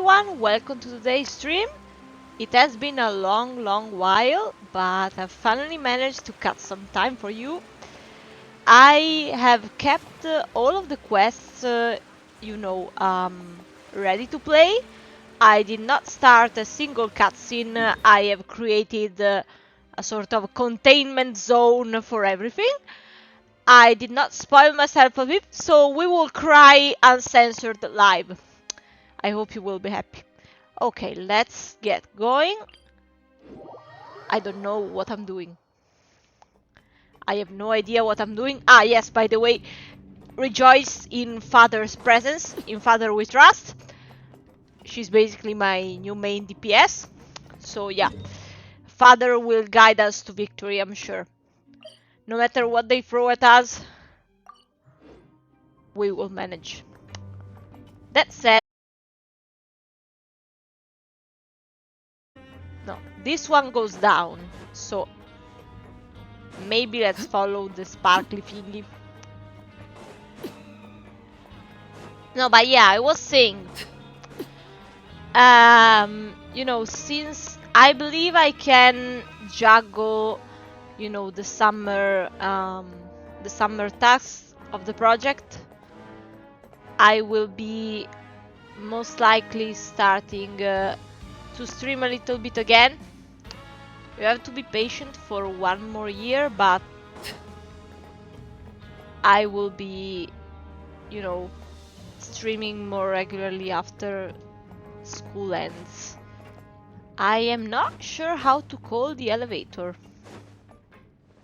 everyone, welcome to today's stream. It has been a long while, but I've finally managed to cut some time for you. I have kept all of the quests, ready to play. I did not start a single cutscene. I have created a sort of containment zone for everything. I did not spoil myself a bit, so we will cry uncensored live. I hope you will be happy. Okay, let's get going. I don't know what I'm doing. I have no idea what I'm doing. Ah, yes, by the way, rejoice in Father's presence. In Father we trust. She's basically my new main DPS. So yeah, Father will guide us to victory, I'm sure. No matter what they throw at us, we will manage. That said, no, this one goes down, so maybe let's follow the sparkly thingy. No, but yeah, I was saying, since I believe I can juggle, the summer tasks of the project, I will be most likely starting to stream a little bit again. You have to be patient for 1 more year, but I will be, streaming more regularly after school ends. I am not sure how to call the elevator.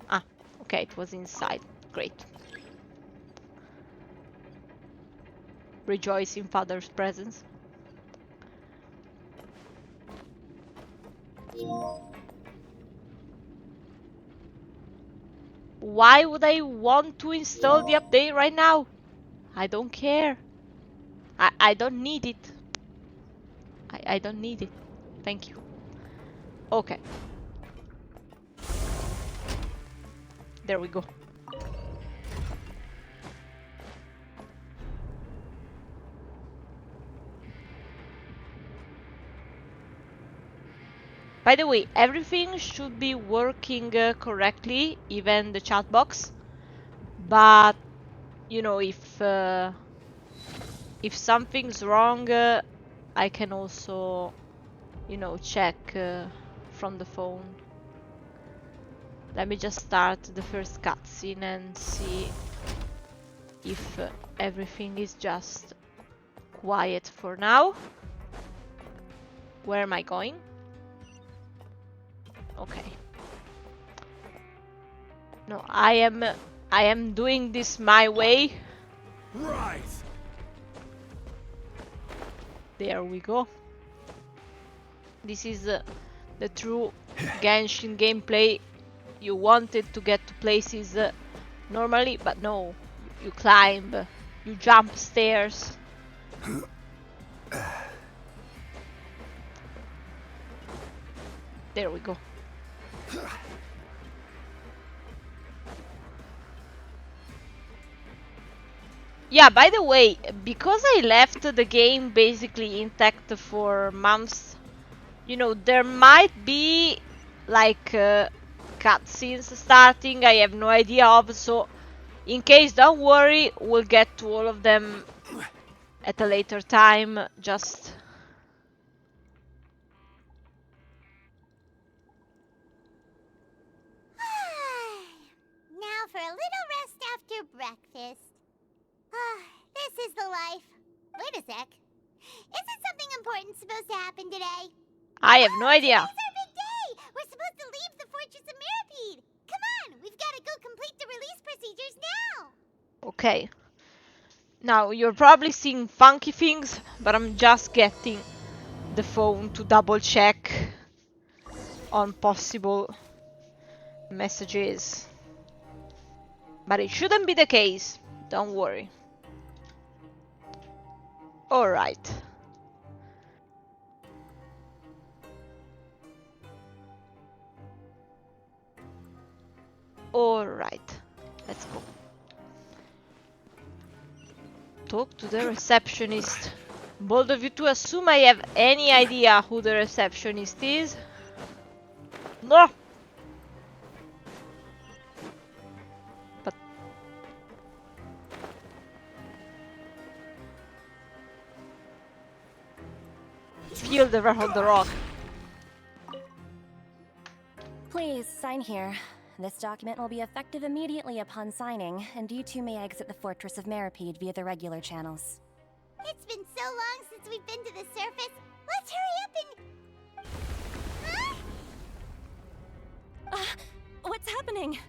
Ah, okay, it was inside. Great. Rejoice in Father's presence. Why would I want to install the update right now? I don't care. I don't need it. I don't need it. Thank you. Okay. There we go. By the way, everything should be working correctly, even the chat box. But, if something's wrong, I can also, check from the phone. Let me just start the first cutscene and see if everything is just quiet for now. Where am I going? Okay. No, I am doing this my way. Right. There we go. This is the true Genshin gameplay. You wanted to get to places normally, but no. You climb, you jump stairs. There we go. Yeah, by the way, because I left the game basically intact for months, there might be like cutscenes starting I have no idea of, so in case, don't worry, we'll get to all of them at a later time. Just now for a little rest after breakfast. This is the life. Wait a sec. Isn't something important supposed to happen today? I have no idea. Today's our big day! We're supposed to leave the Fortress of Mirapede! Come on! We've got to go complete the release procedures now! Okay. Now, you're probably seeing funky things, but I'm just getting the phone to double check on possible messages. But it shouldn't be the case. Don't worry. Alright. Alright. Let's go. Talk to the receptionist. Bold of you to assume I have any idea who the receptionist is. No! But... Feel the wrath of the rock. Please, sign here. This document will be effective immediately upon signing, and you two may exit the Fortress of Meripede via the regular channels. It's been so long since we've been to the surface. Let's hurry up and... Huh? What's happening?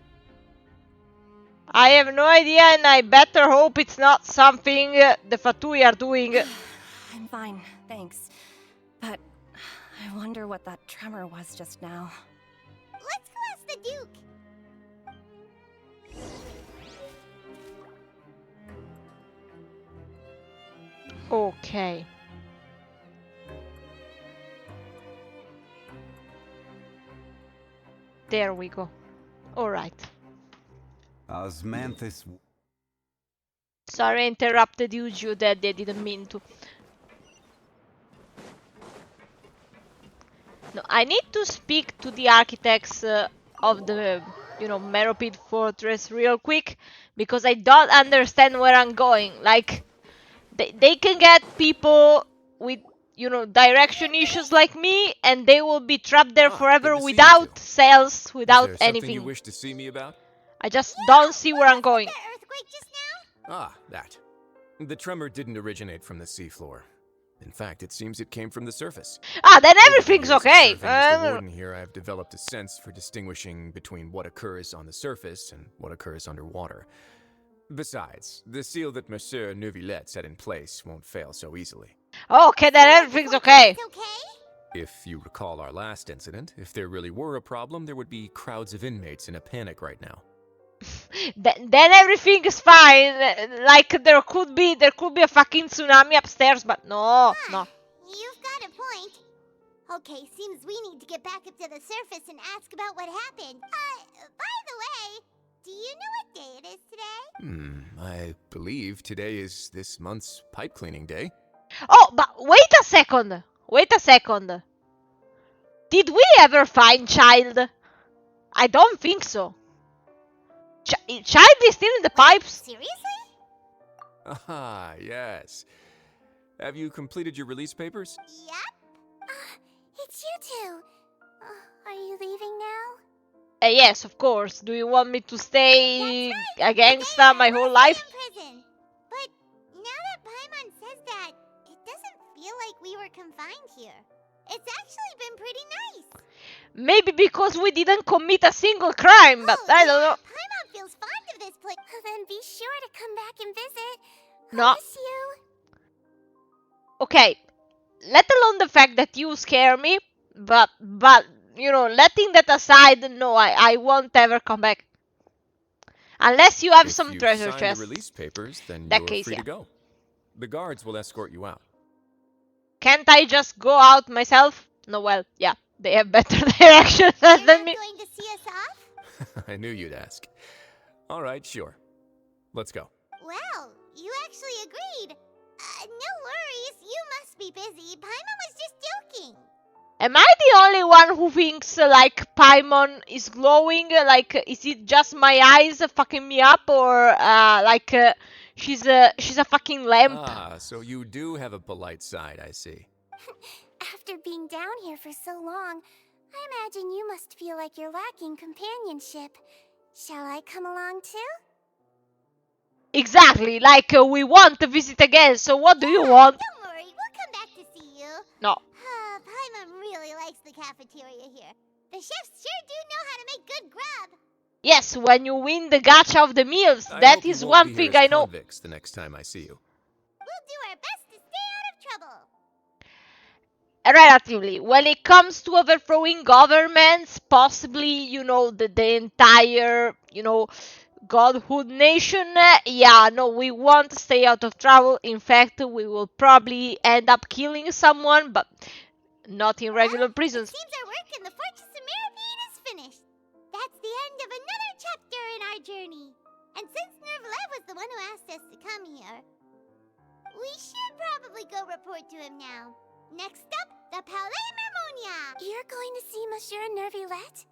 I have no idea, and I better hope it's not something the Fatui are doing. I'm fine, thanks. But I wonder what that tremor was just now. Let's go ask the Duke. Okay. There we go. Alright. Osmanthus. Sorry I interrupted you, Jude. I didn't mean to. No, I need to speak to the architects of the, Meripede Fortress real quick, because I don't understand where I'm going. Like, they can get people with, direction issues like me, and they will be trapped there forever without cells, without Is there anything. something you wish to see me about? I just don't see where I'm going. The earthquake just now? Ah, that. The tremor didn't originate from the seafloor. In fact, it seems it came from the surface. Ah, then everything's okay. Serving as the warden here, I've developed a sense for distinguishing between what occurs on the surface and what occurs underwater. Besides, the seal that Monsieur Neuvillette set in place won't fail so easily. Okay, then everything's okay. It's okay? If you recall our last incident, if there really were a problem, there would be crowds of inmates in a panic right now. Then everything is fine. Like there could be a fucking tsunami upstairs, but no. You've got a point. Okay, seems we need to get back up to the surface and ask about what happened. By the way, do you know what day it is today? I believe today is this month's pipe cleaning day. Oh, but wait a second. Did we ever find Child? I don't think so. Child is still in the pipes. Seriously? Ah, yes. Have you completed your release papers? Yep. It's you two. Are you leaving now? Yes, of course. Do you want me to stay That's right. a gangsta my whole life? In prison. But now that Paimon says that, it doesn't feel like we were confined here. It's actually been pretty nice. Maybe because we didn't commit a single crime, but I don't know. Paimon feels fond of this place. Then be sure to come back and visit. No. Miss you. Okay, let alone the fact that you scare me, but letting that aside, no, I won't ever come back. Unless you have some treasure If you chest. sign the release papers, then That you're case, free yeah. to go. The guards will escort you out. Can't I just go out myself? No, well, yeah, they have better directions You're than not me. going to see us off? I knew you'd ask. All right, sure. Let's go. Well, you actually agreed. No worries, you must be busy. Paimon was just joking. Am I the only one who thinks Paimon is glowing? Is it just my eyes fucking me up, or she's a fucking lamp? Ah, so you do have a polite side, I see. After being down here for so long, I imagine you must feel like you're lacking companionship. Shall I come along too? Exactly, we want to visit again. So what do you want? Don't worry, we'll come back to see you. No. Paimon really likes the cafeteria here. The chefs sure do know how to make good grub. Yes, when you win the gacha of the meals, I that hope you is won't one be thing here as I know. convicts the next time I see you. We'll do our best to stay out of trouble. Relatively. When it comes to overthrowing governments, possibly, the entire, Godhood nation, yeah, no, we want to stay out of trouble. In fact, we will probably end up killing someone, but not in regular prisons. It seems our work in the Fortress of Meripede is finished. That's the end of another chapter in our journey. And since Neuvillette was the one who asked us to come here, We should probably go report to him now. Next up, the Palais Mermonia! You're going to see Monsieur Nervilette?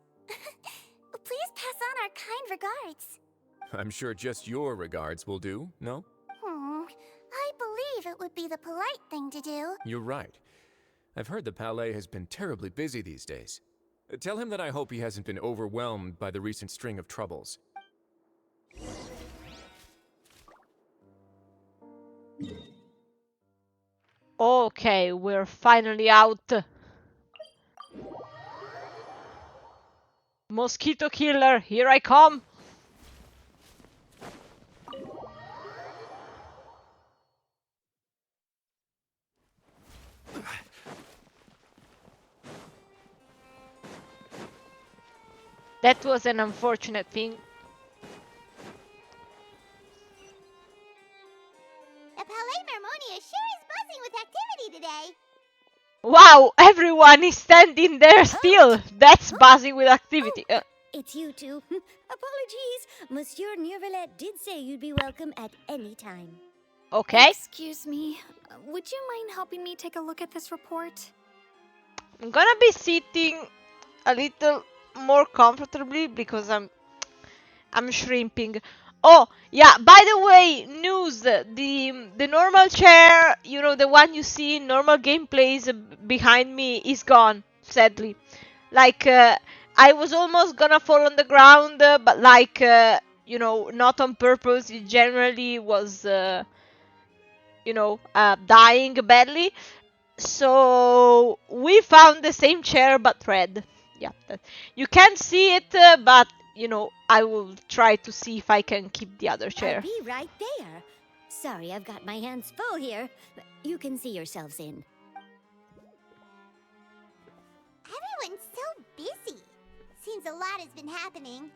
Please pass on our kind regards. I'm sure just your regards will do, no? I believe it would be the polite thing to do. You're right. I've heard the Palais has been terribly busy these days. Tell him that I hope he hasn't been overwhelmed by the recent string of troubles. Okay, we're finally out. Mosquito killer, here I come. That was an unfortunate thing. The Palais Mermonia sure is buzzing with activity today. Wow, everyone is standing there still. That's buzzing with activity. It's you two. Apologies. Monsieur Nervilette did say you'd be welcome at any time. Okay, Excuse me. Would you mind helping me take a look at this report? I'm gonna be sitting a little more comfortably because I'm shrimping. Oh, yeah, by the way, news, the normal chair, you know, the one you see in normal gameplays behind me is gone, sadly. Like, I was almost gonna fall on the ground, but like, you know, not on purpose, it generally was, you know, dying badly. So, we found the same chair, but red. Yeah, you can't see it, but you know, I will try to see if I can keep the other chair. I'll be right there. Sorry, I've got my hands full here. You can see yourselves in. Everyone's so busy. Seems a lot has been happening.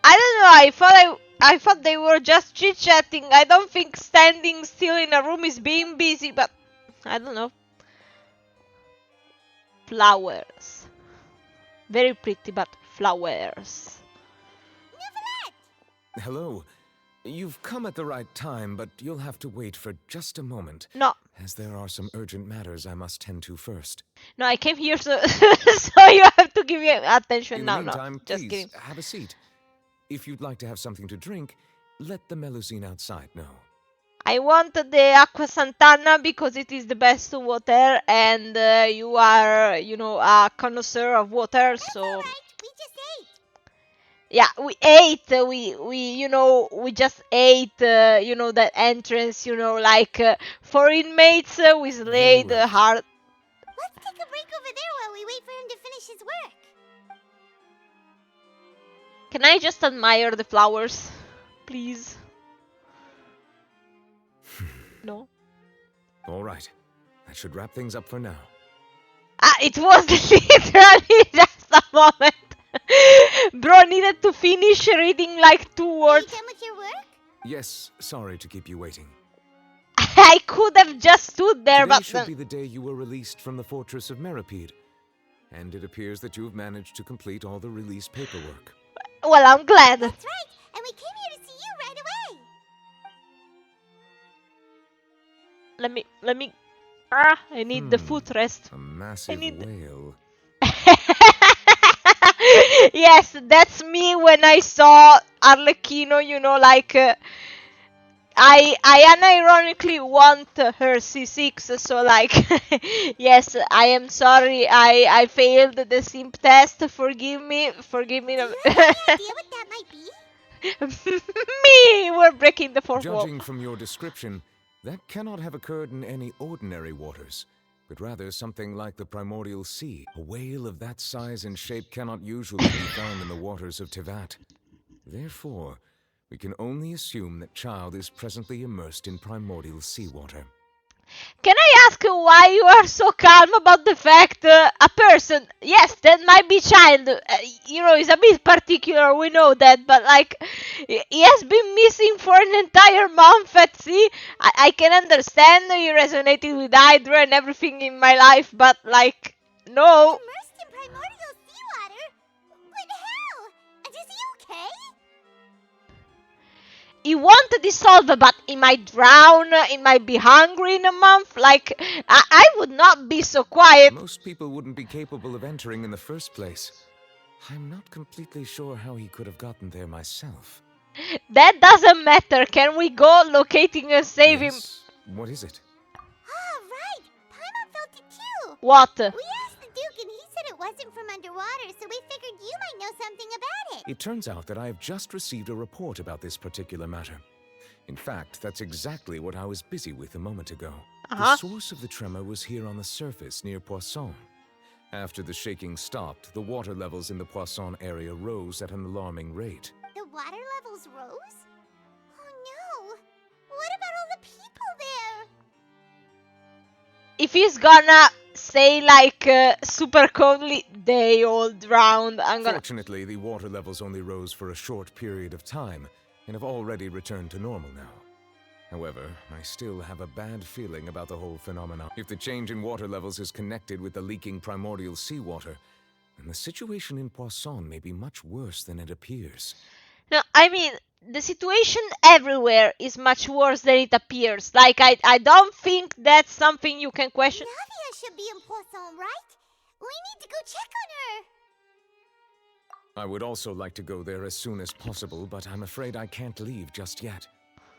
I don't know, I thought they were just chit-chatting. I don't think standing still in a room is being busy, but I don't know. Flowers. Very pretty, but flowers. Hello. You've come at the right time, but you'll have to wait for just a moment. No, As there are some urgent matters I must tend to first. no, I came here so so you have to give me attention In now. the meantime, No, just please, kidding. have a seat. If you'd like to have something to drink, let the Melusine outside know. I want the Aqua Santana because it is the best water, and you are, you know, a connoisseur of water, so... Alright, we just ate. Yeah, we ate, you know, we just ate, you know, that entrance, you know, like, for inmates, we slayed well. hard. Let's take a break over there while we wait for him to finish his work. Can I just admire the flowers, please? No? All right. That should wrap things up for now. Ah, it was literally just a moment. Bro needed to finish reading like 2 Are you words. done with your work? Yes, sorry to keep you waiting. I could have just stood there, Today but should be the day you were released from the fortress of Meripede. And it appears that you've managed to complete all the release paperwork. well, I'm glad. That's right, and we came here to see you right away. Let me. Ah, I need the footrest. A massive need- whale. Yes, that's me when I saw Arlecchino, you know, like, I unironically want her C6, so like, yes, I am sorry, I failed the simp test, forgive me. Do you have any idea what that might be? Me, we're breaking the fourth wall. Judging from your description, that cannot have occurred in any ordinary waters, but rather something like the primordial sea. A whale of that size and shape cannot usually be found in the waters of Tevat. Therefore, we can only assume that Child is presently immersed in primordial seawater. Can I ask why you are so calm about the fact a person, yes, that might be child, you know, is a bit particular, we know that, but like, he has been missing for an entire month at sea. I can understand you resonated with Hydra and everything in my life, but like, no. Immersed in primordial seawater? But how? And is he okay? it won't dissolve, but it might drown, it might be hungry in a month. Like, I would not be so quiet. Most people wouldn't be capable of entering in the first place. I'm not completely sure how he could have gotten there myself. That doesn't matter. Can we go locating and save him? Yes. What is it? Ah, right! Paimon felt it too! What? We asked the Duke and he said it wasn't from underwater, so we figured you might know something about it. It turns out that I have just received a report about this particular matter. In fact, that's exactly what I was busy with a moment ago. The source of the tremor was here on the surface near Poisson. After the shaking stopped, the water levels in the Poisson area rose at an alarming rate. The water levels rose? Oh no! What about all the people there? If he's gonna say like super coldly, they all drowned, I'm gonna... Fortunately, the water levels only rose for a short period of time and have already returned to normal now. However, I still have a bad feeling about the whole phenomenon. If the change in water levels is connected with the leaking primordial seawater, then the situation in Poisson may be much worse than it appears. No, I mean, the situation everywhere is much worse than it appears. Like, I don't think that's something you can question. Navia should be in Poisson, right? We need to go check on her! I would also like to go there as soon as possible, but I'm afraid I can't leave just yet.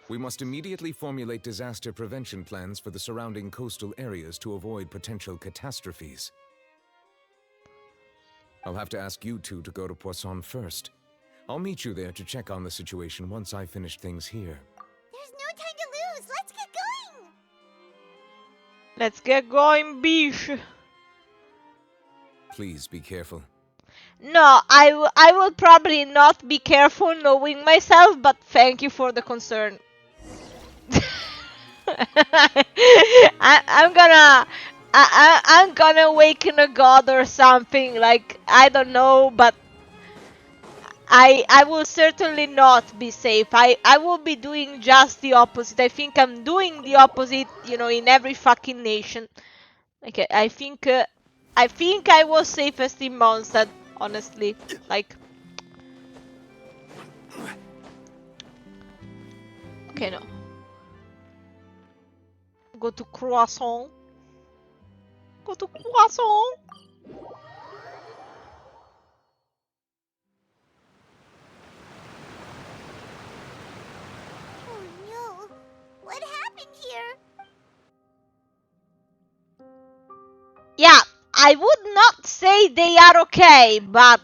We must immediately formulate disaster prevention plans for the surrounding coastal areas to avoid potential catastrophes. I'll have to ask you two to go to Poisson first. I'll meet you there to check on the situation once I finish things here. There's no time to lose! Let's get going! Let's get going, biche. Please be careful. No, I will probably not be careful knowing myself, but thank you for the concern. I'm gonna awaken a god or something, like, I don't know, but I will certainly not be safe. I will be doing just the opposite. I think I'm doing the opposite, you know, in every fucking nation. Okay, I think I was safest in Mondstadt, honestly. Like, okay, no. Go to Croissant. Go to Croissant. Oh no! What happened here? Yeah, I would not say they are okay, but...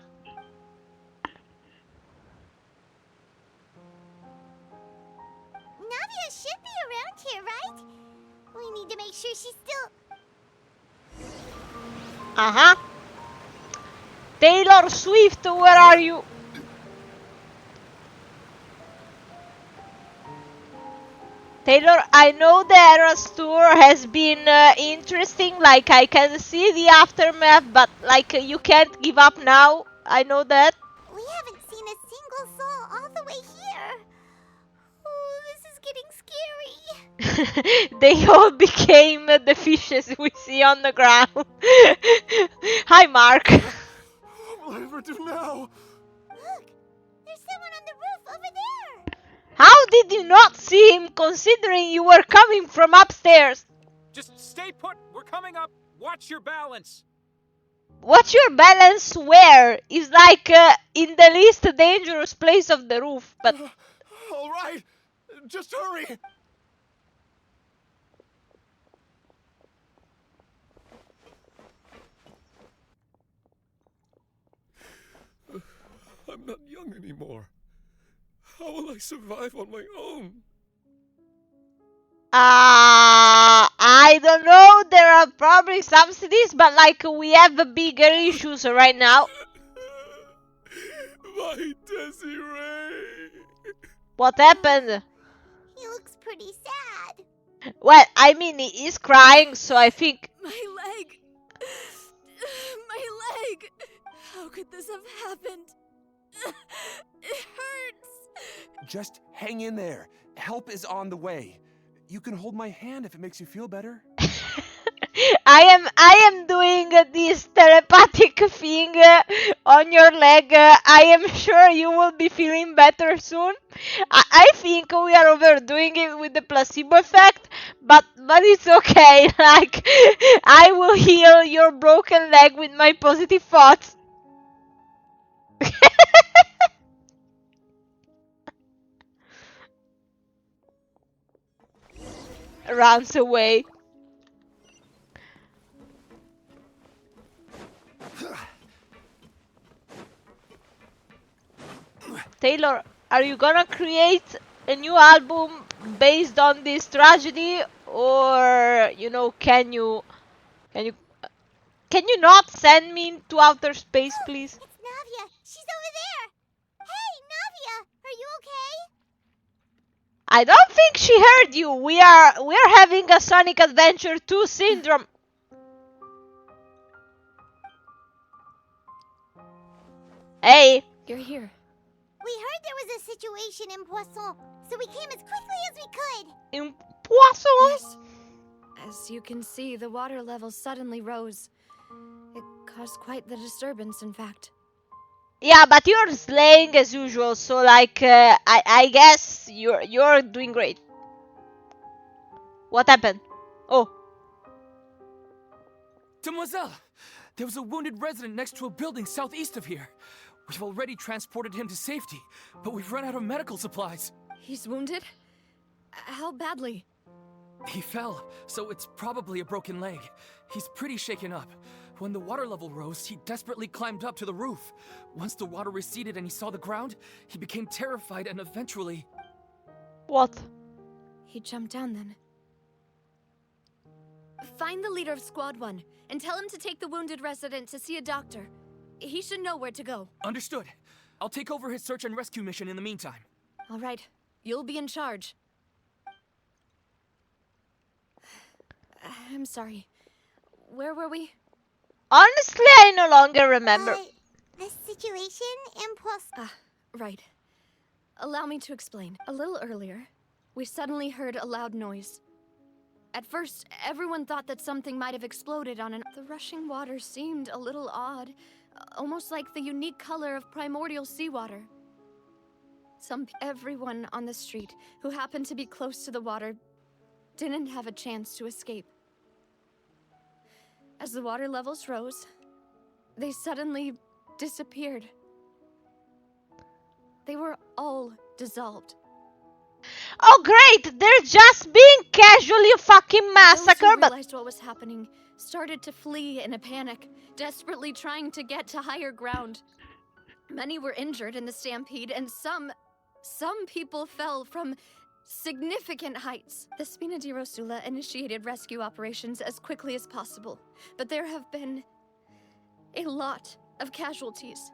Navia should be around here, right? We need to make sure she's still... Uh-huh. Taylor Swift, where are you? Taylor, I know the Eras tour has been interesting, like I can see the aftermath, but like you can't give up now, I know that. We haven't seen a single soul all the way here. Oh, this is getting scary. They all became the fishes we see on the ground. Hi, Mark. What will I ever do now? Look, there's someone on the roof over there. How did you not see him, considering you were coming from upstairs? Just stay put. We're coming up. Watch your balance. Watch your balance where? Is like in the least dangerous place of the roof, but... All right, just hurry. I'm not young anymore. How will I survive on my own? I don't know, there are probably subsidies, but like we have bigger issues right now. My Desiree. What happened? He looks pretty sad. Well, I mean, he is crying, so I think... My leg! My leg! How could this have happened? It hurts! Just hang in there. Help is on the way. You can hold my hand if it makes you feel better. I am doing this telepathic thing on your leg. I am sure you will be feeling better soon. I think we are overdoing it with the placebo effect, but it's okay. Like, I will heal your broken leg with my positive thoughts. Runs away. Taylor, are you gonna create a new album based on this tragedy, or can you not send me to outer space, please? It's Navia. She's over there. Hey, Navia, are you okay? I don't think she heard you. We're having a Sonic Adventure 2 syndrome. Hey. You're here. We heard there was a situation in Poisson, so we came as quickly as we could. In Poisson? Yes. As you can see, the water level suddenly rose. It caused quite the disturbance, in fact. Yeah, but you're slaying as usual, so like, I guess you're doing great. What happened? Oh. Demoiselle! There was a wounded resident next to a building southeast of here. We've already transported him to safety, but we've run out of medical supplies. He's wounded? How badly? He fell, so it's probably a broken leg. He's pretty shaken up. When the water level rose, he desperately climbed up to the roof. Once the water receded and he saw the ground, he became terrified and eventually... What? He jumped down then. Find the leader of Squad 1 and tell him to take the wounded resident to see a doctor. He should know where to go. Understood. I'll take over his search and rescue mission in the meantime. All right. You'll be in charge. I'm sorry. Where were we? Honestly, I no longer remember. The situation in Poisson. Right. Allow me to explain. A little earlier, we suddenly heard a loud noise. At first, everyone thought that something might have exploded on The rushing water seemed a little odd, almost like the unique color of primordial seawater. Everyone on the street who happened to be close to the water didn't have a chance to escape. As the water levels rose, they suddenly disappeared. They were all dissolved. Oh great, they're just being casually fucking massacred. Those who realized what was happening started to flee in a panic, desperately trying to get to higher ground. Many were injured in the stampede, and some people fell from significant heights. The Spina di Rosula initiated rescue operations as quickly as possible, but there have been a lot of casualties.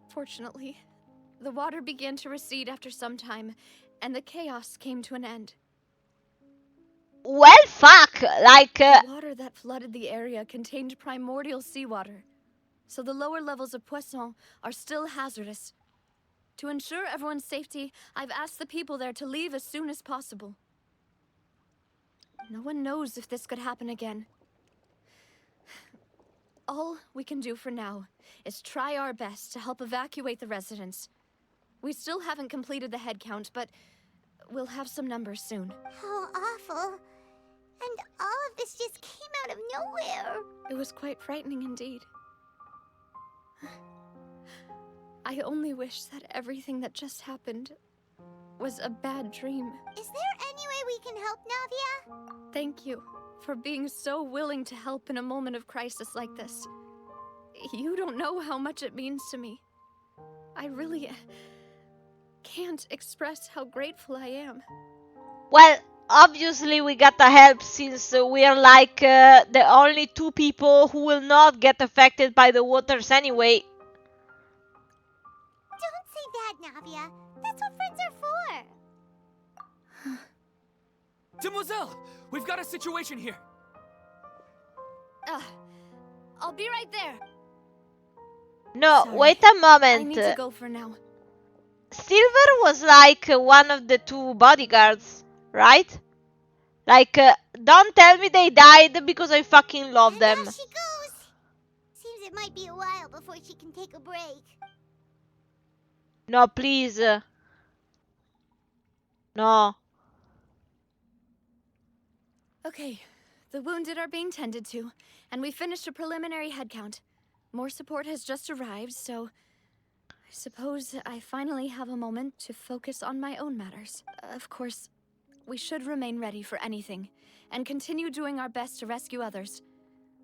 Fortunately, the water began to recede after some time, and the chaos came to an end. Well, fuck, like... The water that flooded the area contained primordial seawater, so the lower levels of Poisson are still hazardous. To ensure everyone's safety, I've asked the people there to leave as soon as possible. No one knows if this could happen again. All we can do for now is try our best to help evacuate the residents. We still haven't completed the head count, but we'll have some numbers soon. How awful. And all of this just came out of nowhere. It was quite frightening indeed. I only wish that everything that just happened was a bad dream. Is there any way we can help, Navia? Thank you for being so willing to help in a moment of crisis like this. You don't know how much it means to me. I really can't express how grateful I am. Well, obviously we gotta help since we are like the only two people who will not get affected by the waters anyway. Don't say that, Navia. That's what friends are for. Demoiselle! We've got a situation here! I'll be right there. No, Sorry. wait a moment. I need to go for now. Silver was like one of the two bodyguards, right? Like, don't tell me they died because I fucking love And them. off she goes. Seems it might be a while before she can take a break. No, please. No. Okay, the wounded are being tended to, and we finished a preliminary head count. More support has just arrived, so I suppose I finally have a moment to focus on my own matters. Of course, we should remain ready for anything, and continue doing our best to rescue others.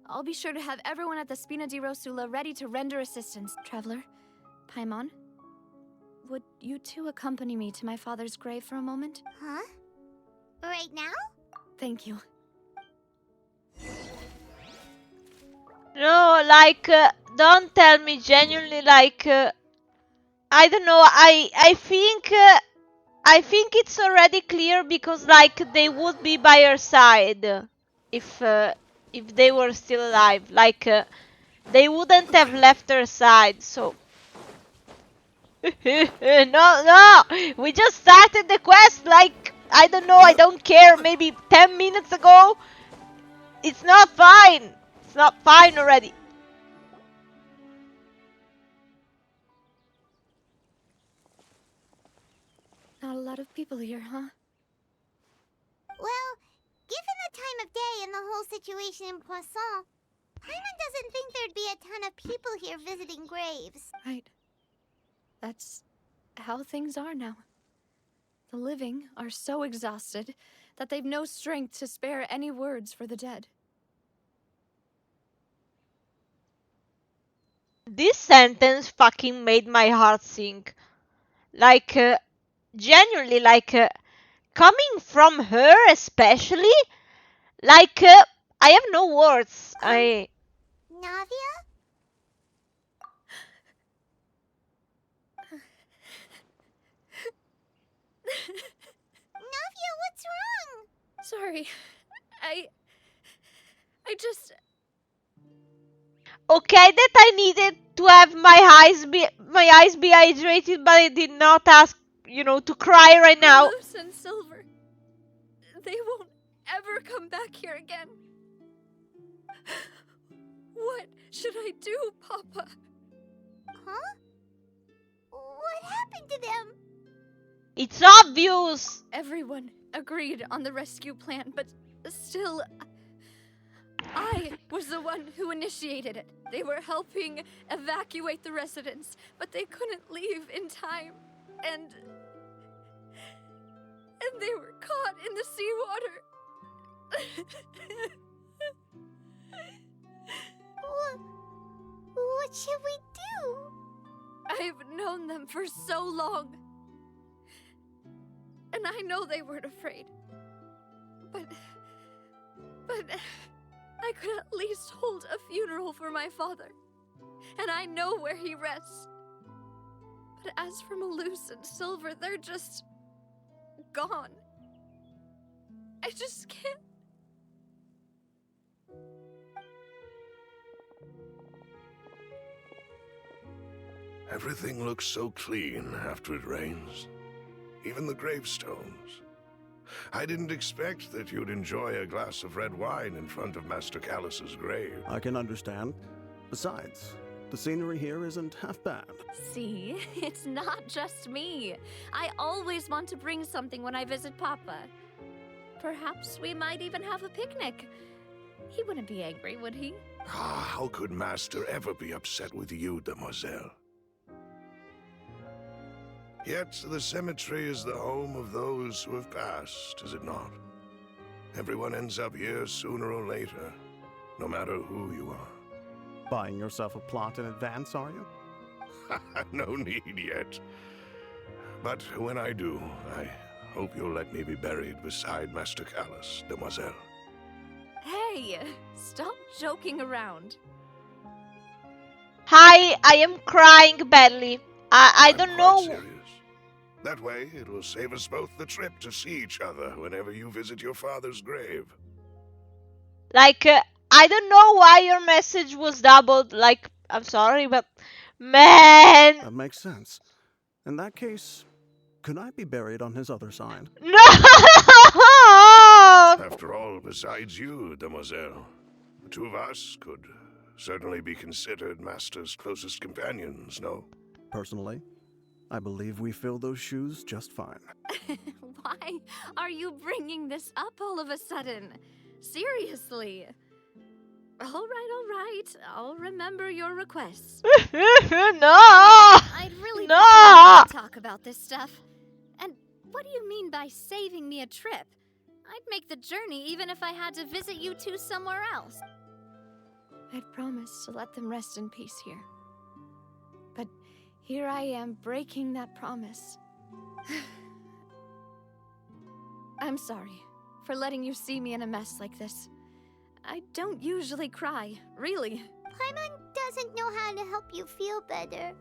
I'll be sure to have everyone at the Spina di Rosula ready to render assistance. Traveler, Paimon, would you two accompany me to my father's grave for a moment? Huh? Right now? Thank you. No, like, don't tell me genuinely, like, I don't know, I think it's already clear because, like, they would be by her side if they were still alive. Like, they wouldn't have left her side, so... No, we just started the quest, like, I don't know, I don't care, maybe 10 minutes ago. It's not fine. It's not fine already. Not a lot of people here, huh? Well, given the time of day and the whole situation in Poisson, Paimon doesn't think there'd be a ton of people here visiting graves. Right. That's how things are now. The living are so exhausted that they've no strength to spare any words for the dead. This sentence fucking made my heart sink. Like, genuinely, like, coming from her especially, like, I have no words. Navia? Navia, what's wrong? Sorry. I just... Okay, that I needed to have my eyes be hydrated, but I did not ask, you know, to cry right now. Luce and Silver. They won't ever come back here again. What should I do, Papa? Huh? What happened to them? It's obvious. Everyone agreed on the rescue plan, but still... I was the one who initiated it. They were helping evacuate the residents, but they couldn't leave in time. And they were caught in the seawater. What should we do? I've known them for so long. And I know they weren't afraid. But I could at least hold a funeral for my father. And I know where he rests. But as for Malus and Silver, they're just... gone. I just can't... Everything looks so clean after it rains. Even the gravestones. I didn't expect that you'd enjoy a glass of red wine in front of Master Callus's grave. I can understand. Besides, the scenery here isn't half bad. See, it's not just me. I always want to bring something when I visit Papa. Perhaps we might even have a picnic. He wouldn't be angry, would he? Ah, how could Master ever be upset with you, demoiselle? Yet the cemetery is the home of those who have passed, is it not? Everyone ends up here sooner or later, no matter who you are. Buying yourself a plot in advance, are you? No need yet. But when I do, I hope you'll let me be buried beside Master Callus, demoiselle. Hey, stop joking around. Hi, I am crying badly. I don't know. Serious. That way, it will save us both the trip to see each other whenever you visit your father's grave. Like, I don't know why your message was doubled. Like, I'm sorry, but man. That makes sense. In that case, could I be buried on his other side? No! After all, besides you, demoiselle, the two of us could certainly be considered Master's closest companions, no? Personally, I believe we fill those shoes just fine. Why are you bringing this up all of a sudden? Seriously. All right. I'll remember your requests. No! I'd really prefer not to talk about this stuff. And what do you mean by saving me a trip? I'd make the journey even if I had to visit you two somewhere else. I'd promised to let them rest in peace here. But here I am breaking that promise. I'm sorry for letting you see me in a mess like this. I don't usually cry, really. Paimon doesn't know how to help you feel better.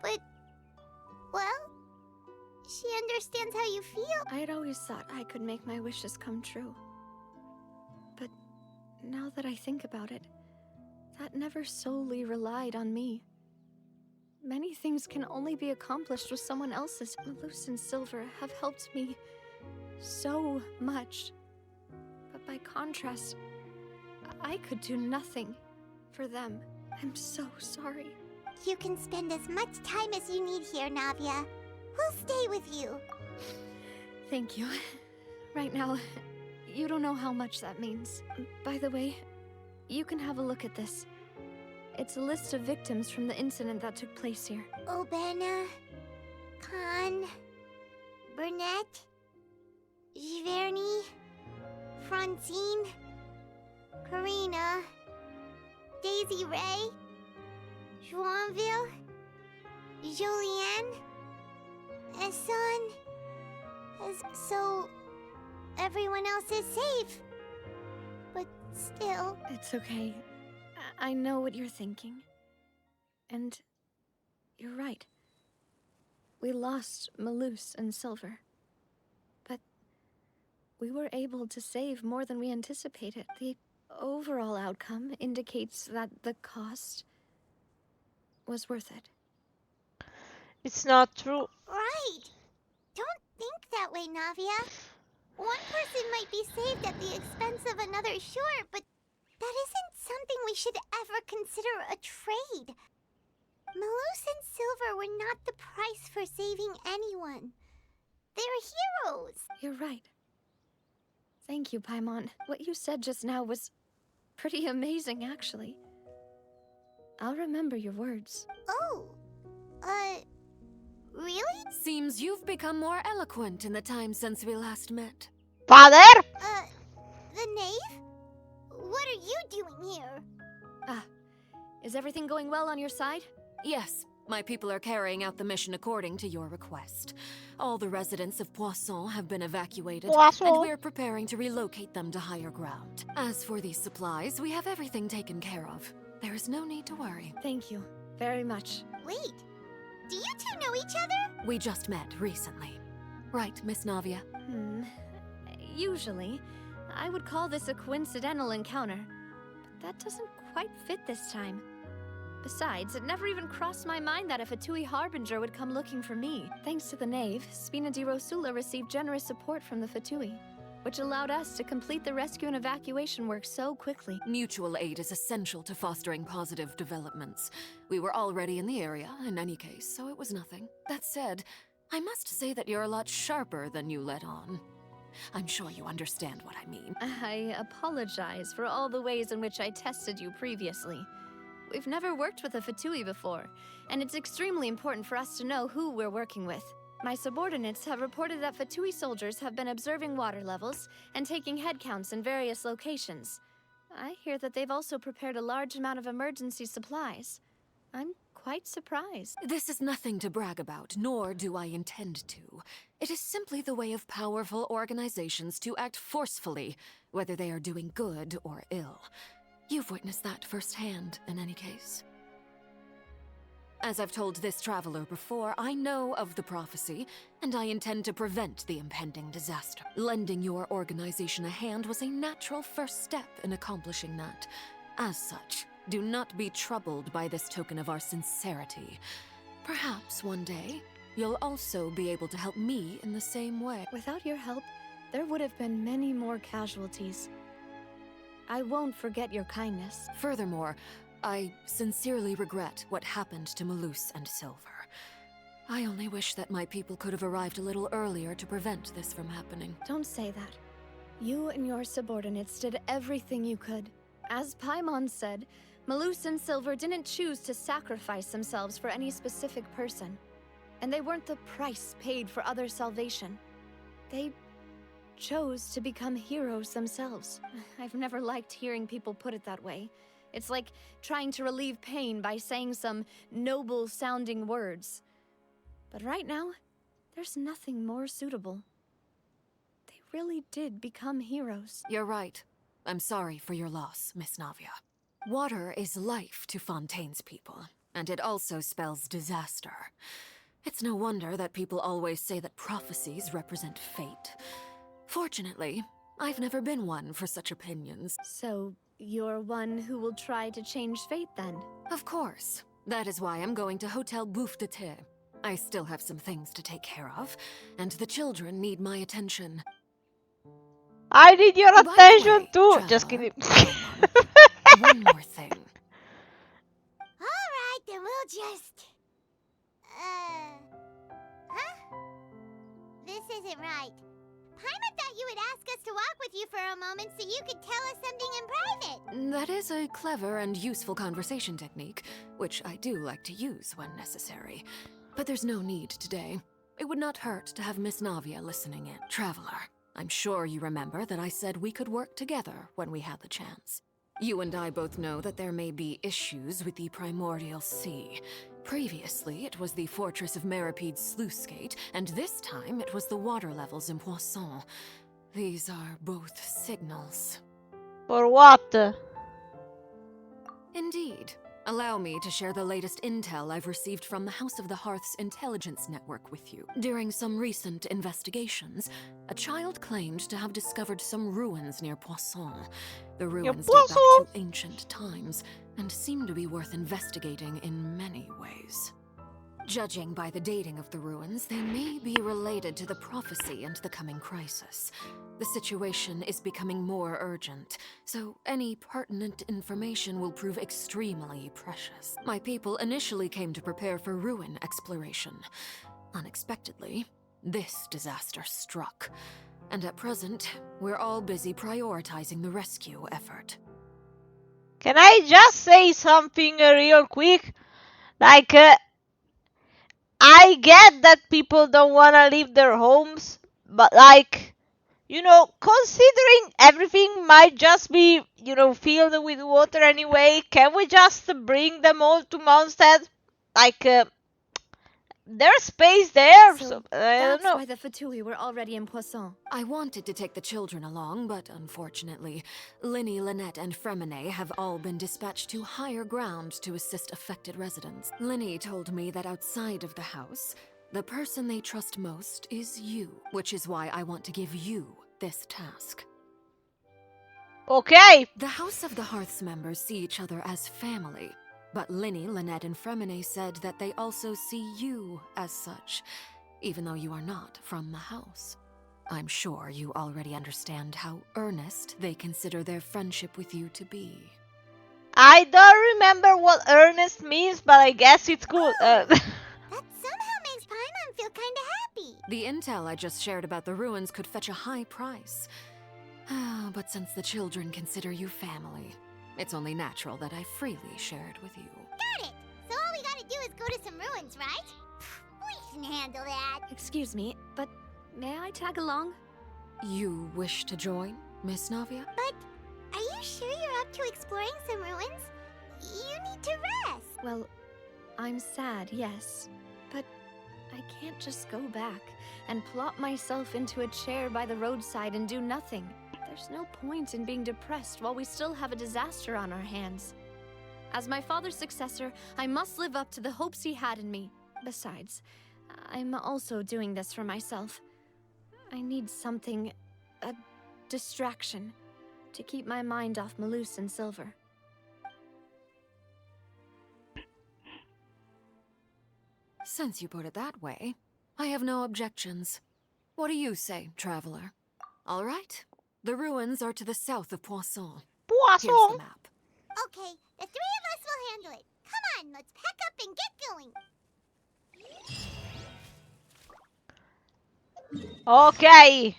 But, well, she understands how you feel. I had always thought I could make my wishes come true. But now that I think about it, that never solely relied on me. Many things can only be accomplished with someone else's. Malus and Silver have helped me so much. But by contrast, I could do nothing for them. I'm so sorry. You can spend as much time as you need here, Navia. We'll stay with you. Thank you. Right now, you don't know how much that means. By the way, you can have a look at this. It's a list of victims from the incident that took place here. Obena, Khan, Burnett, Giverny, Francine, Karina, Daisy Ray, Joinville, Julianne, Esson. So, everyone else is safe. But still... It's okay. I know what you're thinking. And you're right. We lost Malus and Silver. But we were able to save more than we anticipated. The overall outcome indicates that the cost was worth it. It's not true. Right. Don't think that way, Navia. One person might be saved at the expense of another, sure, but that isn't something we should ever consider a trade. Malus and Silver were not the price for saving anyone. They're heroes. You're right. Thank you, Paimon. What you said just now was pretty amazing, actually. I'll remember your words. Oh, really? Seems you've become more eloquent in the time since we last met. Father? The knave? What are you doing here? Is everything going well on your side? Yes, my people are carrying out the mission according to your request. All the residents of Poisson have been evacuated, and we're preparing to relocate them to higher ground. As for these supplies, we have everything taken care of. There is no need to worry. Thank you very much. Wait, do you two know each other? We just met recently. Right, Miss Navia? Usually, I would call this a coincidental encounter, but that doesn't quite fit this time. Besides, it never even crossed my mind that a Fatui Harbinger would come looking for me. Thanks to the Knave, Spina di Rosula received generous support from the Fatui, which allowed us to complete the rescue and evacuation work so quickly. Mutual aid is essential to fostering positive developments. We were already in the area, in any case, so it was nothing. That said, I must say that you're a lot sharper than you let on. I'm sure you understand what I mean. I apologize for all the ways in which I tested you previously. We've never worked with a Fatui before, and it's extremely important for us to know who we're working with. My subordinates have reported that Fatui soldiers have been observing water levels and taking head counts in various locations. I hear that they've also prepared a large amount of emergency supplies. I'm quite surprised. This is nothing to brag about, nor do I intend to. It is simply the way of powerful organizations to act forcefully, whether they are doing good or ill. You've witnessed that firsthand, in any case. As I've told this traveler before, I know of the prophecy, and I intend to prevent the impending disaster. Lending your organization a hand was a natural first step in accomplishing that. As such, do not be troubled by this token of our sincerity. Perhaps one day, you'll also be able to help me in the same way. Without your help, there would have been many more casualties. I won't forget your kindness. Furthermore, I sincerely regret what happened to Malus and Silver. I only wish that my people could have arrived a little earlier to prevent this from happening. Don't say that. You and your subordinates did everything you could. As Paimon said, Malus and Silver didn't choose to sacrifice themselves for any specific person. And they weren't the price paid for other salvation. They chose to become heroes themselves. I've never liked hearing people put it that way. It's like trying to relieve pain by saying some noble-sounding words. But right now, there's nothing more suitable. They really did become heroes. You're right. I'm sorry for your loss, Miss Navia. Water is life to Fontaine's people, and it also spells disaster. It's no wonder that people always say that prophecies represent fate. Fortunately, I've never been one for such opinions. So, you're one who will try to change fate then? Of course. That is why I'm going to Hotel Bouffe de Thé. I still have some things to take care of, and the children need my attention. I need your attention too! Just kidding. One more thing. Alright, then we'll just... Huh? This isn't right. Paimon thought you would ask us to walk with you for a moment so you could tell us something in private. That is a clever and useful conversation technique, which I do like to use when necessary. But there's no need today. It would not hurt to have Miss Navia listening in. Traveler, I'm sure you remember that I said we could work together when we had the chance. You and I both know that there may be issues with the Primordial Sea. Previously, it was the Fortress of Meripede's sluice gate, and this time it was the water levels in Poisson. These are both signals. For what? Indeed. Allow me to share the latest intel I've received from the House of the Hearth's intelligence network with you. During some recent investigations, a child claimed to have discovered some ruins near Poisson. The ruins date back to ancient times, and seem to be worth investigating in many ways. Judging by the dating of the ruins, they may be related to the prophecy and the coming crisis. The situation is becoming more urgent, so any pertinent information will prove extremely precious. My people initially came to prepare for ruin exploration. Unexpectedly, this disaster struck, and at present, we're all busy prioritizing the rescue effort. Can I just say something real quick? Like, I get that people don't want to leave their homes, but like, you know, considering everything might just be, you know, filled with water anyway, can we just bring them all to Mondstadt? Like, there's space there, so I don't know. That's why the Fatui were already in Poisson. I wanted to take the children along, but unfortunately, Linny, Lynette, and Fremine have all been dispatched to higher ground to assist affected residents. Linny told me that outside of the house, the person they trust most is you, which is why I want to give you this task. Okay. The House of the Hearth's members see each other as family, but Linny, Lynette, and Fremine said that they also see you as such, even though you are not from the house. I'm sure you already understand how earnest they consider their friendship with you to be. I don't remember what earnest means, but I guess it's cool. That somehow makes Paimon feel kinda happy. The intel I just shared about the ruins could fetch a high price. But since the children consider you family, it's only natural that I freely share it with you. Got it! So all we gotta do is go to some ruins, right? We can handle that. Excuse me, but may I tag along? You wish to join, Miss Navia? But are you sure you're up to exploring some ruins? You need to rest. Well, I'm sad, yes. But I can't just go back and plop myself into a chair by the roadside and do nothing. There's no point in being depressed while we still have a disaster on our hands. As my father's successor, I must live up to the hopes he had in me. Besides, I'm also doing this for myself. I need something, a distraction, to keep my mind off Malus and Silver. Since you put it that way, I have no objections. What do you say, traveler? All right. The ruins are to the south of Poisson. Poisson. Here's the map. Okay, the three of us will handle it. Come on, let's pack up and get going. Okay.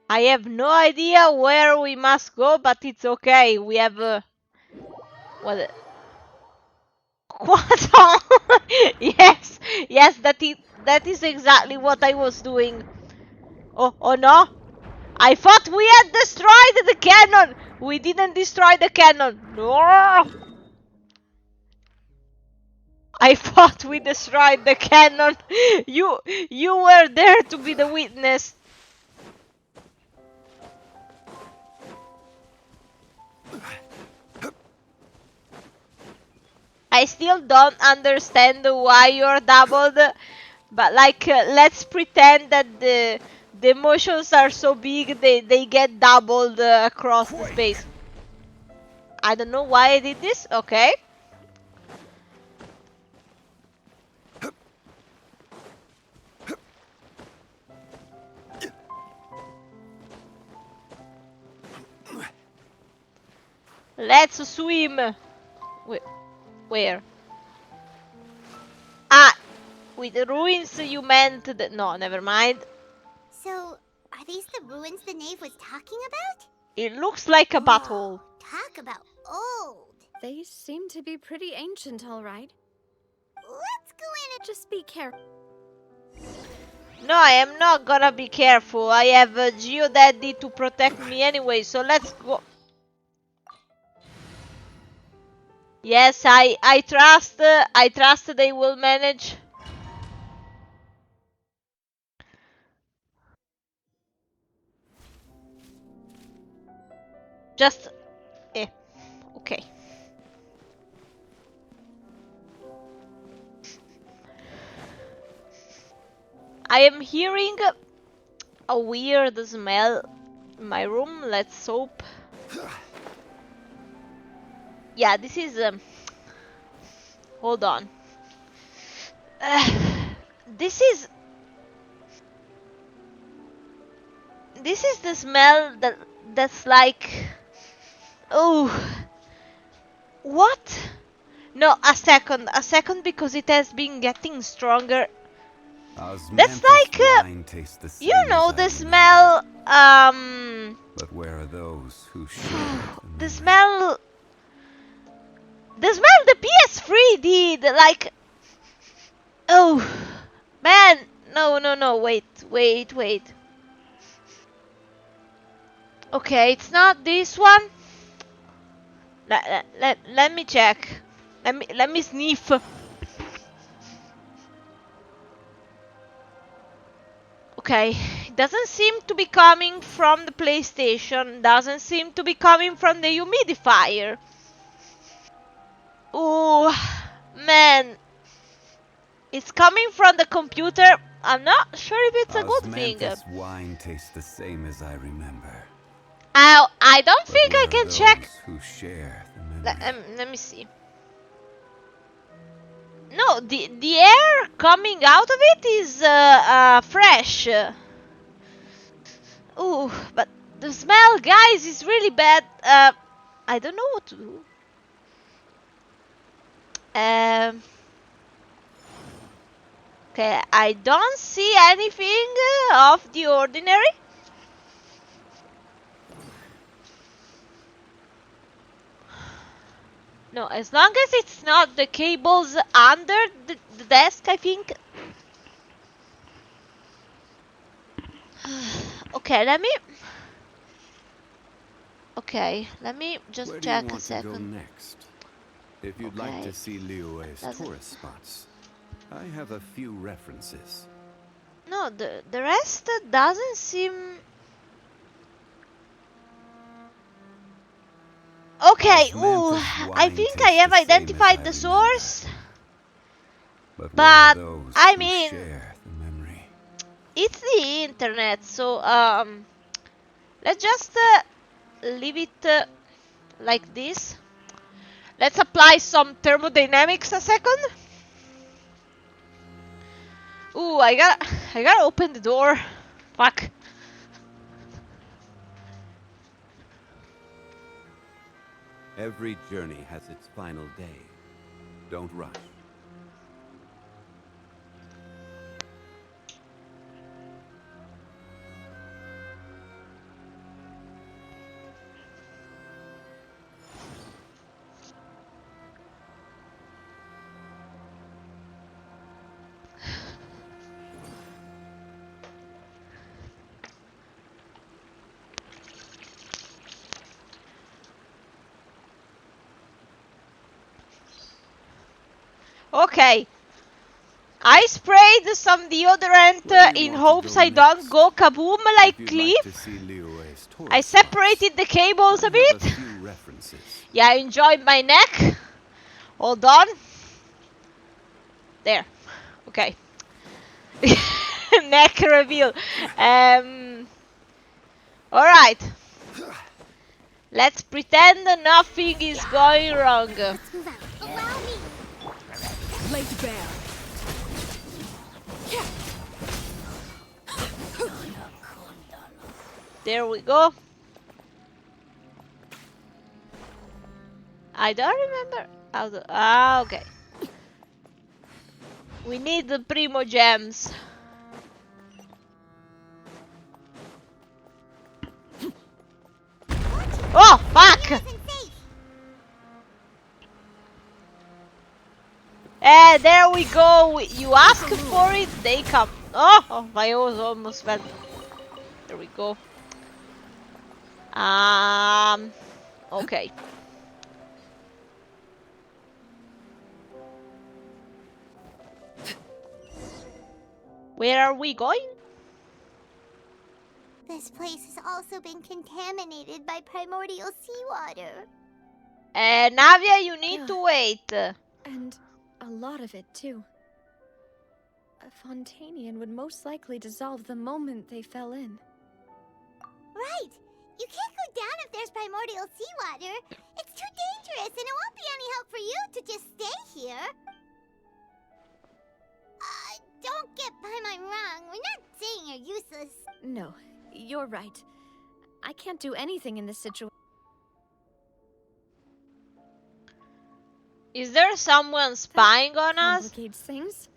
I have no idea where we must go, but it's okay. We have what? Croissant. Yes, yes, that is exactly what I was doing. Oh no! I thought we had destroyed the cannon. We didn't destroy the cannon. No. I thought we destroyed the cannon. You were there to be the witness. I still don't understand why you're doubled, but like let's pretend that the motions are so big they get doubled across the space. I don't know why I did this. Okay. Let's swim. Where? Ah, with the ruins you meant that. No, never mind. So, are these the ruins the knave was talking about? It looks like a battle. Talk about old. They seem to be pretty ancient, all right. Let's go in and just be careful. No, I am not gonna be careful. I have Geodaddy to protect me anyway, so let's go. Yes, I trust they will manage. Just okay. I am hearing a weird smell in my room. Let's hope. Yeah, this is hold on. This is the smell that's like, oh, what? No, a second, because it has been getting stronger. That's like you know the smell. But where are those who share the smell? The smell the PS3 did, like, oh, man, no, wait. Okay, it's not this one. Let me check. Let me sniff. Okay, it doesn't seem to be coming from the PlayStation. Doesn't seem to be coming from the humidifier. Oh, man. It's coming from the computer. I'm not sure if it's a good thing. Wine tastes the same as I remember. I don't think I can check. Who share the memory? Let me see. No, the air coming out of it is fresh. Ooh, but the smell, guys, is really bad. I don't know what to do. Okay, I don't see anything of the ordinary. No, as long as it's not the cables under the desk, I think. Okay, let me just check a second. Where do you want to go next? If you'd like to see Liyue's tourist spots, I have a few references. No, the rest doesn't seem. Okay, ooh, I think I have identified the source. But I mean, it's the internet, so let's just leave it like this. Let's apply some thermodynamics a second. Ooh, I gotta open the door. Fuck. Every journey has its final day. Don't rush. Okay. I sprayed some deodorant in hopes I don't go kaboom like Cliff. I separated the cables a bit. Yeah, I enjoyed my neck. Hold on. There. Okay. Neck reveal. Alright. Let's pretend nothing is going wrong. Laid bare. There we go. I don't remember how to. Ah, okay. We need the primo gems. Oh, fuck! There we go. You ask for it, they come. Oh, my nose almost fell. There we go. Okay. Where are we going? This place has also been contaminated by primordial seawater. Navia, you need to wait. And a lot of it, too. A Fontainian would most likely dissolve the moment they fell in. Right! You can't go down if there's primordial seawater. It's too dangerous, and it won't be any help for you to just stay here. Don't get by my wrong. We're not saying you're useless. No, you're right. I can't do anything in this situation. Is there someone spying on us? Complicates things.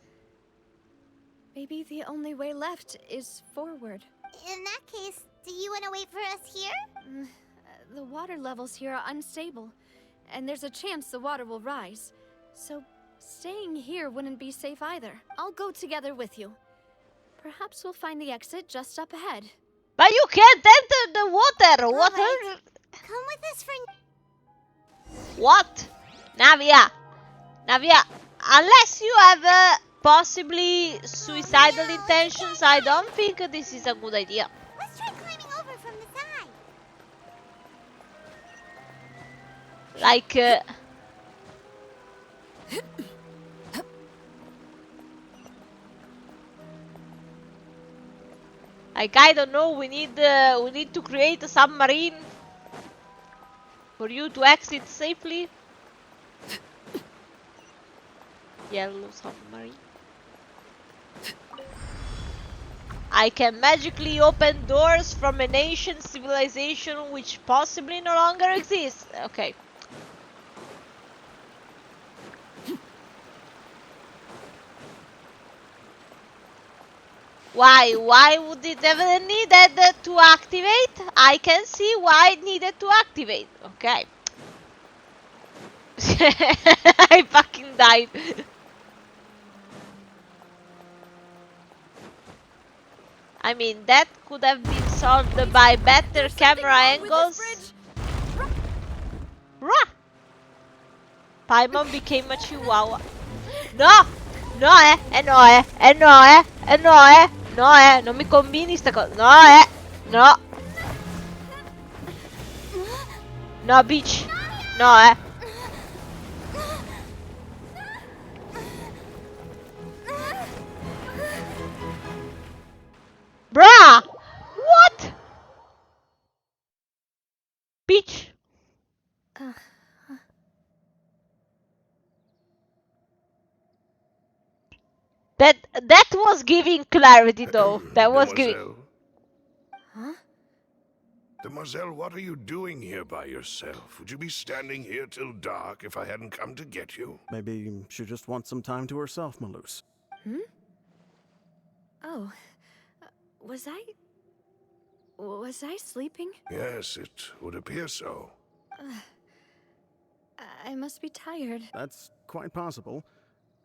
Maybe the only way left is forward. In that case, do you want to wait for us here? The water levels here are unstable, and there's a chance the water will rise. So staying here wouldn't be safe either. I'll go together with you. Perhaps we'll find the exit just up ahead. But you can't enter the water! What? Right. Come with us for... What? Navia! Navia, unless you have possibly suicidal intentions, I don't think this is a good idea. Let's try climbing over from the side. Like, I don't know. We need to create a submarine for you to exit safely. Yellow submarine. I can magically open doors from an ancient civilization which possibly no longer exists. Okay. Why? Why would it ever needed to activate? I can see why it needed to activate. Okay. I fucking died. I mean, that could have been solved by better camera angles. Rah! Paimon became a chihuahua. No! No, no, no, no, no, non mi combini sta cosa. No, no. No, bitch. No, Bruh! What? Bitch. That was giving clarity though. That was giving. Demoiselle, what are you doing here by yourself? Would you be standing here till dark if I hadn't come to get you? Maybe she just wants some time to herself, Malus. Hmm? Oh, was I sleeping? Yes, it would appear so. I must be tired. That's quite possible.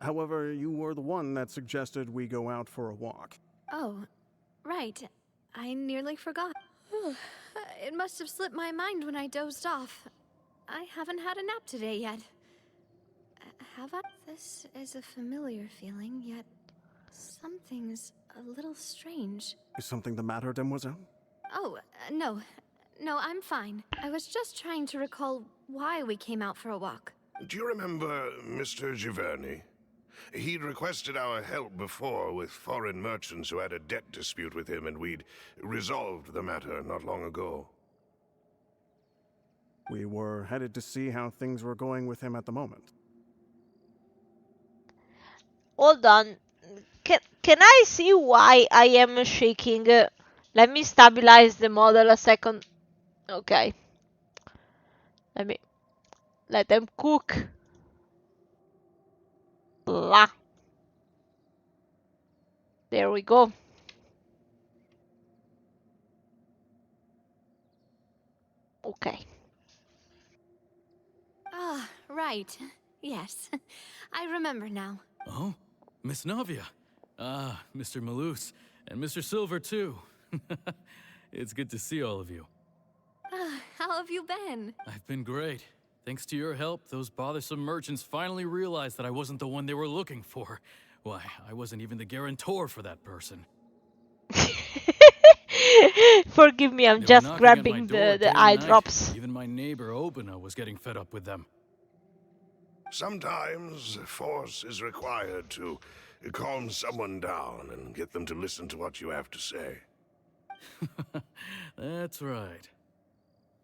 However, you were the one that suggested we go out for a walk. Oh, right. I nearly forgot. It must have slipped my mind when I dozed off. I haven't had a nap today yet. Have I? This is a familiar feeling, yet something's a little strange. Is something the matter, Demoiselle? Oh, no. No, I'm fine. I was just trying to recall why we came out for a walk. Do you remember Mr. Giverny? He'd requested our help before with foreign merchants who had a debt dispute with him, and we'd resolved the matter not long ago. We were headed to see how things were going with him at the moment. Hold on. Can I see why I am shaking? Let me stabilize the model a second. Okay. Let them cook. Blah. There we go. Okay. Ah, right. Yes. I remember now. Oh, Miss Navia. Ah, Mr. Malus. And Mr. Silver, too. It's good to see all of you. How have you been? I've been great. Thanks to your help, those bothersome merchants finally realized that I wasn't the one they were looking for. Why, I wasn't even the guarantor for that person. Forgive me, I'm just grabbing the eye drops. Even my neighbor Obina was getting fed up with them. Sometimes force is required to calm someone down and get them to listen to what you have to say. That's right.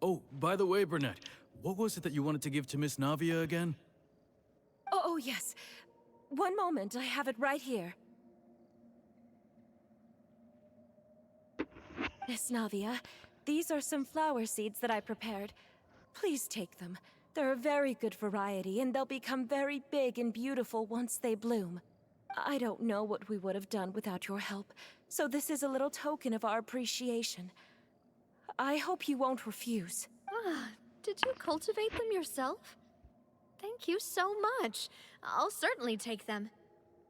Oh, by the way, Burnett, what was it that you wanted to give to Miss Navia again? Oh, yes. One moment, I have it right here. Miss Navia, these are some flower seeds that I prepared. Please take them. They're a very good variety, and they'll become very big and beautiful once they bloom. I don't know what we would have done without your help, so this is a little token of our appreciation. I hope you won't refuse. Ah, did you cultivate them yourself? Thank you so much. I'll certainly take them.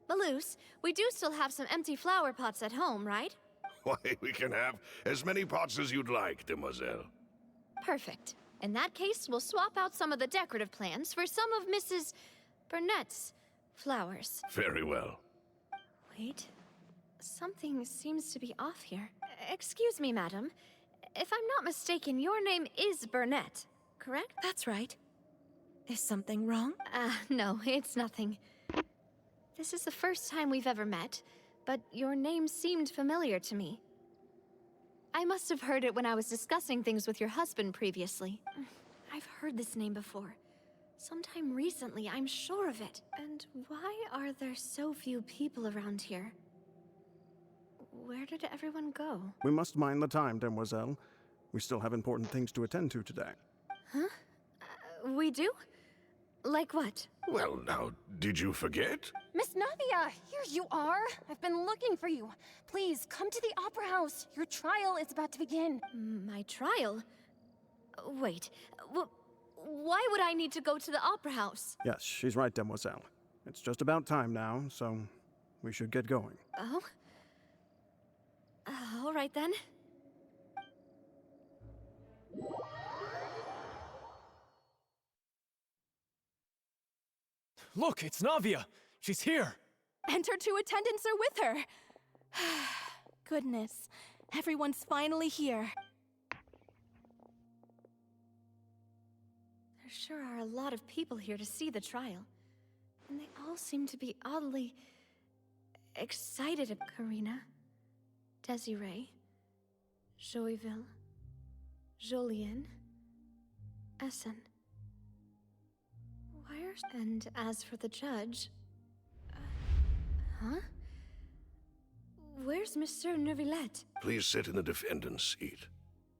Malus, we do still have some empty flower pots at home, right? Why, we can have as many pots as you'd like, Demoiselle. Perfect. In that case, we'll swap out some of the decorative plants for some of Mrs. Burnett's flowers. Very well. Wait. Something seems to be off here. Excuse me, madam. If I'm not mistaken, your name is Burnett, correct? That's right. Is something wrong? No, it's nothing. This is the first time we've ever met, but your name seemed familiar to me. I must have heard it when I was discussing things with your husband previously. I've heard this name before. Sometime recently, I'm sure of it. And why are there so few people around here? Where did everyone go? We must mind the time, Demoiselle. We still have important things to attend to today. Huh? We do? Like what? Well, now, did you forget? Miss Navia, here you are. I've been looking for you. Please, come to the Opera House. Your trial is about to begin. My trial? Wait, why would I need to go to the Opera House? Yes, she's right, Demoiselle. It's just about time now, so we should get going. Oh? All right then. Look, it's Navia! She's here! And her two attendants are with her. Goodness, everyone's finally here. There sure are a lot of people here to see the trial. And they all seem to be oddly excited about Karina, Desiree, Joyville, Jolien, Essen. And as for the judge... huh? Where's Monsieur Neuvillette? Please sit in the defendant's seat.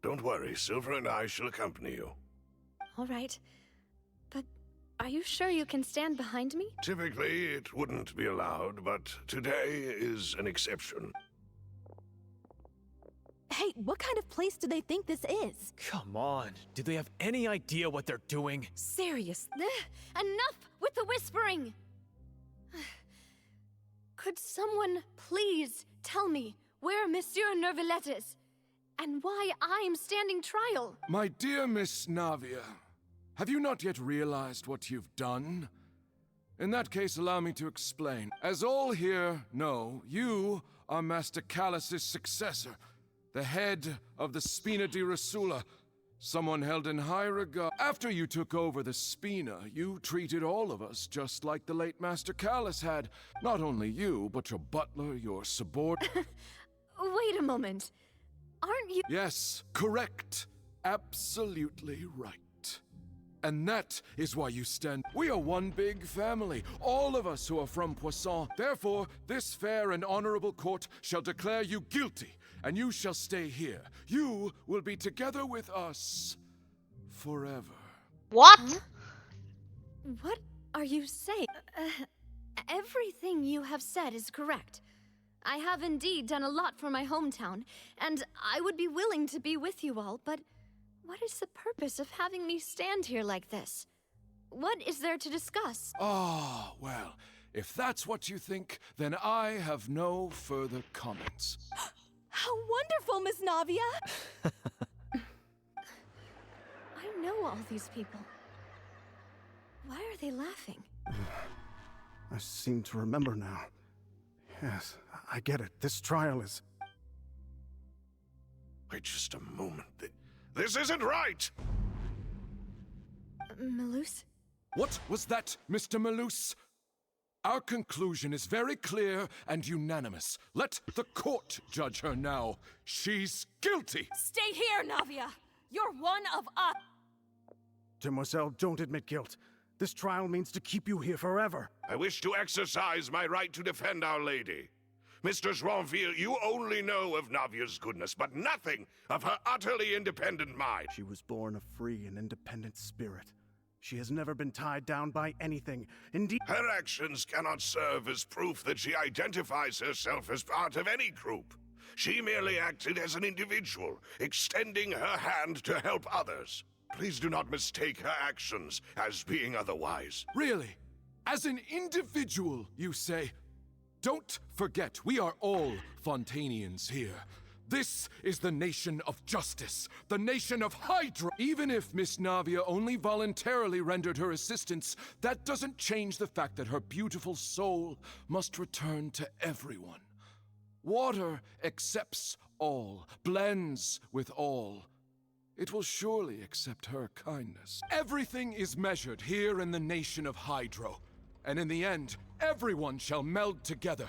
Don't worry, Silver and I shall accompany you. All right. But are you sure you can stand behind me? Typically, it wouldn't be allowed, but today is an exception. Hey, what kind of place do they think this is? Come on, do they have any idea what they're doing? Serious. Enough with the whispering! Could someone please tell me where Monsieur Neuvillette is? And why I'm standing trial? My dear Miss Navia, have you not yet realized what you've done? In that case, allow me to explain. As all here know, you are Master Callus's successor, the head of the Spina di Rasula, someone held in high regard. After you took over the Spina, you treated all of us just like the late Master Callus had. Not only you, but your butler, your subordinate. Wait a moment. Aren't you— Yes, correct. Absolutely right. And that is why you stand. We are one big family, all of us who are from Poisson. Therefore, this fair and honorable court shall declare you guilty, and you shall stay here. You will be together with us forever. What? Huh? What are you saying? Everything you have said is correct. I have indeed done a lot for my hometown, and I would be willing to be with you all, but what is the purpose of having me stand here like this? What is there to discuss? Ah, well, if that's what you think, then I have no further comments. How wonderful, Miss Navia! I know all these people. Why are they laughing? I seem to remember now. Yes, I get it. This trial is... Wait just a moment. This isn't right! Malus? What was that, Mr. Malus? Our conclusion is very clear and unanimous. Let the court judge her now. She's guilty! Stay here, Navia! You're one of us! Demoiselle, don't admit guilt. This trial means to keep you here forever. I wish to exercise my right to defend Our Lady. Mr. Joinville, you only know of Navia's goodness, but nothing of her utterly independent mind. She was born a free and independent spirit. She has never been tied down by anything. Indeed, her actions cannot serve as proof that she identifies herself as part of any group. She merely acted as an individual, extending her hand to help others. Please do not mistake her actions as being otherwise. Really? As an individual, you say? Don't forget, we are all Fontainians here. This is the nation of justice, the nation of Hydra. Even if Miss Navia only voluntarily rendered her assistance, that doesn't change the fact that her beautiful soul must return to everyone. Water accepts all, blends with all. It will surely accept her kindness. Everything is measured here in the nation of Hydro, and in the end, everyone shall meld together.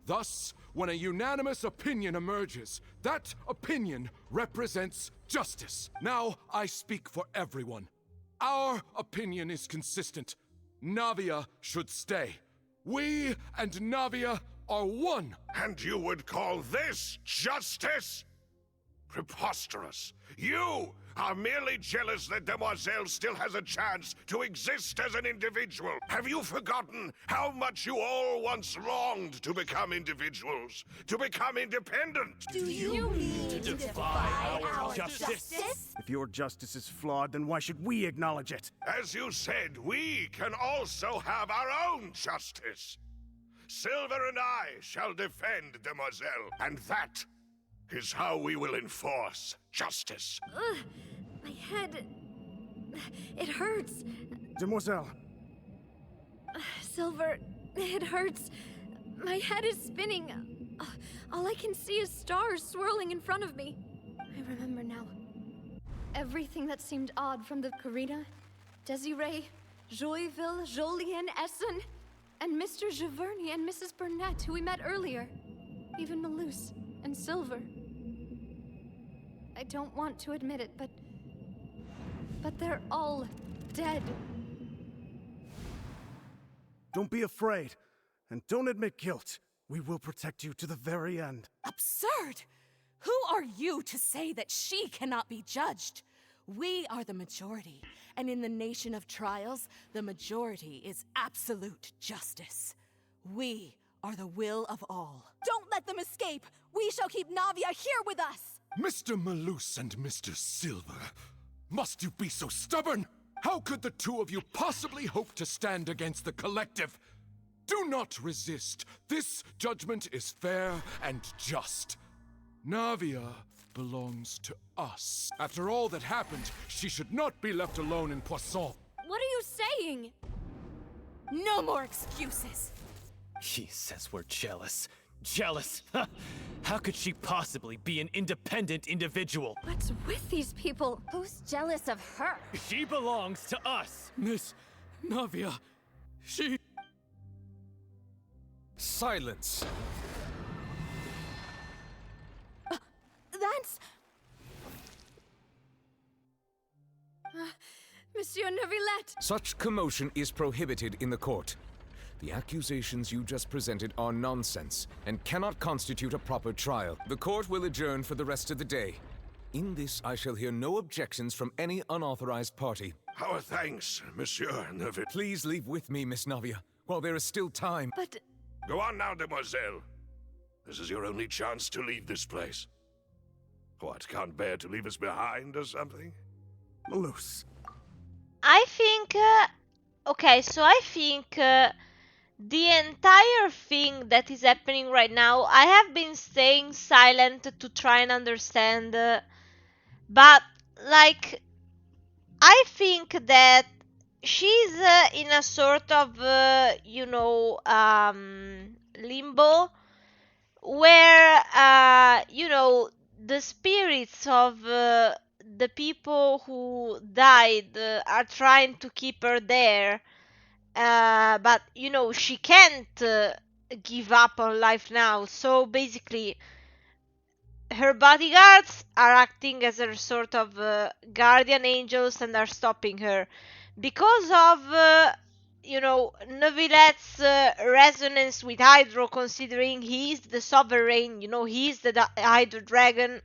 Thus, when a unanimous opinion emerges, that opinion represents justice. Now I speak for everyone. Our opinion is consistent. Navia should stay. We and Navia are one. And you would call this justice? Preposterous. You are merely jealous that Demoiselle still has a chance to exist as an individual. Have you forgotten how much you all once longed to become individuals, to become independent? Do you mean to defy our justice? if your justice is flawed, then why should we acknowledge it? As you said, we can also have our own justice. Silver and I shall defend Demoiselle, and that is how we will enforce justice. My head... it hurts. Demoiselle. Silver, it hurts. My head is spinning. All I can see is stars swirling in front of me. I remember now. Everything that seemed odd from the Carina, Desiree, Joyville, Jolien, Essen, and Mr. Giverny and Mrs. Burnett, who we met earlier. Even Malus and Silver. I don't want to admit it, but they're all dead. Don't be afraid, and don't admit guilt. We will protect you to the very end. Absurd! Who are you to say that she cannot be judged? We are the majority, and in the nation of trials, the majority is absolute justice. We are the will of all. Don't let them escape! We shall keep Navia here with us! Mr. Malus and Mr. Silver, must you be so stubborn? How could the two of you possibly hope to stand against the collective? Do not resist. This judgment is fair and just. Navia belongs to us. After all that happened, she should not be left alone in Poisson. What are you saying? No more excuses. He says we're jealous. Jealous? How could she possibly be an independent individual? What's with these people? Who's jealous of her? She belongs to us. Miss Navia, she... Silence! That's... Monsieur Neuvillette! Such commotion is prohibited in the court. The accusations you just presented are nonsense and cannot constitute a proper trial. The court will adjourn for the rest of the day. In this, I shall hear no objections from any unauthorized party. Our thanks, Monsieur Neuvillette. Please leave with me, Miss Navia, while there is still time. But... Go on now, demoiselle. This is your only chance to leave this place. What, can't bear to leave us behind or something? Malus. I think... okay, so I think the entire thing that is happening right now, I have been staying silent to try and understand, but, like, I think that she's in a sort of, you know, limbo, where, you know, the spirits of the people who died are trying to keep her there, but you know she can't give up on life now. So basically, her bodyguards are acting as a sort of guardian angels and are stopping her because of you know Neuvillette's resonance with Hydro, considering he's the sovereign. You know, he's the Hydro dragon.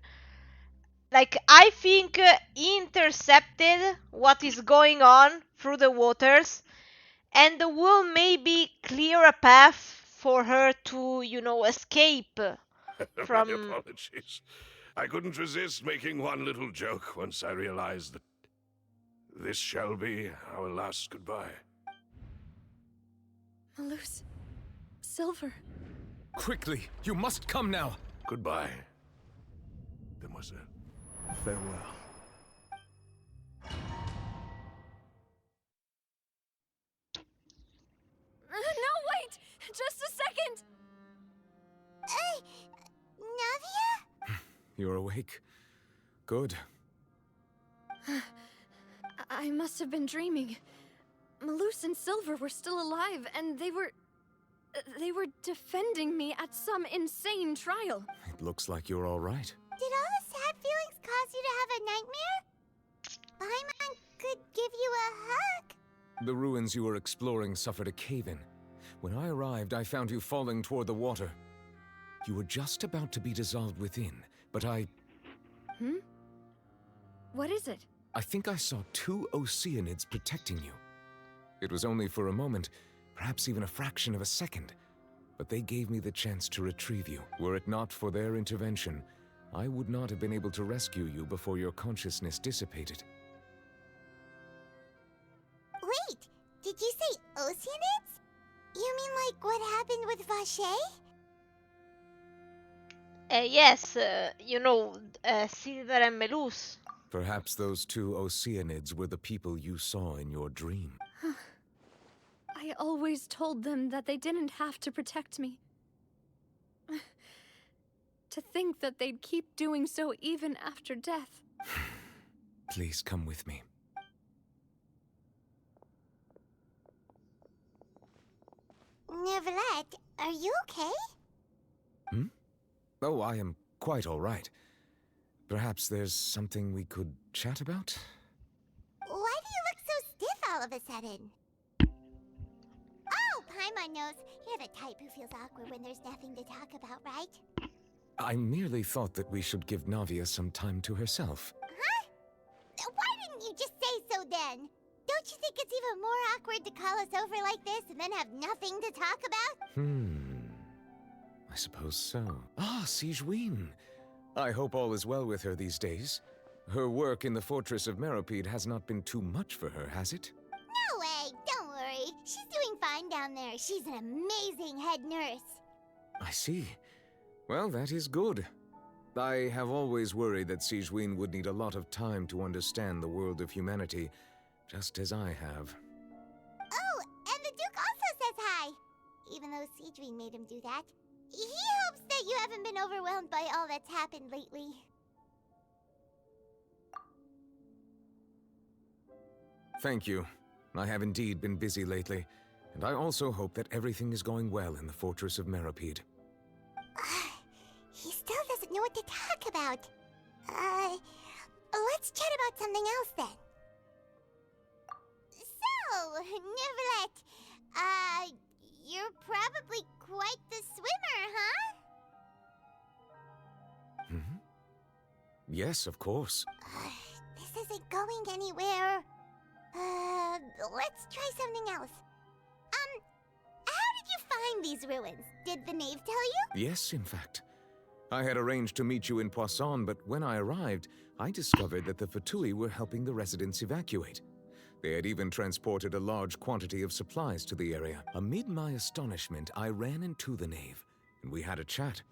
Like, I think he intercepted what is going on through the waters and will maybe clear a path for her to, you know, escape from... My apologies. I couldn't resist making one little joke once I realized that this shall be our last goodbye. Malus. Silver. Quickly, you must come now. Goodbye, demoiselle. Farewell. No, wait! Just a second! Navia? You're awake. Good. I must have been dreaming. Malus and Silver were still alive, and they were defending me at some insane trial. It looks like you're all right. Did all the sad feelings cause you to have a nightmare? Paimon could give you a hug. The ruins you were exploring suffered a cave-in. When I arrived, I found you falling toward the water. You were just about to be dissolved within, but I... Hmm? What is it? I think I saw 2 Oceanids protecting you. It was only for a moment, perhaps even a fraction of a second, but they gave me the chance to retrieve you. Were it not for their intervention, I would not have been able to rescue you before your consciousness dissipated. Wait, did you say Oceanids? You mean like what happened with Vache? Yes, you know, Silver and Malus. Perhaps those 2 Oceanids were the people you saw in your dream. I always told them that they didn't have to protect me. To think that they'd keep doing so even after death. Please come with me. Neuvillette, are you okay? Hmm? Oh, I am quite all right. Perhaps there's something we could chat about? Why do you look so stiff all of a sudden? Oh, Paimon knows. You're the type who feels awkward when there's nothing to talk about, right? I merely thought that we should give Navia some time to herself. Huh? Why didn't you just say so then? Don't you think it's even more awkward to call us over like this and then have nothing to talk about? I suppose so. Ah, Sigewinne. I hope all is well with her these days. Her work in the Fortress of Meropide has not been too much for her, has it? No way, don't worry. She's doing fine down there. She's an amazing head nurse. I see. Well, that is good. I have always worried that Sigewinne would need a lot of time to understand the world of humanity, just as I have. Oh, and the Duke also says hi. Even though Sigewinne made him do that. He hopes that you haven't been overwhelmed by all that's happened lately. Thank you. I have indeed been busy lately, and I also hope that everything is going well in the Fortress of Meropide. He still doesn't know what to talk about. Let's chat about something else then. So, Neuvillette, you're probably quite the swimmer, huh? Yes, of course. This isn't going anywhere. Let's try something else. How did you find these ruins? Did the knave tell you? Yes, in fact. I had arranged to meet you in Poisson, but when I arrived, I discovered that the Fatui were helping the residents evacuate. They had even transported a large quantity of supplies to the area. Amid my astonishment, I ran into the knave, and we had a chat.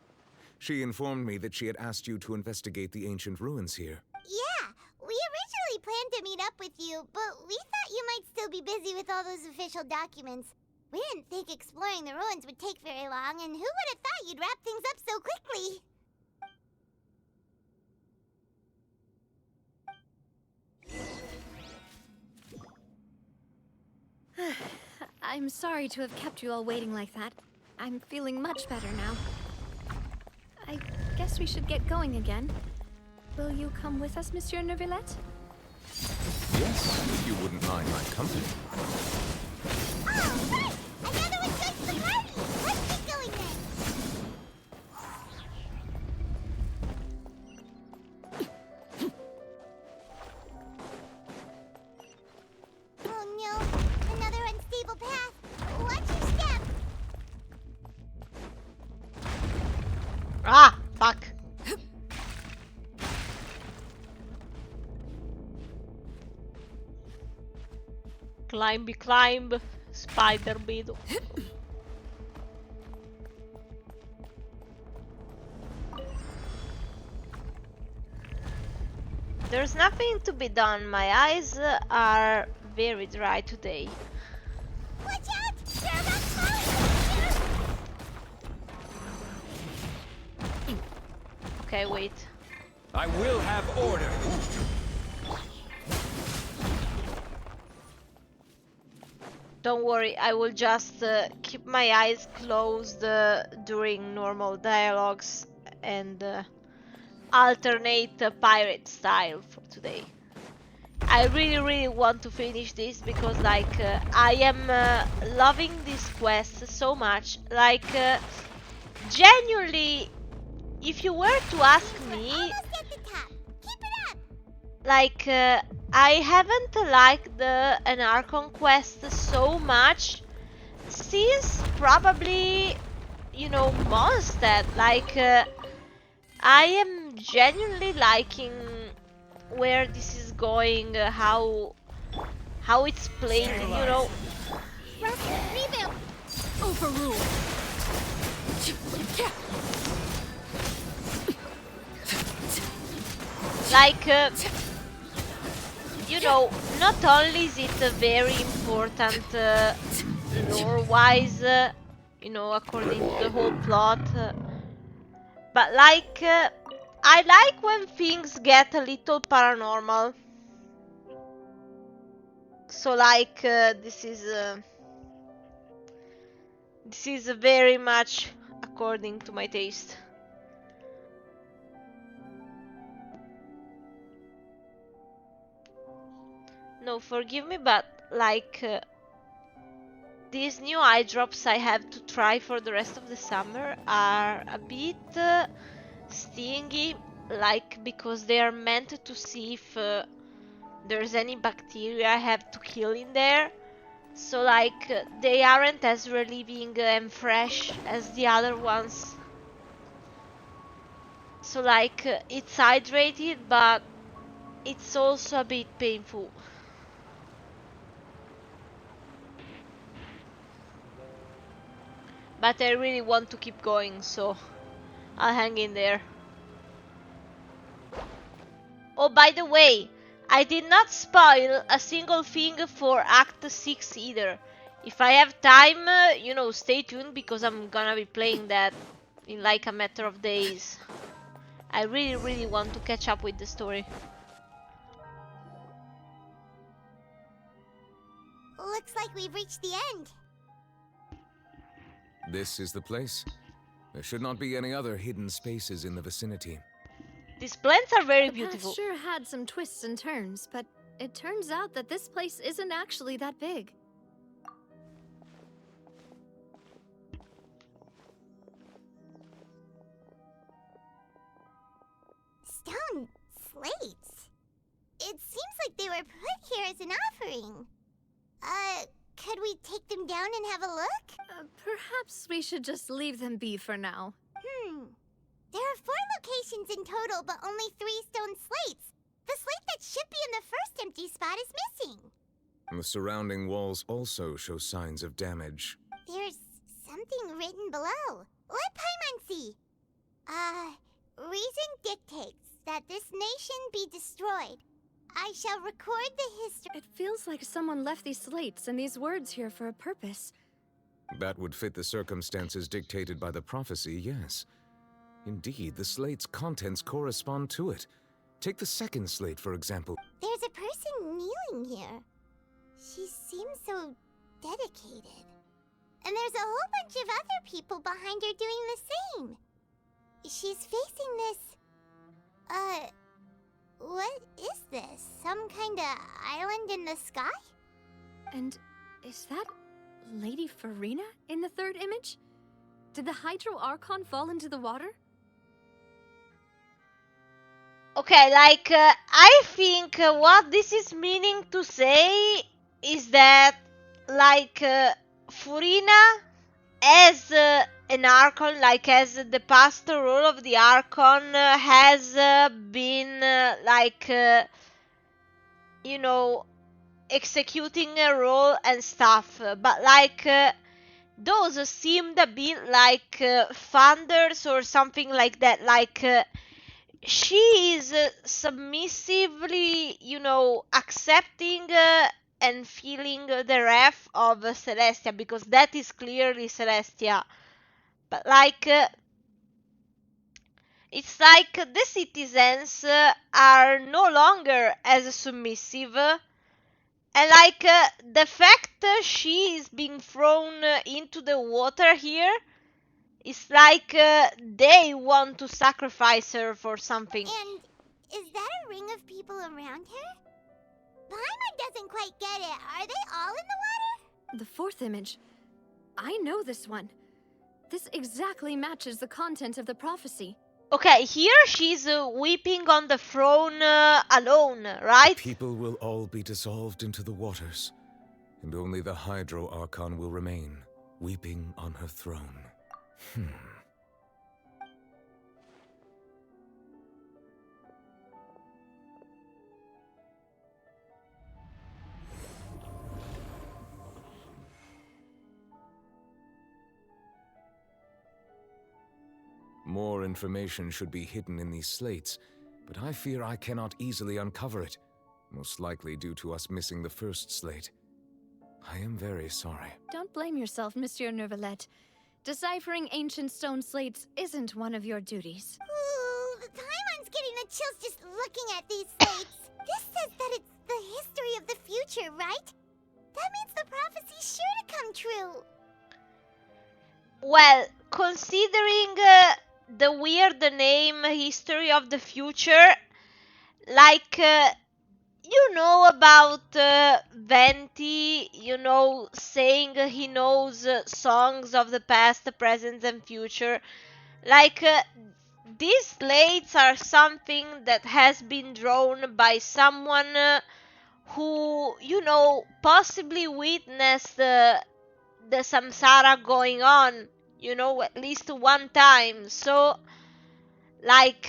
She informed me that she had asked you to investigate the ancient ruins here. Yeah, we originally planned to meet up with you, but we thought you might still be busy with all those official documents. We didn't think exploring the ruins would take very long, and who would have thought you'd wrap things up so quickly? I'm sorry to have kept you all waiting like that. I'm feeling much better now. I guess we should get going again. Will you come with us, Monsieur Neuvillette? Yes, if you wouldn't mind my company. Oh, right! Another one joins the party! Let's get going then! Oh no, another unstable path. Watch your step! Ah, fuck. Climb, spider beetle. There's nothing to be done. My eyes are very dry today. Watch out! They're about falling! Okay, wait. I will have order. Don't worry, I will just keep my eyes closed during normal dialogues and alternate pirate style for today. I really want to finish this because like I am loving this quest so much. Like genuinely, if you were to ask me, like I haven't liked an Archon quest so much since probably, you know, Mondstadt. Like I am genuinely liking where this is going, how it's played, you know. Revamp! Overrule! Like you know, not only is it very important lore-wise, you know, according to the whole plot, but like I like when things get a little paranormal. So like this is very much according to my taste. No, forgive me, but like these new eye drops I have to try for the rest of the summer are a bit stingy, like because they are meant to see if there's any bacteria I have to kill in there. So like they aren't as relieving and fresh as the other ones. So like it's hydrated, but it's also a bit painful. But I really want to keep going, so I'll hang in there. Oh, by the way, I did not spoil a single thing for Act 6 either. If I have time, you know, stay tuned because I'm gonna be playing that in like a matter of days. I really want to catch up with the story. Looks like we've reached the end. This is the place. There should not be any other hidden spaces in the vicinity. These plants are very The beautiful. path sure had some twists and turns, but it turns out that this place isn't actually that big. Stone slates? It seems like they were put here as an offering. Could we take them down and have a look? Perhaps we should just leave them be for now. There are 4 locations in total, but only 3 stone slates. The slate that should be in the first empty spot is missing. The surrounding walls also show signs of damage. There's something written below. Let Paimon see. Reason dictates that this nation be destroyed. I shall record the history. It feels like someone left these slates and these words here for a purpose. That would fit the circumstances dictated by the prophecy, yes. Indeed, the slate's contents correspond to it. Take the second slate, for example. There's a person kneeling here. She seems so dedicated. And there's a whole bunch of other people behind her doing the same. She's facing this... what is this? Some kind of island in the sky? And is that Lady Farina in the third image? Did the Hydro Archon fall into the water? Okay, like, I think what this is meaning to say is that, like, Furina as an Archon, like as the past role of the Archon, has been, like, you know, executing a role and stuff. But, like, those seemed a bit like thunders or something like that. Like, she is submissively, you know, accepting and feeling the wrath of Celestia, because that is clearly Celestia. But like, it's like the citizens are no longer as submissive, and like the fact she is being thrown into the water here, it's like they want to sacrifice her for something. And is that a ring of people around her? Paimon doesn't quite get it. Are they all in the water? The fourth image. I know this one. This exactly matches the content of the prophecy. Okay, here she's weeping on the throne alone, right? People will all be dissolved into the waters, and only the Hydro Archon will remain, weeping on her throne. More information should be hidden in these slates, but I fear I cannot easily uncover it, most likely due to us missing the first slate. I am very sorry. Don't blame yourself, Monsieur Neuvillette. Deciphering ancient stone slates isn't one of your duties. Ooh, Paimon's getting the chills just looking at these slates. This says that it's the history of the future, right? That means the prophecy's sure to come true. Well, considering the weird name History of the Future, like, you know about Venti, you know, saying he knows songs of the past, present, and future. Like, these slates are something that has been drawn by someone who, you know, possibly witnessed the samsara going on, you know, at least one time. So, like,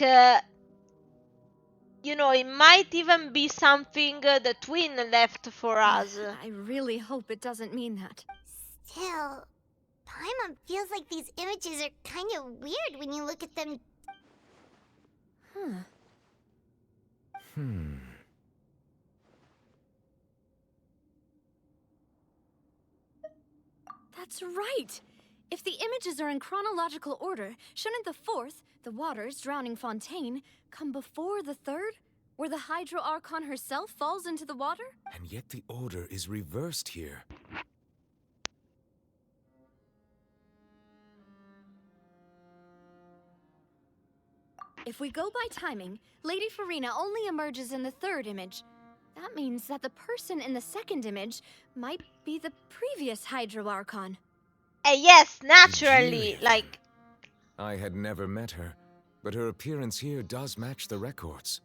you know, it might even be something the twin left for us. I really hope it doesn't mean that. Still, Paimon feels like these images are kind of weird when you look at them. That's right! If the images are in chronological order, shouldn't the fourth, the waters drowning Fontaine, come before the third, where the Hydro Archon herself falls into the water? And yet the order is reversed here. If we go by timing, Lady Farina only emerges in the third image. That means that the person in the second image might be the previous Hydro Archon. Yes, naturally, like... I had never met her, but her appearance here does match the records.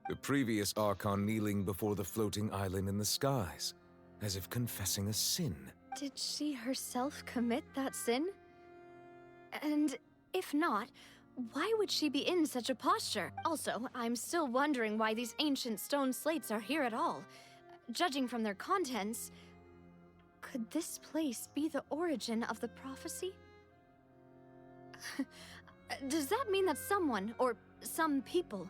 The previous Archon kneeling before the floating island in the skies, as if confessing a sin. Did she herself commit that sin? And if not, why would she be in such a posture? Also, I'm still wondering why these ancient stone slates are here at all. Judging from their contents, could this place be the origin of the prophecy? Does that mean that someone, or some people,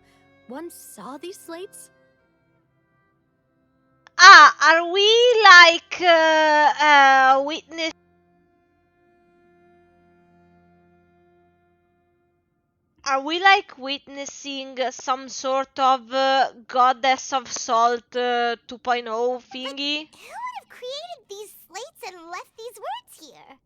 once saw these slates? Are we like witness? Are we like witnessing some sort of goddess of salt 2.0 thingy? Who would have created these slates and left these words here?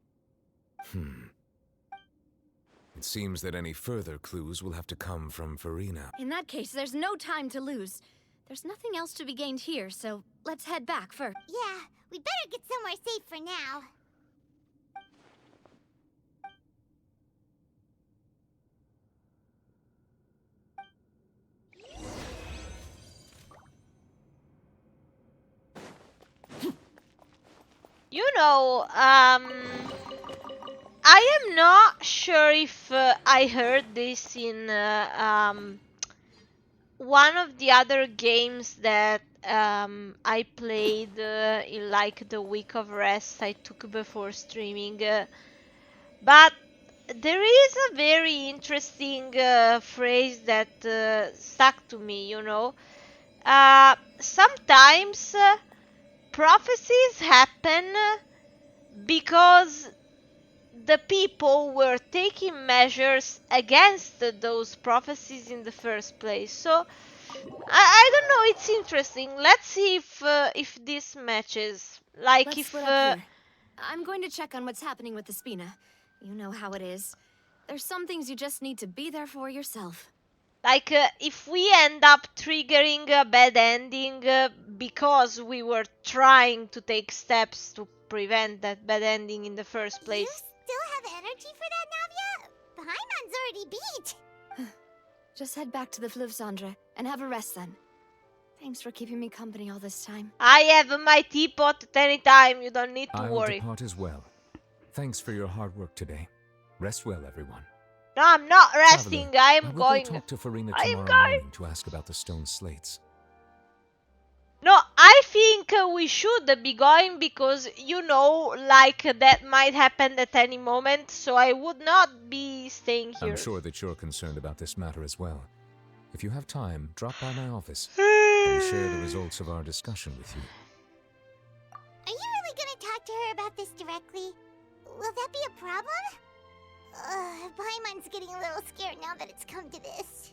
It seems that any further clues will have to come from Farina. In that case, there's no time to lose. There's nothing else to be gained here, so let's head back first. Yeah, we better get somewhere safe for now. You know, I am not sure if I heard this in one of the other games that I played in like the week of rest I took before streaming. But there is a very interesting phrase that stuck to me, you know. Sometimes prophecies happen because the people were taking measures against those prophecies in the first place. So I don't know, it's interesting. Let's see if this matches. Like Let's if split up here. I'm going to check on what's happening with the Spina. You know how it is. There's some things you just need to be there for yourself. Like, if we end up triggering a bad ending because we were trying to take steps to prevent that bad ending in the first place. You still have energy for that, Navia? Paimon's already beat. Just head back to the Fleuve Cendre and have a rest then. Thanks for keeping me company all this time. I have my teapot at any time, you don't need to I'll worry. depart as well. Thanks for your hard work today. Rest well, everyone. No, I'm not resting. Traveler, I am will going. Go talk to Farina I am tomorrow going. morning to ask about the stone slates. No, I think we should be going because, you know, like that might happen at any moment, so I would not be staying here. I'm sure that you're concerned about this matter as well. If you have time, drop by my office and share the results of our discussion with you. Are you really gonna talk to her about this directly? Will that be a problem? Paimon's getting a little scared now that it's come to this.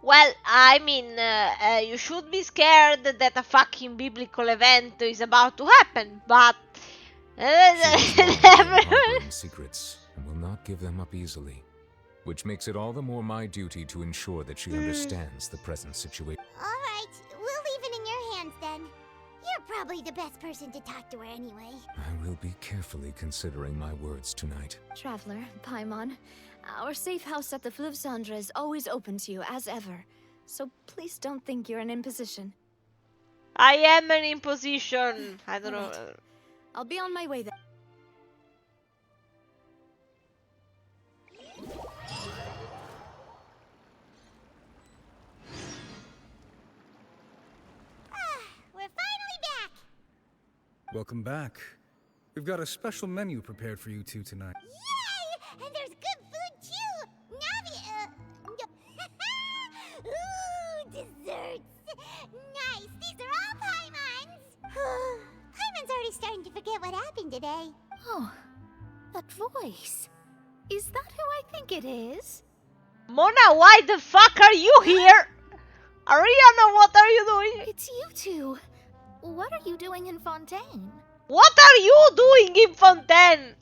Well, I mean, you should be scared that a fucking biblical event is about to happen, but... harboring secrets and will not give them up easily, which makes it all the more my duty to ensure that she understands the present situation. Alright, we'll leave it in your hands then. You're probably the best person to talk to her anyway. I will be carefully considering my words tonight. Traveler, Paimon, our safe house at the Fleuve Cendre is always open to you, as ever. So please don't think you're an imposition. I am an imposition. I don't know. I'll be on my way then. We're finally back! Welcome back. We've got a special menu prepared for you two tonight. Yay! And there's good food too! Navi, ooh, desserts! Nice! These are all Paimon's! Paimon's already starting to forget what happened today. Oh, that voice. Is that who I think it is? Mona, why the fuck are you here? Ariana, what are you doing? It's you two. What are you doing in Fontaine? What are you doing in Fontaine?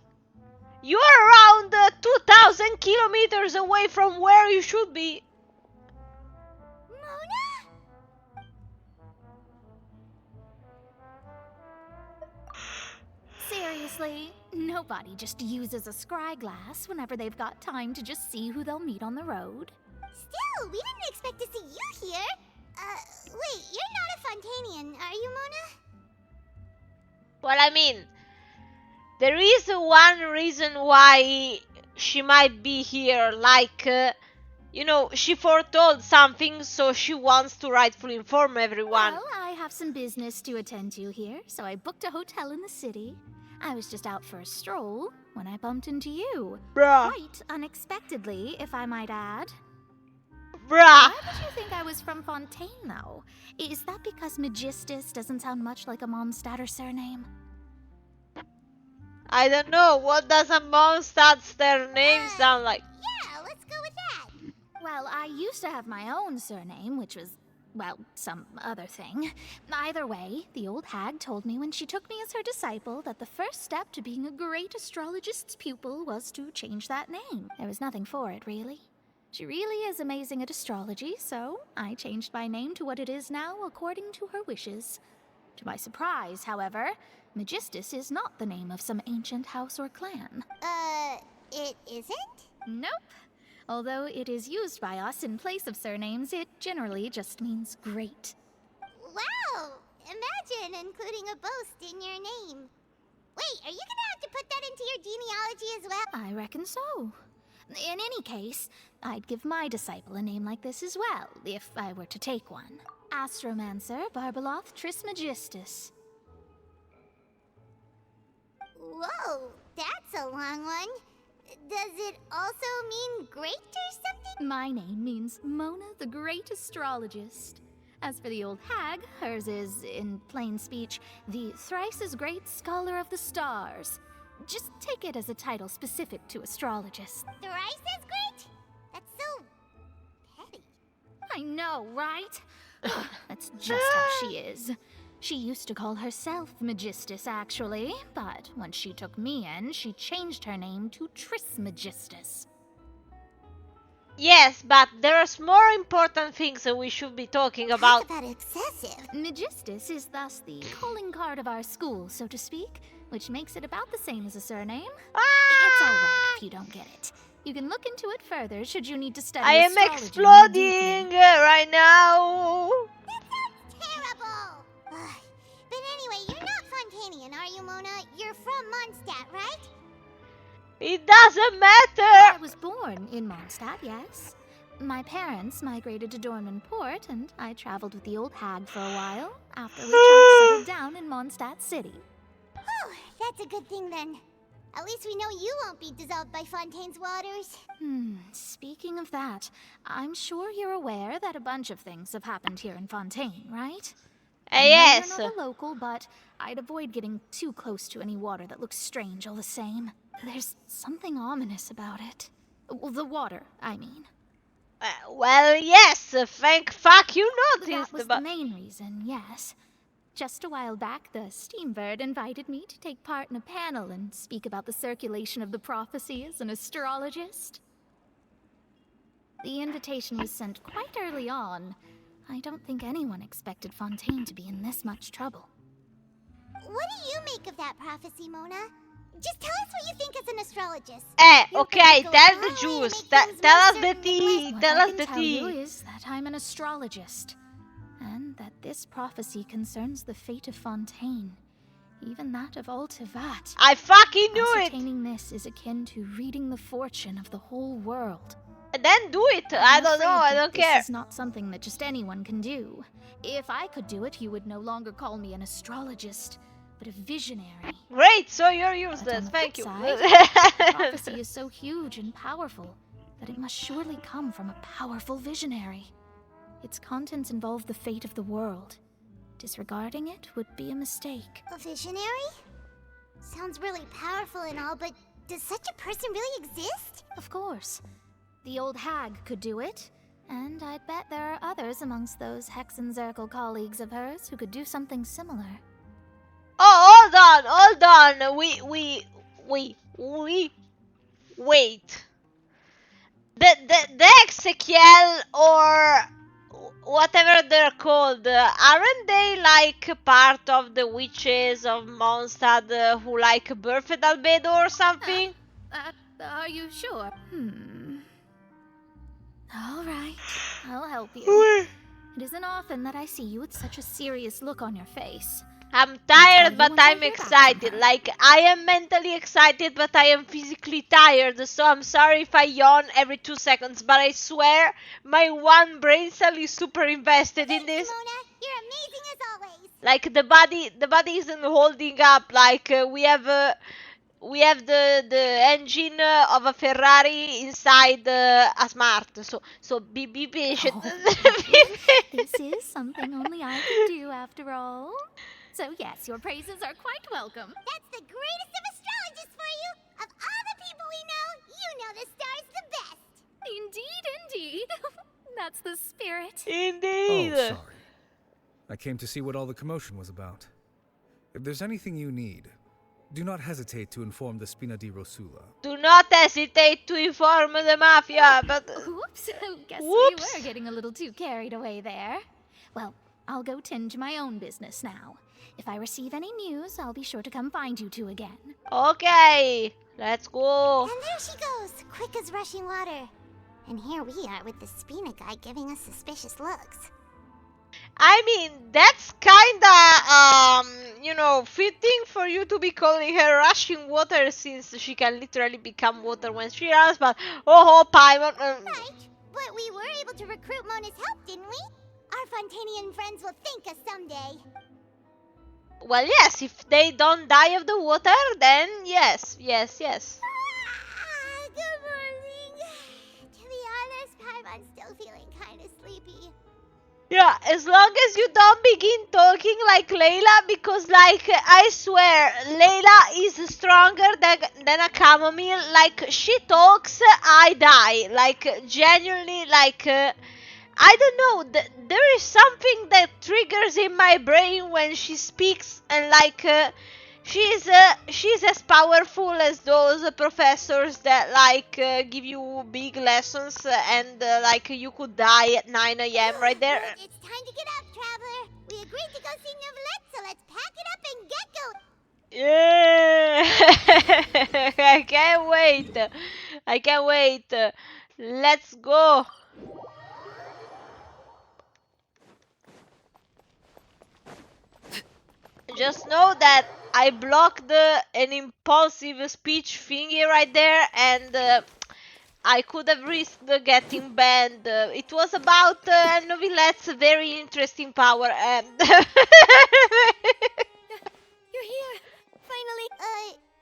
You are around 2,000 kilometers away from where you should be. Mona? Seriously, nobody just uses a scry glass whenever they've got time to just see who they'll meet on the road. Still, we didn't expect to see you here. Wait, you're not a Fontanian, are you, Mona? Well, I mean, there is one reason why she might be here, like, you know, she foretold something, so she wants to rightfully inform everyone. Well, I have some business to attend to here, so I booked a hotel in the city. I was just out for a stroll when I bumped into you. Bruh. Quite unexpectedly, if I might add. Bruh. Why did you think I was from Fontaine, though? Is that because Magistus doesn't sound much like a Mondstadter surname? I don't know, what does a Mondstadter name sound like? Yeah, let's go with that. Well, I used to have my own surname, which was, well, some other thing. Either way, the old hag told me when she took me as her disciple that the first step to being a great astrologist's pupil was to change that name. There was nothing for it, really. She really is amazing at astrology, so I changed my name to what it is now according to her wishes. To my surprise, however, Magistus is not the name of some ancient house or clan. It isn't? Nope. Although it is used by us in place of surnames, it generally just means great. Wow! Imagine including a boast in your name. Wait, are you gonna have to put that into your genealogy as well? I reckon so. In any case, I'd give my disciple a name like this as well, if I were to take one. Astromancer Barbeloth Trismegistus. Whoa, that's a long one. Does it also mean great or something? My name means Mona the Great Astrologist. As for the old hag, hers is, in plain speech, the thrice-as-great Scholar of the Stars. Just take it as a title specific to astrologists. Thrice as great? That's so petty. I know, right? That's just how she is. She used to call herself Magistus, actually, but when she took me in, she changed her name to Trismegistus. Yes, but there's more important things that we should be talking about. Talk about excessive. Magistus is thus the calling card of our school, so to speak, which makes it about the same as a surname. It's alright if you don't get it. You can look into it further should you need to study I am astrology exploding right now. That sounds terrible. But anyway, you're not Fontanian, are you, Mona? You're from Mondstadt, right? It doesn't matter. I was born in Mondstadt, yes. My parents migrated to Dorman Port, and I traveled with the old hag for a while, after which I settled down in Mondstadt City. Oh, that's a good thing then. At least we know you won't be dissolved by Fontaine's waters. Speaking of that, I'm sure you're aware that a bunch of things have happened here in Fontaine, right? Yes. I'm not a local, but I'd avoid getting too close to any water that looks strange all the same. There's something ominous about it. Well, the water, I mean. Well, yes, thank fuck you noticed. That was the main reason, yes. Just a while back, the Steambird invited me to take part in a panel and speak about the circulation of the prophecy as an astrologist. The invitation was sent quite early on. I don't think anyone expected Fontaine to be in this much trouble. what do you make of that prophecy, Mona? Just tell us what you think as an astrologist. Okay, tell the juice. Tell us the tea. What Tell I us can the tell you tea. is that I'm an astrologist, and that this prophecy concerns the fate of Fontaine, even that of all Tevat. I fucking knew it! Ascertaining this is akin to reading the fortune of the whole world. Then do it. I don't know. I don't care. This is not something that just anyone can do. If I could do it, you would no longer call me an astrologist, but a visionary. Great, so you're useless. Thank you. The prophecy is so huge and powerful that it must surely come from a powerful visionary. Its contents involve the fate of the world. Disregarding it would be a mistake. A visionary? Sounds really powerful and all, but does such a person really exist? Of course. The old hag could do it, and I'd bet there are others amongst those Hexenzirkel colleagues of hers who could do something similar. Oh, hold on. Wait. The Ezekiel or whatever they're called, aren't they like part of the witches of Mondstadt who like birthed Albedo or something? Are you sure? All right, I'll help you. It isn't often that I see you with such a serious look on your face. I'm tired, but I'm excited. Like, I am mentally excited, but I am physically tired. So I'm sorry if I yawn every 2 seconds, but I swear my one brain cell is super invested in this. Mona, you're amazing as always. Like, the body isn't holding up. Like, we have the engine of a Ferrari inside a Smart. So be patient. This is something only I can do, after all. So yes, your praises are quite welcome. That's the greatest of astrologists for you. Of all the people we know, you know the star's the best. Indeed. That's the spirit. Indeed. Oh, sorry. I came to see what all the commotion was about. If there's anything you need, do not hesitate to inform the Spina di Rosula. Do not hesitate to inform the Mafia, but... Oops, guess we were getting a little too carried away there. Well, I'll go tend to my own business now. If I receive any news, I'll be sure to come find you two again. Okay, let's go. And there she goes, quick as rushing water. And here we are with the Spina guy giving us suspicious looks. I mean, that's kinda, fitting for you to be calling her rushing water since she can literally become water when she runs, but Paimon... Right, but we were able to recruit Mona's help, didn't we? Our Fontanian friends will thank us someday. Well, yes, if they don't die of the water, then yes. Good morning. To be honest, Paimon's still feeling kind of sleepy. Yeah, as long as you don't begin talking like Layla, because, like, I swear, Layla is stronger than a chamomile. Like, she talks, I die. Like, genuinely, like... I don't know, there is something that triggers in my brain when she speaks, and like, she's as powerful as those professors that like give you big lessons and like you could die at 9 AM right there. It's time to get up, traveler. We agreed to go see Neuvillette, so let's pack it up and get going. Yeah, I can't wait. Let's go. Just know that I blocked an impulsive speech thingy right there, and I could have risked getting banned. It was about Neuvillette's very interesting power. You're here, finally.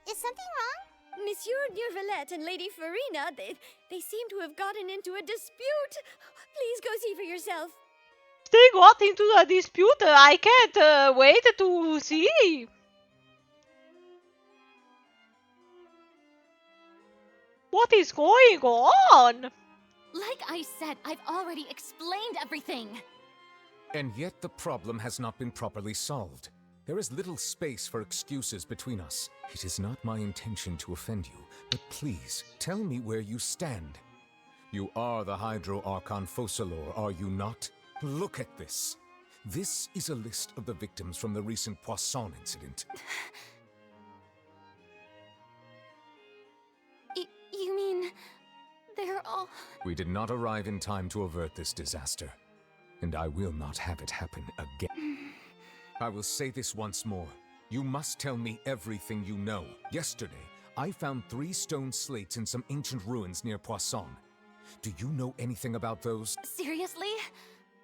Is something wrong? Monsieur Neuvillette and Lady Farina, they seem to have gotten into a dispute. Please go see for yourself. They got into a dispute. I can't wait to see. What is going on? Like I said, I've already explained everything. And yet the problem has not been properly solved. There is little space for excuses between us. It is not my intention to offend you, but please tell me where you stand. You are the Hydro Archon Focalor, are you not? Look at this. This is a list of the victims from the recent Poisson incident. You mean they're all... We did not arrive in time to avert this disaster, and I will not have it happen again. I will say this once more. You must tell me everything you know. Yesterday, I found 3 stone slates in some ancient ruins near Poisson. Do you know anything about those? Seriously?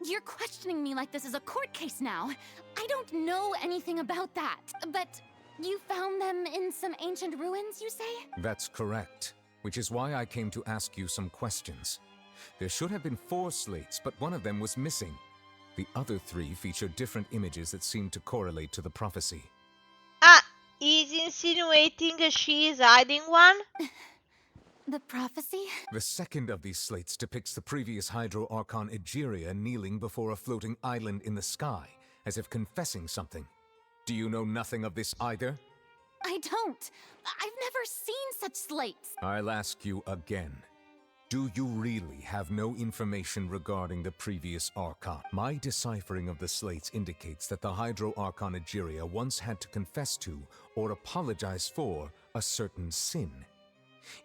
You're questioning me like this is a court case now. I don't know anything about that. But you found them in some ancient ruins, you say? That's correct, which is why I came to ask you some questions. There should have been 4 slates, but one of them was missing. The other 3 feature different images that seem to correlate to the prophecy. He's insinuating she is hiding one? The prophecy? The second of these slates depicts the previous Hydro Archon Egeria kneeling before a floating island in the sky, as if confessing something. Do you know nothing of this either? I don't. I've never seen such slates. I'll ask you again. Do you really have no information regarding the previous Archon? My deciphering of the slates indicates that the Hydro Archon Egeria once had to confess to, or apologize for, a certain sin.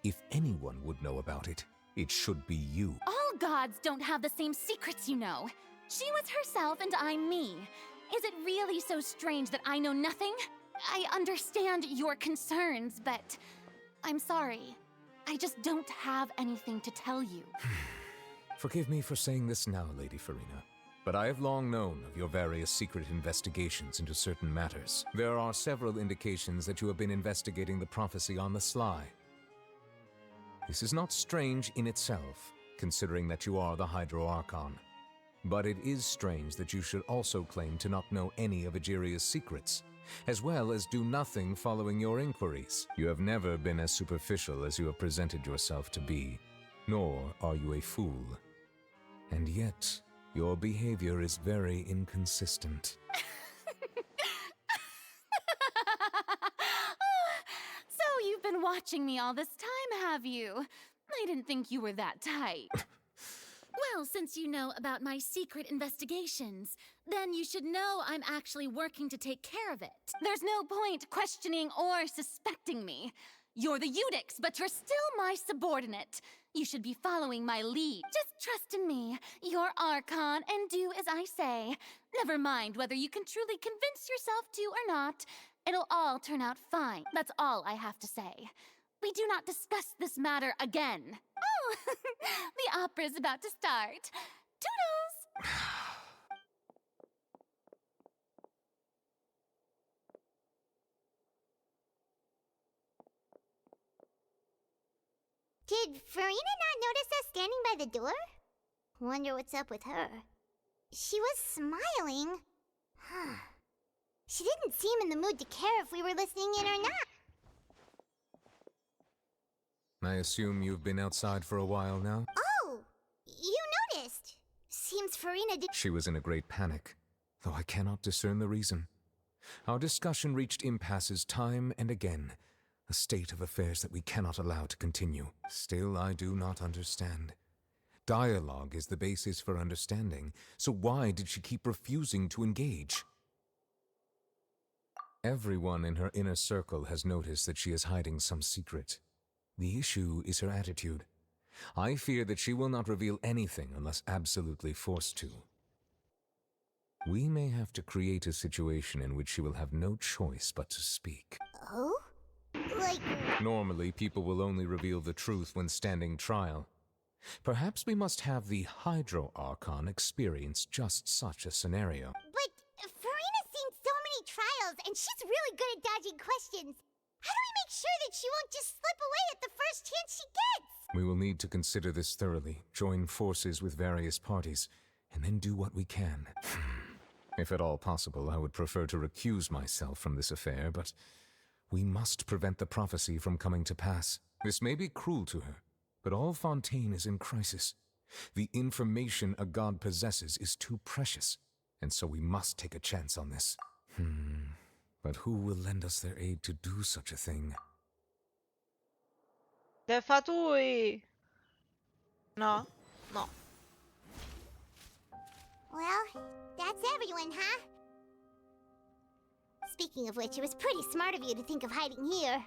If anyone would know about it, it should be you. All gods don't have the same secrets, you know. She was herself and I'm me. Is it really so strange that I know nothing? I understand your concerns, but I'm sorry. I just don't have anything to tell you. Forgive me for saying this now, Lady Farina, but I have long known of your various secret investigations into certain matters. There are several indications that you have been investigating the prophecy on the sly. This is not strange in itself, considering that you are the Hydro Archon. But it is strange that you should also claim to not know any of Egeria's secrets, as well as do nothing following your inquiries. You have never been as superficial as you have presented yourself to be, nor are you a fool. And yet, your behavior is very inconsistent. So you've been watching me all this time, have you? I didn't think you were that type. Well, since you know about my secret investigations, then you should know I'm actually working to take care of it. There's no point questioning or suspecting me. You're the Eudix, but you're still my subordinate. You should be following my lead. Just trust in me. You're Archon, and do as I say. Never mind whether you can truly convince yourself to or not. It'll all turn out fine. That's all I have to say. We do not discuss this matter again. Oh, the opera's about to start. Toodles! Did Farina not notice us standing by the door? Wonder what's up with her. She was smiling. She didn't seem in the mood to care if we were listening in or not. I assume you've been outside for a while now? Oh! You noticed! Seems Farina did— She was in a great panic, though I cannot discern the reason. Our discussion reached impasses time and again, a state of affairs that we cannot allow to continue. Still, I do not understand. Dialogue is the basis for understanding, so why did she keep refusing to engage? Everyone in her inner circle has noticed that she is hiding some secret. The issue is her attitude. I fear that she will not reveal anything unless absolutely forced to. We may have to create a situation in which she will have no choice but to speak. Oh? Like— Normally, people will only reveal the truth when standing trial. Perhaps we must have the Hydro Archon experience just such a scenario. But Farina's seen so many trials, and she's really good at dodging questions. How do we make sure that she won't just slip away at the first chance she gets? We will need to consider this thoroughly, join forces with various parties, and then do what we can. If at all possible, I would prefer to recuse myself from this affair, but we must prevent the prophecy from coming to pass. This may be cruel to her, but all Fontaine is in crisis. The information a god possesses is too precious, and so we must take a chance on this. But who will lend us their aid to do such a thing? De fatui. No, no. Well, that's everyone, huh? Speaking of which, it was pretty smart of you to think of hiding here.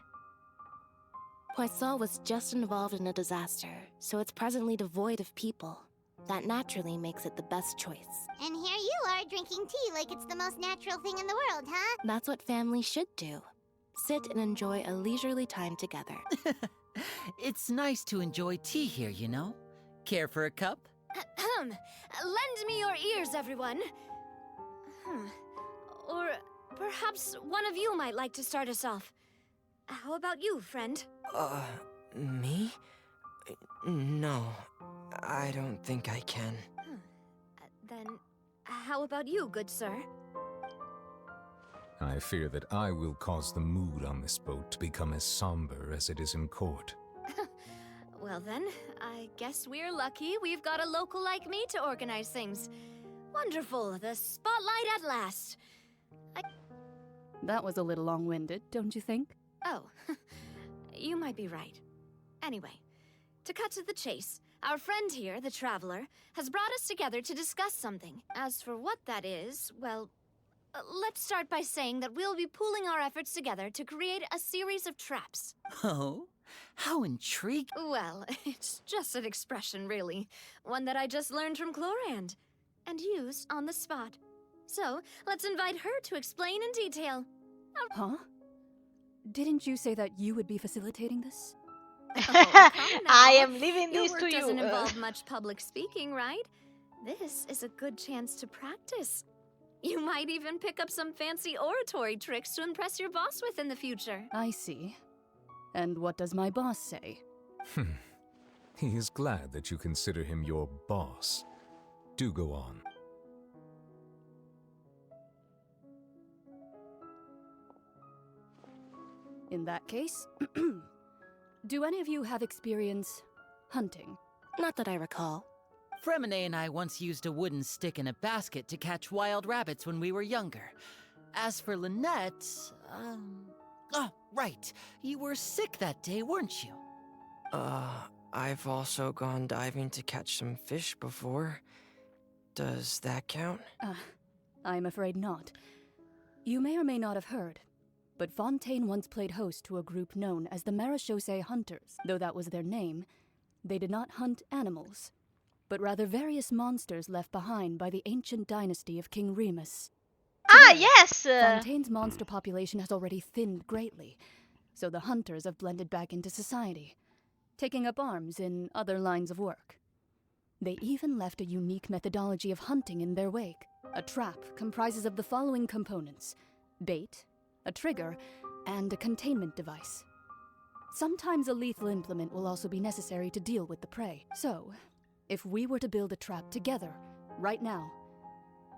Poisson was just involved in a disaster, so it's presently devoid of people. That naturally makes it the best choice. And here you are drinking tea like it's the most natural thing in the world, huh? That's what families should do. Sit and enjoy a leisurely time together. It's nice to enjoy tea here, you know? Care for a cup? Lend me your ears, everyone. Or perhaps one of you might like to start us off. How about you, friend? Me? No, I don't think I can. Then, how about you, good sir? I fear that I will cause the mood on this boat to become as somber as it is in court. Well then, I guess we're lucky we've got a local like me to organize things. Wonderful, the spotlight at last. That was a little long-winded, don't you think? Oh, you might be right. Anyway, to cut to the chase, our friend here, the Traveler, has brought us together to discuss something. As for what that is, well, let's start by saying that we'll be pooling our efforts together to create a series of traps. Oh? How intriguing. Well, it's just an expression, really. One that I just learned from Chlorand, and used on the spot. So, let's invite her to explain in detail. Huh? Didn't you say that you would be facilitating this? I am leaving Your this work to you. doesn't involve much public speaking, right? This is a good chance to practice. You might even pick up some fancy oratory tricks to impress your boss with in the future. I see. And what does my boss say? He is glad that you consider him your boss. Do go on. In that case, do any of you have experience hunting? Not that I recall. Fremine and I once used a wooden stick in a basket to catch wild rabbits when we were younger. As for Lynette, oh, right. You were sick that day, weren't you? I've also gone diving to catch some fish before. Does that count? I'm afraid not. You may or may not have heard, but Fontaine once played host to a group known as the Marechaussee Hunters. Though that was their name, they did not hunt animals, but rather various monsters left behind by the ancient dynasty of King Remus. Ah, yes! Fontaine's monster population has already thinned greatly, so the hunters have blended back into society, taking up arms in other lines of work. They even left a unique methodology of hunting in their wake. A trap comprises of the following components: bait, a trigger, and a containment device. Sometimes a lethal implement will also be necessary to deal with the prey. So, if we were to build a trap together, right now,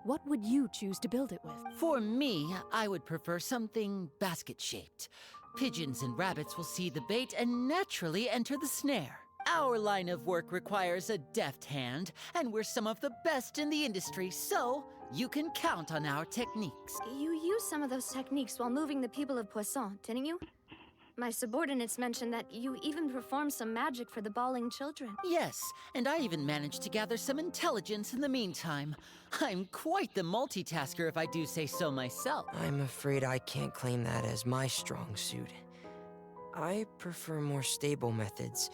what would you choose to build it with? For me, I would prefer something basket-shaped. Pigeons and rabbits will see the bait and naturally enter the snare. Our line of work requires a deft hand, and we're some of the best in the industry, so you can count on our techniques. You used some of those techniques while moving the people of Poisson, didn't you? My subordinates mentioned that you even performed some magic for the bawling children. Yes, and I even managed to gather some intelligence in the meantime. I'm quite the multitasker if I do say so myself. I'm afraid I can't claim that as my strong suit. I prefer more stable methods,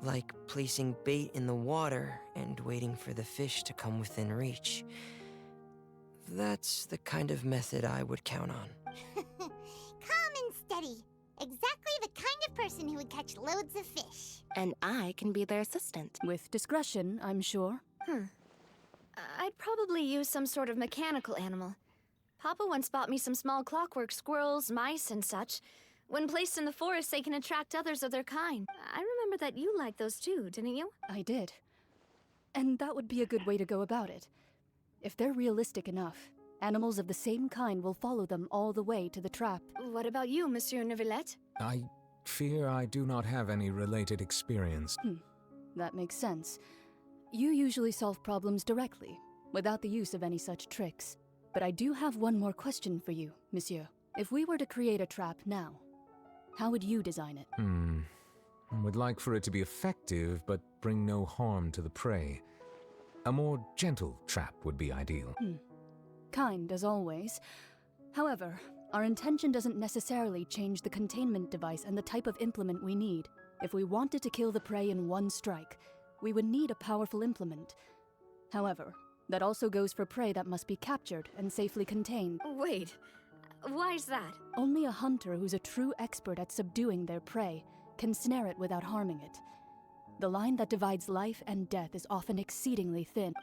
like placing bait in the water and waiting for the fish to come within reach. That's the kind of method I would count on. Calm and steady. Exactly the kind of person who would catch loads of fish. And I can be their assistant. With discretion, I'm sure. I'd probably use some sort of mechanical animal. Papa once bought me some small clockwork squirrels, mice, and such. When placed in the forest, they can attract others of their kind. I remember that you liked those too, didn't you? I did. And that would be a good way to go about it. If they're realistic enough, animals of the same kind will follow them all the way to the trap. What about you, Monsieur Neuvillette? I fear I do not have any related experience. That makes sense. You usually solve problems directly, without the use of any such tricks. But I do have one more question for you, Monsieur. If we were to create a trap now, how would you design it? I would like for it to be effective, but bring no harm to the prey. A more gentle trap would be ideal. Kind, as always. However, our intention doesn't necessarily change the containment device and the type of implement we need. If we wanted to kill the prey in one strike, we would need a powerful implement. However, that also goes for prey that must be captured and safely contained. Wait, why's that? Only a hunter who's a true expert at subduing their prey can snare it without harming it. The line that divides life and death is often exceedingly thin.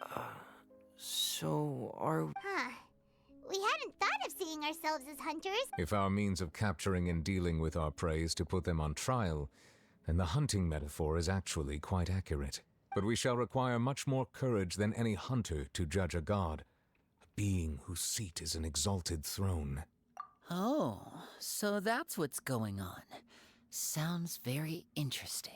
So are... Huh. We hadn't thought of seeing ourselves as hunters. If our means of capturing and dealing with our prey is to put them on trial, then the hunting metaphor is actually quite accurate. But we shall require much more courage than any hunter to judge a god, a being whose seat is an exalted throne. Oh, so that's what's going on. Sounds very interesting.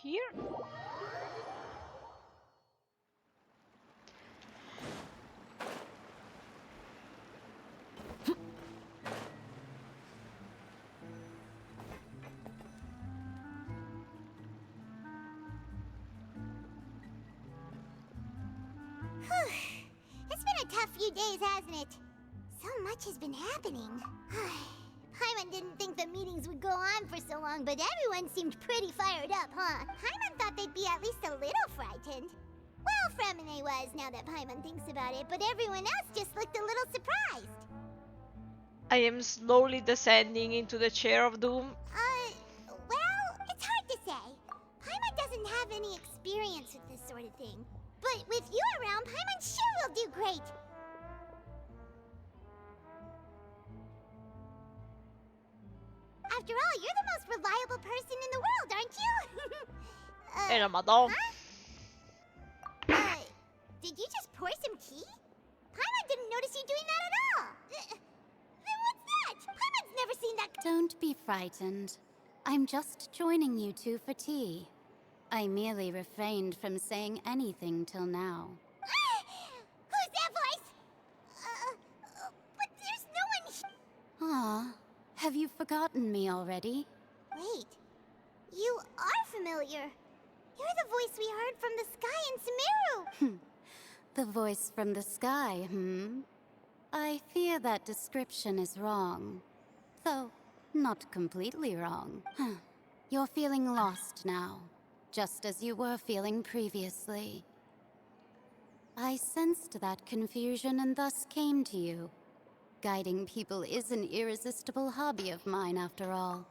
Here? It's been a tough few days, hasn't it? So much has been happening. Paimon didn't think the meetings would go on for so long, but everyone seemed pretty fired up, huh? Paimon thought they'd be at least a little frightened. Well, Fremine was, now that Paimon thinks about it, but everyone else just looked a little surprised. I am slowly descending into the chair of doom. Well, it's hard to say. Paimon doesn't have any experience with this sort of thing. But with you around, Paimon sure will do great. After all, you're the most reliable person in the world, aren't you? And Madame. Huh? Did you just pour some tea? Paimon didn't notice you doing that at all. Then what's that? Paimon's never seen that. Don't be frightened. I'm just joining you two for tea. I merely refrained from saying anything till now. Who's that voice? But there's no one. Ah, have you forgotten me already? Wait, you are familiar. You're the voice we heard from the sky in Sumeru. The voice from the sky, I fear that description is wrong. Though, not completely wrong. You're feeling lost now, just as you were feeling previously. I sensed that confusion and thus came to you. Guiding people is an irresistible hobby of mine, after all.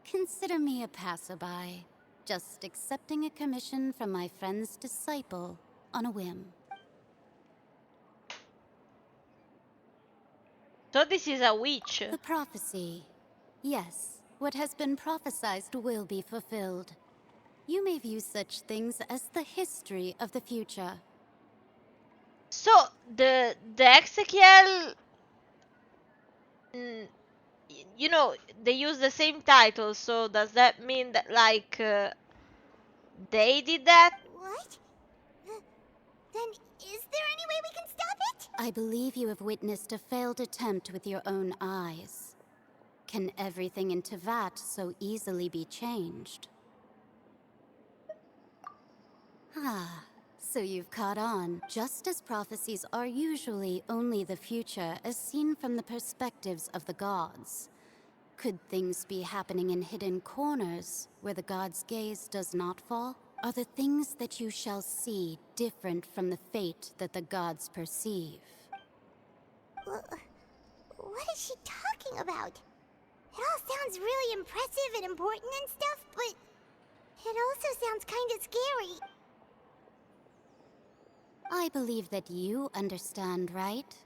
Consider me a passerby, just accepting a commission from my friend's disciple on a whim. So this is a witch. The prophecy. Yes, what has been prophesied will be fulfilled. You may view such things as the history of the future. So the Exekiel, you know, they use the same title. So does that mean that like they did that? What? Then is there any way we can stop it? I believe you have witnessed a failed attempt with your own eyes. Can everything in Tevat so easily be changed? Ah, so you've caught on. Just as prophecies are usually only the future as seen from the perspectives of the gods. Could things be happening in hidden corners where the gods' gaze does not fall? Are the things that you shall see different from the fate that the gods perceive? What is she talking about? It all sounds really impressive and important and stuff, but it also sounds kind of scary. I believe that you understand, right?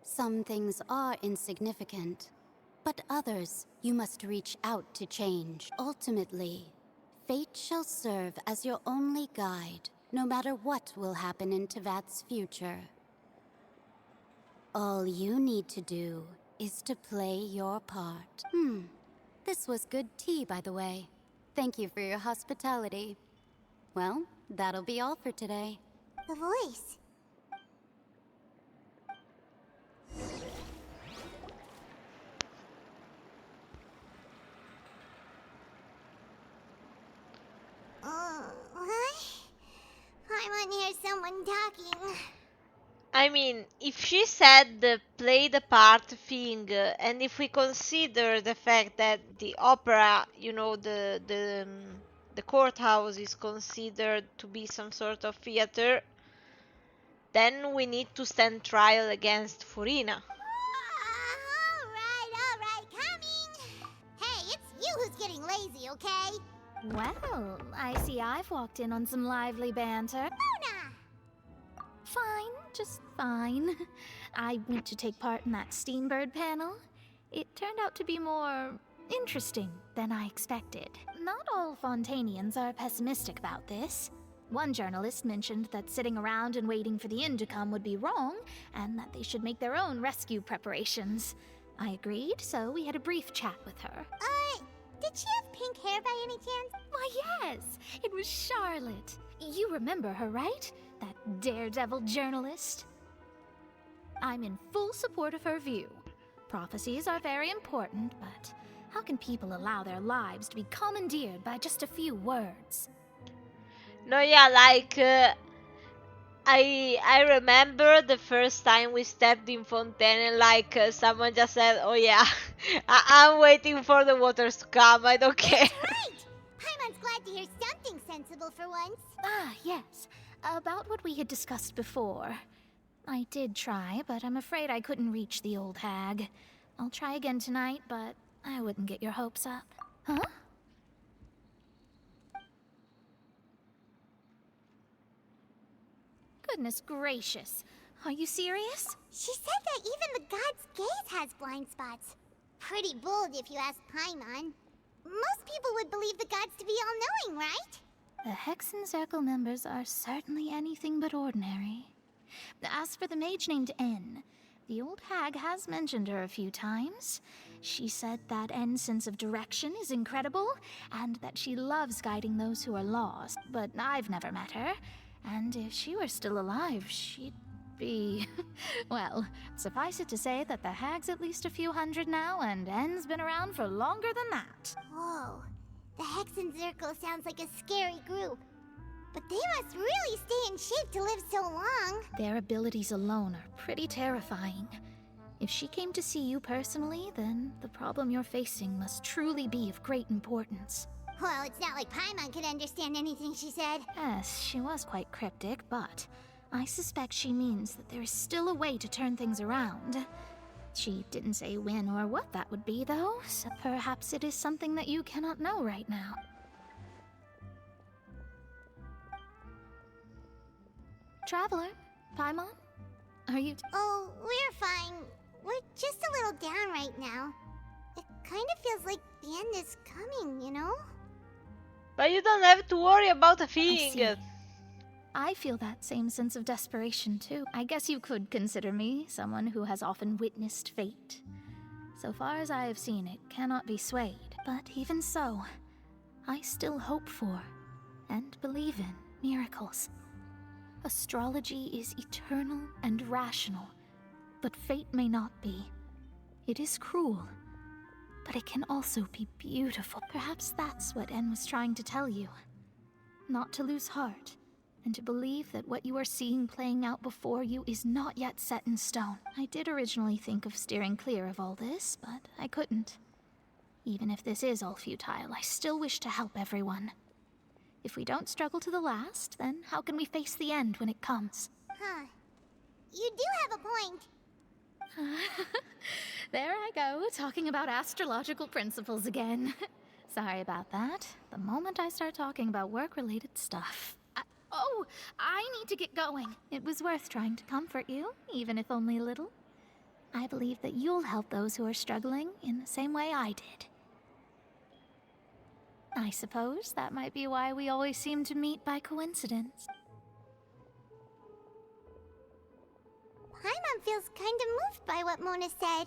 Some things are insignificant, but others you must reach out to change. Ultimately, fate shall serve as your only guide, no matter what will happen in Tevat's future. All you need to do is to play your part. This was good tea, by the way. Thank you for your hospitality. Well, that'll be all for today. The voice. What? I want to hear someone talking. I mean, if she said the play the part thing, and if we consider the fact that the opera, you know, the courthouse is considered to be some sort of theater, then we need to stand trial against Furina. Alright, coming. Hey, it's you who's getting lazy, okay? Well, I see I've walked in on some lively banter. Luna! Fine, just fine. I went to take part in that Steambird panel. It turned out to be more interesting than I expected. Not all Fontainians are pessimistic about this. One journalist mentioned that sitting around and waiting for the end to come would be wrong, and that they should make their own rescue preparations. I agreed, so we had a brief chat with her. Did she have pink hair by any chance? Why, yes! It was Charlotte. You remember her, right? That daredevil journalist? I'm in full support of her view. Prophecies are very important, but how can people allow their lives to be commandeered by just a few words? No, yeah, like, I remember the first time we stepped in Fontaine and like someone just said, oh yeah, I'm waiting for the waters to come, I don't care. Right! Paimon's glad to hear something sensible for once. Ah, yes. About what we had discussed before. I did try, but I'm afraid I couldn't reach the old hag. I'll try again tonight, but I wouldn't get your hopes up. Huh? Goodness gracious. Are you serious? She said that even the god's gaze has blind spots. Pretty bold if you ask Paimon. Most people would believe the gods to be all-knowing, right? The Hexen Circle members are certainly anything but ordinary. As for the mage named N, the old hag has mentioned her a few times. She said that N's sense of direction is incredible, and that she loves guiding those who are lost. But I've never met her, and if she were still alive, she'd be... well, suffice it to say that the hag's at least a few hundred now, and N's been around for longer than that. Whoa. The Hexen Circle sounds like a scary group. But they must really stay in shape to live so long. Their abilities alone are pretty terrifying. If she came to see you personally, then the problem you're facing must truly be of great importance. Well, it's not like Paimon could understand anything she said. Yes, she was quite cryptic, but I suspect she means that there is still a way to turn things around. She didn't say when or what that would be, though, so perhaps it is something that you cannot know right now. Traveler, Paimon, are you... Oh, we're fine. We're just a little down right now. It kind of feels like the end is coming, you know? But you don't have to worry about a thing. I feel that same sense of desperation, too. I guess you could consider me someone who has often witnessed fate. So far as I have seen, it cannot be swayed. But even so, I still hope for and believe in miracles. Astrology is eternal and rational, but fate may not be. It is cruel, but it can also be beautiful. Perhaps that's what En was trying to tell you. Not to lose heart, and to believe that what you are seeing playing out before you is not yet set in stone. I did originally think of steering clear of all this, but I couldn't. Even if this is all futile, I still wish to help everyone. If we don't struggle to the last, then how can we face the end when it comes? Huh. You do have a point. There I go, talking about astrological principles again. Sorry about that. The moment I start talking about work-related stuff... I need to get going. It was worth trying to comfort you, even if only a little. I believe that you'll help those who are struggling in the same way I did. I suppose that might be why we always seem to meet by coincidence. Paimon feels kind of moved by what Mona said.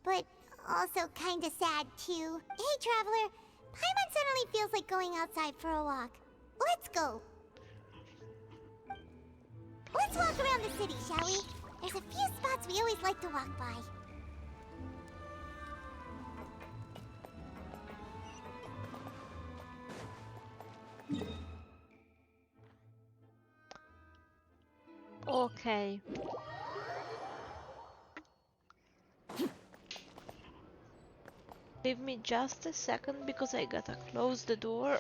but also kinda sad too. Hey, Traveler, Paimon suddenly feels like going outside for a walk. Let's go. Let's walk around the city, shall we? There's a few spots we always like to walk by. Okay. Give me just a second because I gotta close the door.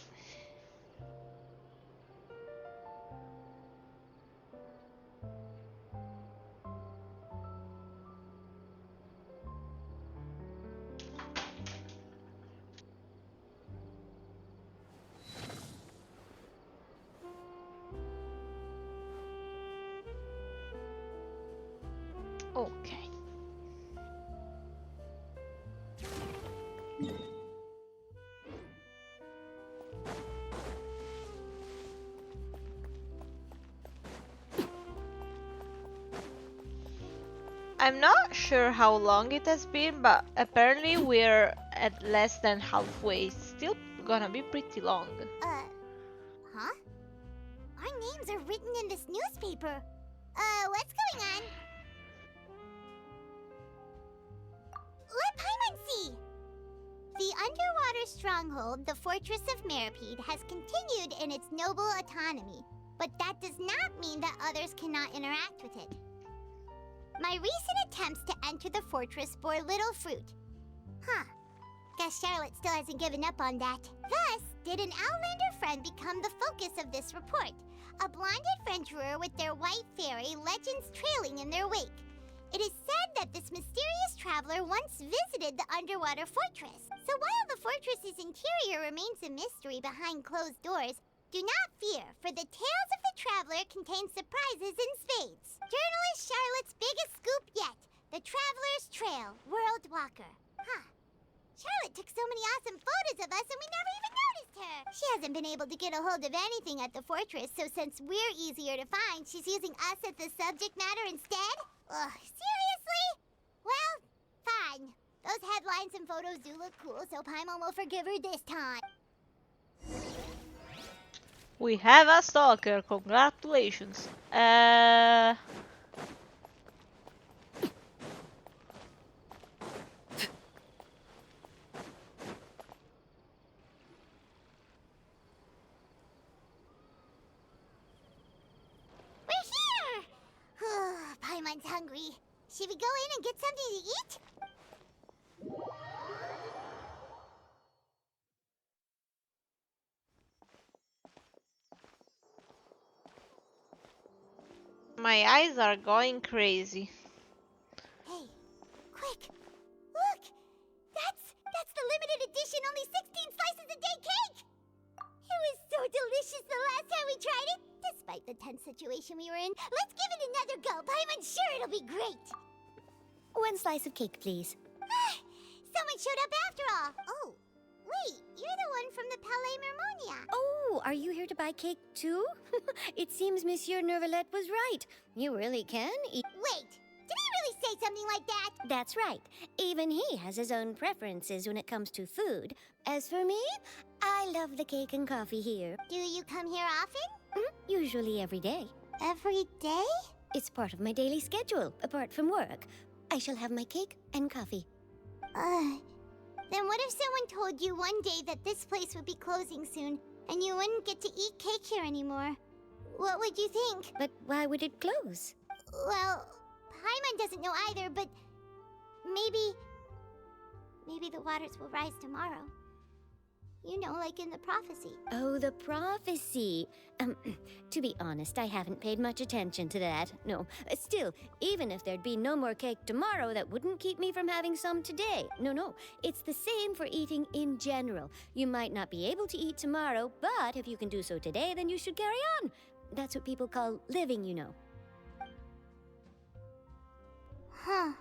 Okay. I'm not sure how long it has been, but apparently we're at less than halfway. Still gonna be pretty long. Huh? Our names are written in this newspaper. What's going on? Let Paimon see! The underwater stronghold, the Fortress of Meripede, has continued in its noble autonomy, but that does not mean that others cannot interact with it. My recent attempts to enter the fortress bore little fruit. Huh. Guess Charlotte still hasn't given up on that. Thus, did an Outlander friend become the focus of this report? A blonde adventurer with their white fairy legends trailing in their wake. It is said that this mysterious traveler once visited the underwater fortress. So while the fortress's interior remains a mystery behind closed doors, do not fear, for the tales of the traveler contain surprises in spades. Journalist Charlotte's biggest scoop yet, the Traveler's Trail, World Walker. Huh. Charlotte took so many awesome photos of us and we never even noticed her. She hasn't been able to get a hold of anything at the fortress, so since we're easier to find, she's using us as the subject matter instead? Ugh, seriously? Well, fine. Those headlines and photos do look cool, so Paimon will forgive her this time. We have a stalker, congratulations. We're here! Paimon's hungry. Should we go in and get something to eat? My eyes are going crazy. Hey, quick! Look! That's the limited edition only 16 slices a day cake! It was so delicious the last time we tried it! Despite the tense situation we were in, let's give it another go. Paimon's sure it'll be great! 1 slice of cake, please. Someone showed up after all! Oh, wait, you're the one from the Palais Mermonia. Oh, are you here to buy cake too? It seems Monsieur Nervalette was right. You really can eat. Wait, did he really say something like that? That's right. Even he has his own preferences when it comes to food. As for me, I love the cake and coffee here. Do you come here often? Usually every day. Every day? It's part of my daily schedule, apart from work. I shall have my cake and coffee. Then what if someone told you one day that this place would be closing soon, and you wouldn't get to eat cake here anymore? What would you think? But why would it close? Well, Paimon doesn't know either, but maybe the waters will rise tomorrow. You know, like in the prophecy. Oh, the prophecy. To be honest, I haven't paid much attention to that. No. Still, even if there'd be no more cake tomorrow, that wouldn't keep me from having some today. No. It's the same for eating in general. You might not be able to eat tomorrow, but if you can do so today, then you should carry on. That's what people call living, you know. Huh.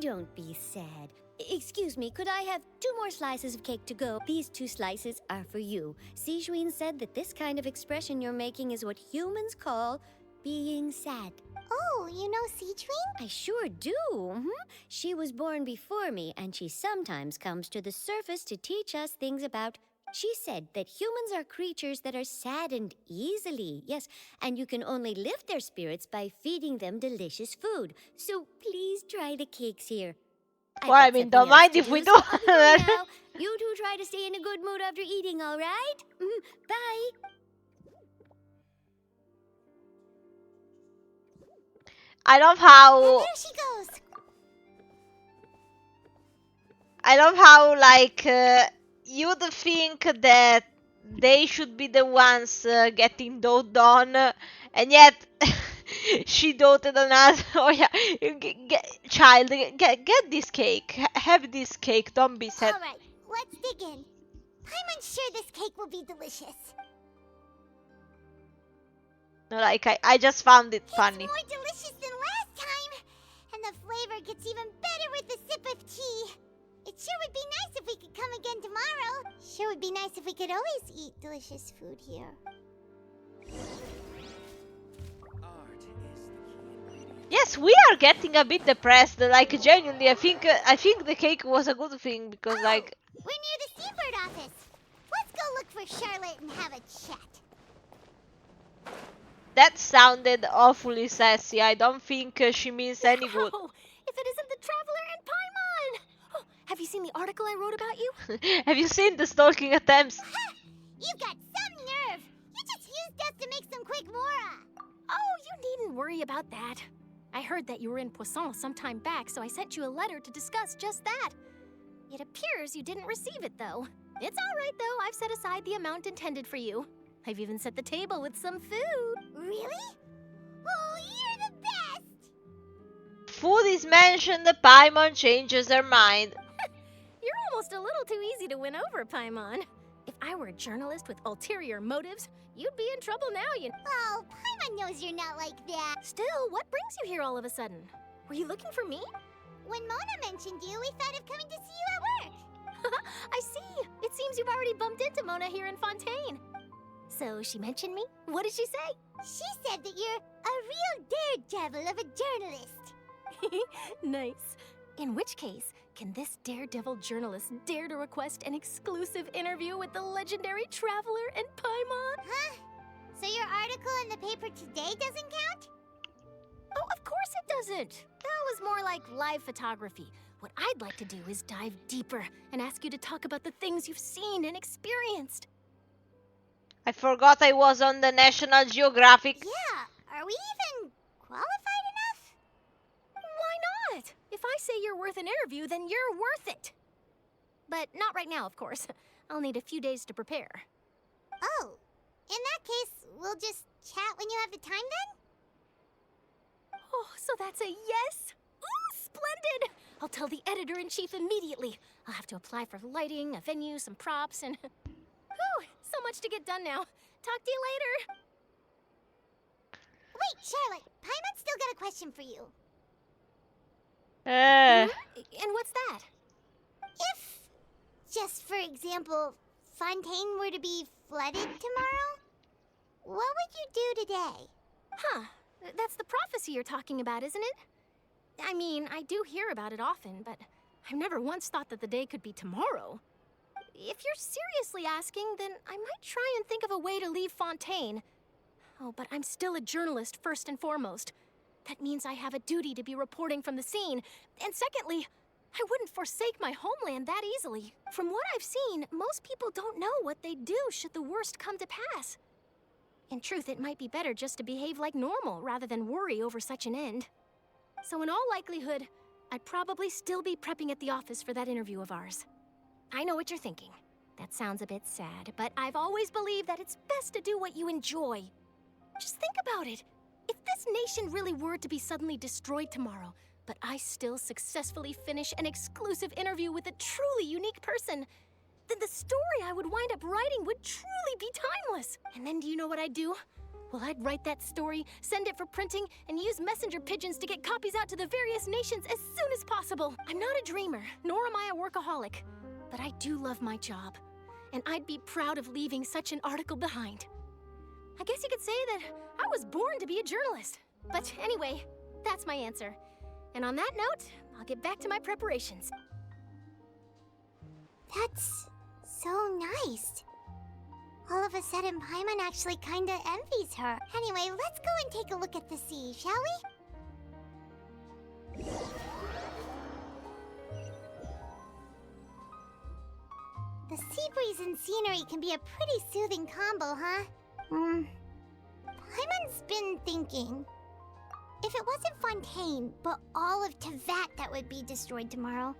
Don't be sad. Excuse me, could I have 2 more slices of cake to go? These 2 slices are for you. Sijuin said that this kind of expression you're making is what humans call being sad. Oh, you know Seedwing? I sure do. She was born before me, and she sometimes comes to the surface to teach us things about... She said that humans are creatures that are saddened easily, yes, and you can only lift their spirits by feeding them delicious food. So please try the cakes here. Well, I mean, don't mind if we do. Now. You two try to stay in a good mood after eating, all right? Bye. I love how... And there she goes. I love how, like, you'd think that they should be the ones getting doted on, and yet she doted on us. Oh yeah, child, get this cake. Have this cake. Don't be sad. All right, let's dig in. I'm sure this cake will be delicious. No, like I just found it funny. It's more delicious than last time, and the flavor gets even better with a sip of tea. It sure would be nice if we could come again tomorrow. Sure would be nice if we could always eat delicious food here. Yes, we are getting a bit depressed. Like genuinely, I think the cake was a good thing because like we're near the Steambird office. Let's go look for Charlotte and have a chat. that sounded awfully sassy. I don't think she means any good. If it isn't the Traveler and Paimon! Oh, have you seen the article I wrote about you? Have you seen the stalking attempts? You've got some nerve. You just used us to make some quick mora. Oh, you needn't worry about that. I heard that you were in Poisson some time back, so I sent you a letter to discuss just that. It appears you didn't receive it, though. It's all right, though. I've set aside the amount intended for you. I've even set the table with some food. Really? Oh, you're the best! Food is mentioned, Paimon changes her mind. You're almost a little too easy to win over, Paimon. If I were a journalist with ulterior motives, you'd be in trouble now, you know. Oh, Paimon knows you're not like that. Still, what brings you here all of a sudden? Were you looking for me? When Mona mentioned you, we thought of coming to see you at work. I see. It seems you've already bumped into Mona here in Fontaine. So she mentioned me? What did she say? She said that you're a real daredevil of a journalist. Nice. In which case, can this daredevil journalist dare to request an exclusive interview with the legendary Traveler and Paimon? Huh? So your article in the paper today doesn't count? Oh, of course it doesn't. That was more like live photography. What I'd like to do is dive deeper and ask you to talk about the things you've seen and experienced. I forgot I was on the National Geographic. Yeah, are we even qualified enough? Why not? If I say you're worth an interview, then you're worth it. But not right now, of course. I'll need a few days to prepare. Oh, in that case, we'll just chat when you have the time then? Oh, so that's a yes? Ooh, splendid! I'll tell the editor-in-chief immediately. I'll have to apply for lighting, a venue, some props, and... Whew, so much to get done now. Talk to you later. Wait, Charlotte, Paimon's still got a question for you. And what's that? If, just for example, Fontaine were to be flooded tomorrow, what would you do today? Huh. That's the prophecy you're talking about, isn't it? I mean, I do hear about it often, but I've never once thought that the day could be tomorrow. If you're seriously asking, then I might try and think of a way to leave Fontaine. Oh, but I'm still a journalist first and foremost. That means I have a duty to be reporting from the scene. And secondly, I wouldn't forsake my homeland that easily. From what I've seen, most people don't know what they'd do should the worst come to pass. In truth, it might be better just to behave like normal rather than worry over such an end. So in all likelihood, I'd probably still be prepping at the office for that interview of ours. I know what you're thinking. That sounds a bit sad, but I've always believed that it's best to do what you enjoy. Just think about it. If this nation really were to be suddenly destroyed tomorrow, but I still successfully finish an exclusive interview with a truly unique person, then the story I would wind up writing would truly be timeless. And then do you know what I'd do? Well, I'd write that story, send it for printing, and use messenger pigeons to get copies out to the various nations as soon as possible. I'm not a dreamer, nor am I a workaholic, but I do love my job, and I'd be proud of leaving such an article behind. I guess you could say that I was born to be a journalist. But anyway, that's my answer. And on that note, I'll get back to my preparations. That's so nice. All of a sudden, Paimon actually kinda envies her. Anyway, let's go and take a look at the sea, shall we? The sea breeze and scenery can be a pretty soothing combo, huh? Paimon's been thinking. If it wasn't Fontaine, but all of Tevat that would be destroyed tomorrow,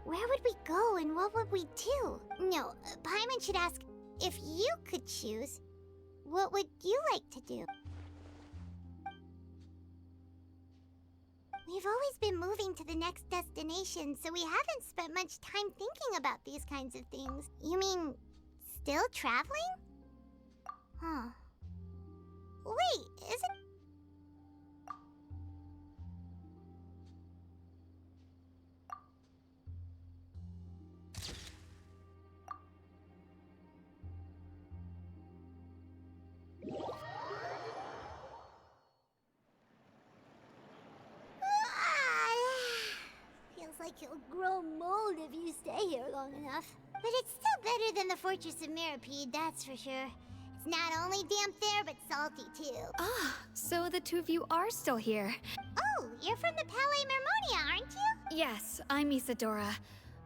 where would we go and what would we do? No, Paimon should ask, if you could choose, what would you like to do? We've always been moving to the next destination, so we haven't spent much time thinking about these kinds of things. You mean, still traveling? Huh. Wait, isn't... Feels like you'll grow mold if you stay here long enough. But it's still better than the Fortress of Mirapede, that's for sure. It's not only damp there, but salty too. Ah, so the two of you are still here. Oh, you're from the Palais Mermonia, aren't you? Yes, I'm Isadora.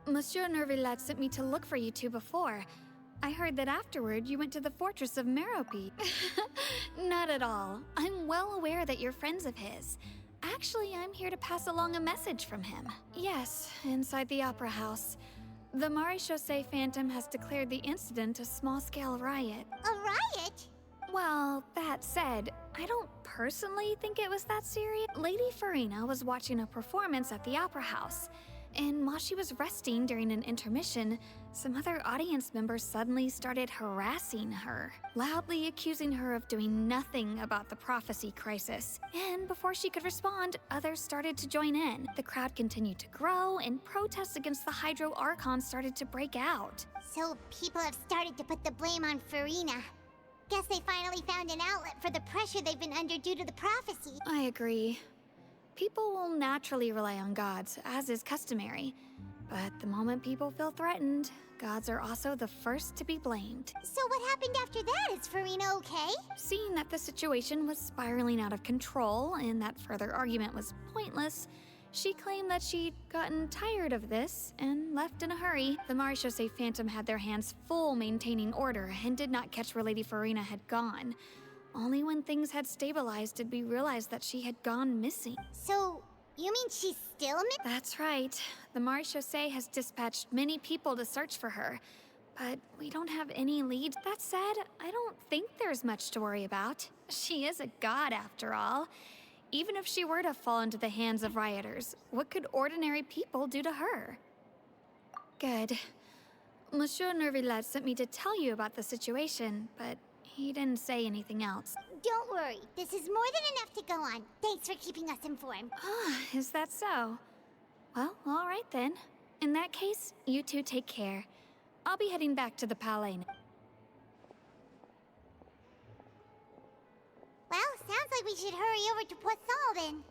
Monsieur Nervillet sent me to look for you two before. I heard that afterward you went to the Fortress of Merope. Not at all. I'm well aware that you're friends of his. Actually, I'm here to pass along a message from him. Yes, inside the Opera House. The Maréchaussée Phantom has declared the incident a small-scale riot. A riot? Well, that said, I don't personally think it was that serious. Lady Farina was watching a performance at the Opera House, and while she was resting during an intermission, some other audience members suddenly started harassing her, loudly accusing her of doing nothing about the prophecy crisis. And before she could respond, others started to join in. The crowd continued to grow, and protests against the Hydro Archon started to break out. So people have started to put the blame on Farina. Guess they finally found an outlet for the pressure they've been under due to the prophecy. I agree. People will naturally rely on gods, as is customary. But the moment people feel threatened, gods are also the first to be blamed. So what happened after that? Is Farina okay? Seeing that the situation was spiraling out of control and that further argument was pointless, she claimed that she'd gotten tired of this and left in a hurry. The Maréchaussée Phantom had their hands full maintaining order and did not catch where Lady Farina had gone. Only when things had stabilized did we realize that she had gone missing. So, you mean she's still missing? That's right. The Maréchaussée has dispatched many people to search for her, but we don't have any leads. That said, I don't think there's much to worry about. She is a god, after all. Even if she were to fall into the hands of rioters, what could ordinary people do to her? Good. Monsieur Nervillet sent me to tell you about the situation, but he didn't say anything else. Don't worry. This is more than enough to go on. Thanks for keeping us informed. Ah, is that so? Well, all right then. In that case, you two take care. I'll be heading back to the Palais now. Well, sounds like we should hurry over to Poisson then.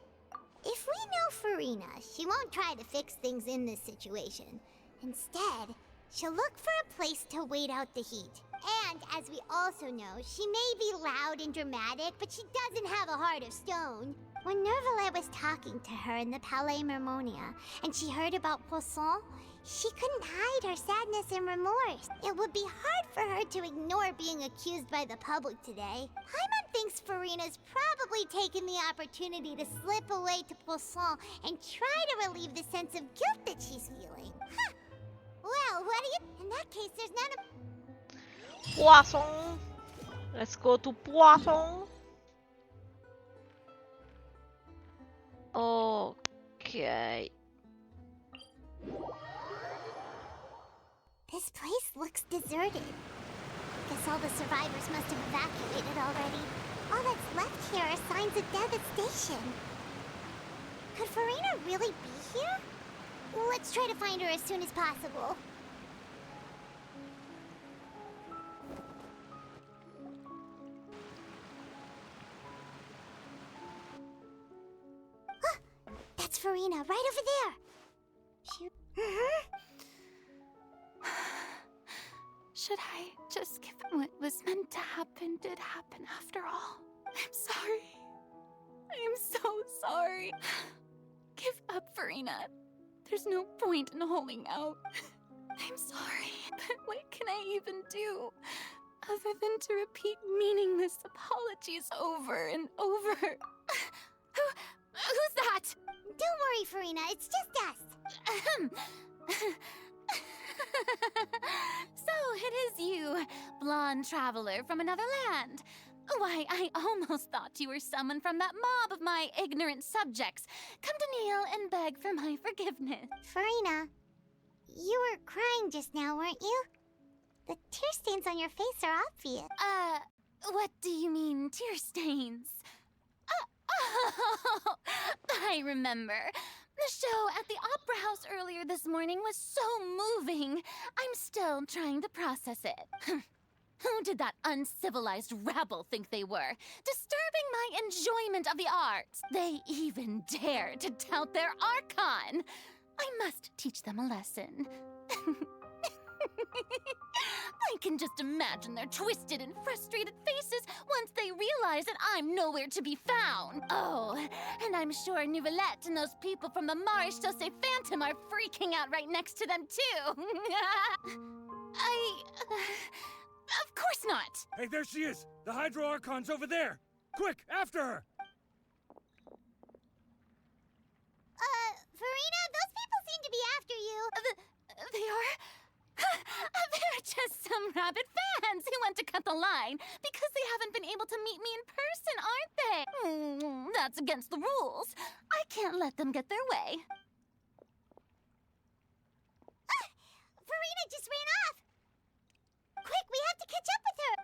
If we know Farina, she won't try to fix things in this situation. Instead, she'll look for a place to wait out the heat. And, as we also know, she may be loud and dramatic, but she doesn't have a heart of stone. When Nervillet was talking to her in the Palais Mermonia, and she heard about Poisson, she couldn't hide her sadness and remorse. It would be hard for her to ignore being accused by the public today. Paimon thinks Farina's probably taken the opportunity to slip away to Poisson and try to relieve the sense of guilt that she's feeling. Huh. Well, what do you... In that case, there's none of... Poisson. Let's go to Poisson. Okay. This place looks deserted. Guess all the survivors must have evacuated already. All that's left here are signs of devastation. Could Farina really be here? Let's try to find her as soon as possible. Farina, right over there. Should I just give what was meant to happen did happen after all? I'm sorry. I am so sorry. Give up, Farina. There's no point in holding out. I'm sorry, but what can I even do other than to repeat meaningless apologies over and over? Who's that? Don't worry, Farina. It's just us. So it is you, blonde traveler from another land. Why, I almost thought you were someone from that mob of my ignorant subjects. Come to kneel and beg for my forgiveness. Farina, you were crying just now, weren't you? The tear stains on your face are obvious. What do you mean, tear stains? Oh, I remember. The show at the Opera House earlier this morning was so moving. I'm still trying to process it. Who did that uncivilized rabble think they were? Disturbing my enjoyment of the arts. They even dare to tout their Archon. I must teach them a lesson. I can just imagine their twisted and frustrated faces once they realize that I'm nowhere to be found. Oh, and I'm sure Nouvellette and those people from the Maréchal Phantom are freaking out right next to them, too. Of course not. Hey, there she is! The Hydro Archon's over there! Quick, after her! Farina, those people seem to be after you. They are? They're just some rabid fans who want to cut the line because they haven't been able to meet me in person, aren't they? That's against the rules. I can't let them get their way. Farina just ran off. Quick, we have to catch up with her.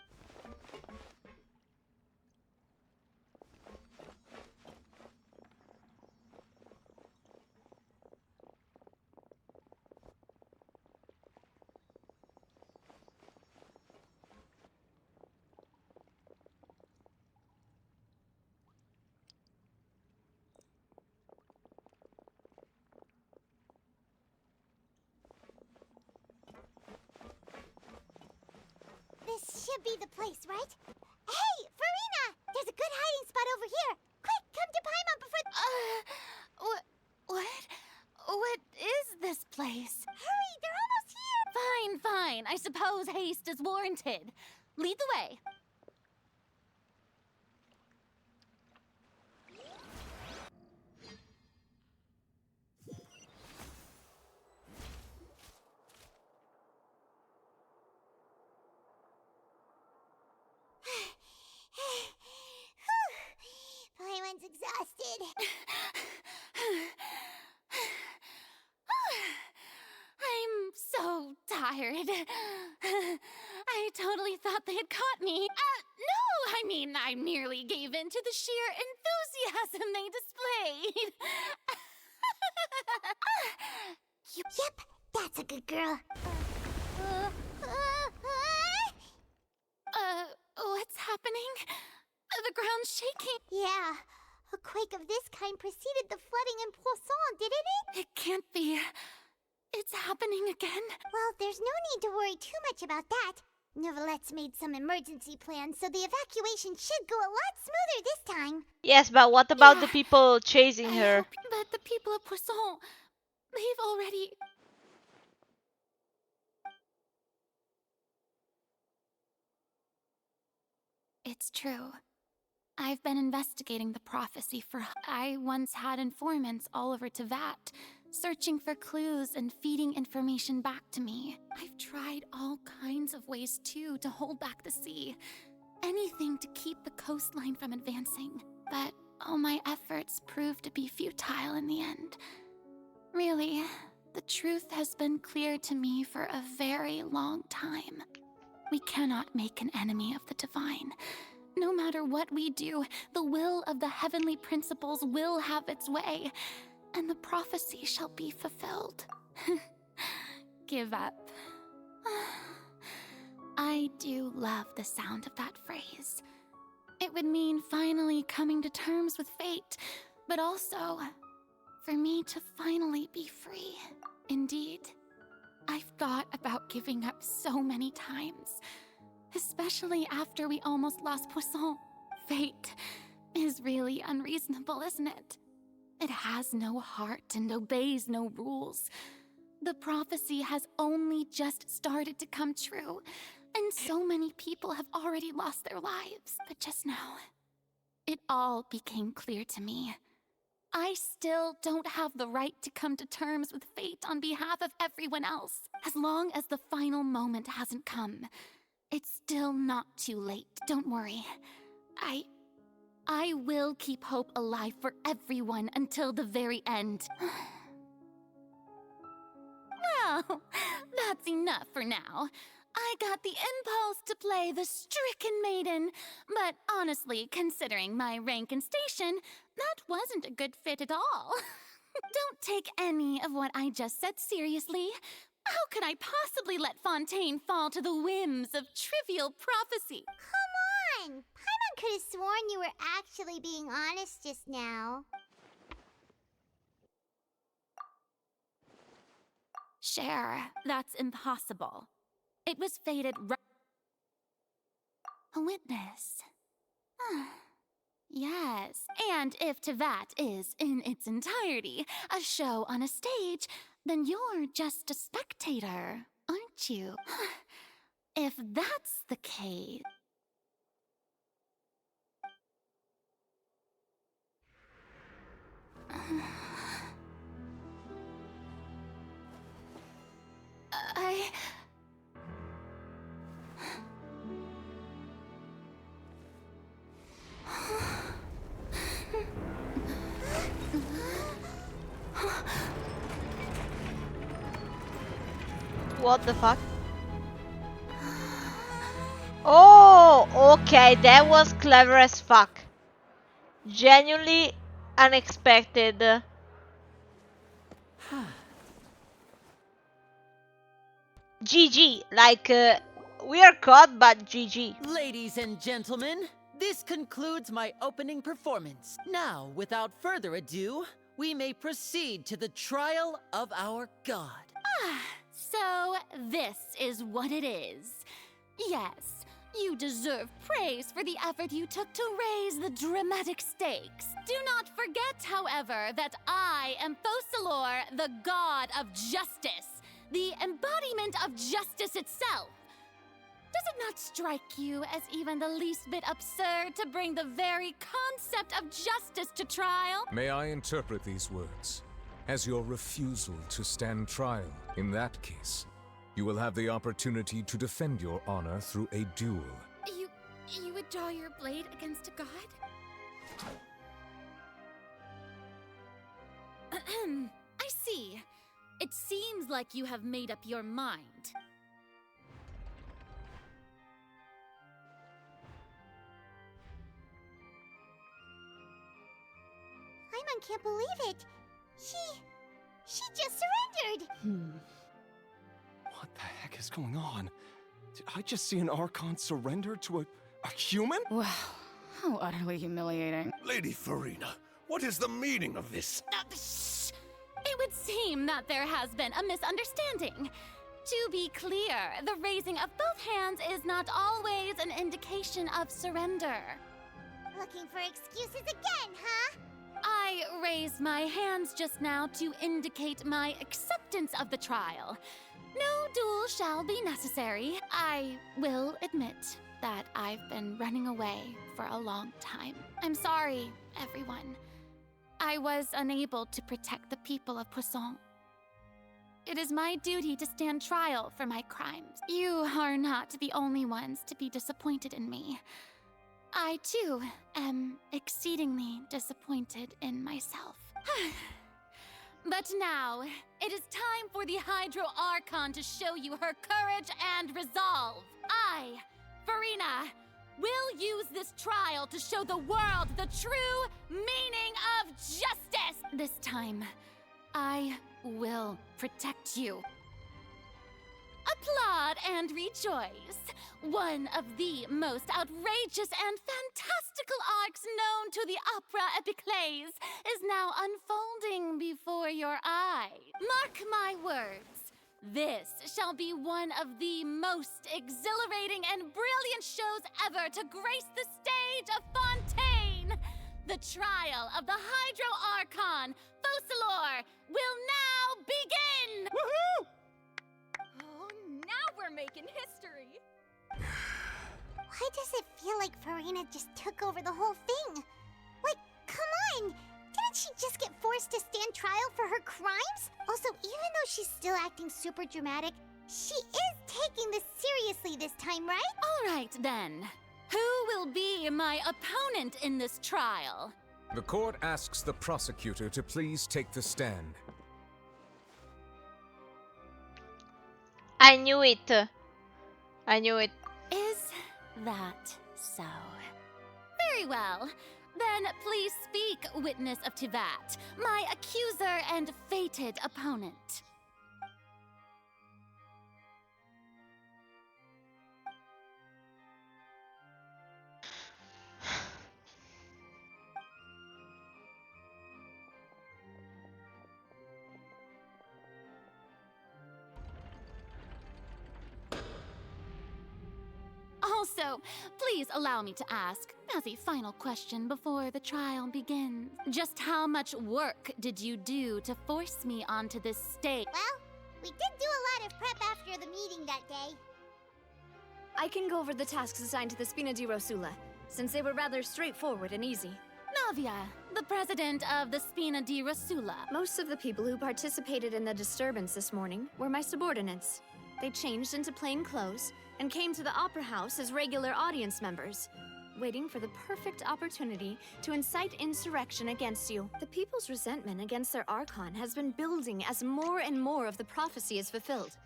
This should be the place, right? Hey, Farina! There's a good hiding spot over here. Quick, come to Paimon before... What is this place? Hurry, they're almost here! Fine. I suppose haste is warranted. Lead the way. Paimon's exhausted. I'm so tired. I totally thought they had caught me. No, I mean, I merely gave in to the sheer enthusiasm they displayed. Yep, that's a good girl. What's happening? The ground's shaking. Yeah, a quake of this kind preceded the flooding in Poisson, didn't it? It can't be. It's happening again. Well, there's no need to worry too much about that. Nouvellette's made some emergency plans, so the evacuation should go a lot smoother this time. Yes, but what about the people chasing her? But the people of Poisson, they've already... It's true. I've been investigating the prophecy for... I once had informants all over Tevat, searching for clues and feeding information back to me. I've tried all kinds of ways, too, to hold back the sea. Anything to keep the coastline from advancing. But all my efforts proved to be futile in the end. Really, the truth has been clear to me for a very long time. We cannot make an enemy of the divine. No matter what we do, the will of the heavenly principles will have its way, and the prophecy shall be fulfilled. Give up. I do love the sound of that phrase. It would mean finally coming to terms with fate, but also for me to finally be free. Indeed, I've thought about giving up so many times, especially after we almost lost Poisson. Fate is really unreasonable, isn't it? It has no heart and obeys no rules. The prophecy has only just started to come true, and so many people have already lost their lives. But just now, it all became clear to me. I still don't have the right to come to terms with fate on behalf of everyone else. As long as the final moment hasn't come, it's still not too late. Don't worry. I will keep hope alive for everyone until the very end. Well, that's enough for now. I got the impulse to play the stricken maiden, but honestly, considering my rank and station, that wasn't a good fit at all. Don't take any of what I just said seriously. How could I possibly let Fontaine fall to the whims of trivial prophecy? Come on! Paimon could have sworn you were actually being honest just now. Sure, that's impossible. It was fated a witness. Yes, and if Tevat is, in its entirety, a show on a stage, then you're just a spectator, aren't you? If that's the case... What the fuck? Oh, okay, that was clever as fuck. Genuinely unexpected. GG, like, we are caught, but GG. Ladies and gentlemen, this concludes my opening performance. Now, without further ado, we may proceed to the trial of our god. So, this is what it is. Yes, you deserve praise for the effort you took to raise the dramatic stakes. Do not forget, however, that I am Focalor, the god of justice, the embodiment of justice itself. Does it not strike you as even the least bit absurd to bring the very concept of justice to trial? May I interpret these words as your refusal to stand trial? In that case, you will have the opportunity to defend your honor through a duel. You would draw your blade against a god? I see. It seems like you have made up your mind. Paimon can't believe it. She just surrendered. What the heck is going on? Did I just see an Archon surrender to a human? Wow, how utterly humiliating. Lady Farina, what is the meaning of this? It would seem that there has been a misunderstanding. To be clear, the raising of both hands is not always an indication of surrender. Looking for excuses again, huh? I raised my hands just now to indicate my acceptance of the trial. No duel shall be necessary. I will admit that I've been running away for a long time. I'm sorry, everyone. I was unable to protect the people of Poisson. It is my duty to stand trial for my crimes. You are not the only ones to be disappointed in me. I, too, am exceedingly disappointed in myself. But now, it is time for the Hydro Archon to show you her courage and resolve. I, Farina, will use this trial to show the world the true meaning of justice! This time, I will protect you. applaud and rejoice. One of the most outrageous and fantastical arcs known to the opera epiclese is now unfolding before your eyes. Mark my words. This shall be one of the most exhilarating and brilliant shows ever to grace the stage of Fontaine. The trial of the Hydro Archon, Focalor, will now begin! Woohoo! Oh, now we're making history! Why does it feel like Farina just took over the whole thing? Like, come on! Didn't she just get forced to stand trial for her crimes? Also, even though she's still acting super dramatic, she is taking this seriously this time, right? All right, then. Who will be my opponent in this trial? The court asks the prosecutor to please take the stand. I knew it. I knew it. Is that so? Very well. Then please speak, witness of Tivat, my accuser and fated opponent. Also, please allow me to ask, as a final question before the trial begins, just how much work did you do to force me onto this stage? Well, we did do a lot of prep after the meeting that day. I can go over the tasks assigned to the Spina di Rosula, since they were rather straightforward and easy. Navia, the president of the Spina di Rosula. Most of the people who participated in the disturbance this morning were my subordinates. They changed into plain clothes and came to the Opera House as regular audience members, waiting for the perfect opportunity to incite insurrection against you. The people's resentment against their Archon has been building as more and more of the prophecy is fulfilled.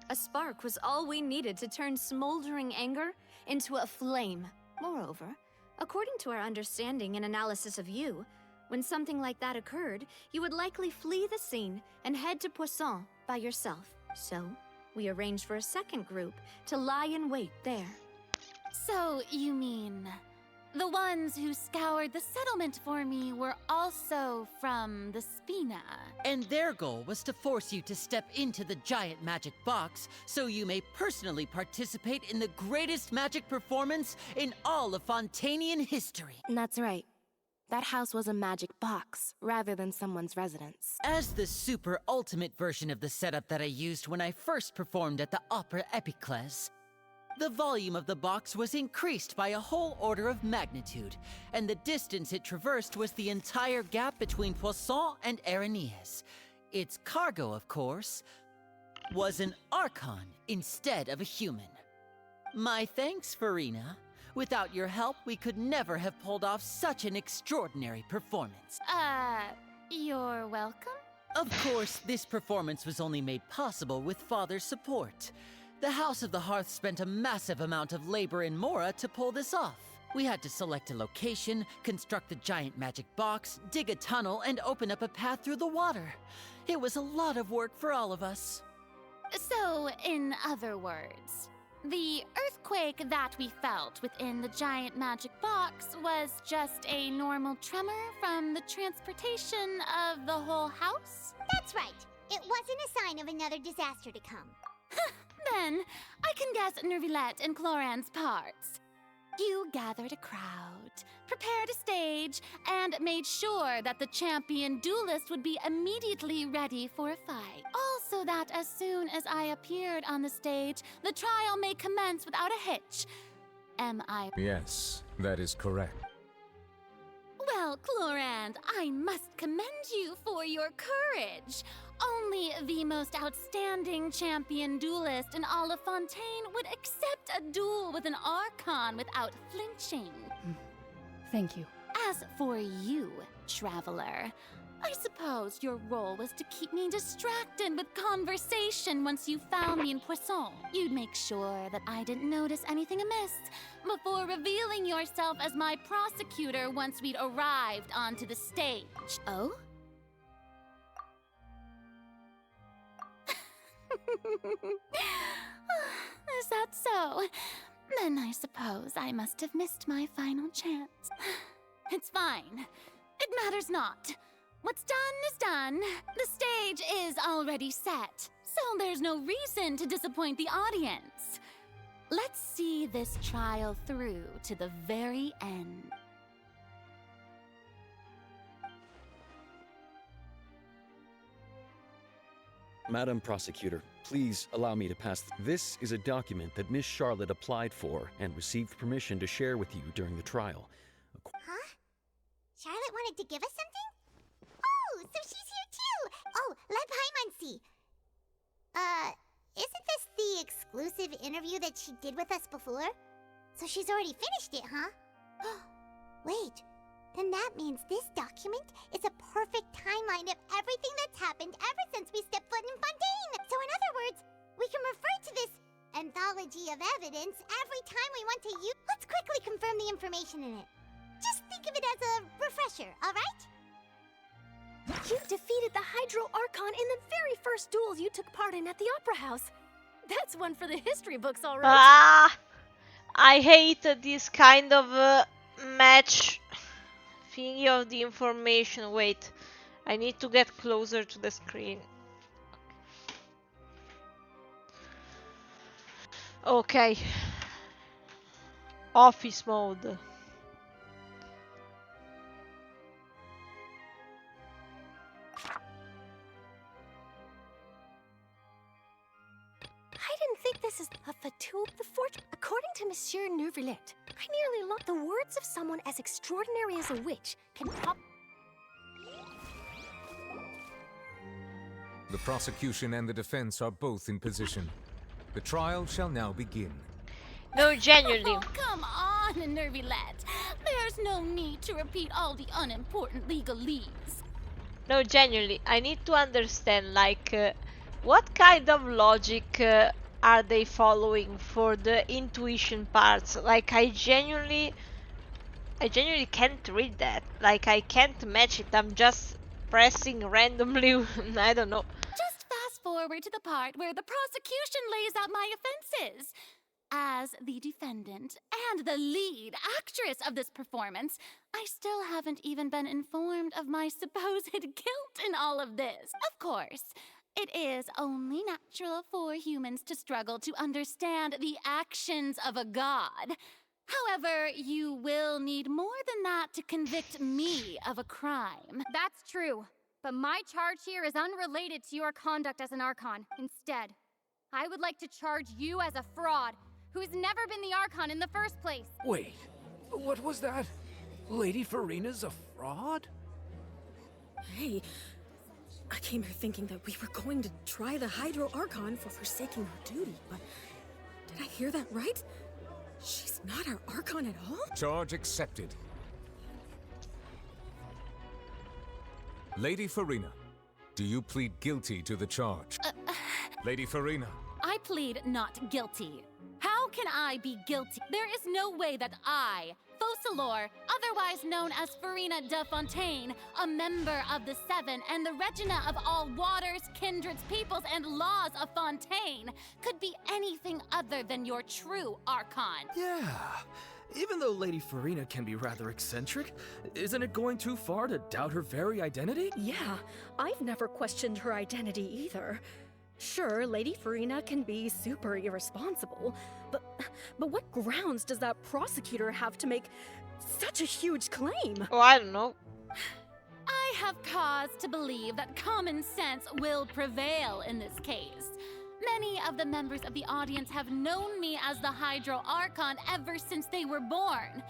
A spark was all we needed to turn smoldering anger into a flame. Moreover, according to our understanding and analysis of you, when something like that occurred, you would likely flee the scene and head to Poisson by yourself. So, we arranged for a second group to lie in wait there. So, you mean the ones who scoured the settlement for me were also from the Spina? And their goal was to force you to step into the giant magic box so you may personally participate in the greatest magic performance in all of Fontainian history. That's right. That house was a magic box, rather than someone's residence. As the super ultimate version of the setup that I used when I first performed at the Opera Epiclese, the volume of the box was increased by a whole order of magnitude, and the distance it traversed was the entire gap between Poisson and Araneas. Its cargo, of course, was an Archon instead of a human. My thanks, Farina. Without your help, we could never have pulled off such an extraordinary performance. You're welcome? Of course, this performance was only made possible with Father's support. The House of the Hearth spent a massive amount of labor in Mora to pull this off. We had to select a location, construct the giant magic box, dig a tunnel, and open up a path through the water. It was a lot of work for all of us. So, in other words, the earthquake that we felt within the giant magic box was just a normal tremor from the transportation of the whole house? That's right. It wasn't a sign of another disaster to come. Then, I can guess Nervilette and Cloran's parts. You gathered a crowd, prepared a stage, and made sure that the champion duelist would be immediately ready for a fight. Also that as soon as I appeared on the stage, the trial may commence without a hitch. Am I? Yes, that is correct. Well, Clorand, I must commend you for your courage. Only the most outstanding champion duelist in all of Fontaine would accept a duel with an Archon without flinching. Thank you. As for you, Traveler, I suppose your role was to keep me distracted with conversation once you found me in Poisson. You'd make sure that I didn't notice anything amiss before revealing yourself as my prosecutor once we'd arrived onto the stage. Oh? Is that so? Then I suppose I must have missed my final chance. It's fine. It matters not. What's done is done. The stage is already set, so there's no reason to disappoint the audience. Let's see this trial through to the very end. Madam Prosecutor, please allow me to pass. This is a document that Miss Charlotte applied for and received permission to share with you during the trial. Huh? Charlotte wanted to give us something? Oh, so she's here too! Oh, Lev Hymansi. Isn't this the exclusive interview that she did with us before? So she's already finished it, huh? Wait, then that means this document is a perfect timeline of everything that's happened ever since we stepped foot in Fontaine! So in other words, we can refer to this anthology of evidence every time we want to use. Let's quickly confirm the information in it. Just think of it as a refresher, alright? You defeated the Hydro Archon in the very first duels you took part in at the Opera House. That's one for the history books, alright. Ah, I hate this kind of match thingy of the information. Wait, I need to get closer to the screen. Okay. Office mode. I didn't think this is a fatou the fortune. According to Monsieur Neuvillette, I nearly lost the words of someone as extraordinary as a witch can pop. The prosecution and the defense are both in position. The trial shall now begin. No, genuinely. Oh, come on, Neuvillette. There's no need to repeat all the unimportant legalese. No, genuinely, I need to understand, like, what kind of logic are they following for the intuition parts? Like, I genuinely can't read that. Like, I can't match it. I'm just pressing randomly. I don't know. Just fast forward to the part where the prosecution lays out my offenses. As the defendant and the lead actress of this performance, I still haven't even been informed of my supposed guilt in all of this. Of course, it is only natural for humans to struggle to understand the actions of a god. However, you will need more than that to convict me of a crime. That's true, but my charge here is unrelated to your conduct as an Archon. Instead, I would like to charge you as a fraud who's never been the Archon in the first place. Wait, what was that? Lady Farina's a fraud? Hey, I came here thinking that we were going to try the Hydro Archon for forsaking her duty, but did I hear that right? She's not our Archon at all? Charge accepted. Lady Farina, do you plead guilty to the charge? Lady Farina. I plead not guilty. How can I be guilty? There is no way that I, Focalor, otherwise known as Farina de Fontaine, a member of the Seven and the Regina of all waters, kindreds, peoples, and laws of Fontaine, could be anything other than your true Archon. Yeah. Even though Lady Farina can be rather eccentric, isn't it going too far to doubt her very identity? Yeah, I've never questioned her identity either. Sure, Lady Farina can be super irresponsible, but what grounds does that prosecutor have to make such a huge claim? Oh, I don't know. I have cause to believe that common sense will prevail in this case. Many of the members of the audience have known me as the Hydro Archon ever since they were born.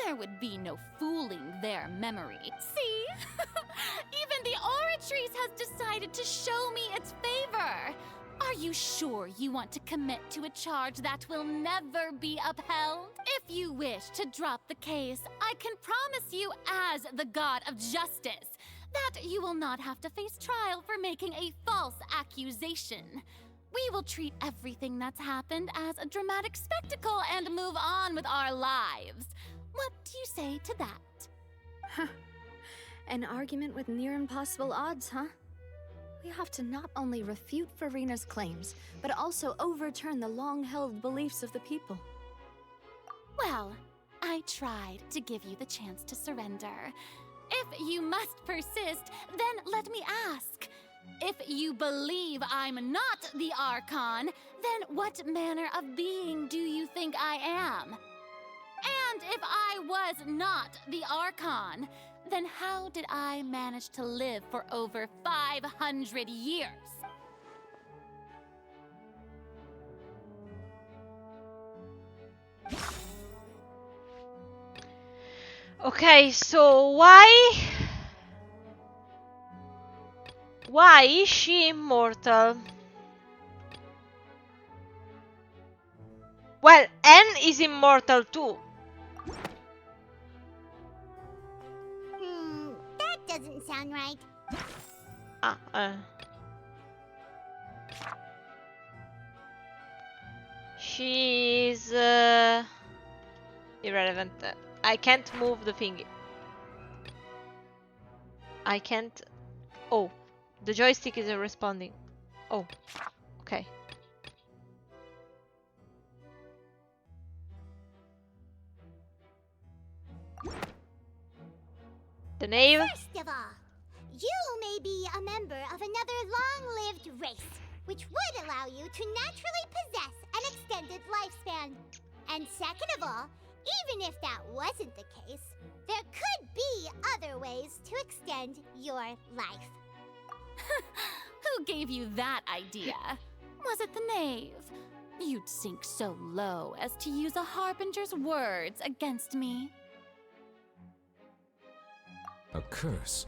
There would be no fooling their memory. See? Even the Oratrice has decided to show me its favor. Are you sure you want to commit to a charge that will never be upheld? If you wish to drop the case, I can promise you as the God of Justice that you will not have to face trial for making a false accusation. We will treat everything that's happened as a dramatic spectacle and move on with our lives. What do you say to that? Huh. An argument with near impossible odds, huh? We have to not only refute Furina's claims, but also overturn the long-held beliefs of the people. Well, I tried to give you the chance to surrender. If you must persist, then let me ask. If you believe I'm not the Archon, then what manner of being do you think I am? And if I was not the Archon, then how did I manage to live for over 500 years? Okay, so why is she immortal? Well, N is immortal too. That doesn't sound right. She's irrelevant. I can't move the thingy. I can't. Oh, the joystick isn't responding. Oh, okay. The name? First of all, you may be a member of another long-lived race, which would allow you to naturally possess an extended lifespan. And second of all, even if that wasn't the case, there could be other ways to extend your life. Who gave you that idea? Was it the knave? You'd sink so low as to use a harbinger's words against me. A curse?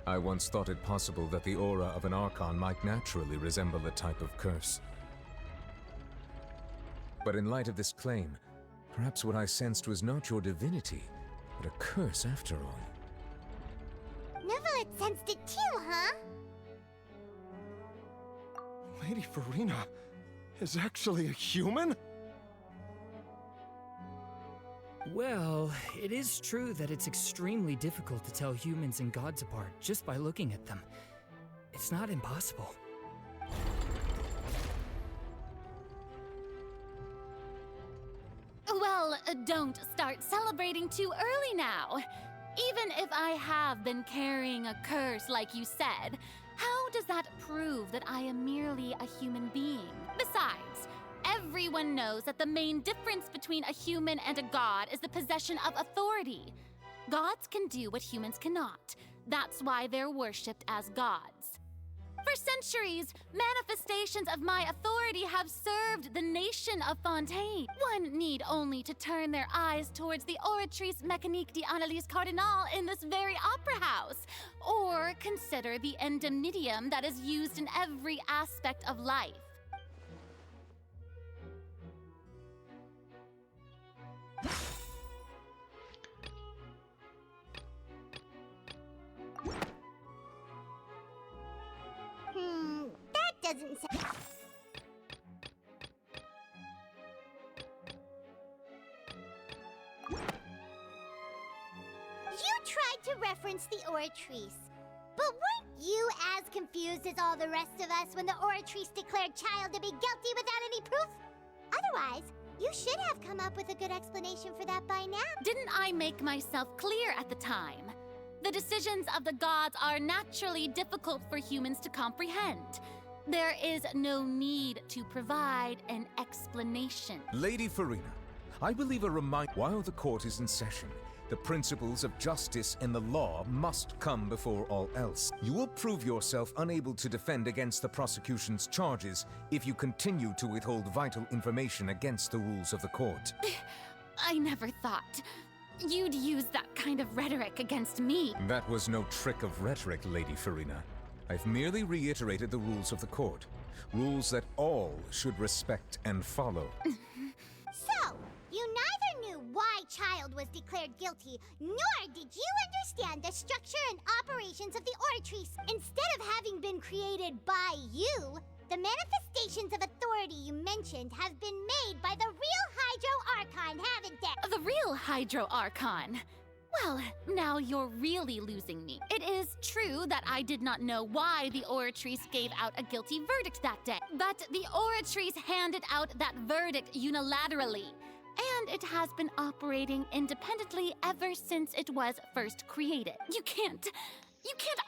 I once thought it possible that the aura of an Archon might naturally resemble a type of curse. But in light of this claim, perhaps what I sensed was not your divinity, but a curse after all. Neverlet sensed it too, huh? Lady Furina is actually a human? Well, it is true that it's extremely difficult to tell humans and gods apart just by looking at them. It's not impossible. Well, don't start celebrating too early now. Even if I have been carrying a curse like you said, how does that prove that I am merely a human being? Besides, everyone knows that the main difference between a human and a god is the possession of authority. Gods can do what humans cannot. That's why they're worshipped as gods. For centuries, manifestations of my authority have served the nation of Fontaine. One need only to turn their eyes towards the Oratrice Mécanique d'Analyse Cardinal in this very opera house, or consider the endemnitium that is used in every aspect of life. That doesn't sound... You tried to reference the Oratrice, but weren't you as confused as all the rest of us when the Oratrice declared Child to be guilty without any proof? Otherwise, you should have come up with a good explanation for that by now. Didn't I make myself clear at the time? The decisions of the gods are naturally difficult for humans to comprehend. There is no need to provide an explanation. Lady Furina, I believe while the court is in session, the principles of justice and the law must come before all else. You will prove yourself unable to defend against the prosecution's charges if you continue to withhold vital information against the rules of the court. I never thought you'd use that kind of rhetoric against me. That was no trick of rhetoric, Lady Furina. I've merely reiterated the rules of the court. Rules that all should respect and follow. So, you neither knew why Child was declared guilty, nor did you understand the structure and operations of the Oratrice. Instead of having been created by you, the manifestations of authority you mentioned have been made by the real Hydro Archon, haven't they? The real Hydro Archon? Well, now you're really losing me. It is true that I did not know why the Oratrice gave out a guilty verdict that day, but the Oratrice handed out that verdict unilaterally, and it has been operating independently ever since it was first created. You can't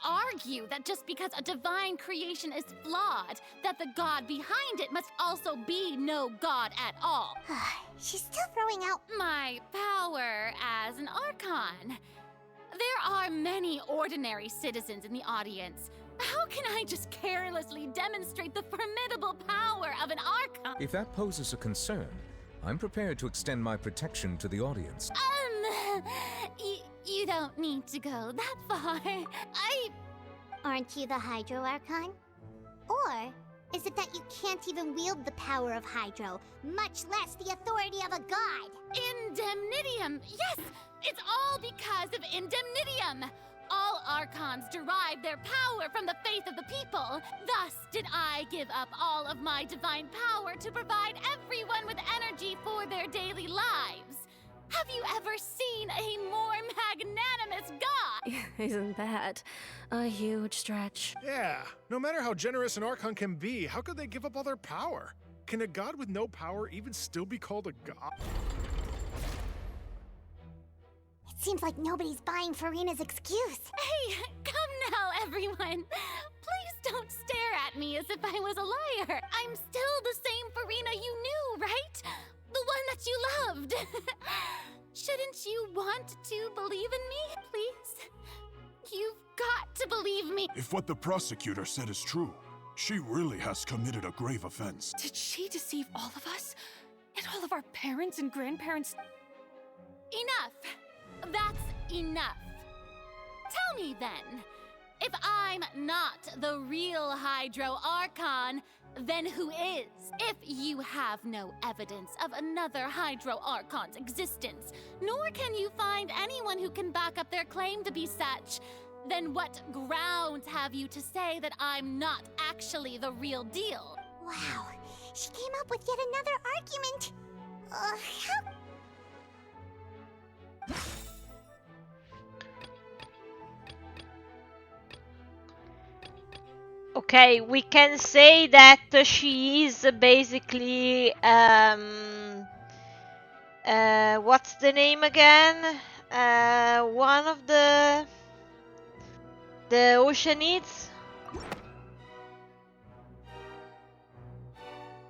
argue that just because a divine creation is flawed, that the god behind it must also be no god at all. She's still throwing out my power as an Archon. There are many ordinary citizens in the audience. How can I just carelessly demonstrate the formidable power of an Archon? If that poses a concern, I'm prepared to extend my protection to the audience. You don't need to go that far. Aren't you the Hydro Archon? Or is it that you can't even wield the power of Hydro, much less the authority of a god? Indemnitium! Yes! It's all because of Indemnitium! All Archons derive their power from the faith of the people. Thus did I give up all of my divine power to provide everyone with energy for their daily lives. Have you ever seen a more magnanimous god? Isn't that a huge stretch? Yeah, no matter how generous an Archon can be, how could they give up all their power? Can a god with no power even still be called a god? It seems like nobody's buying Furina's excuse. Hey, come now, everyone. Please don't stare at me as if I was a liar. I'm still the same Furina you knew, right? The one that you loved. Shouldn't you want to believe in me, please? You've got to believe me. If what the prosecutor said is true, she really has committed a grave offense. Did she deceive all of us? And all of our parents and grandparents? Enough. That's enough. Tell me then, if I'm not the real Hydro Archon, then who is? If you have no evidence of another Hydro Archon's existence, nor can you find anyone who can back up their claim to be such, then what grounds have you to say that I'm not actually the real deal? Wow, she came up with yet another argument. Okay, we can say that she is basically what's the name again? One of the Oceanids.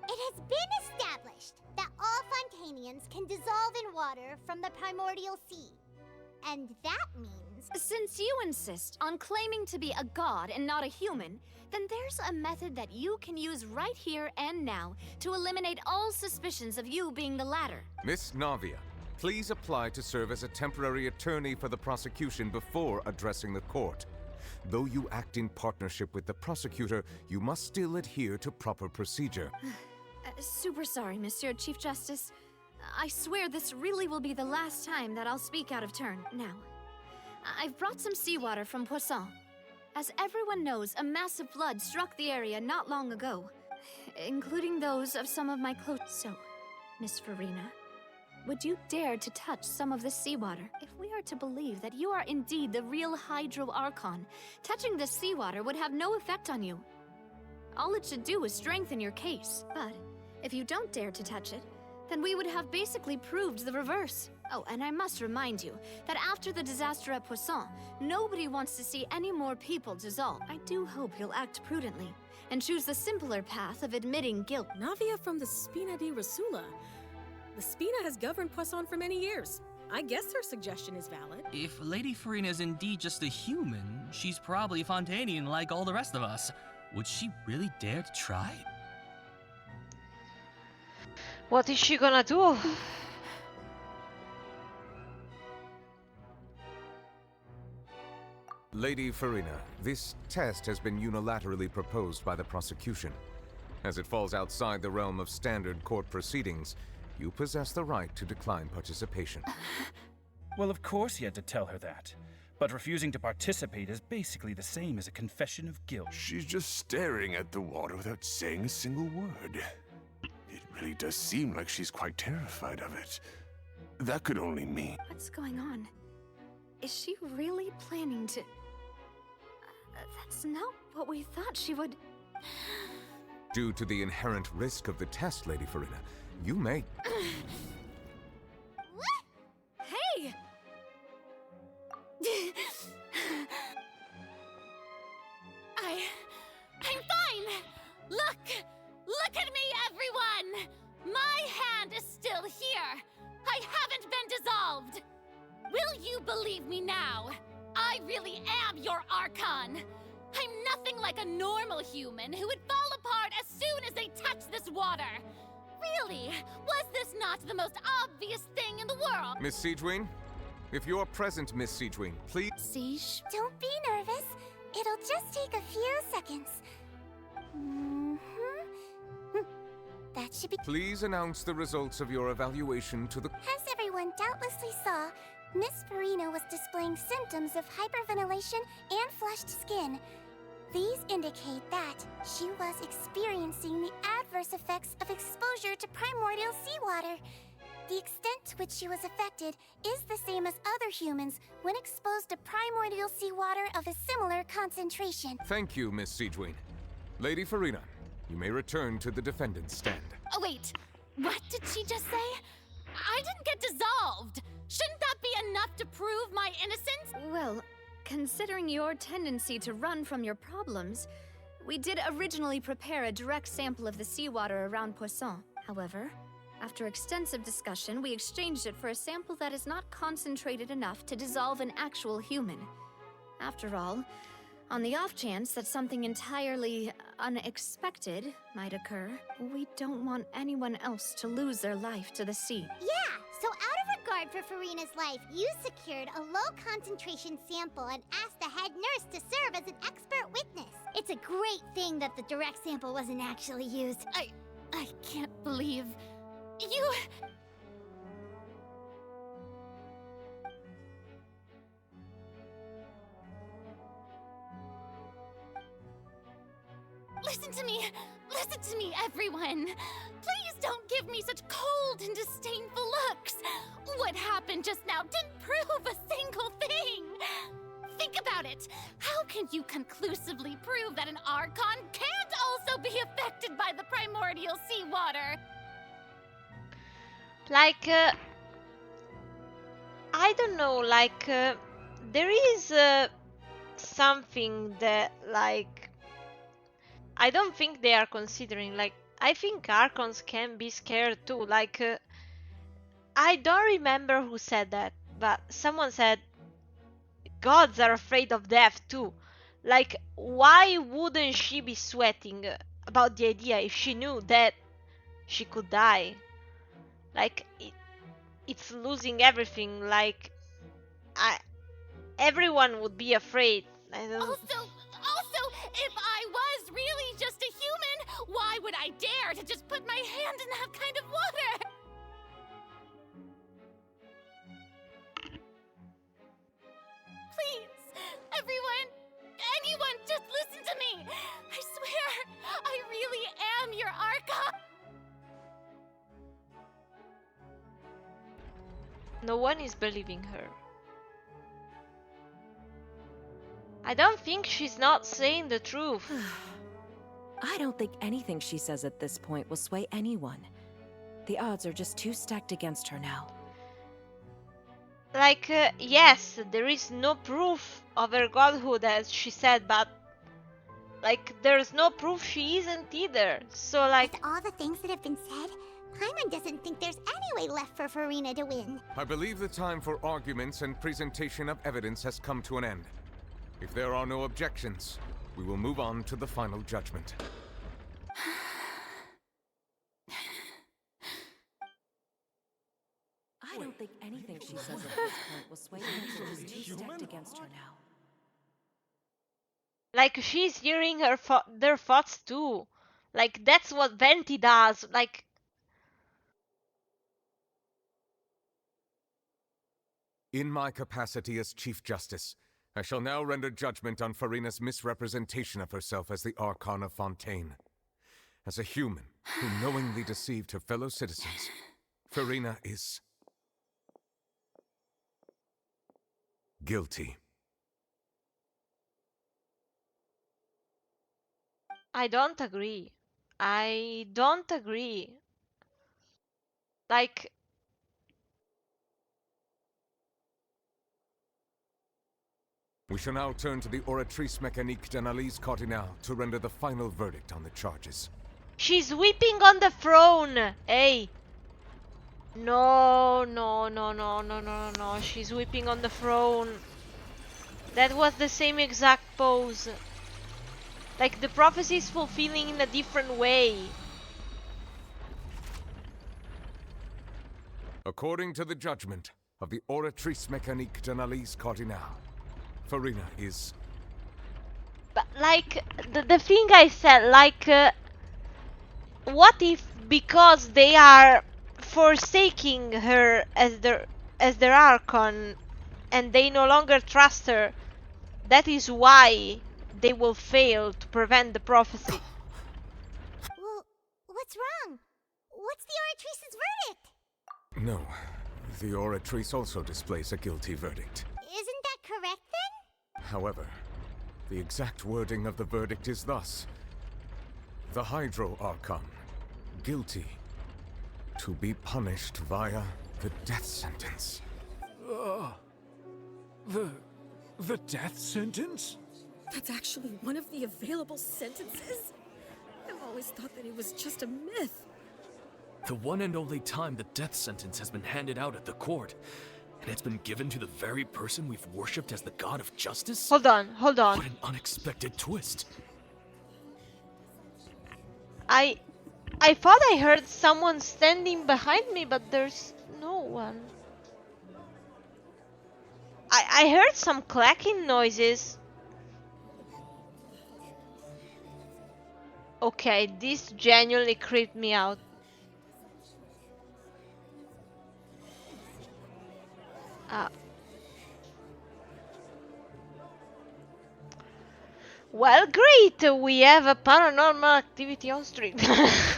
It has been established that all Fontainians can dissolve in water from the primordial sea. And that means... Since you insist on claiming to be a god and not a human, then there's a method that you can use right here and now to eliminate all suspicions of you being the latter. Miss Navia, please apply to serve as a temporary attorney for the prosecution before addressing the court. Though you act in partnership with the prosecutor, you must still adhere to proper procedure. Super sorry, Monsieur Chief Justice. I swear this really will be the last time that I'll speak out of turn. Now, I've brought some seawater from Poisson. As everyone knows, a massive flood struck the area not long ago, including those of some of my close. So, Miss Furina, would you dare to touch some of this seawater? If we are to believe that you are indeed the real Hydro Archon, touching this seawater would have no effect on you. All it should do is strengthen your case. But if you don't dare to touch it, then we would have basically proved the reverse. Oh, and I must remind you that after the disaster at Poisson, nobody wants to see any more people dissolve. I do hope you'll act prudently and choose the simpler path of admitting guilt. Navia from the Spina di Rasula. The Spina has governed Poisson for many years. I guess her suggestion is valid. If Lady Furina is indeed just a human, she's probably Fontainian like all the rest of us. Would she really dare to try? What is she gonna do? Lady Furina, this test has been unilaterally proposed by the prosecution. As it falls outside the realm of standard court proceedings, you possess the right to decline participation. Well, of course he had to tell her that. But refusing to participate is basically the same as a confession of guilt. She's just staring at the water without saying a single word. It really does seem like she's quite terrified of it. That could only mean... What's going on? Is she really planning to... That's not what we thought she would... Due to the inherent risk of the test, Lady Farina, you may... Hey! I'm fine! Look at me, everyone! My hand is still here! I haven't been dissolved! Will you believe me now? I really am your Archon! I'm nothing like a normal human who would fall apart as soon as they touch this water! Really? Was this not the most obvious thing in the world? Miss Siegeween? If you're present, Miss Siegeween, please... Siege? Don't be nervous. It'll just take a few seconds. That should be... Please announce the results of your evaluation to the... As everyone doubtlessly saw, Miss Farina was displaying symptoms of hyperventilation and flushed skin. These indicate that she was experiencing the adverse effects of exposure to primordial seawater. The extent to which she was affected is the same as other humans when exposed to primordial seawater of a similar concentration. Thank you, Miss Siegeween. Lady Farina, you may return to the defendant's stand. Oh, wait. What did she just say? I didn't get dissolved. Shouldn't that be enough to prove my innocence? Well, considering your tendency to run from your problems, we did originally prepare a direct sample of the seawater around Poisson. However, after extensive discussion, we exchanged it for a sample that is not concentrated enough to dissolve an actual human. After all, on the off chance that something entirely unexpected might occur, we don't want anyone else to lose their life to the sea. Yeah, so out of regard for Farina's life, you secured a low-concentration sample and asked the head nurse to serve as an expert witness. It's a great thing that the direct sample wasn't actually used. I can't believe... You... Listen to me, everyone. Please don't give me such cold and disdainful looks. What happened just now didn't prove a single thing. Think about it. How can you conclusively prove that an Archon can't also be affected by the primordial seawater? Like, I don't know, like, there is something that, like, I don't think they are considering. Like, I think Archons can be scared too. Like, I don't remember who said that, but someone said gods are afraid of death too. Like, why wouldn't she be sweating about the idea if she knew that she could die? Like, it's losing everything. Like, everyone would be afraid. I don't... Also, if I was really just a human, why would I dare to just put my hand in that kind of water? Please, anyone, just listen to me. I swear, I really am your Archon. No one is believing her. I don't think she's not saying the truth. I don't think anything she says at this point will sway anyone. The odds are just too stacked against her now. Like, yes, there is no proof of her godhood, as she said, but like, there's no proof she isn't either. So, like, with all the things that have been said, Paimon doesn't think there's any way left for Farina to win. I believe the time for arguments and presentation of evidence has come to an end. If there are no objections, we will move on to the final judgment. I don't think anything she says at this point will sway her. She's too stacked against her now. Like, she's hearing their thoughts too. Like, that's what Venti does. Like, in my capacity as Chief Justice, I shall now render judgment on Farina's misrepresentation of herself as the Archon of Fontaine. As a human who knowingly deceived her fellow citizens, Farina is guilty. I don't agree. I don't agree. Like, We shall now turn to the Oratrice Mécanique d'Analyse Cardinale to render the final verdict on the charges. she's weeping on the throne. Hey. No, no, no, no, no, no, no. She's weeping on the throne. That was the same exact pose. Like, the prophecy is fulfilling in a different way. According to the judgment of the Oratrice Mécanique d'Analyse Cardinale, Farina is... But, like, the thing I said, like, what if because they are forsaking her as their Archon and they no longer trust her, that is why they will fail to prevent the prophecy? Well, what's wrong? What's the Oratrice's verdict? No, the Oratrice also displays a guilty verdict. Isn't that correct then? However, the exact wording of the verdict is thus. The Hydro Archon, guilty, to be punished via the death sentence. The death sentence? That's actually one of the available sentences? I've always thought that it was just a myth. The one and only time the death sentence has been handed out at the court. And it's been given to the very person we've worshipped as the god of justice? Hold on, hold on. What an unexpected twist. I thought I heard someone standing behind me, but there's no one. I heard some clacking noises. Okay, this genuinely creeped me out. Well, great! We have a paranormal activity on stream. Farina's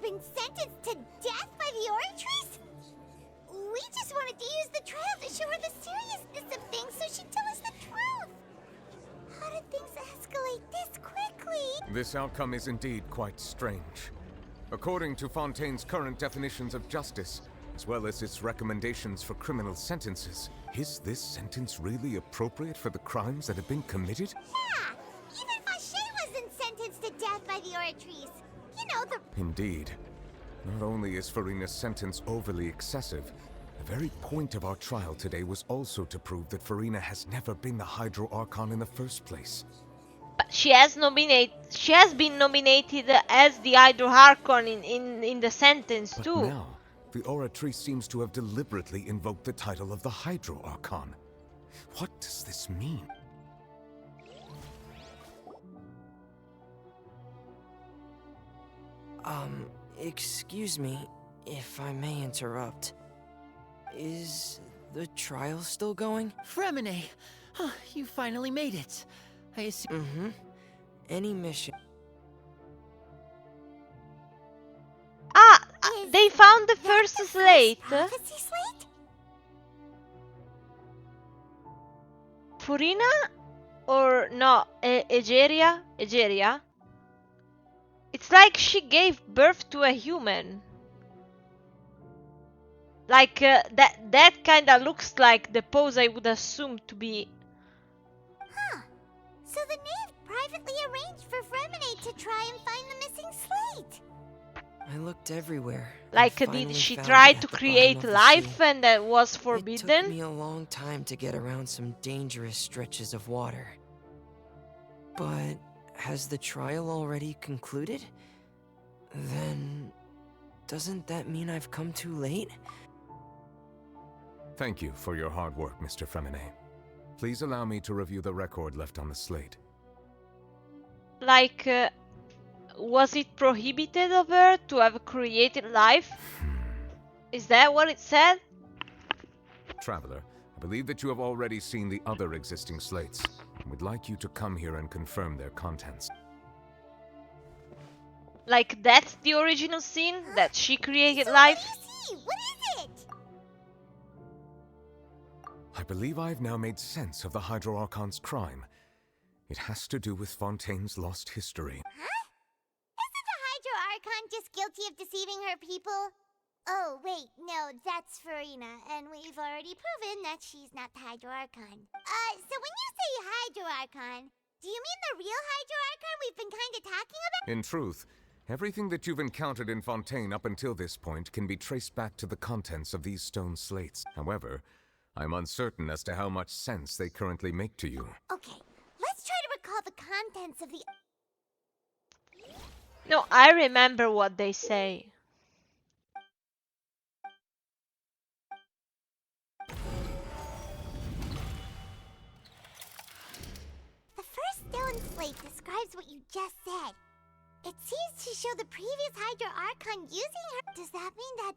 been sentenced to death by the Oratrice? We just wanted to use the trial to show her the seriousness of things so she'd tell us the truth. How did things escalate this quickly? This outcome is indeed quite strange. According to Fontaine's current definitions of justice, as well as its recommendations for criminal sentences, is this sentence really appropriate for the crimes that have been committed? Yeah, even Fauché wasn't sentenced to death by the Oratrice. You know, the... Indeed. Not only is Farina's sentence overly excessive, the very point of our trial today was also to prove that Farina has never been the Hydro Archon in the first place. But she has been nominated as the Hydro Archon in the sentence But too. now, the Oratrice seems to have deliberately invoked the title of the Hydro Archon. What does this mean? Excuse me, if I may interrupt. Is the trial still going? Fremine! Oh, you finally made it. I assume... Mm-hmm. Any mission... They found the first slate. Prophecy slate? Furina? Or no, Egeria? Egeria? It's like she gave birth to a human. Like, that kinda looks like the pose I would assume to be... Huh. So the knave privately arranged for Fremine to try and find the missing slate. I looked everywhere. Like, did she try to create life and that was forbidden? It took me a long time to get around some dangerous stretches of water. But has the trial already concluded? Then... doesn't that mean I've come too late? Thank you for your hard work, Mr. Fremine. Please allow me to review the record left on the slate. Like, was it prohibited of her to have created life? Is that what it said? Traveler, I believe that you have already seen the other existing slates. I would like you to come here and confirm their contents. Like, that's the original scene? That she created life? What is it? I believe I've now made sense of the Hydro Archon's crime. It has to do with Fontaine's lost history. Huh? Isn't the Hydro Archon just guilty of deceiving her people? Oh, wait, no, that's Farina, and we've already proven that she's not the Hydro Archon. So when you say Hydro Archon, do you mean the real Hydro Archon we've been kind of talking about? In truth, everything that you've encountered in Fontaine up until this point can be traced back to the contents of these stone slates. However, I'm uncertain as to how much sense they currently make to you. Okay, let's try to recall the contents of the... No, I remember what they say. The first stone slate describes what you just said. It seems to show the previous Hydro Archon using her. Does that mean that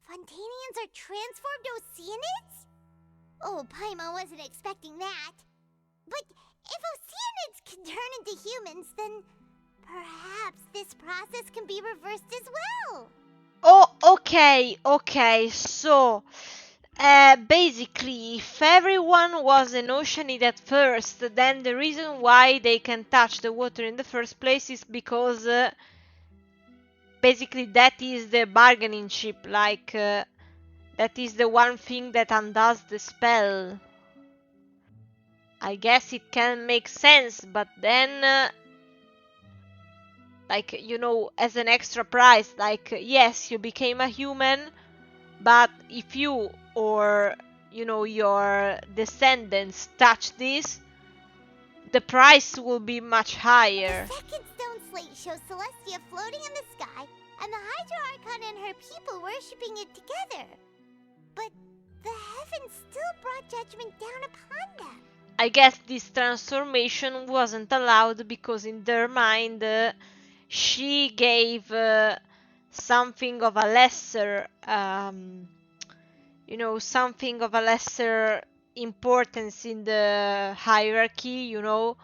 Fontainians are transformed Oceanids? Oh, Paimon wasn't expecting that. But if Oceanids can turn into humans, then perhaps this process can be reversed as well. Oh, okay, so basically if everyone was an Oceanid at first, then the reason why they can touch the water in the first place is because basically that is the bargaining chip, like that is the one thing that undoes the spell. I guess it can make sense, but then like, you know, as an extra price, like, yes, you became a human, but if you or, you know, your descendants touch this, the price will be much higher. The second stone slate shows Celestia floating in the sky, and the Hydro Archon and her people worshipping it together. But the heavens still brought judgment down upon them. I guess this transformation wasn't allowed because in their mind she gave something of a lesser, you know, something of a lesser importance in the hierarchy, you know,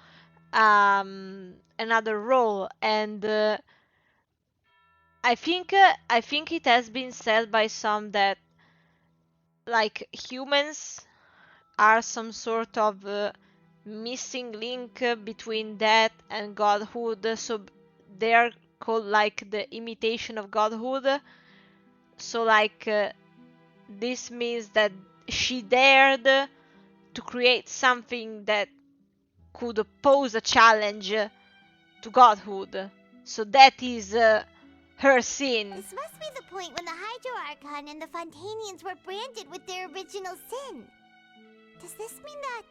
another role. And I think it has been said by some that like humans are some sort of missing link between that and godhood, so they are called like the imitation of godhood. So like this means that she dared to create something that could pose a challenge to godhood. So that is her sin. This must be the point when the Hydro Archon and the Fontainians were branded with their original sin. Does this mean that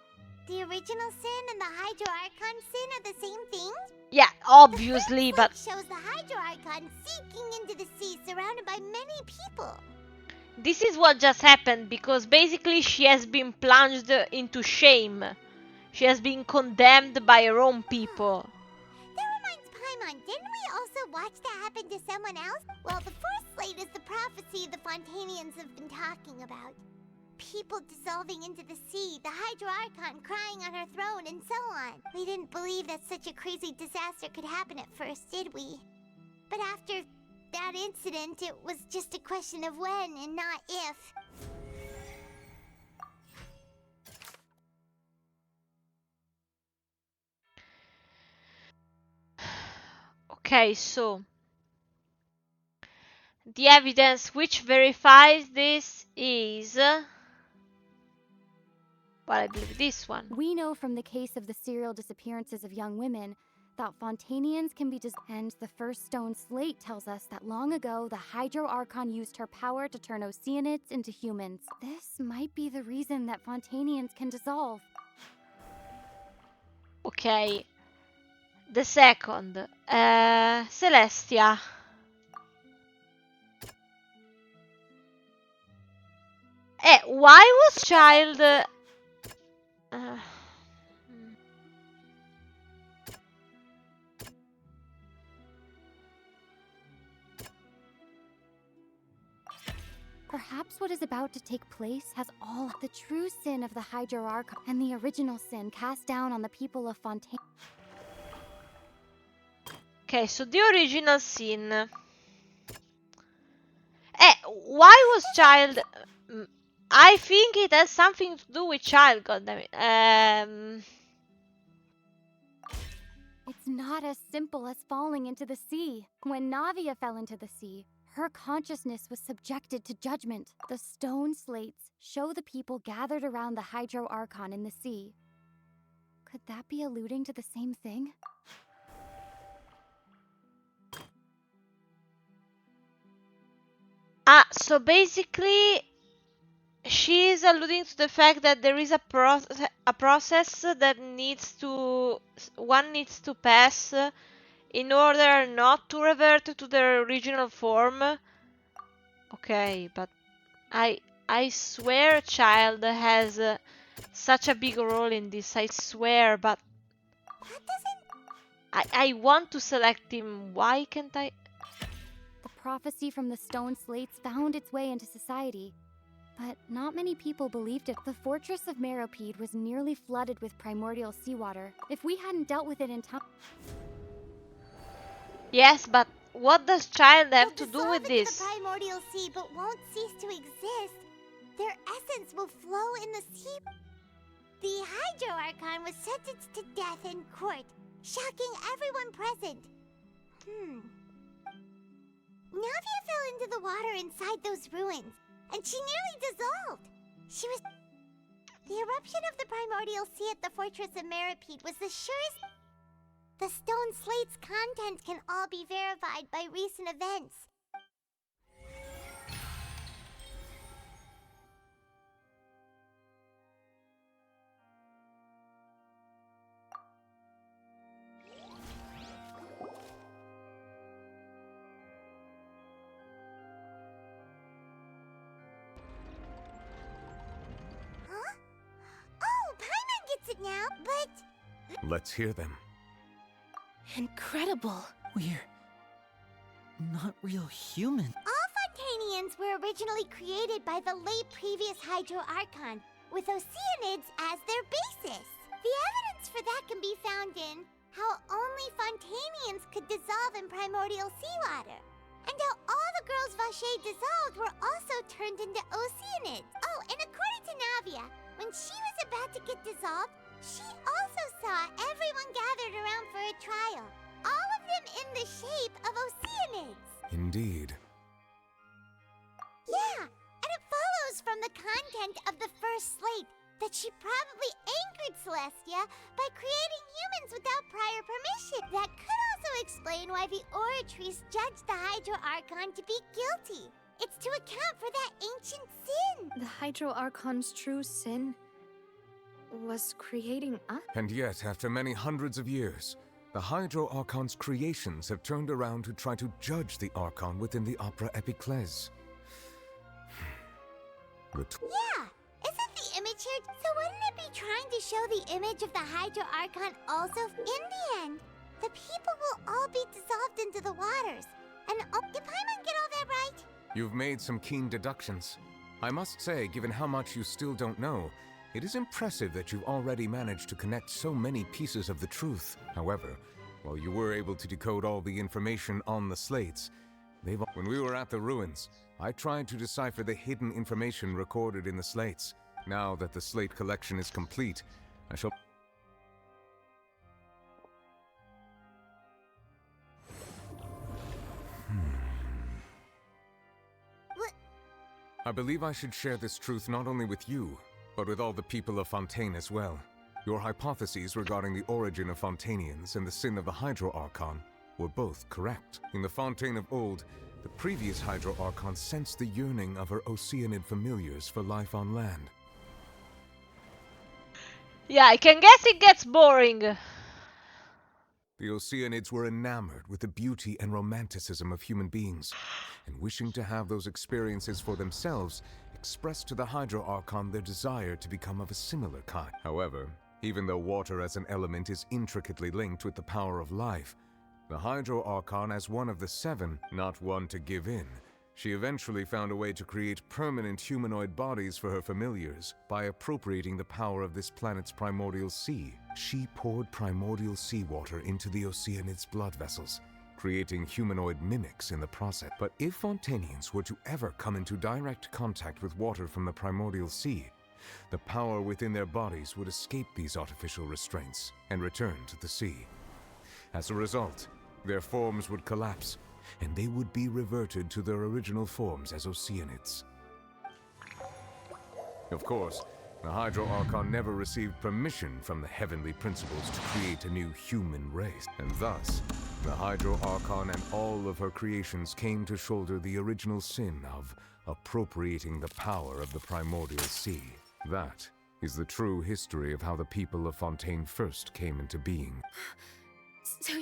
the original sin and the Hydro Archon sin are the same thing? Yeah, obviously, the but shows the Hydro Archon sinking into the sea surrounded by many people. This is what just happened, because basically she has been plunged into shame. She has been condemned by her own people. That reminds Paimon, didn't we also watch that happen to someone else? Well, the fourth slate is the prophecy the Fontainians have been talking about. People dissolving into the sea, the Hydro Archon crying on her throne, and so on. We didn't believe that such a crazy disaster could happen at first, did we? But after that incident, it was just a question of when and not if. Okay, so the evidence which verifies this is well, I believe this one. We know from the case of the serial disappearances of young women that Fontainians can be and the first stone slate tells us that long ago the Hydro Archon used her power to turn Oceanids into humans. This might be the reason that Fontainians can dissolve. Okay. The second. Celestia. Why was child... Perhaps what is about to take place has all the true sin of the Hydro Archon and the original sin cast down on the people of Fontaine. Okay, so the original sin. Why was child... I think it has something to do with child, goddammit. not as simple as falling into the sea. When Navia fell into the sea, her consciousness was subjected to judgment. The stone slates show the people gathered around the Hydro Archon in the sea. Could that be alluding to the same thing? So basically, she is alluding to the fact that there is a process that one needs to pass in order not to revert to their original form. Okay, but I swear child has such a big role in this, I swear, but I want to select him. Why can't I? The prophecy from the stone slates found its way into society, but not many people believed it. The fortress of Meropide was nearly flooded with primordial seawater. If we hadn't dealt with it in time... Yes, but what does child have to do with this? The primordial sea, but won't cease to exist. Their essence will flow in the sea. The Hydro Archon was sentenced to death in court, shocking everyone present. Navia fell into the water inside those ruins, and she nearly dissolved. The eruption of the primordial sea at the fortress of Meropide was the surest... The stone slate's contents can all be verified by recent events. Huh? Oh, Paimon gets it now, but... Let's hear them. Incredible. We're not real human. All Fontanians were originally created by the late previous Hydro Archon, with Oceanids as their basis. The evidence for that can be found in how only Fontanians could dissolve in primordial seawater, and how all the girls Vacher dissolved were also turned into Oceanids. Oh, and according to Navia, when she was about to get dissolved, she also saw everyone gathered around for a trial, all of them in the shape of Oceanids. Indeed. Yeah, and it follows from the content of the first slate that she probably angered Celestia by creating humans without prior permission. That could also explain why the Oratrice judged the Hydro Archon to be guilty. It's to account for that ancient sin. The Hydro Archon's true sin was creating us? And yet, after many hundreds of years, the Hydro Archon's creations have turned around to try to judge the Archon within the Opera Epiclese. Yeah, isn't the image here? So wouldn't it be trying to show the image of the Hydro Archon also? In the end, the people will all be dissolved into the waters. And did Paimon get all that right? You've made some keen deductions. I must say, given how much you still don't know, it is impressive that you've already managed to connect so many pieces of the truth. However, while you were able to decode all the information on the slates, when we were at the ruins, I tried to decipher the hidden information recorded in the slates. Now that the slate collection is complete, I shall... I believe I should share this truth not only with you, but with all the people of Fontaine as well. Your hypotheses regarding the origin of Fontanians and the sin of the Hydro Archon were both correct. In the Fontaine of old, the previous Hydro Archon sensed the yearning of her Oceanid familiars for life on land. Yeah, I can guess it gets boring. The Oceanids were enamored with the beauty and romanticism of human beings, and wishing to have those experiences for themselves, expressed to the Hydro Archon their desire to become of a similar kind. However, even though water as an element is intricately linked with the power of life, the Hydro Archon, as one of the seven, not one to give in, she eventually found a way to create permanent humanoid bodies for her familiars by appropriating the power of this planet's primordial sea. She poured primordial seawater into the Oceanids' blood vessels, creating humanoid mimics in the process. But if Fontanians were to ever come into direct contact with water from the primordial sea, the power within their bodies would escape these artificial restraints and return to the sea. As a result, their forms would collapse, and they would be reverted to their original forms as Oceanids. Of course, the Hydro Archon never received permission from the heavenly principles to create a new human race, and thus, the Hydro Archon and all of her creations came to shoulder the original sin of appropriating the power of the primordial sea. That is the true history of how the people of Fontaine first came into being. So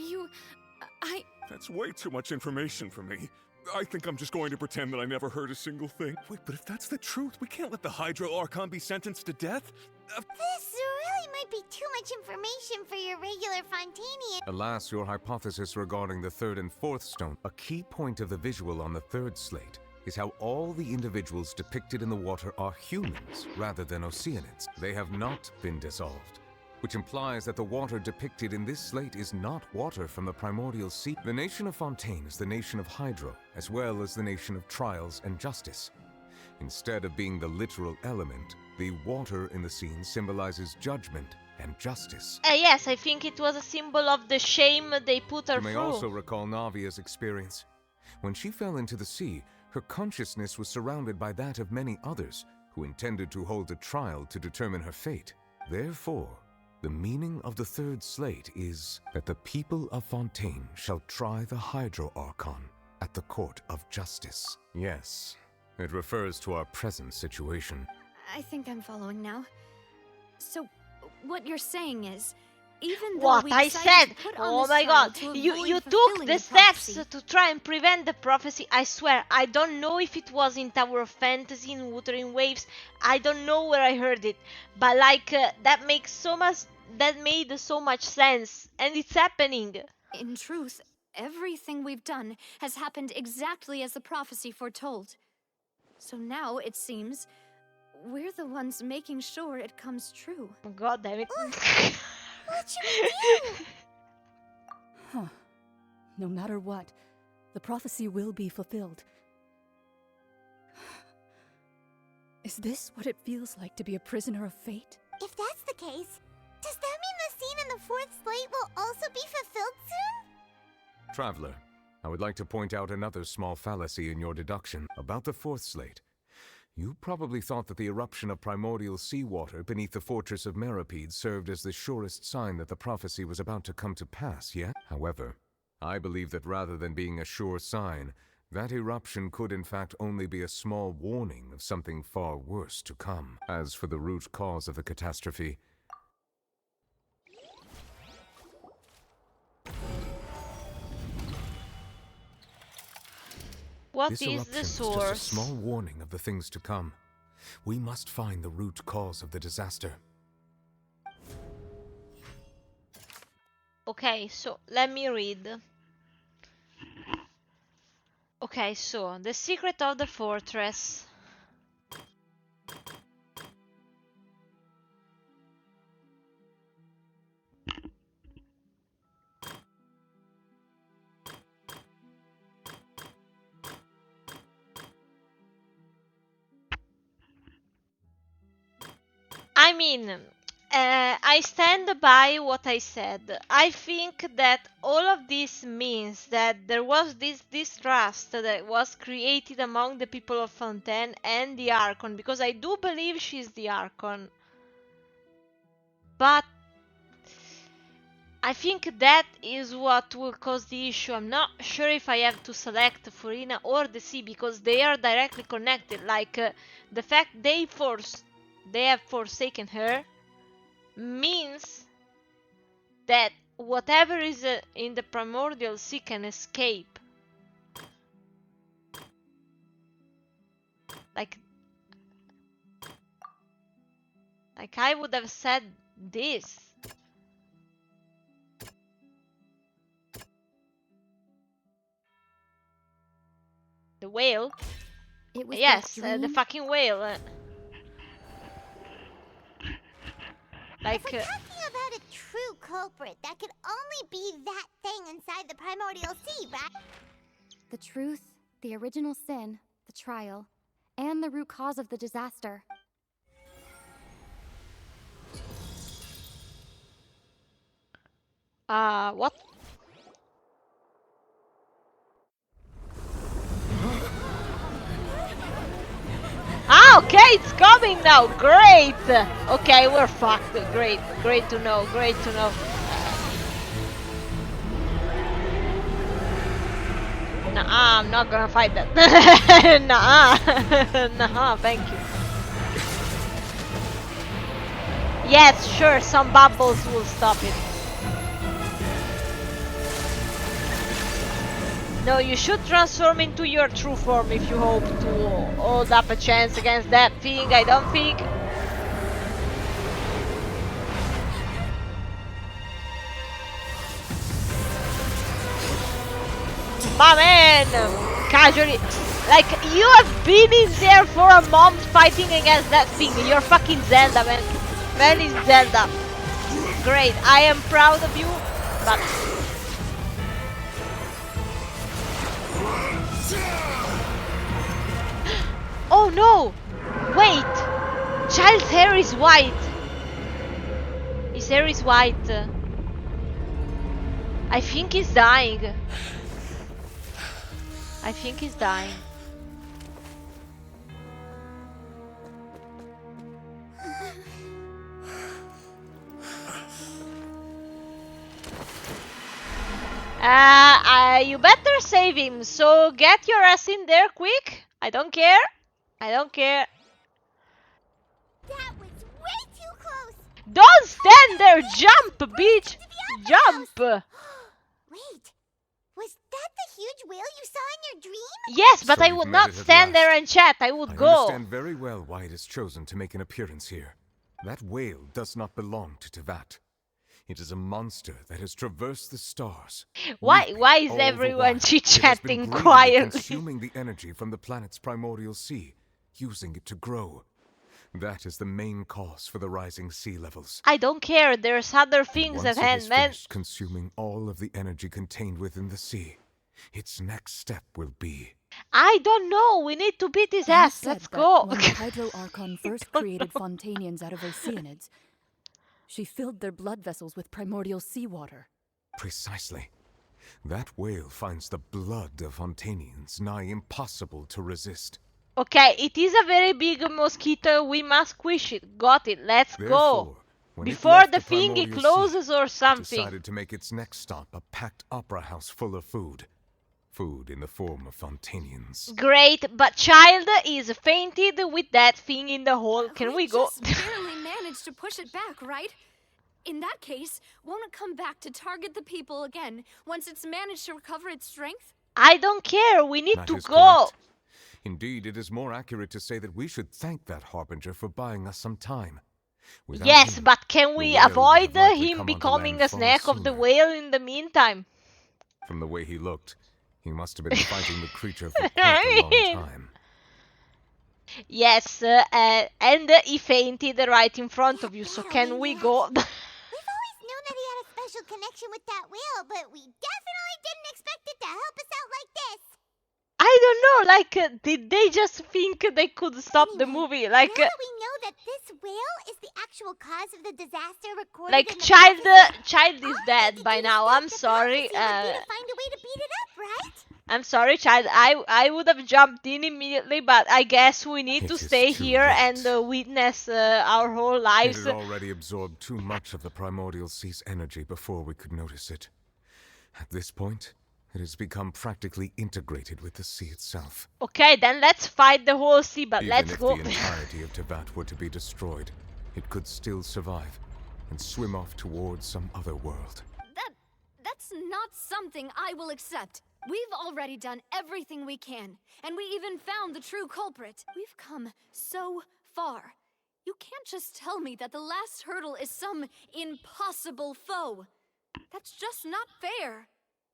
That's way too much information for me. I think I'm just going to pretend that I never heard a single thing. Wait, but if that's the truth, we can't let the Hydro Archon be sentenced to death. This really might be too much information for your regular Fontainian. Alas, your hypothesis regarding the third and fourth stone, a key point of the visual on the third slate, is how all the individuals depicted in the water are humans rather than Oceanids. They have not been dissolved, which implies that the water depicted in this slate is not water from the primordial sea. The nation of Fontaine is the nation of Hydro, as well as the nation of trials and justice. Instead of being the literal element, the water in the scene symbolizes judgment and justice. Yes, I think it was a symbol of the shame they put her You may through. also recall Navia's experience. When she fell into the sea, her consciousness was surrounded by that of many others who intended to hold a trial to determine her fate. Therefore, the meaning of the third slate is that the people of Fontaine shall try the Hydro Archon at the court of justice. Yes, it refers to our present situation. I think I'm following now. So, what you're saying is, even though What we I decided said! to put on Oh this my trial god! to You avoid took fulfilling the prophecy, steps to try and prevent the prophecy. I swear, I don't know if it was in Tower of Fantasy, in Wuthering Waves. I don't know where I heard it, but that makes so much. That made so much sense, and it's happening. In truth, everything we've done has happened exactly as the prophecy foretold. So now, it seems, we're the ones making sure it comes true. God damn it. What should we do? Huh. No matter what, the prophecy will be fulfilled. Is this what it feels like to be a prisoner of fate? If that's the case, does that mean the scene in the fourth slate will also be fulfilled soon? Traveler, I would like to point out another small fallacy in your deduction about the fourth slate. You probably thought that the eruption of primordial seawater beneath the fortress of Meripede served as the surest sign that the prophecy was about to come to pass, yeah? However, I believe that rather than being a sure sign, that eruption could in fact only be a small warning of something far worse to come. As for the root cause of the catastrophe, What this is eruption the is source? just a small warning of the things to come. We must find the root cause of the disaster. Okay, so let me read. Okay, so the secret of the fortress. I mean, I stand by what I said. I think that all of this means that there was this distrust that was created among the people of Fontaine and the Archon, because I do believe she's the Archon. But I think that is what will cause the issue. I'm not sure if I have to select Furina or the sea, because they are directly connected. Like, the fact they have forsaken her means that whatever is in the primordial sea can escape. Like I would have said this. The whale? It was yes, that the dream? fucking whale. If we're talking about a true culprit, that could only be that thing inside the primordial sea, right? The truth, the original sin, the trial, and the root cause of the disaster. What? Okay, it's coming now. Great. Okay, we're fucked. Great. Great to know. Great to know. Nuh-uh, I'm not gonna fight that. Nuh-uh. Nuh-uh, thank you. Yes, sure, some bubbles will stop it. No, you should transform into your true form if you hope to hold up a chance against that thing, I don't think. My man! Casually. Like, you have been in there for a month fighting against that thing. You're fucking Zelda, man. Man is Zelda. Great, I am proud of you, but... Oh no! Wait! Child's hair is white! His hair is white. I think he's dying. I think he's dying. You better save him, so get your ass in there quick. I don't care. I don't care. That was way too close. Don't stand there! Jump, bitch! Jump! Wait, was that the huge whale you saw in your dream? Yes, but So I we've would met not it at stand there last. and chat. I would I go. understand very well why it has chosen to make an appearance here. That whale does not belong to Tevat. It is a monster that has traversed the stars. Why is all the everyone while, it has been chit-chatting greedily quietly? consuming the energy from the planet's primordial sea, using it to grow. That is the main cause for the rising sea levels. I don't care. There's other things at Once it hand, is man. finished consuming all of the energy contained within the sea, its next step will be... I don't know. We need to beat his You ass. said Let's that go. When the Hydro Archon first created Fontanians out of Oceanids, she filled their blood vessels with primordial seawater. Precisely. That whale finds the blood of Fontanians nigh impossible to resist. Okay, it is a very big mosquito. We must squish it. Got it. Let's go. Therefore, when it Before left the the thingy primordial closes sea, or it something. decided to make its next stop a packed opera house full of food. Food in the form of Fontanians. Great, but child is fainted with that thing in the hole. Can we go? Just barely managed to push it back, right? In that case, won't it come back to target the people again once it's managed to recover its strength? I don't care. We need That to is go. correct. Indeed, it is more accurate to say that we should thank that Harbinger for buying us some time. Without Yes, him, but can the we whale would avoid have likely him come onto becoming land a far snack of the sooner. whale in the meantime? From the way he looked, he must have been fighting the creature for quite a long time. Yes, and he fainted right in front of you, so can we go? We've always known that he had a special connection with that whale, but we definitely didn't expect it to help us out like this. I don't know, like, did they just think they could stop the movie? Like, Now that we know that this whale is the actual cause of the disaster recorded like in the child, prophecy, child is dead by now. I'm sorry. would be to find a way to beat it up, right? I'm sorry, child. I would have jumped in immediately, but I guess we need to It is stay too here late. and witness our whole It lives. had already absorbed too much of the primordial sea's energy before we could notice it. At this point, it has become practically integrated with the sea itself. Okay, then let's fight the whole sea, but Even let's if go. the entirety of Tevat were to be destroyed, it could still survive and swim off towards some other world. That's not something I will accept. We've already done everything we can, and we even found the true culprit. We've come so far. You can't just tell me that the last hurdle is some impossible foe. That's just not fair.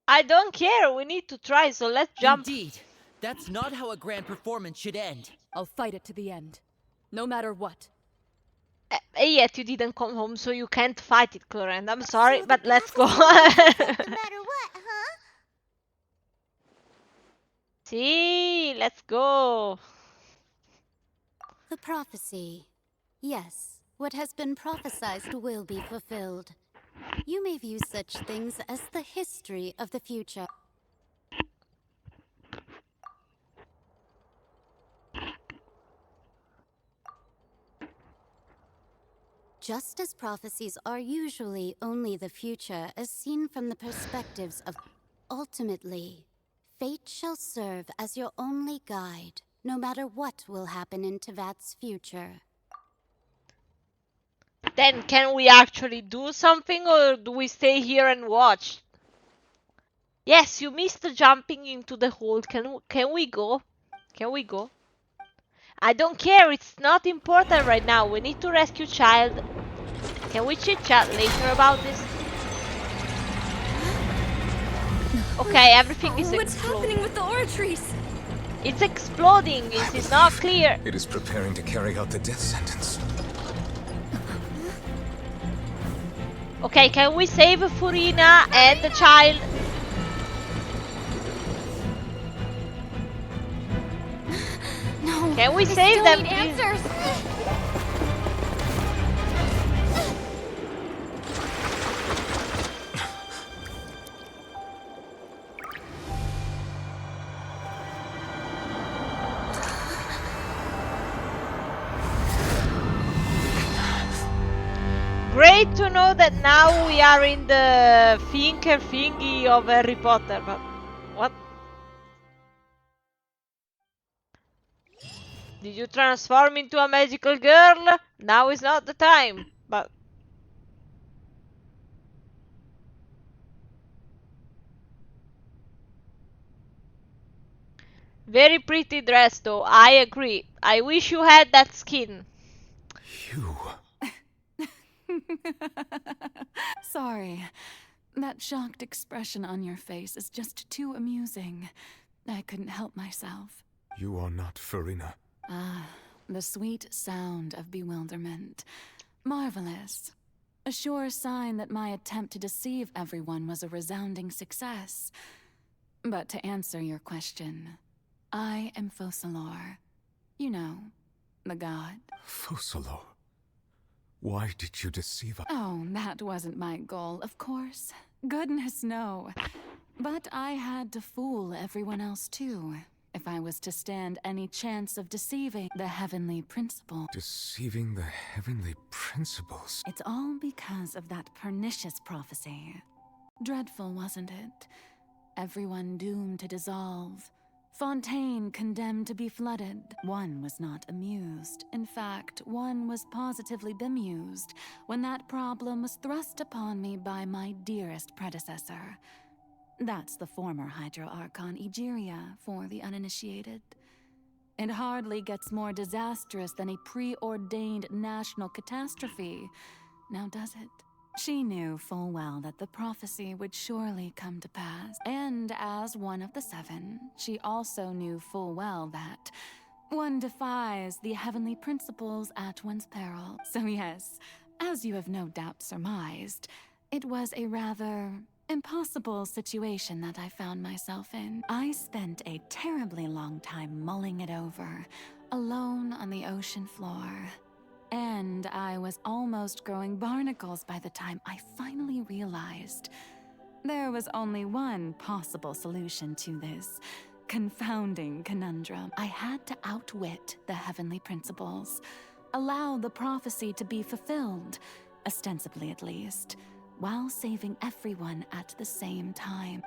I don't care. We need to try, so let's jump. Indeed. That's not how a grand performance should end. I'll fight it to the end, no matter what. Yet you didn't come home, so you can't fight it, Clorend. I'm sorry, but let's go. No matter what, huh? See, let's go. The prophecy. Yes, what has been prophesied will be fulfilled. You may view such things as the history of the future. Just as prophecies are usually only the future as seen from the perspectives of... Ultimately, fate shall serve as your only guide, no matter what will happen in Tevat's future. Then can we actually do something, or do we stay here and watch? Yes, you missed jumping into the hole. Can we go? Can we go? I don't care, it's not important right now. We need to rescue child. Can we chit chat later about this? Okay, everything is What's exploding. happening with the aura trees? It's exploding. Is it not clear? It is preparing to carry out the death sentence. Okay, can we save Furina and the child? No. Can we I save still them, need please? answers. Great to know that now we are in the thinker thingy of Harry Potter, but what? Did you transform into a magical girl? Now is not the time, but... Very pretty dress though, I agree. I wish you had that skin. You... Sorry. That shocked expression on your face is just too amusing. I couldn't help myself. You are not Furina. Ah, the sweet sound of bewilderment. Marvelous. A sure sign that my attempt to deceive everyone was a resounding success. But to answer your question, I am Focalor. You know, the god. Focalor? Why did you deceive us? Oh, that wasn't my goal, of course. Goodness, no. But I had to fool everyone else too, if I was to stand any chance of deceiving the heavenly principle. Deceiving the heavenly principles? It's all because of that pernicious prophecy. Dreadful, wasn't it? Everyone doomed to dissolve. Fontaine condemned to be flooded. One was not amused. In fact, one was positively bemused when that problem was thrust upon me by my dearest predecessor. That's the former Hydro Archon Egeria for the uninitiated. It hardly gets more disastrous than a preordained national catastrophe, now does it? She knew full well that the prophecy would surely come to pass, and as one of the seven, she also knew full well that one defies the heavenly principles at one's peril. So yes, as you have no doubt surmised, it was a rather impossible situation that I found myself in. I spent a terribly long time mulling it over, alone on the ocean floor. And I was almost growing barnacles by the time I finally realized there was only one possible solution to this confounding conundrum. I had to outwit the heavenly principles, allow the prophecy to be fulfilled, ostensibly at least, while saving everyone at the same time.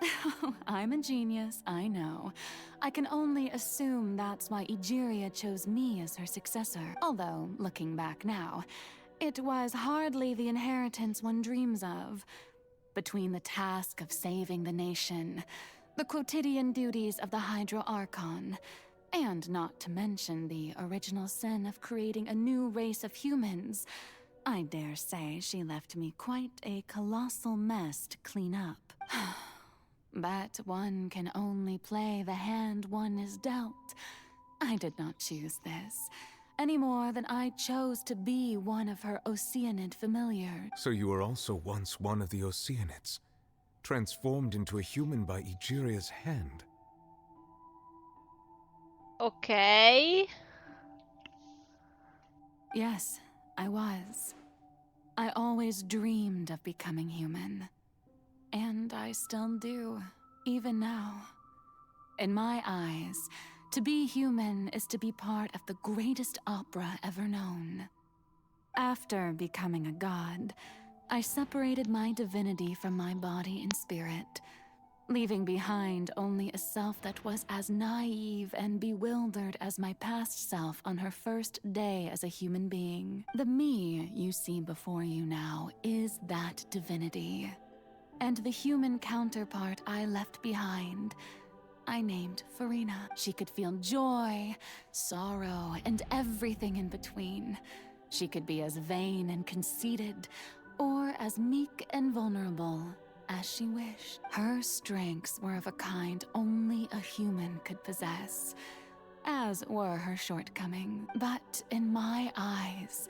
I'm a genius, I know. I can only assume that's why Egeria chose me as her successor. Although, looking back now, it was hardly the inheritance one dreams of. Between the task of saving the nation, the quotidian duties of the Hydro Archon, and not to mention the original sin of creating a new race of humans, I dare say she left me quite a colossal mess to clean up. But one can only play the hand one is dealt. I did not choose this, any more than I chose to be one of her Oceanid familiars. So you were also once one of the Oceanids, transformed into a human by Egeria's hand. Okay. Yes, I was. I always dreamed of becoming human. And I still do, even now. In my eyes, to be human is to be part of the greatest opera ever known. After becoming a god, I separated my divinity from my body and spirit, leaving behind only a self that was as naive and bewildered as my past self on her first day as a human being. The me you see before you now is that divinity. And the human counterpart I left behind, I named Furina. She could feel joy, sorrow, and everything in between. She could be as vain and conceited, or as meek and vulnerable as she wished. Her strengths were of a kind only a human could possess, as were her shortcomings. But in my eyes,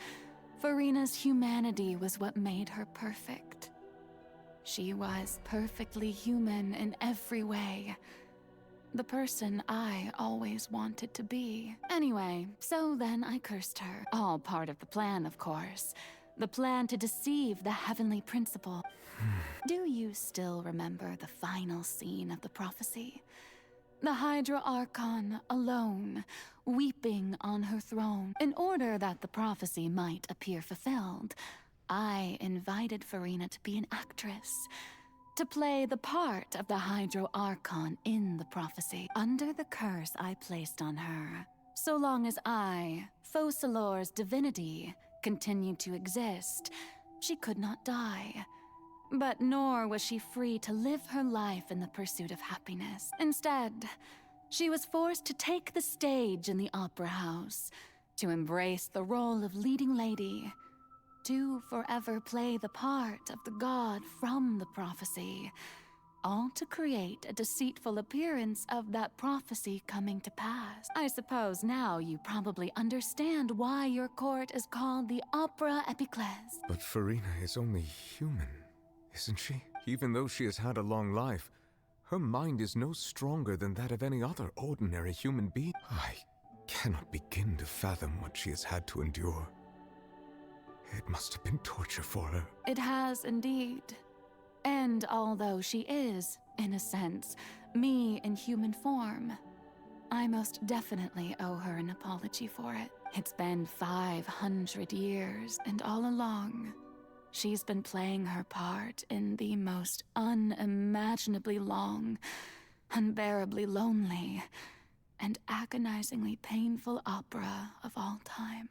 Furina's humanity was what made her perfect. She was perfectly human in every way. The person I always wanted to be. Anyway, so then I cursed her. All part of the plan, of course. The plan to deceive the heavenly principle. Do you still remember the final scene of the prophecy? The Hydra Archon alone, weeping on her throne. In order that the prophecy might appear fulfilled, I invited Furina to be an actress, to play the part of the Hydro Archon in the prophecy, under the curse I placed on her. So long as I, Focalor's divinity, continued to exist, she could not die. But nor was she free to live her life in the pursuit of happiness. Instead, she was forced to take the stage in the opera house, to embrace the role of leading lady, to forever play the part of the god from the prophecy, all to create a deceitful appearance of that prophecy coming to pass. I suppose now you probably understand why your court is called the Opera Epiclese. But Furina is only human, isn't she? Even though she has had a long life, her mind is no stronger than that of any other ordinary human being. I cannot begin to fathom what she has had to endure. It must have been torture for her. It has indeed. And although she is, in a sense, me in human form, I most definitely owe her an apology for it. It's been 500 years, and all along, she's been playing her part in the most unimaginably long, unbearably lonely, and agonizingly painful opera of all time.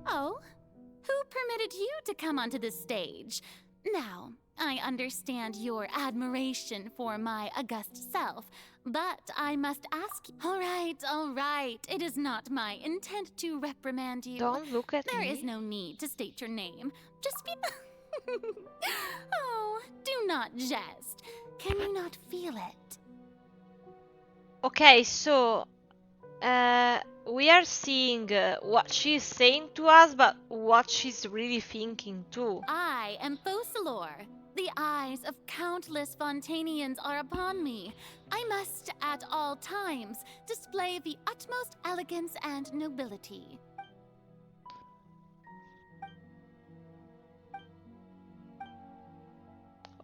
Oh, who permitted you to come onto the stage? Now, I understand your admiration for my august self, but I must ask you. All right. It is not my intent to reprimand you. Don't look at There me. is no need to state your name. Just be... Oh, do not jest. Can you not feel it? Okay, so we are seeing what she's saying to us, but what she's really thinking too. I am Focalor. The eyes of countless Fontainians are upon me. I must, at all times, display the utmost elegance and nobility.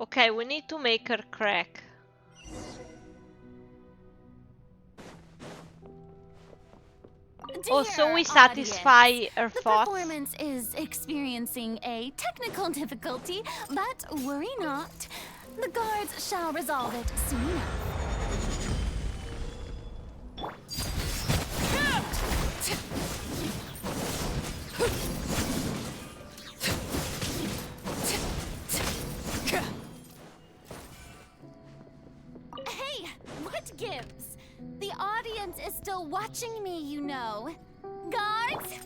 Okay, we need to make her crack. Also, we Dear satisfy audience, her the thoughts. performance is experiencing a technical difficulty, but worry not. The guards shall resolve it soon enough. Hey, what watching me, you know. Guards?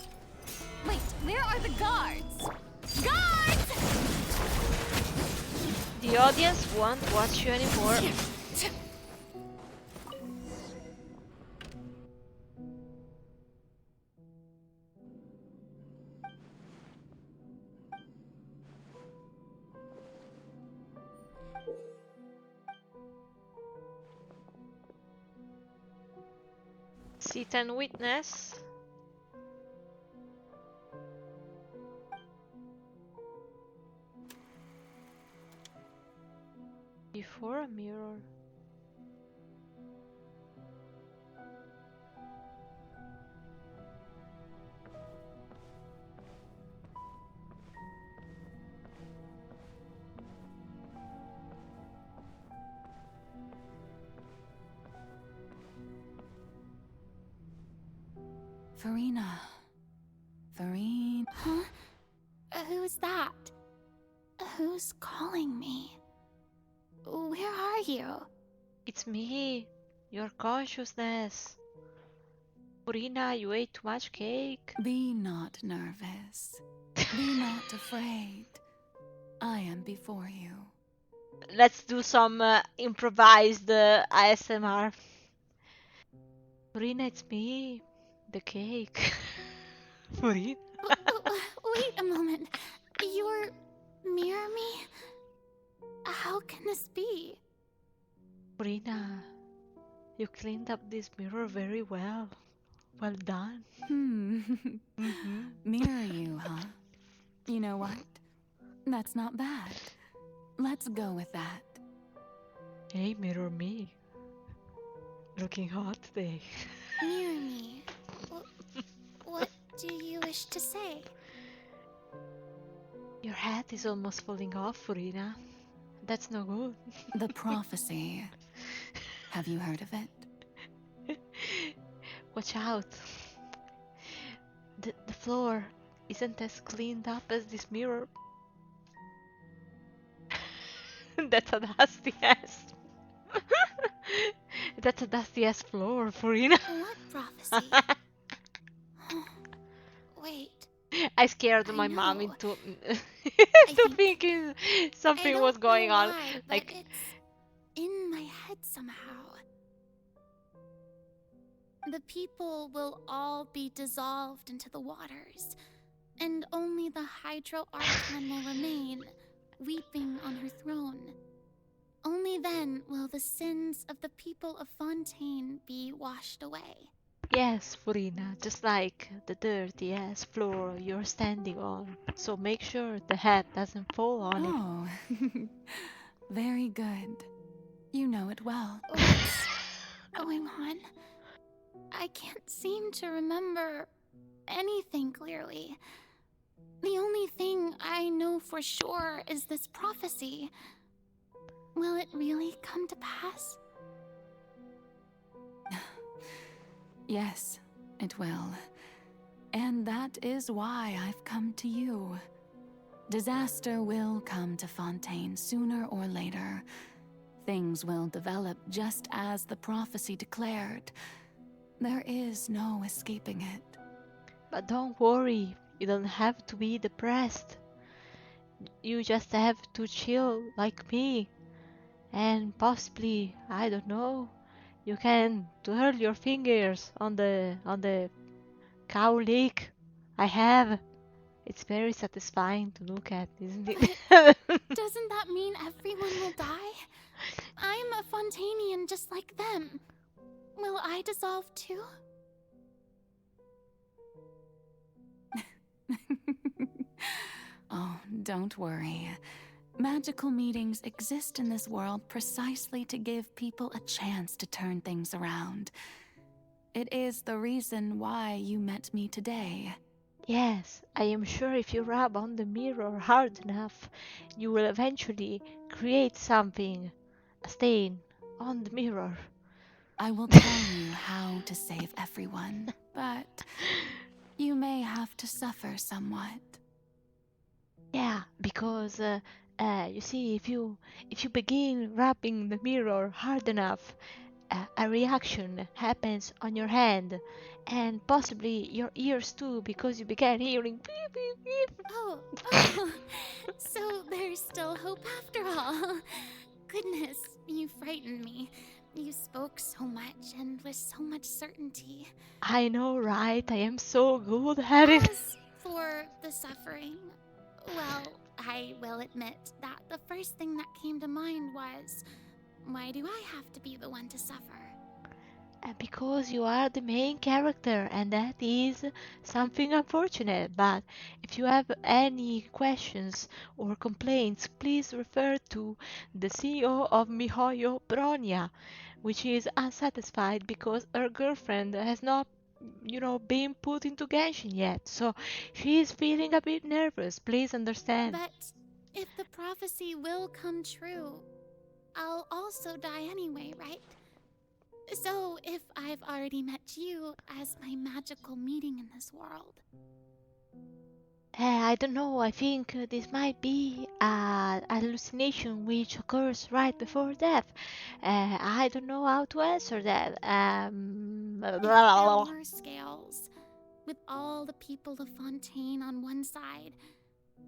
Wait, where are the guards? Guards! The audience won't watch you anymore. Sit and witness. Before a mirror. Furina. Furina. Huh? Who's that? Who's calling me? Where are you? It's me, your consciousness. Furina, you ate too much cake. Be not nervous. Be not afraid. I am before you. Let's do some improvised ASMR. Furina, it's me, the cake. Furina. Wait a moment. You're mirror me? How can this be? Furina, you cleaned up this mirror very well. Well done. Mirror you, huh? You know what? That's not bad. Let's go with that. Hey, mirror me. Looking hot today. Mirror me. What do you wish to say? Your hat is almost falling off, Furina. That's no good. The prophecy. Have you heard of it? Watch out. The floor isn't as cleaned up as this mirror. That's a dusty ass. That's a dusty ass floor, Furina. What prophecy? Wait. I scared my mom into thinking something was going on. Why, Like it's in my head somehow. The people will all be dissolved into the waters, and only the Hydro Archon will remain, weeping on her throne. Only then will the sins of the people of Fontaine be washed away. yes, Furina, just like the dirty ass floor you're standing on. So make sure the hat doesn't fall on it. Oh, very good. You know it well. What's going on? I can't seem to remember anything clearly. The only thing I know for sure is this prophecy. Will it really come to pass? Yes, it will. And that is why I've come to you. Disaster will come to Fontaine sooner or later. Things will develop just as the prophecy declared. There is no escaping it. But don't worry, you don't have to be depressed. You just have to chill like me. And possibly, I don't know, you can twirl your fingers on the cow lick I have. It's very satisfying to look at, isn't it? Doesn't that mean everyone will die? I'm a Fontainian just like them. Will I dissolve too? Oh, don't worry. Magical meetings exist in this world precisely to give people a chance to turn things around. It is the reason why you met me today. Yes, I am sure if you rub on the mirror hard enough, you will eventually create something, a stain on the mirror. I will tell you how to save everyone, but you may have to suffer somewhat. Yeah, because you see, if you begin rubbing the mirror hard enough, a reaction happens on your hand and possibly your ears too, because you began hearing beep beep beep. Oh, so there's still hope after all. Goodness, you frightened me. You spoke so much and with so much certainty. I know, right? I am so good at it. As for the suffering, well, I will admit that the first thing that came to mind was, why do I have to be the one to suffer? Because you are the main character, and that is something unfortunate. But if you have any questions or complaints, please refer to the CEO of miHoYo, Bronya, which is unsatisfied because her girlfriend has not, been put into Genshin yet. So she is feeling a bit nervous. Please understand. But if the prophecy will come true, I'll also die anyway, right? So, if I've already met you as my magical meeting in this world. I don't know, I think this might be a hallucination which occurs right before death. I don't know how to answer that. If there were scales, with all the people of Fontaine on one side,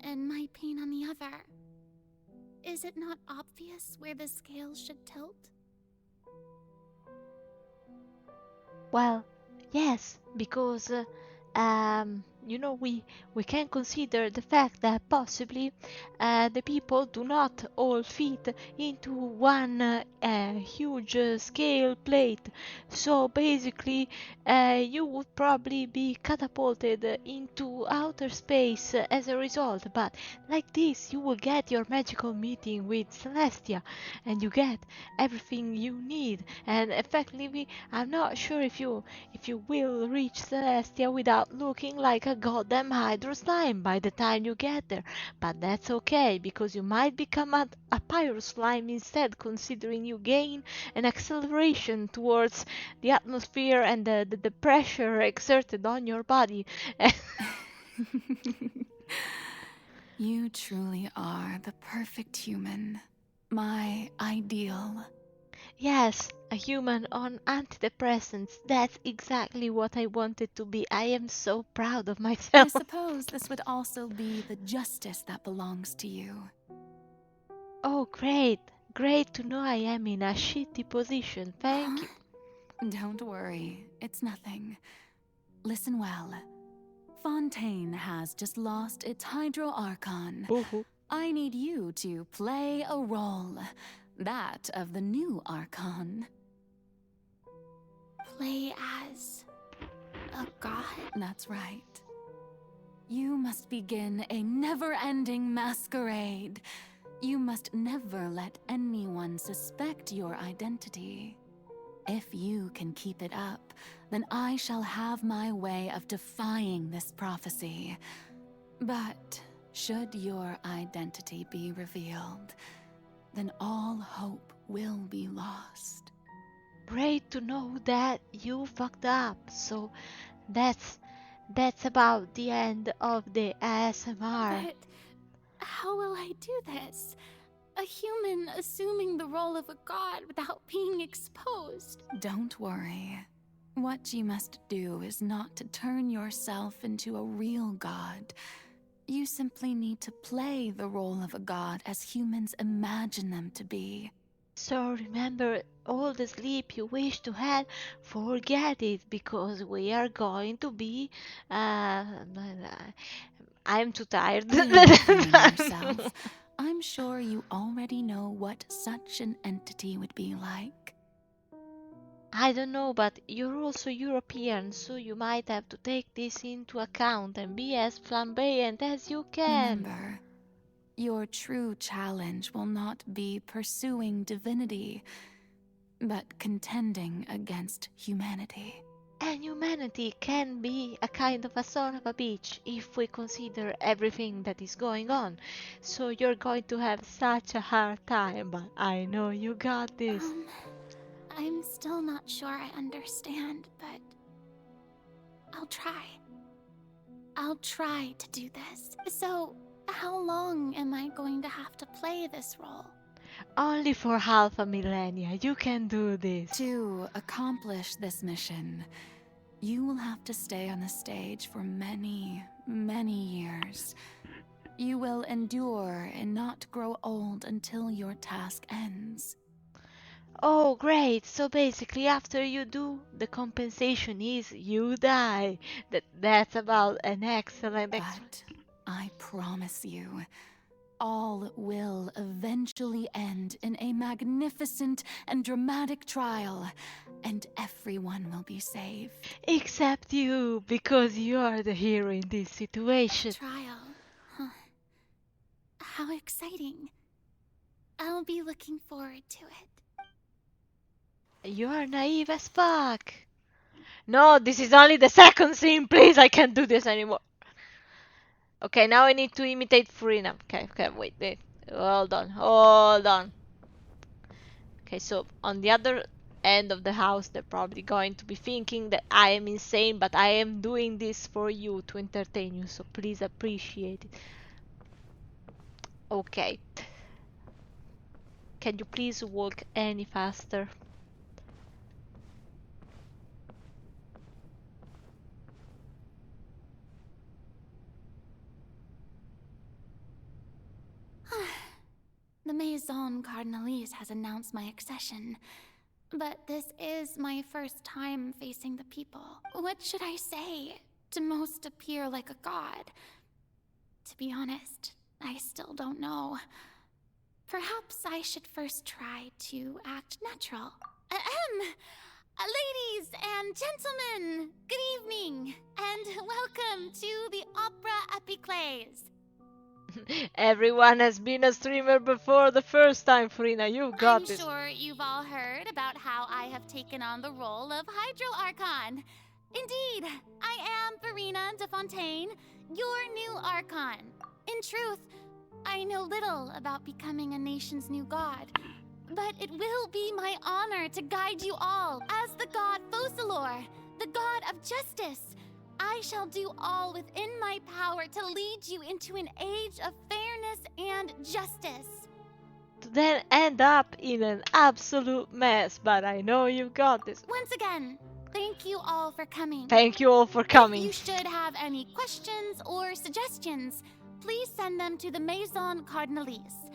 and my pain on the other, is it not obvious where the scales should tilt? Well, yes, because we can consider the fact that possibly the people do not all fit into one huge scale plate. So basically, you would probably be catapulted into outer space as a result. But like this, you will get your magical meeting with Celestia, and you get everything you need. And effectively, I'm not sure if you will reach Celestia without looking like a goddamn hydro slime by the time you get there. But that's okay, because you might become a pyro slime instead, considering you gain an acceleration towards the atmosphere and the pressure exerted on your body. You truly are the perfect human. My ideal. Yes, a human on antidepressants. That's exactly what I wanted to be. I am so proud of I myself. suppose this would also be the justice that belongs to you. Oh, great. Great to know I am in a shitty position. Thank you. Don't worry, it's nothing. Listen well. Fontaine has just lost its Hydro Archon. I need you to play a role. That of the new Archon. Play as a god? That's right. You must begin a never-ending masquerade. You must never let anyone suspect your identity. If you can keep it up, then I shall have my way of defying this prophecy. But should your identity be revealed, then all hope will be lost. Great to know that you fucked up. So that's about the end of the ASMR. But how will I do this? A human assuming the role of a god without being exposed. Don't worry. What you must do is not to turn yourself into a real god. You simply need to play the role of a god as humans imagine them to be. So remember, all the sleep you wish to have, forget it, because we are going to be... I'm too tired. Yourself. I'm sure you already know what such an entity would be like. I don't know, but you're also European, so you might have to take this into account and be as flamboyant as you can. Remember, your true challenge will not be pursuing divinity, but contending against humanity. And humanity can be a kind of a son of a bitch if we consider everything that is going on. So you're going to have such a hard time, but I know you got this. I'm still not sure I understand, but I'll try. I'll try to do this. So, how long am I going to have to play this role? Only for half a millennia. You can do this. To accomplish this mission, you will have to stay on the stage for many, many years. You will endure and not grow old until your task ends. Oh, great. So basically, after you do, the compensation is you die. That's about an excellent But I promise you, all will eventually end in a magnificent and dramatic trial, and everyone will be saved. Except you, because you are the hero in this situation. Trial. Huh. How exciting. I'll be looking forward to it. You are naive as fuck. No, this is only the second scene, please. I can't do this anymore. Okay, now I need to imitate Furina. Okay, wait. Hold on. Okay, so on the other end of the house, they're probably going to be thinking that I am insane, but I am doing this for you, to entertain you, so please appreciate it. Okay. Can you please walk any faster? The Maison Cardinalise has announced my accession, but this is my first time facing the people. What should I say to most appear like a god? To be honest, I still don't know. Perhaps I should first try to act natural. Ladies and gentlemen, good evening, and welcome to the Opera Epiclese. Everyone has been a streamer before the first time, Furina. You got this. I'm sure you've all heard about how I have taken on the role of Hydro Archon. Indeed, I am Farina de Fontaine, your new Archon. In truth, I know little about becoming a nation's new god, but it will be my honor to guide you all as the god Focalor, the god of justice. I shall do all within my power to lead you into an age of fairness and justice. To then end up in an absolute mess, but I know you got this. Once again, thank you all for coming. Thank you all for coming. If you should have any questions or suggestions, please send them to the Maison Cardinalise.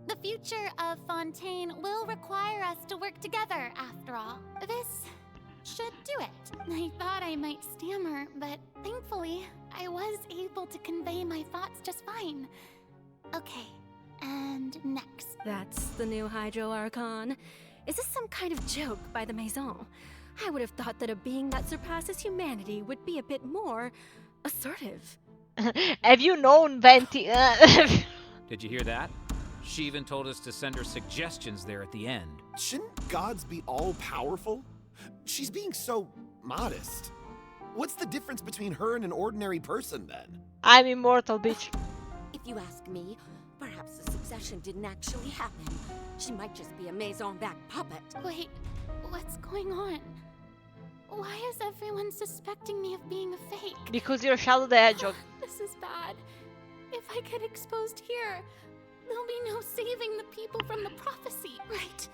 The future of Fontaine will require us to work together, after all. This should do it. I thought I might stammer, but thankfully, I was able to convey my thoughts just fine. Okay, and next. That's the new Hydro Archon. Is this some kind of joke by the Maison? I would have thought that a being that surpasses humanity would be a bit more assertive. Have you known Venti? Did you hear that? She even told us to send her suggestions there at the end. Shouldn't gods be all-powerful? She's being so modest. What's the difference between her and an ordinary person, then? I'm immortal, bitch. If you ask me, perhaps the succession didn't actually happen. She might just be a Maison-back puppet. Wait, what's going on? Why is everyone suspecting me of being a fake? Because you're Shadow the Hedgehog. This is bad. If I get exposed here, there'll be no saving the people from the prophecy. Right.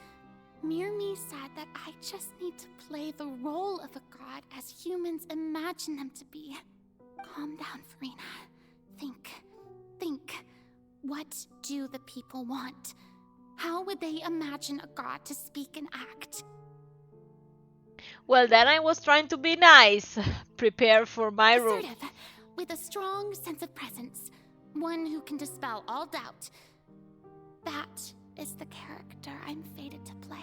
Mirmi said that I just need to play the role of a god as humans imagine them to be. Calm down, Farina. Think. What do the people want? How would they imagine a god to speak and act? Well, then I was trying to be nice. Prepare for my role. Assertive, with a strong sense of presence. One who can dispel all doubt. That is the character I'm fated to play.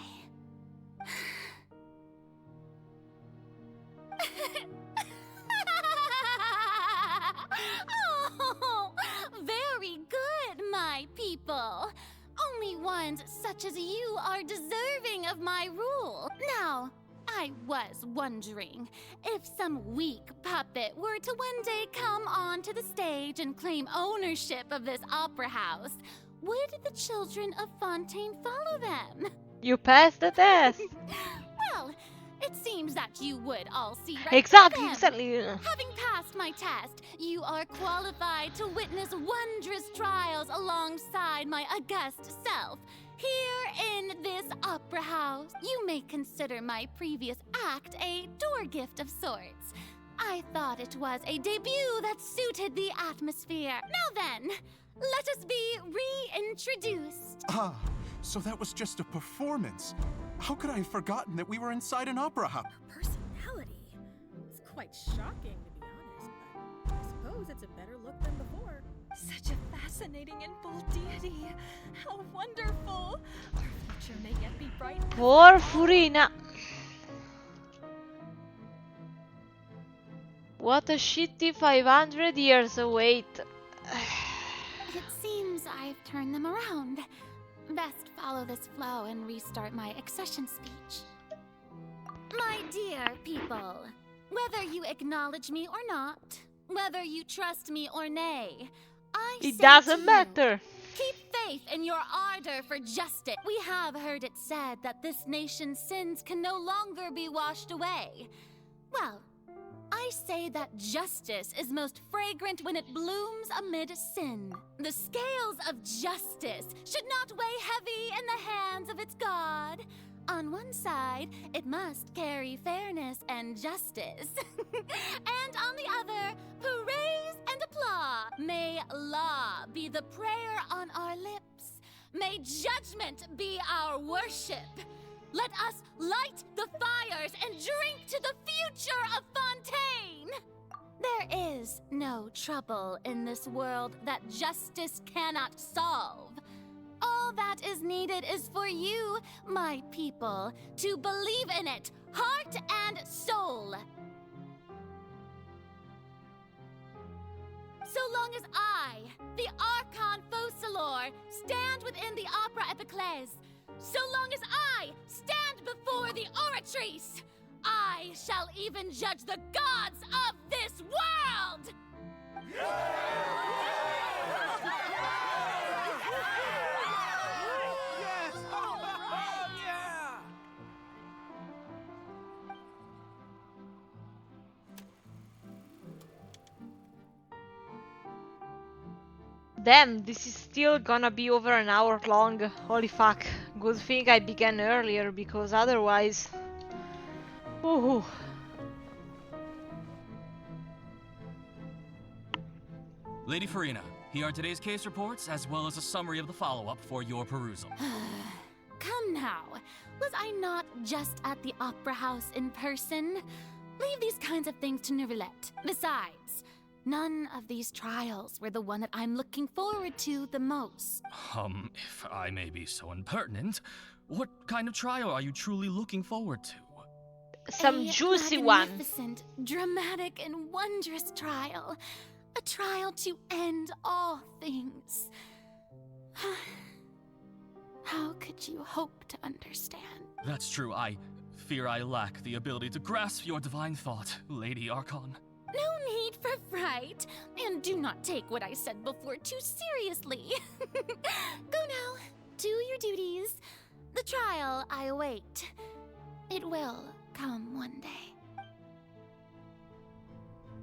Oh, very good, my people. Only ones such as you are deserving of my rule. Now, I was wondering, if some weak puppet were to one day come onto the stage and claim ownership of this opera house, would the children of Fontaine follow them? You passed the test. Well, it seems that you would all see right Exactly. Having passed my test, you are qualified to witness wondrous trials alongside my august self. Here in this opera house, you may consider my previous act a door gift of sorts. I thought it was a debut that suited the atmosphere. Now then, let us be reintroduced. Ah, so that was just a performance. How could I have forgotten that we were inside an opera house? Personality? It's quite shocking, to be honest, but I suppose it's a better look than before. Such a fascinating and bold deity. How wonderful. Our future may yet be bright. Poor Furina. What a shitty 500 years await. It seems I've turned them around. Best follow this flow and restart my accession speech. My dear people, whether you acknowledge me or not, whether you trust me or nay, It doesn't matter. Keep faith in your ardor for justice. We have heard it said that this nation's sins can no longer be washed away. Well, I say that justice is most fragrant when it blooms amid sin. The scales of justice should not weigh heavy in the hands of its God. On one side, it must carry fairness and justice. And on the other, praise and applause. May law be the prayer on our lips. May judgment be our worship. Let us light the fires and drink to the future of Fontaine! There is no trouble in this world that justice cannot solve. All that is needed is for you, my people, to believe in it, heart and soul. So long as I, the Archon Focalor, stand within the Opera Epiclese, so long as I stand before the Oratrice, I shall even judge the gods of this world! Damn, this is still gonna be over an hour long. Holy fuck. Good thing I began earlier, because otherwise... Woohoo. Lady Furina, here are today's case reports, as well as a summary of the follow-up for your perusal. Come now, was I not just at the Opera House in person? Leave these kinds of things to Neuvillette. Besides, none of these trials were the one that I'm looking forward to the most. If I may be so impertinent, what kind of trial are you truly looking forward to? Some juicy one. Magnificent, dramatic, and wondrous trial. A trial to end all things. How could you hope to understand? That's true. I fear I lack the ability to grasp your divine thought, Lady Archon. No need for fright, and do not take what I said before too seriously. Go now, do your duties. The trial I await. It will come one day.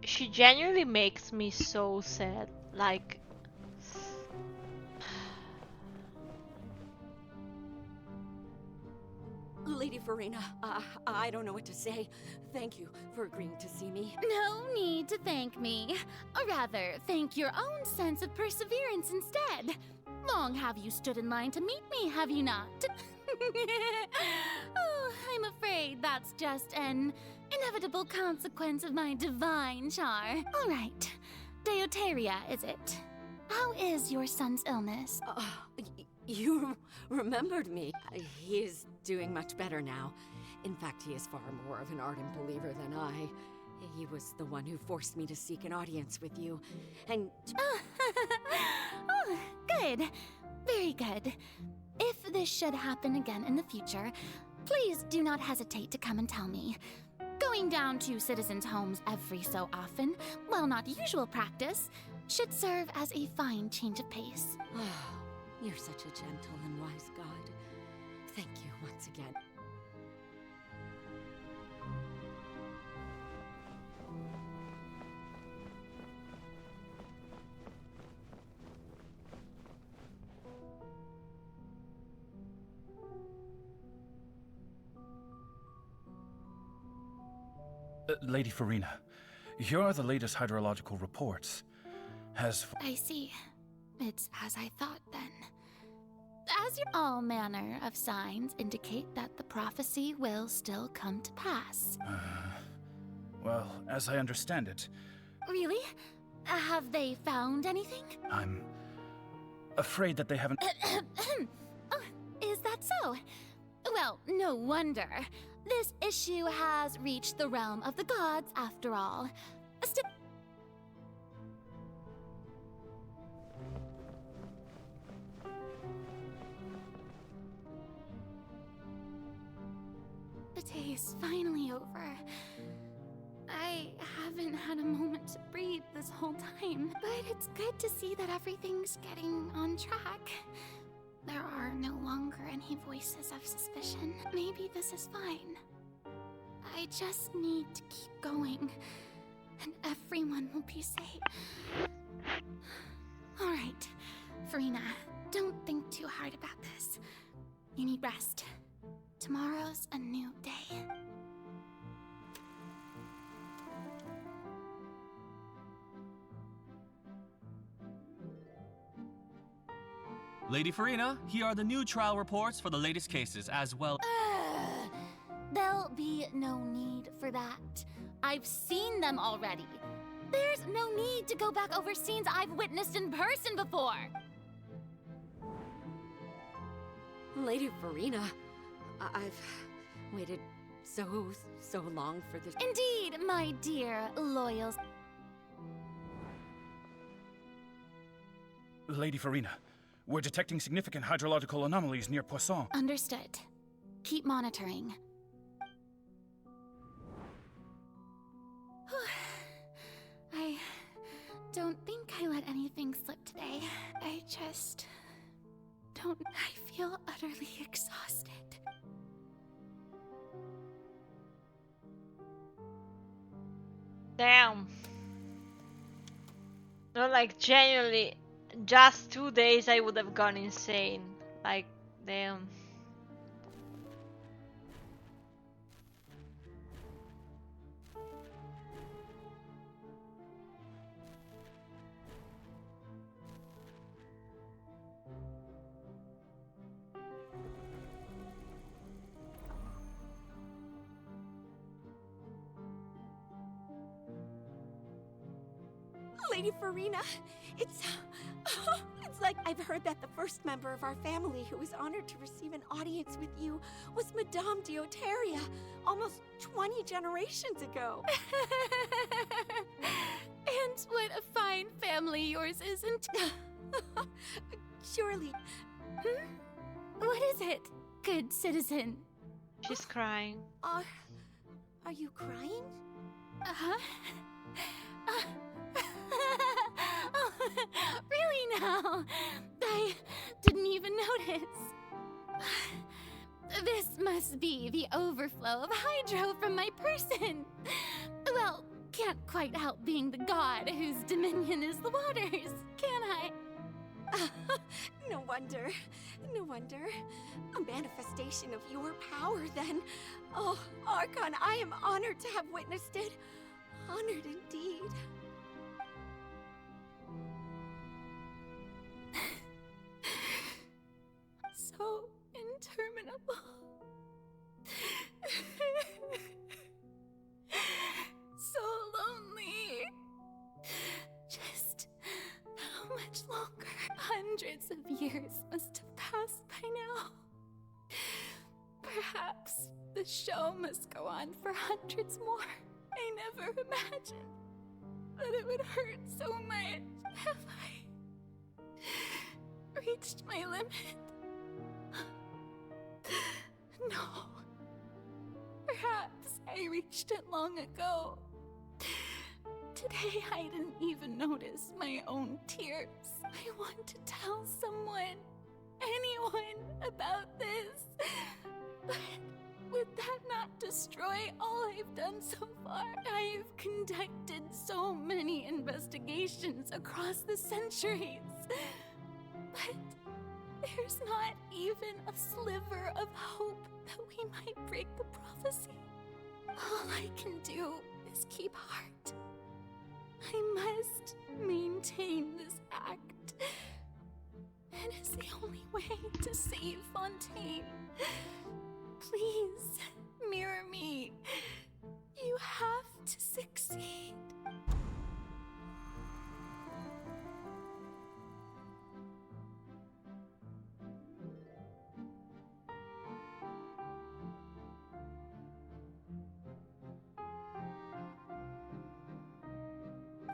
She genuinely makes me so sad. Like... Lady Furina, I don't know what to say. Thank you for agreeing to see me. No need to thank me. Or rather, thank your own sense of perseverance instead. Long have you stood in line to meet me, have you not? Oh, I'm afraid that's just an inevitable consequence of my divine charm. All right, Deoteria, is it? How is your son's illness? You remembered me. He is doing much better now. In fact, he is far more of an ardent believer than I. He was the one who forced me to seek an audience with you, and... Oh, good. Very good. If this should happen again in the future, please do not hesitate to come and tell me. Going down to citizens' homes every so often, while not usual practice, should serve as a fine change of pace. You're such a gentle and wise god. Thank you once again. Lady Farina, here are the latest hydrological reports. I see. It's as I thought then. As your all manner of signs indicate that the prophecy will still come to pass. Well, as I understand it, Really? Have they found anything? I'm afraid that they haven't... Oh, is that so? Well, no wonder. This issue has reached the realm of the gods, after all. The day is finally over. I haven't had a moment to breathe this whole time, but it's good to see that everything's getting on track. There are no longer any voices of suspicion. Maybe this is fine. I just need to keep going, and everyone will be safe. Alright, Farina, don't think too hard about this. You need rest. Tomorrow's a new day. Lady Farina, here are the new trial reports for the latest cases, as well. There'll be no need for that. I've seen them already. There's no need to go back over scenes I've witnessed in person before. Lady Farina, I've waited so long for this. Indeed, my dear loyal. Lady Farina, we're detecting significant hydrological anomalies near Poisson. Understood. Keep monitoring. I don't think I let anything slip today. I just don't. I feel utterly exhausted. Damn. No, like, genuinely, just 2 days I would have gone insane. Like, damn. Lady Farina, it's like I've heard that the first member of our family who was honored to receive an audience with you was Madame Deoteria, almost 20 generations ago. And what a fine family yours isn't. Surely. What is it, good citizen? She's crying. Are you crying? Uh-huh. Oh, really now? I didn't even notice. This must be the overflow of hydro from my person. Well, can't quite help being the god whose dominion is the waters, can I? No wonder. No wonder. A manifestation of your power, then. Oh, Archon, I am honored to have witnessed it. Honored indeed. So interminable. So lonely. Just how much longer? Hundreds of years must have passed by now. Perhaps the show must go on for hundreds more. I never imagined that it would hurt so much. Have I reached my limit? No. Perhaps I reached it long ago. Today I didn't even notice my own tears. I want to tell someone, anyone, about this. But would that not destroy all I've done so far? I've conducted so many investigations across the centuries. But there's not even a sliver of hope that we might break the prophecy. All I can do Please keep heart. I must maintain this act. It is the only way to save Fontaine. Please, mirror me. You have to succeed.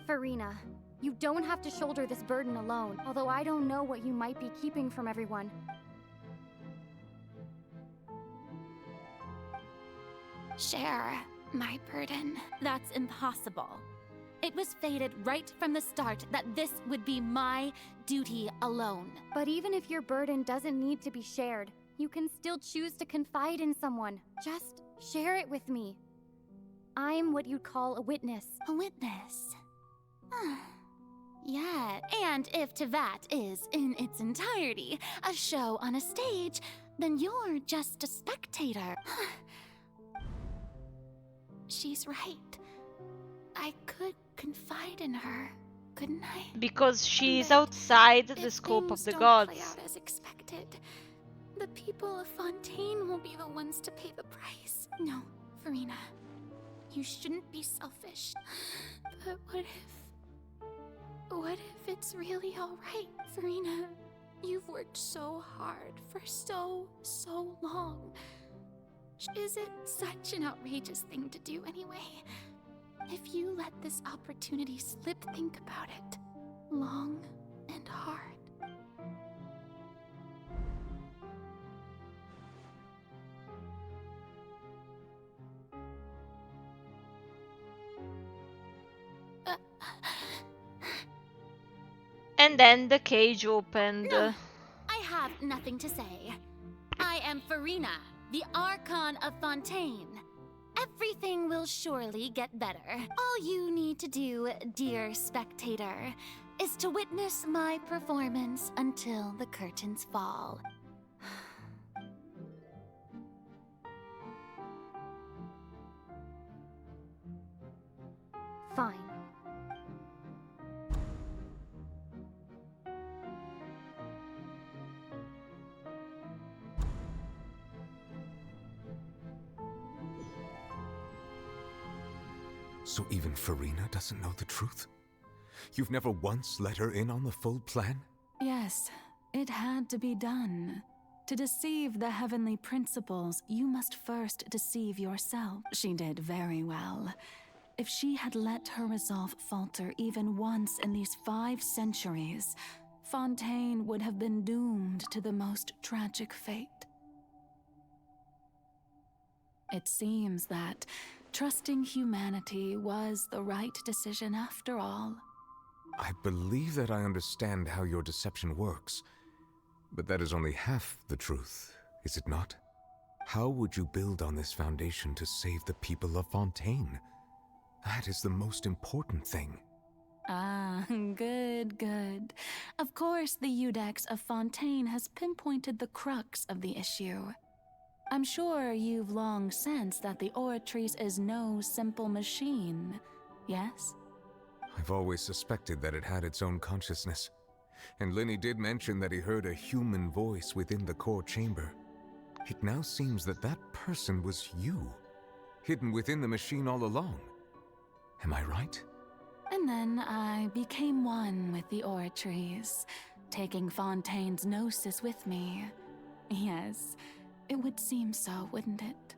Farina, you don't have to shoulder this burden alone, although I don't know what you might be keeping from everyone. Share my burden. That's impossible. It was fated right from the start that this would be my duty alone. But even if your burden doesn't need to be shared, you can still choose to confide in someone. Just share it with me. I'm what you'd call a witness. A witness? Yeah, and if Tevat is, in its entirety, a show on a stage, then you're just a spectator. She's right. I could confide in her, couldn't I? Because she's outside the scope of the gods. Play out as expected, the people of Fontaine will be the ones to pay the price. No, Farina, you shouldn't be selfish. But what if it's really alright, Farina? You've worked so hard for so long. Is it such an outrageous thing to do anyway? If you let this opportunity slip, think about it. Long and hard. And then the cage opened. No, I have nothing to say. I am Farina, the Archon of Fontaine. Everything will surely get better. All you need to do, dear spectator, is to witness my performance until the curtains fall. Fine. So even Farina doesn't know the truth? You've never once let her in on the full plan? Yes, it had to be done. To deceive the heavenly principles, you must first deceive yourself. She did very well. If she had let her resolve falter even once in these 5 centuries, Fontaine would have been doomed to the most tragic fate. It seems that trusting humanity was the right decision after all. I believe that I understand how your deception works, but that is only half the truth, is it not? How would you build on this foundation to save the people of Fontaine? That is the most important thing. Ah, good. Of course, the Iudex of Fontaine has pinpointed the crux of the issue. I'm sure you've long sensed that the Oratrice is no simple machine, yes? I've always suspected that it had its own consciousness. And Lenny did mention that he heard a human voice within the core chamber. It now seems that that person was you, hidden within the machine all along. Am I right? And then I became one with the Oratrice, taking Fontaine's gnosis with me. Yes, it would seem so, wouldn't it?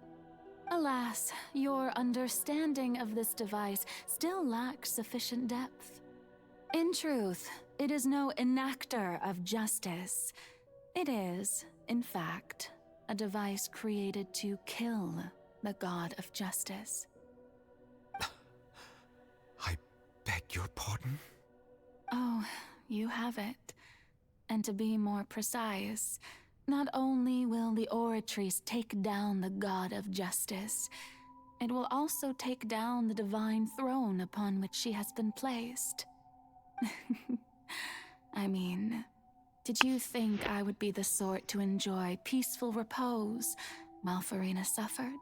Alas, your understanding of this device still lacks sufficient depth. In truth, it is no enactor of justice. It is, in fact, a device created to kill the god of justice. I beg your pardon? Oh, you have it. And to be more precise, not only will the Oratrice take down the god of justice, it will also take down the divine throne upon which she has been placed. I mean, did you think I would be the sort to enjoy peaceful repose while Farina suffered?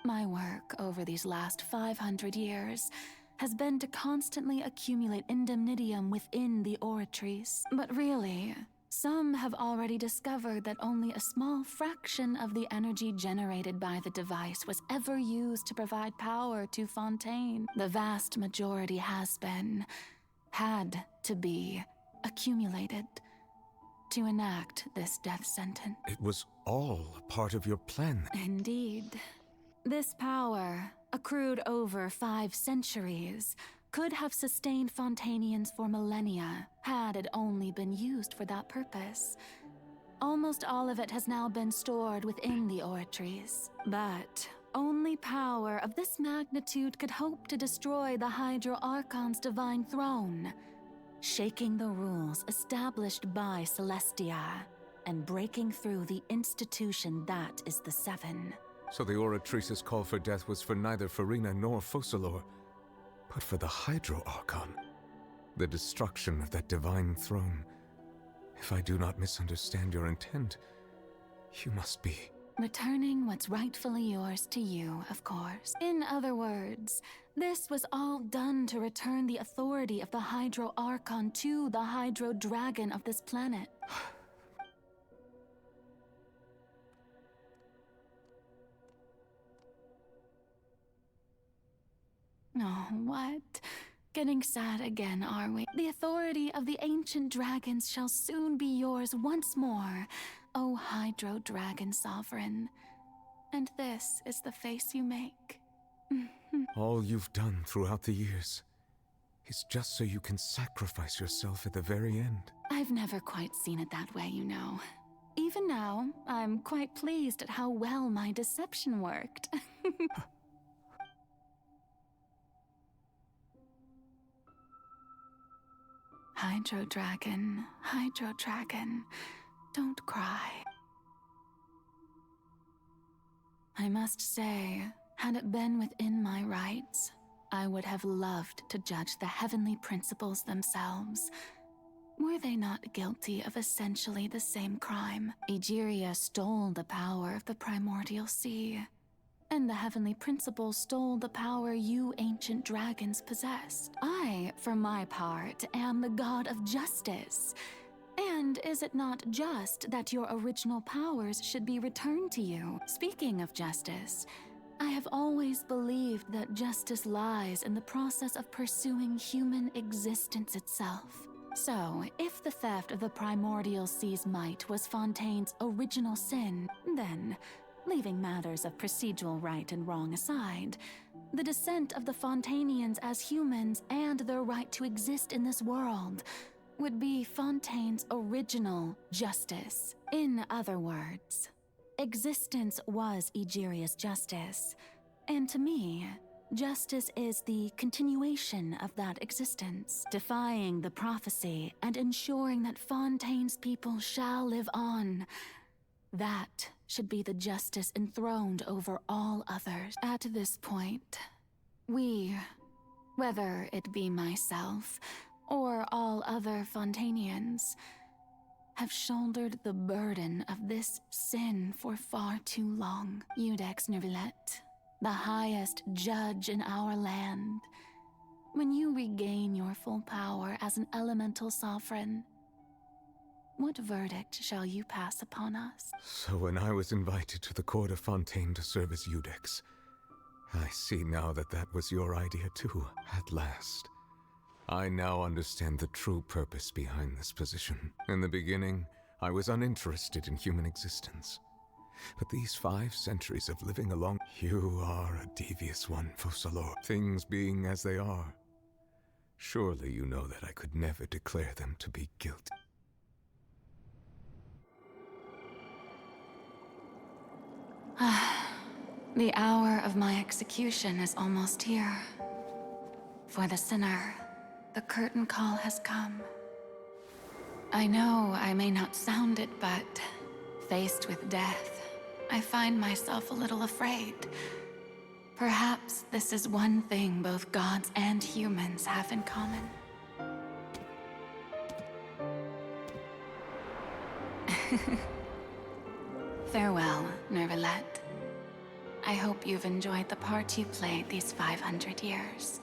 My work over these last 500 years has been to constantly accumulate indemnitium within the oratories. But really, some have already discovered that only a small fraction of the energy generated by the device was ever used to provide power to Fontaine. The vast majority had to be, accumulated to enact this death sentence. It was all a part of your plan. Indeed. This power, accrued over 5 centuries, could have sustained Fontainians for millennia, had it only been used for that purpose. Almost all of it has now been stored within the oratories. But only power of this magnitude could hope to destroy the Hydro Archon's divine throne, shaking the rules established by Celestia, and breaking through the institution that is the Seven. So the Oratrice's call for death was for neither Farina nor Focalor, but for the Hydro Archon. The destruction of that divine throne. If I do not misunderstand your intent, you must be... Returning what's rightfully yours to you, of course. In other words, this was all done to return the authority of the Hydro Archon to the Hydro Dragon of this planet. Oh, what? Getting sad again, are we? The authority of the ancient dragons shall soon be yours once more, O Hydro Dragon Sovereign. And this is the face you make. All you've done throughout the years is just so you can sacrifice yourself at the very end. I've never quite seen it that way, you know. Even now, I'm quite pleased at how well my deception worked. Hydro Dragon, don't cry. I must say, had it been within my rights, I would have loved to judge the heavenly principles themselves. Were they not guilty of essentially the same crime? Egeria stole the power of the primordial sea, and the heavenly principles stole the power you ancient dragons possessed. I, for my part, am the god of justice. And is it not just that your original powers should be returned to you? Speaking of justice, I have always believed that justice lies in the process of pursuing human existence itself. So, if the theft of the primordial sea's might was Fontaine's original sin, then, leaving matters of procedural right and wrong aside, the descent of the Fontainians as humans and their right to exist in this world would be Fontaine's original justice. In other words, existence was Egeria's justice, and to me, justice is the continuation of that existence, defying the prophecy and ensuring that Fontaine's people shall live on. That should be the justice enthroned over all others. At this point, we, whether it be myself or all other Fontainians, have shouldered the burden of this sin for far too long. Iudex Neuvillette, the highest judge in our land, when you regain your full power as an elemental sovereign, what verdict shall you pass upon us? So when I was invited to the court of Fontaine to serve as Iudex, I see now that that was your idea too, at last. I now understand the true purpose behind this position. In the beginning, I was uninterested in human existence. But these 5 centuries of living along, you are a devious one, Focalor. Things being as they are, surely you know that I could never declare them to be guilty. The hour of my execution is almost here. For the sinner, the curtain call has come. I know I may not sound it, but faced with death, I find myself a little afraid. Perhaps this is one thing both gods and humans have in common. Farewell, Neuvillette. I hope you've enjoyed the part you played these 500 years.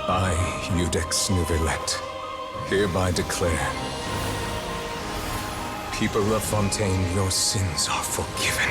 I, Iudex Nouvelet, hereby declare, people of Fontaine, your sins are forgiven.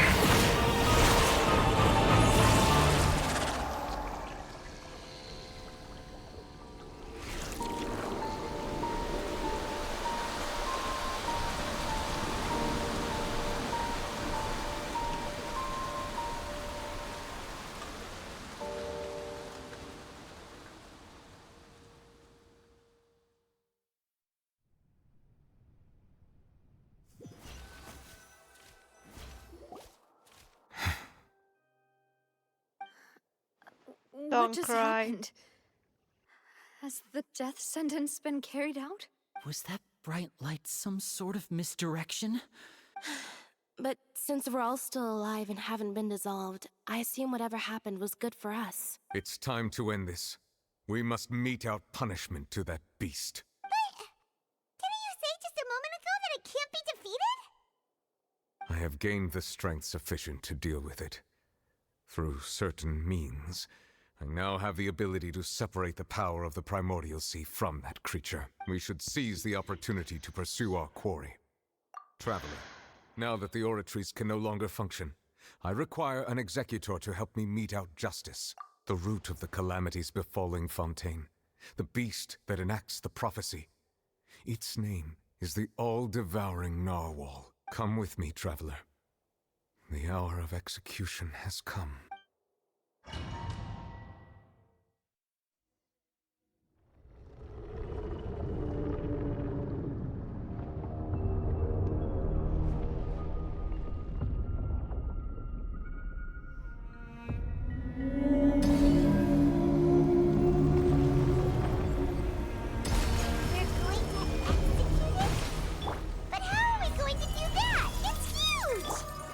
What just happened? Has the death sentence been carried out? Was that bright light some sort of misdirection? But since we're all still alive and haven't been dissolved, I assume whatever happened was good for us. It's time to end this. We must mete out punishment to that beast. Didn't you say just a moment ago that it can't be defeated? I have gained the strength sufficient to deal with it. Through certain means, I now have the ability to separate the power of the Primordial Sea from that creature. We should seize the opportunity to pursue our quarry. Traveler, now that the oratories can no longer function, I require an executor to help me mete out justice. The root of the calamities befalling Fontaine. The beast that enacts the prophecy. Its name is the all-devouring Narwhal. Come with me, traveler. The hour of execution has come.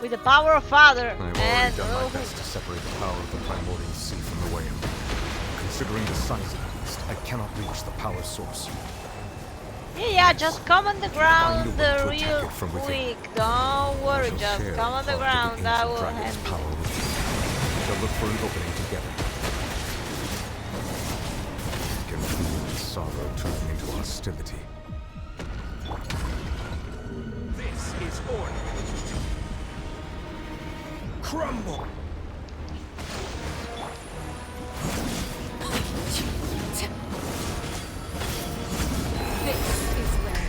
With the power of Father. I've already done my best to separate the power of the Primordial Sea from the whale. Considering the size of the beast, I cannot reach the power source. Yeah, just come on the ground real quick. Don't worry, just come on the ground. I will handle it. We shall look for an opening together. I can feel the sorrow turning into hostility. This is order. Crumble! This is where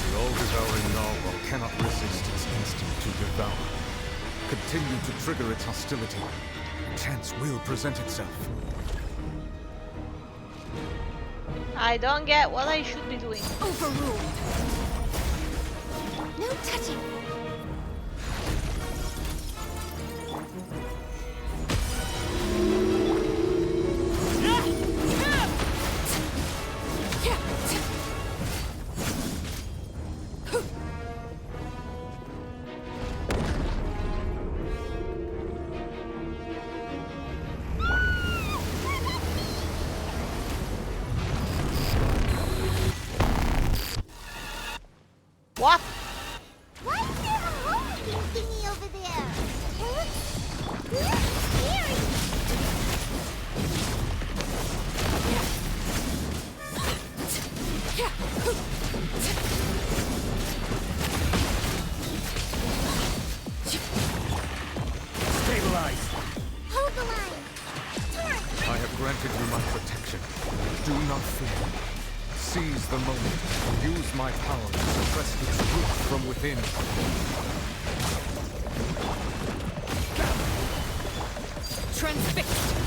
the all-devouring narwhal cannot resist its instinct to devour. Continue to trigger its hostility. Chance will present itself. I don't get what I should be doing. Overruled. No touching. What? Why is there a hole thingy over there? It looks scary. Stabilize. Hold the line. I have granted you my protection. Do not fear. Seize the moment. Use my power to suppress its root from within. Transfixed.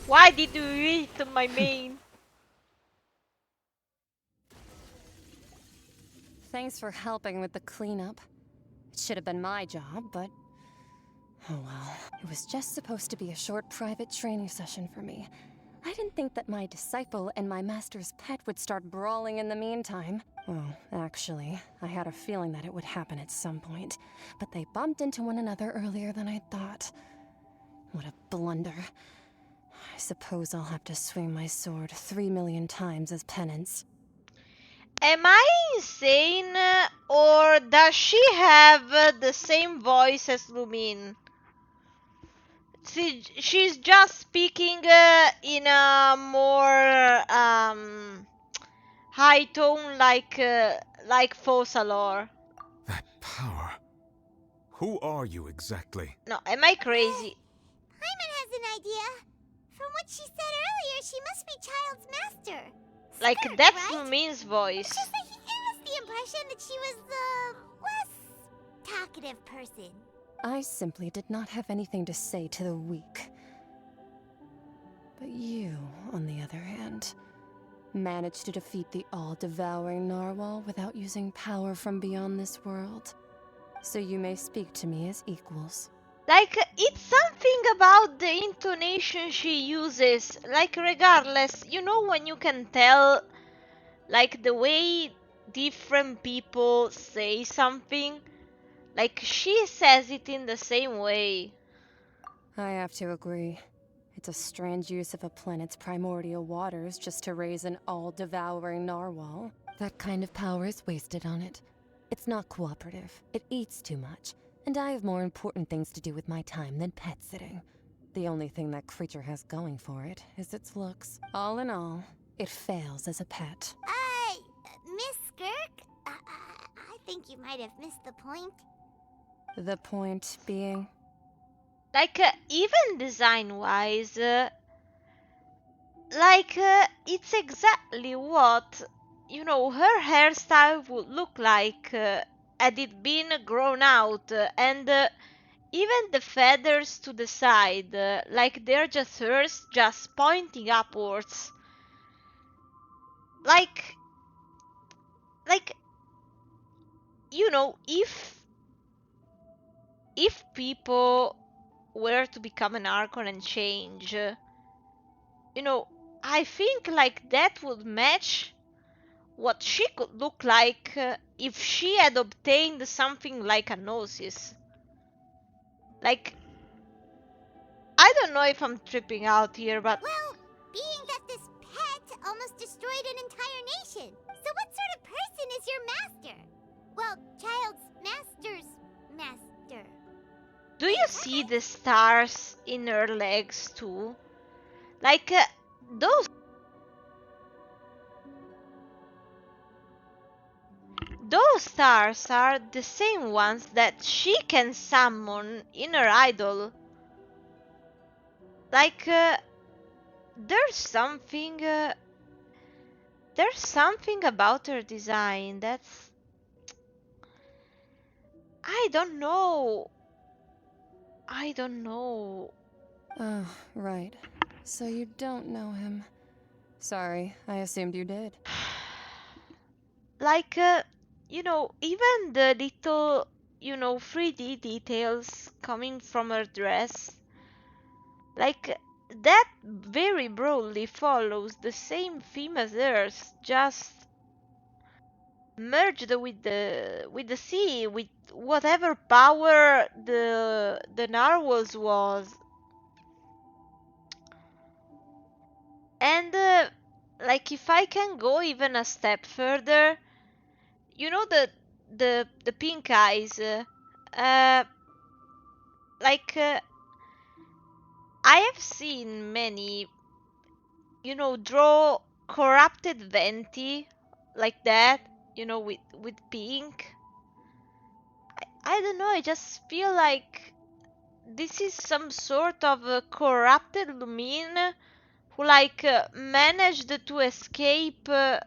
Why did you eat my main? Thanks for helping with the cleanup. It should have been my job, but... oh well. It was just supposed to be a short private training session for me. I didn't think that my disciple and my master's pet would start brawling in the meantime. Well, actually, I had a feeling that it would happen at some point. But they bumped into one another earlier than I thought. What a blunder. I suppose I'll have to swing my sword 3 million times as penance. Am I insane, or does she have the same voice as Lumin? See, she's just speaking in a more high tone, like Fossalor. That power. Who are you exactly? No, am I crazy? Hyman has an idea. From what she said earlier, she must be Child's master. Like, Skirt, that's right? Lumin's voice. It's just that he gave us the impression that she was the less talkative person. I simply did not have anything to say to the weak. But you, on the other hand, managed to defeat the all-devouring narwhal without using power from beyond this world. So you may speak to me as equals. Like, it's something about the intonation she uses. Like, regardless, you know when you can tell, like, the way different people say something? Like, she says it in the same way. I have to agree. It's a strange use of a planet's primordial waters just to raise an all-devouring narwhal. That kind of power is wasted on it. It's not cooperative. It eats too much. And I have more important things to do with my time than pet sitting. The only thing that creature has going for it is its looks. All in all, it fails as a pet. Miss Skirk? I think you might have missed the point. The point being? Like, even design-wise, it's exactly what, you know, her hairstyle would look like had it been grown out, and even the feathers to the side, like they're just hers, just pointing upwards. Like, you know, if people were to become an Archon and change, you know, I think like that would match what she could look like if she had obtained something like a Gnosis. Like, I don't know if I'm tripping out here, but... Well, being that this pet almost destroyed an entire nation, so what sort of person is your master? Well, Child's master's master. Do you see the stars in her legs too? Like, those stars are the same ones that she can summon in her idol. Like, there's something There's something about her design that's... I don't know. I don't know. Oh, right. So you don't know him. Sorry, I assumed you did. Like, you know, even the little, 3D details coming from her dress, like, that very broadly follows the same theme as hers, just merged with the sea, with whatever power the narwhals was. And like, if I can go even a step further, you know, the pink eyes, like, I have seen many, draw corrupted Venti like that, with pink. I don't know, I just feel like this is some sort of corrupted Lumine who, like, managed to escape. Oh,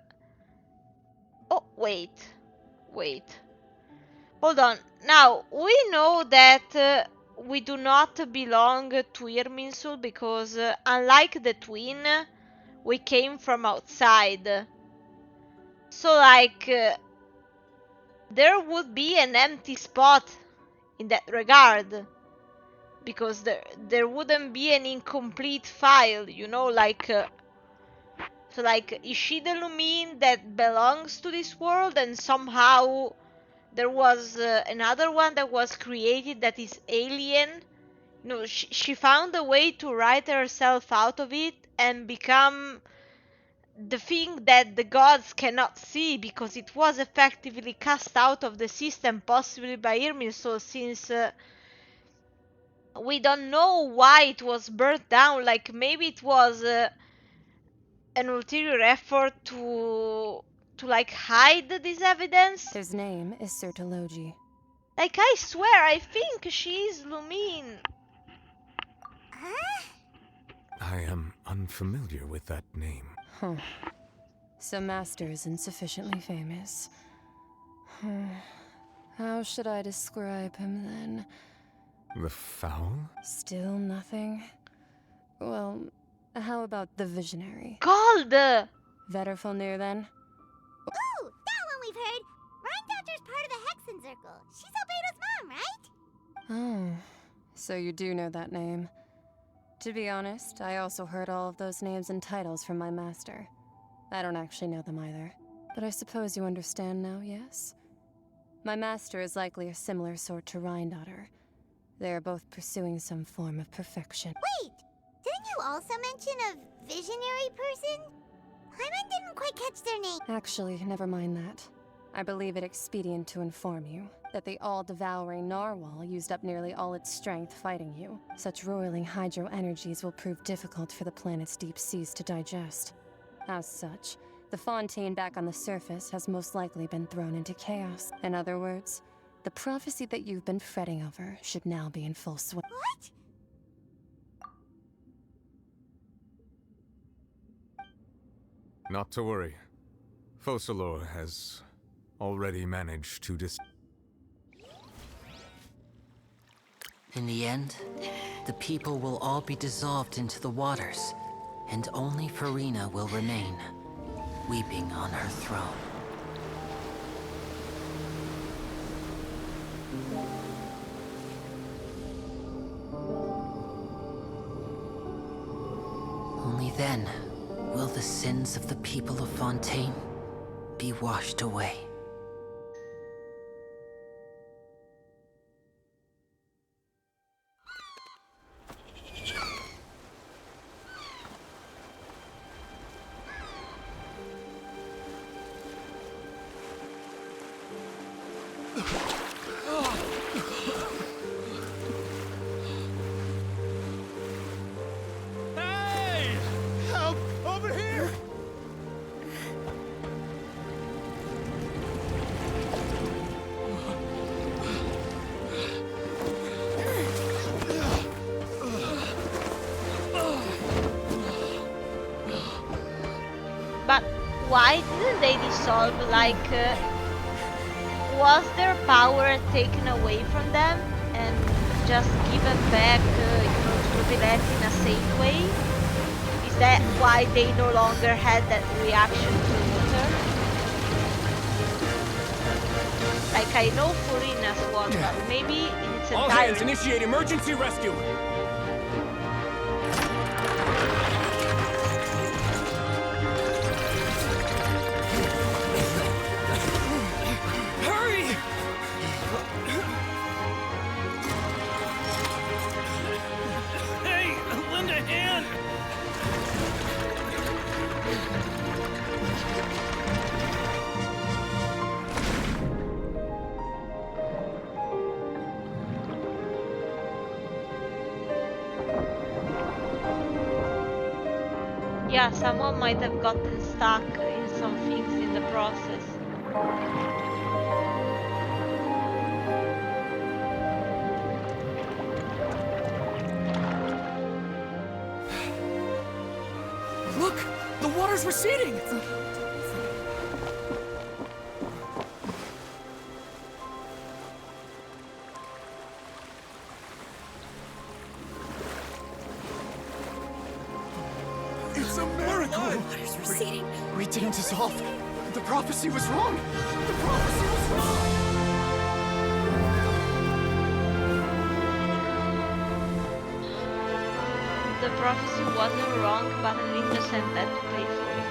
wait. Hold on. Now, we know that we do not belong to Irminsul because, unlike the twin, we came from outside. So, like, there would be an empty spot in that regard. Because there wouldn't be an incomplete file, like... so, like, is she the Lumine that belongs to this world, and somehow there was another one that was created that is alien? She found a way to write herself out of it and become the thing that the gods cannot see, because it was effectively cast out of the system, possibly by Irminsul, since we don't know why it was burnt down. Like, maybe it was an ulterior effort to like hide this evidence. His name is Sertologi. Like, I swear, I think she's Lumine. I am unfamiliar with that name. Huh. So Master isn't sufficiently famous. How should I describe him then? The Foul? Still nothing? Well, how about the Visionary? Called! Vetterfulnir then? Ooh, that one we've heard. Rhine-Dodger's part of the Hexen Circle. She's Albedo's mom, right? Oh, so you do know that name. To be honest, I also heard all of those names and titles from my master. I don't actually know them either. But I suppose you understand now, yes? My master is likely a similar sort to Rhine-Daughter. They are both pursuing some form of perfection. Wait, didn't you also mention a visionary person? Paimon didn't quite catch their name. Actually, never mind that. I believe it expedient to inform you that the all-devouring narwhal used up nearly all its strength fighting you. Such roiling hydro energies will prove difficult for the planet's deep seas to digest. As such, the Fontaine back on the surface has most likely been thrown into chaos. In other words, the prophecy that you've been fretting over should now be in full swing. What? Not to worry. Focalor has already managed to In the end, the people will all be dissolved into the waters, and only Furina will remain, weeping on her throne. Only then will the sins of the people of Fontaine be washed away. Hey! Help! Over here! why didn't they dissolve? Like, was their power taken away from them and just given back, to the village in a safe way? Is that why they no longer had that reaction to water? Like, I know Furina's one, but maybe in its entirety. All hands, initiate emergency rescue! Hurry! Hey, lend a hand! Yeah, someone might have gotten stuck in some things in the process. Look! The water's receding! It's a miracle! Water's receding. We didn't dissolve. The prophecy was wrong. The prophecy was wrong. The prophecy wasn't wrong, but an innocent had to pay for it.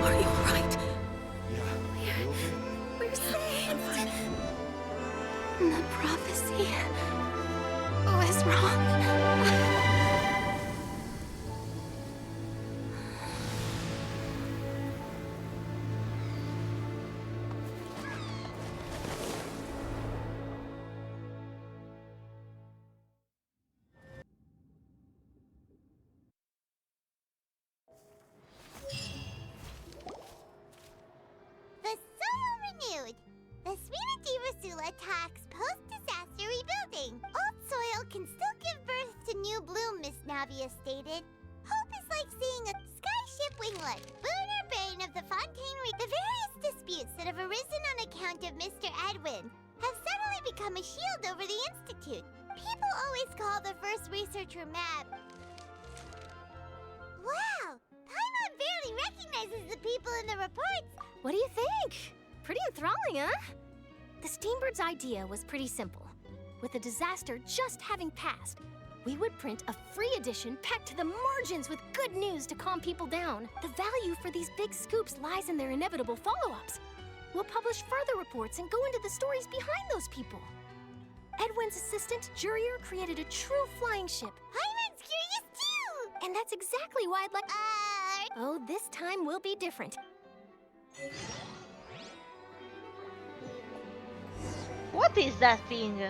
Are you alright? We're saved. The prophecy was wrong. The soil renewed. The Suina di Rasula tax post-disaster rebuilding. Old soil can still give birth to new bloom, Miss Navia stated. Hope is like seeing a skyship winglet, boon or bane of the Fontaine The various disputes that have arisen on account of Mr. Edwin have suddenly become a shield over the Institute. People always call the first researcher Mab. Wow! Paimon barely recognizes the people in the reports. What do you think? Pretty enthralling, huh? The Steambird's idea was pretty simple. With the disaster just having passed, we would print a free edition packed to the margins with good news to calm people down. The value for these big scoops lies in their inevitable follow-ups. We'll publish further reports and go into the stories behind those people. Edwin's assistant, Jurier, created a true flying ship. Paimon's curious too! And that's exactly why I'd like... Oh, this time will be different. What is that thing?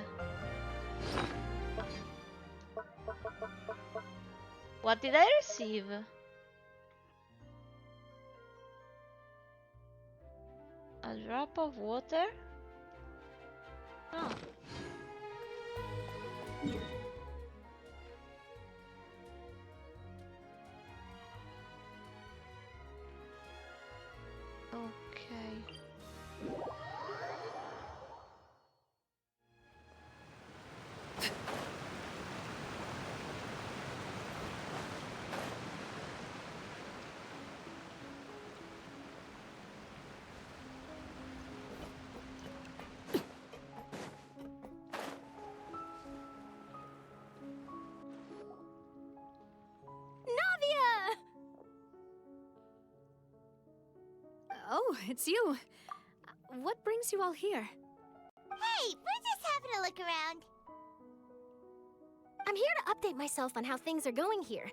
What did I receive? A drop of water? Oh. Okay. Navia! Oh, it's you. What brings you all here? Hey, we're just having a look around. I'm here to update myself on how things are going here.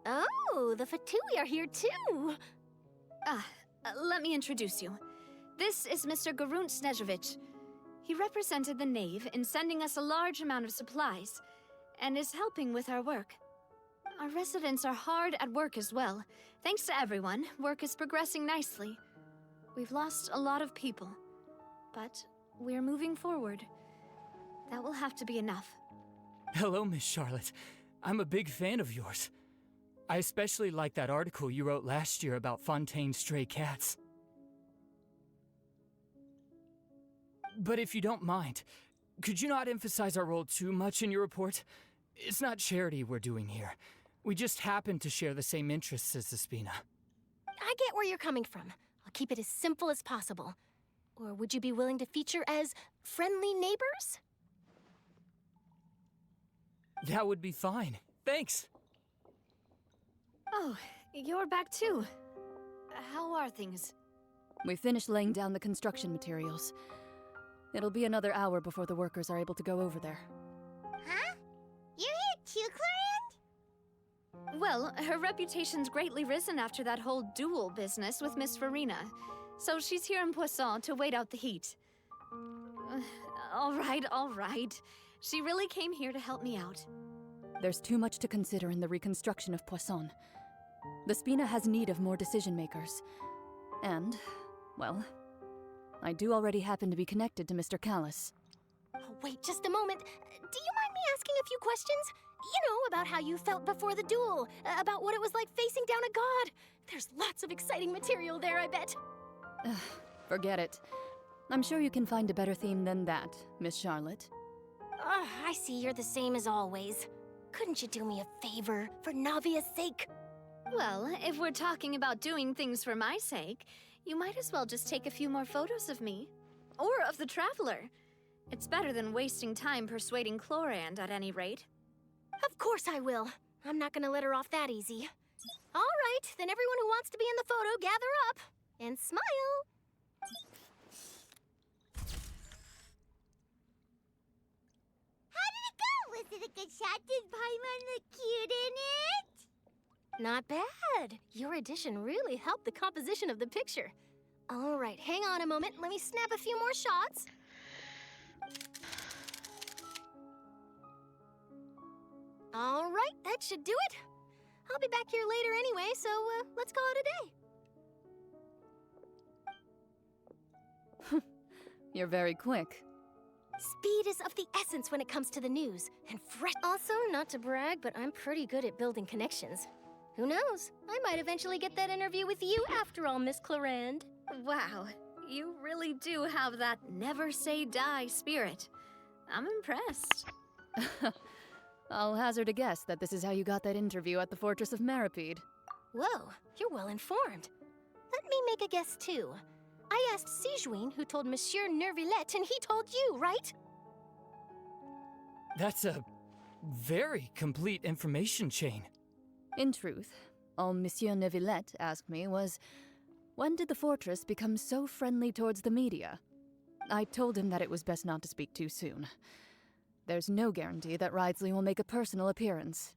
Oh, the Fatui are here too. Let me introduce you. This is Mr. Garunt Snežević. He represented the Knave in sending us a large amount of supplies, and is helping with our work. Our residents are hard at work as well. Thanks to everyone, work is progressing nicely. We've lost a lot of people, but we're moving forward. That will have to be enough. Hello, Miss Charlotte. I'm a big fan of yours. I especially like that article you wrote last year about Fontaine's stray cats. But if you don't mind, could you not emphasize our role too much in your report? It's not charity we're doing here. We just happen to share the same interests as Despina. I get where you're coming from. I'll keep it as simple as possible. Or would you be willing to feature as friendly neighbors? That would be fine. Thanks. Oh, you're back too. How are things? We finished laying down the construction materials. It'll be another hour before the workers are able to go over there. Huh? You're here too, Clarence? Well, her reputation's greatly risen after that whole duel business with Miss Farina. So she's here in Poisson to wait out the heat. All right. She really came here to help me out. There's too much to consider in the reconstruction of Poisson. The Spina has need of more decision makers. And, well, I do already happen to be connected to Mr. Callis. Oh, wait just a moment. Do you mind me asking a few questions? You know, about how you felt before the duel, about what it was like facing down a god. There's lots of exciting material there, I bet. Forget it. I'm sure you can find a better theme than that, Miss Charlotte. I see you're the same as always. Couldn't you do me a favor, for Navia's sake? Well, if we're talking about doing things for my sake, you might as well just take a few more photos of me. Or of the Traveler. It's better than wasting time persuading Chlorand, at any rate. Of course I will. I'm not gonna let her off that easy. All right, then everyone who wants to be in the photo, gather up. And smile. How did it go? Was it a good shot? Did Paimon look cute in it? Not bad. Your addition really helped the composition of the picture. All right, hang on a moment. Let me snap a few more shots. All right, that should do it. I'll be back here later anyway, so let's call it a day. You're very quick. Speed is of the essence when it comes to the news, and fresh. Also, not to brag, but I'm pretty good at building connections. Who knows? I might eventually get that interview with you after all, Miss Chlorand. Wow, you really do have that never say die spirit. I'm impressed. I'll hazard a guess that this is how you got that interview at the Fortress of Maripede. Whoa, you're well informed. Let me make a guess too. I asked Sijuin, who told Monsieur Nervillet, and he told you, right? That's a very complete information chain. In truth, all Monsieur Nervillet asked me was, when did the fortress become so friendly towards the media? I told him that it was best not to speak too soon. There's no guarantee that Ridesley will make a personal appearance.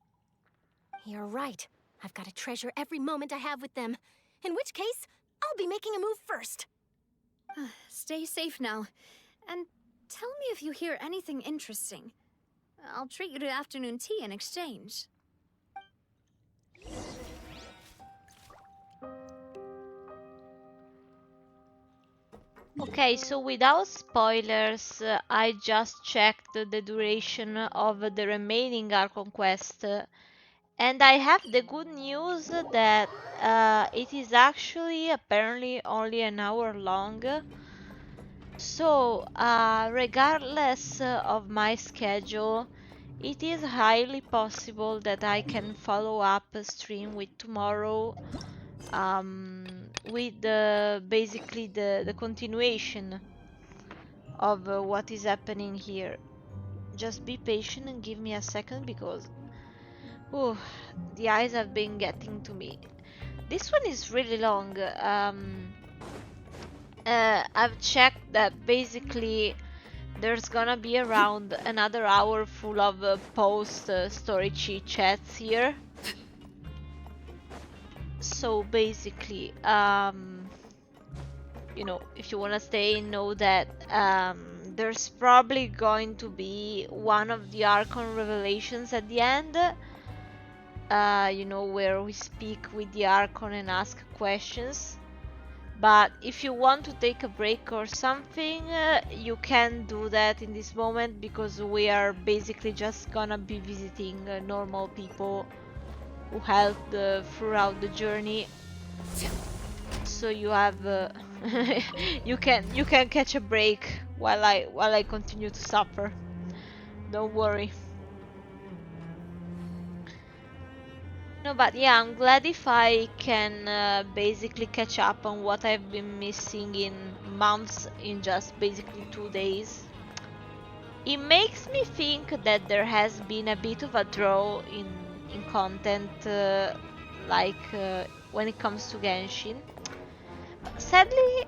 You're right. I've got to treasure every moment I have with them. In which case, I'll be making a move first. Stay safe now. And tell me if you hear anything interesting. I'll treat you to afternoon tea in exchange. Okay, so without spoilers, I just checked the duration of the remaining Archon quest, and I have the good news that it is actually apparently only an hour long. So, regardless of my schedule, it is highly possible that I can follow up a stream with tomorrow. With basically the continuation of what is happening here. Just be patient and give me a second because the eyes have been getting to me. This one is really long. I've checked that basically there's gonna be around another hour full of post story chit chats here. So basically, you know, if you want to stay, know that there's probably going to be one of the Archon revelations at the end, you know, where we speak with the Archon and ask questions. But if you want to take a break or something, you can do that in this moment, because we are basically just gonna be visiting normal people who helped throughout the journey. So you have you can catch a break while I continue to suffer. Don't worry. No, but yeah, I'm glad if I can basically catch up on what I've been missing in months in just basically 2 days. It makes me think that there has been a bit of a draw in content, when it comes to Genshin. Sadly,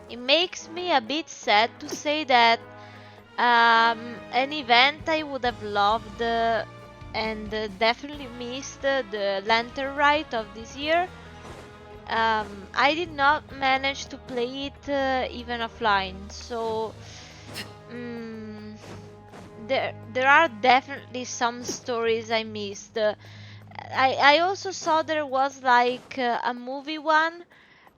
it makes me a bit sad to say that an event I would have loved and definitely missed, the Lantern Rite of this year. I did not manage to play it even offline, so there are definitely some stories I missed. I also saw there was like a movie one.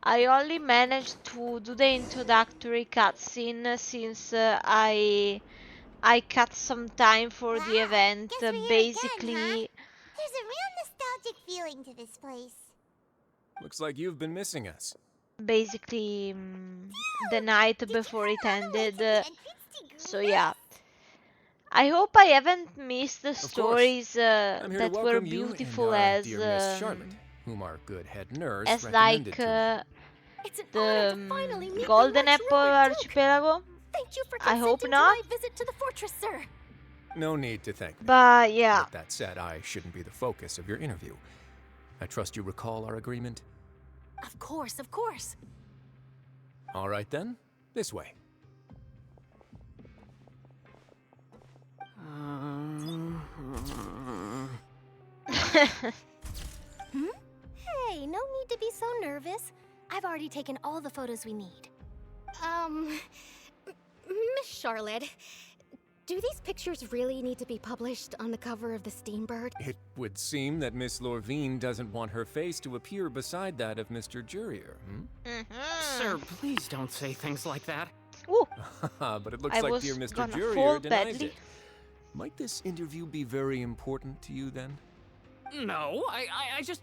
I only managed to do the introductory cutscene since I cut some time for the event. Basically, Again, huh? There's a real nostalgic feeling to this place. Looks like you've been missing us. basically the night before it ended. So yeah. I hope I haven't missed the stories I'm here to that were welcome you beautiful and our as dear Miss Charlotte, whom our good head nurse as recommended like to me. the Golden Apple Archipelago. Thank you for I hope consenting not. to my visit to the fortress, sir. No need to thank me. But yeah. With that said, I shouldn't be the focus of your interview. I trust you recall our agreement? Of course, of course. All right then, this way. Hey, no need to be so nervous. I've already taken all the photos we need. Miss Charlotte, do these pictures really need to be published on the cover of the Steambird? It would seem that Miss Lorvine doesn't want her face to appear beside that of Mr. Jurier, Sir, please don't say things like that. But it looks I like was dear Mr. gonna Jurier fall denies badly. it. Might this interview be very important to you then? No, I just...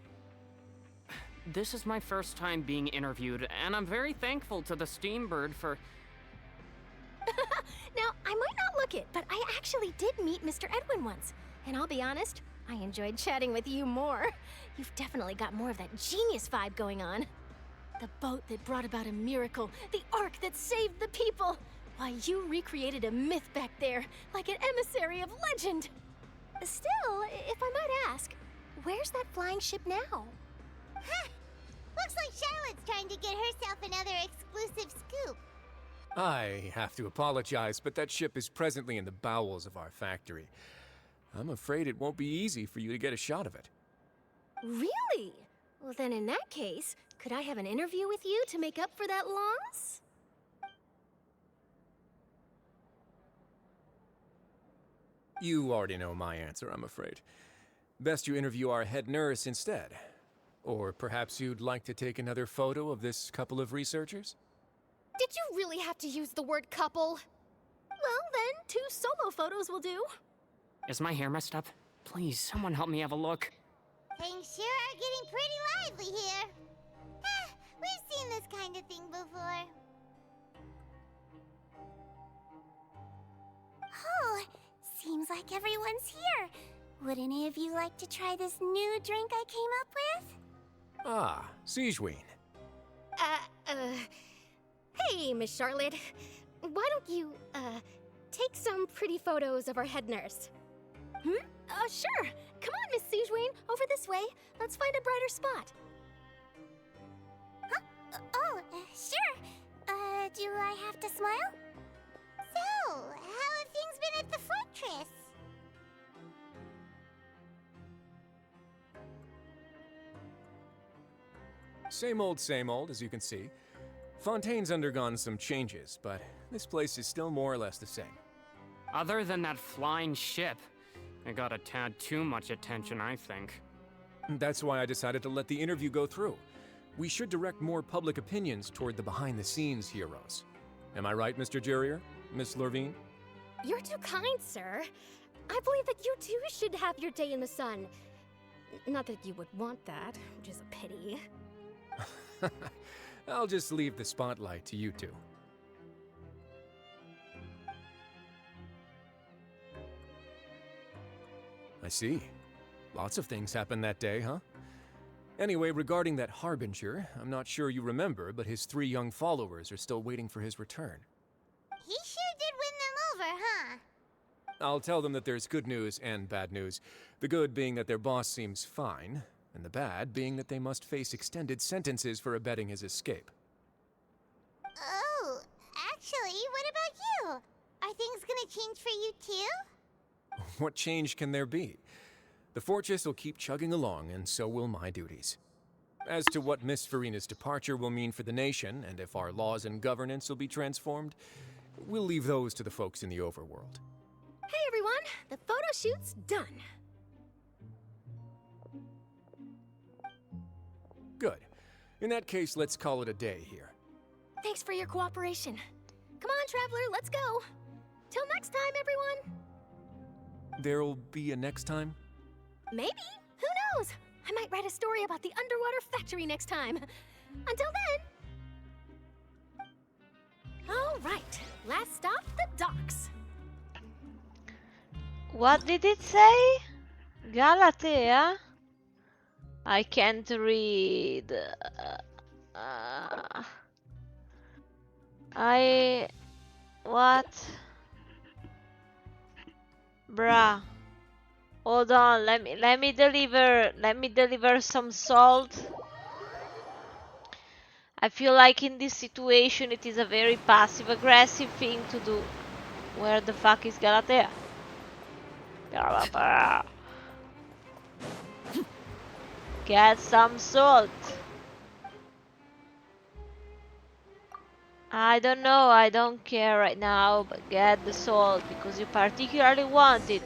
This is my first time being interviewed, and I'm very thankful to the Steambird for... Now, I might not look it, but I actually did meet Mr. Edwin once. And I'll be honest, I enjoyed chatting with you more. You've definitely got more of that genius vibe going on. The boat that brought about a miracle, the ark that saved the people. Why, you recreated a myth back there, like an emissary of legend. Still, if I might ask, where's that flying ship now? Looks like Charlotte's trying to get herself another exclusive scoop. I have to apologize, but that ship is presently in the bowels of our factory. I'm afraid it won't be easy for you to get a shot of it. Really? Well, then in that case, could I have an interview with you to make up for that loss? You already know my answer, I'm afraid. Best you interview our head nurse instead. Or perhaps you'd like to take another photo of this couple of researchers? Did you really have to use the word couple? Well, then, 2 solo photos will do. Is my hair messed up? Please, someone help me have a look. Things sure are getting pretty lively here. We've seen this kind of thing before. Oh, seems like everyone's here. Would any of you like to try this new drink I came up with? Ah, Siegeween. Hey, Miss Charlotte. Why don't you, take some pretty photos of our head nurse? Sure. Come on, Miss Siegeween. Over this way. Let's find a brighter spot. Huh? Sure. Do I have to smile? So, how have things been at the fortress? Same old, as you can see. Fontaine's undergone some changes, but this place is still more or less the same. Other than that flying ship, it got a tad too much attention, I think. That's why I decided to let the interview go through. We should direct more public opinions toward the behind-the-scenes heroes. Am I right, Mr. Jerrier? Miss Lurvine? You're too kind, sir. I believe that you too should have your day in the sun. Not that you would want that, which is a pity. I'll just leave the spotlight to you two. I see. Lots of things happened that day, huh? Anyway, regarding that Harbinger, I'm not sure you remember, but his 3 young followers are still waiting for his return. He sure did win them over, huh? I'll tell them that there's good news and bad news. The good being that their boss seems fine, and the bad being that they must face extended sentences for abetting his escape. Oh, actually, what about you? Are things gonna change for you too? What change can there be? The fortress will keep chugging along, and so will my duties. As to what Miss Furina's departure will mean for the nation, and if our laws and governance will be transformed, we'll leave those to the folks in the overworld. Hey everyone, the photo shoot's done. Good. In that case, let's call it a day here. Thanks for your cooperation. Come on, Traveler, let's go. Till next time, everyone. There'll be a next time? Maybe. Who knows? I might write a story about the underwater factory next time. Until then. All right. Last stop, the docks. What did it say? Galatea? I can't read. What? Bruh. Hold on, let me deliver some salt. I feel like in this situation it is a very passive aggressive thing to do. Where the fuck is Galatea? Galatea. Get some salt. I don't know, I don't care right now, but get the salt because you particularly want it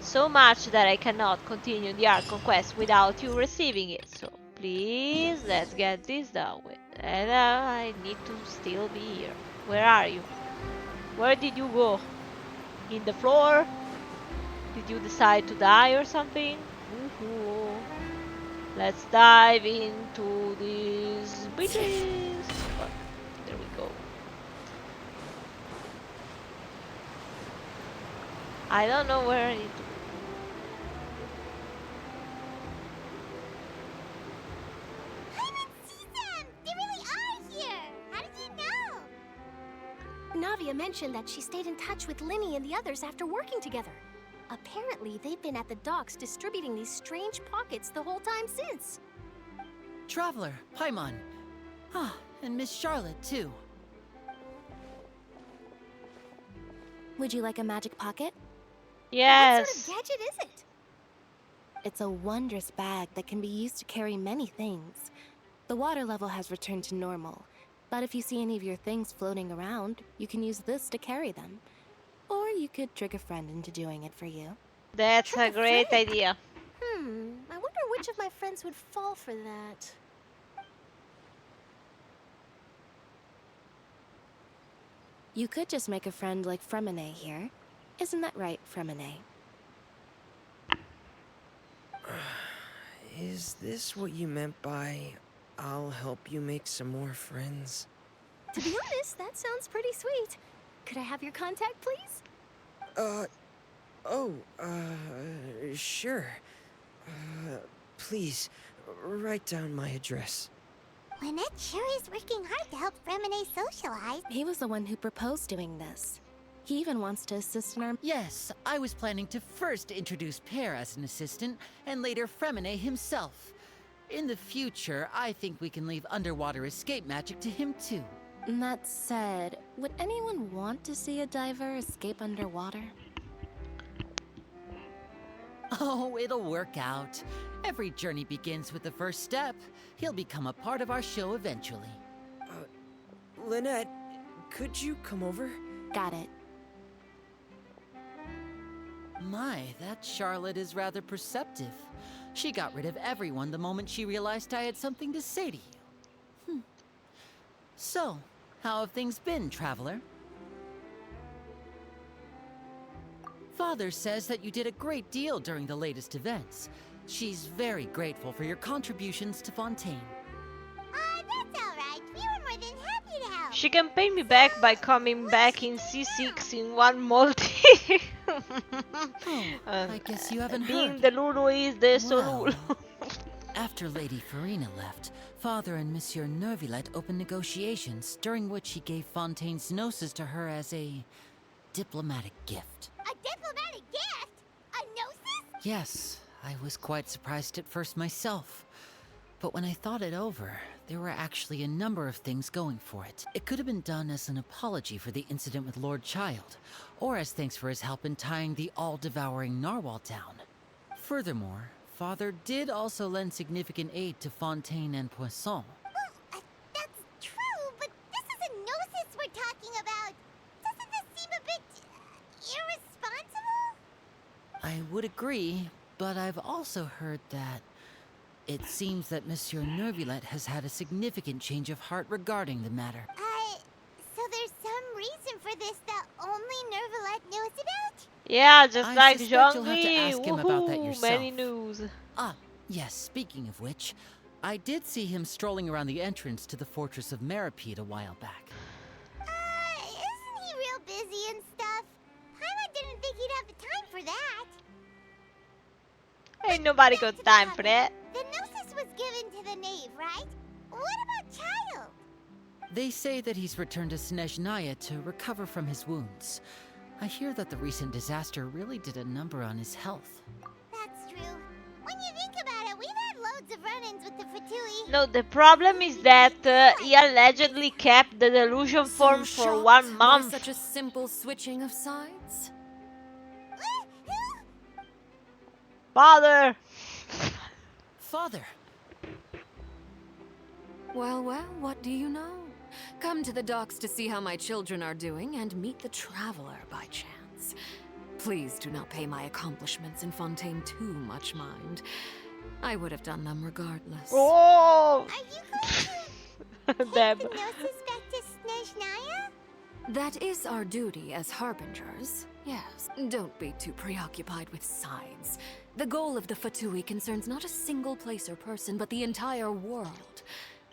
so much that I cannot continue the Archon quest without you receiving it. So please, let's get this done with. And I need to still be here. Where are you? Where did you go? In the floor? Did you decide to die or something? Woohoo. Let's dive into these bitches. There we go. I don't know where I need to. I didn't see them! They really are here! How did you know? Navia mentioned that she stayed in touch with Linny and the others after working together. Apparently, they've been at the docks distributing these strange pockets the whole time since. Traveler, Paimon. Ah, and Miss Charlotte, too. Would you like a magic pocket? Yes. What sort of gadget is it? It's a wondrous bag that can be used to carry many things. The water level has returned to normal, but if you see any of your things floating around, you can use this to carry them. Or you could trick a friend into doing it for you. That's a great idea. I wonder which of my friends would fall for that. You could just make a friend like Fremine here. Isn't that right, Fremine? Is this what you meant by, I'll help you make some more friends? To be honest, that sounds pretty sweet. Could I have your contact, please? Sure. Please, write down my address. Lynette sure is working hard to help Fremine socialize. He was the one who proposed doing this. He even wants to assist in our... Yes, I was planning to first introduce Pear as an assistant, and later Fremine himself. In the future, I think we can leave underwater escape magic to him too. That said, would anyone want to see a diver escape underwater? Oh, it'll work out. Every journey begins with the first step. He'll become a part of our show eventually. Lynette, could you come over? Got it. My, that Charlotte is rather perceptive. She got rid of everyone the moment she realized I had something to say to you. So, how have things been, traveler? Father says that you did a great deal during the latest events. She's very grateful for your contributions to Fontaine. That's alright. We were more than happy to help. She can pay me back by coming back in C6 in one multi. I guess you haven't being heard. the Lulu is the Well, Solulu. after Lady Farina left, Father and Monsieur Nervillet opened negotiations, during which he gave Fontaine's gnosis to her as a diplomatic gift. A diplomatic gift? A gnosis? Yes, I was quite surprised at first myself. But when I thought it over, there were actually a number of things going for it. It could have been done as an apology for the incident with Lord Child, or as thanks for his help in tying the all-devouring narwhal down. Furthermore, Father did also lend significant aid to Fontaine and Poisson. Well, that's true, but this is a gnosis we're talking about. Doesn't this seem a bit irresponsible? I would agree, but I've also heard that it seems that Monsieur Nervillet has had a significant change of heart regarding the matter. So there's some reason for this that only Nervillet knows about? Yeah, just I like suspect you'll have to Zhongli. ask him about that Woohoo, yourself. many news. Ah, yes, speaking of which, I did see him strolling around the entrance to the Fortress of Meripede a while back. Isn't he real busy and stuff? Paimon didn't think he'd have the time for that. Ain't nobody got time for that. The gnosis was given to the knave, right? What about Child? They say that he's returned to Snezhnaya to recover from his wounds. I hear that the recent disaster really did a number on his health. That's true. When you think about it, we've had loads of run-ins with the Fatui. No, the problem is that he allegedly kept the delusion form for 1 month. Such a simple switching of sides. Father! Father! Well, what do you know? Come to the docks to see how my children are doing and meet the traveler by chance. Please do not pay my accomplishments in Fontaine too much mind. I would have done them regardless. Oh! Are you going to Deb. take the gnosis back to Snezhnaya? That is our duty as harbingers. Yes, don't be too preoccupied with sides. The goal of the Fatui concerns not a single place or person, but the entire world.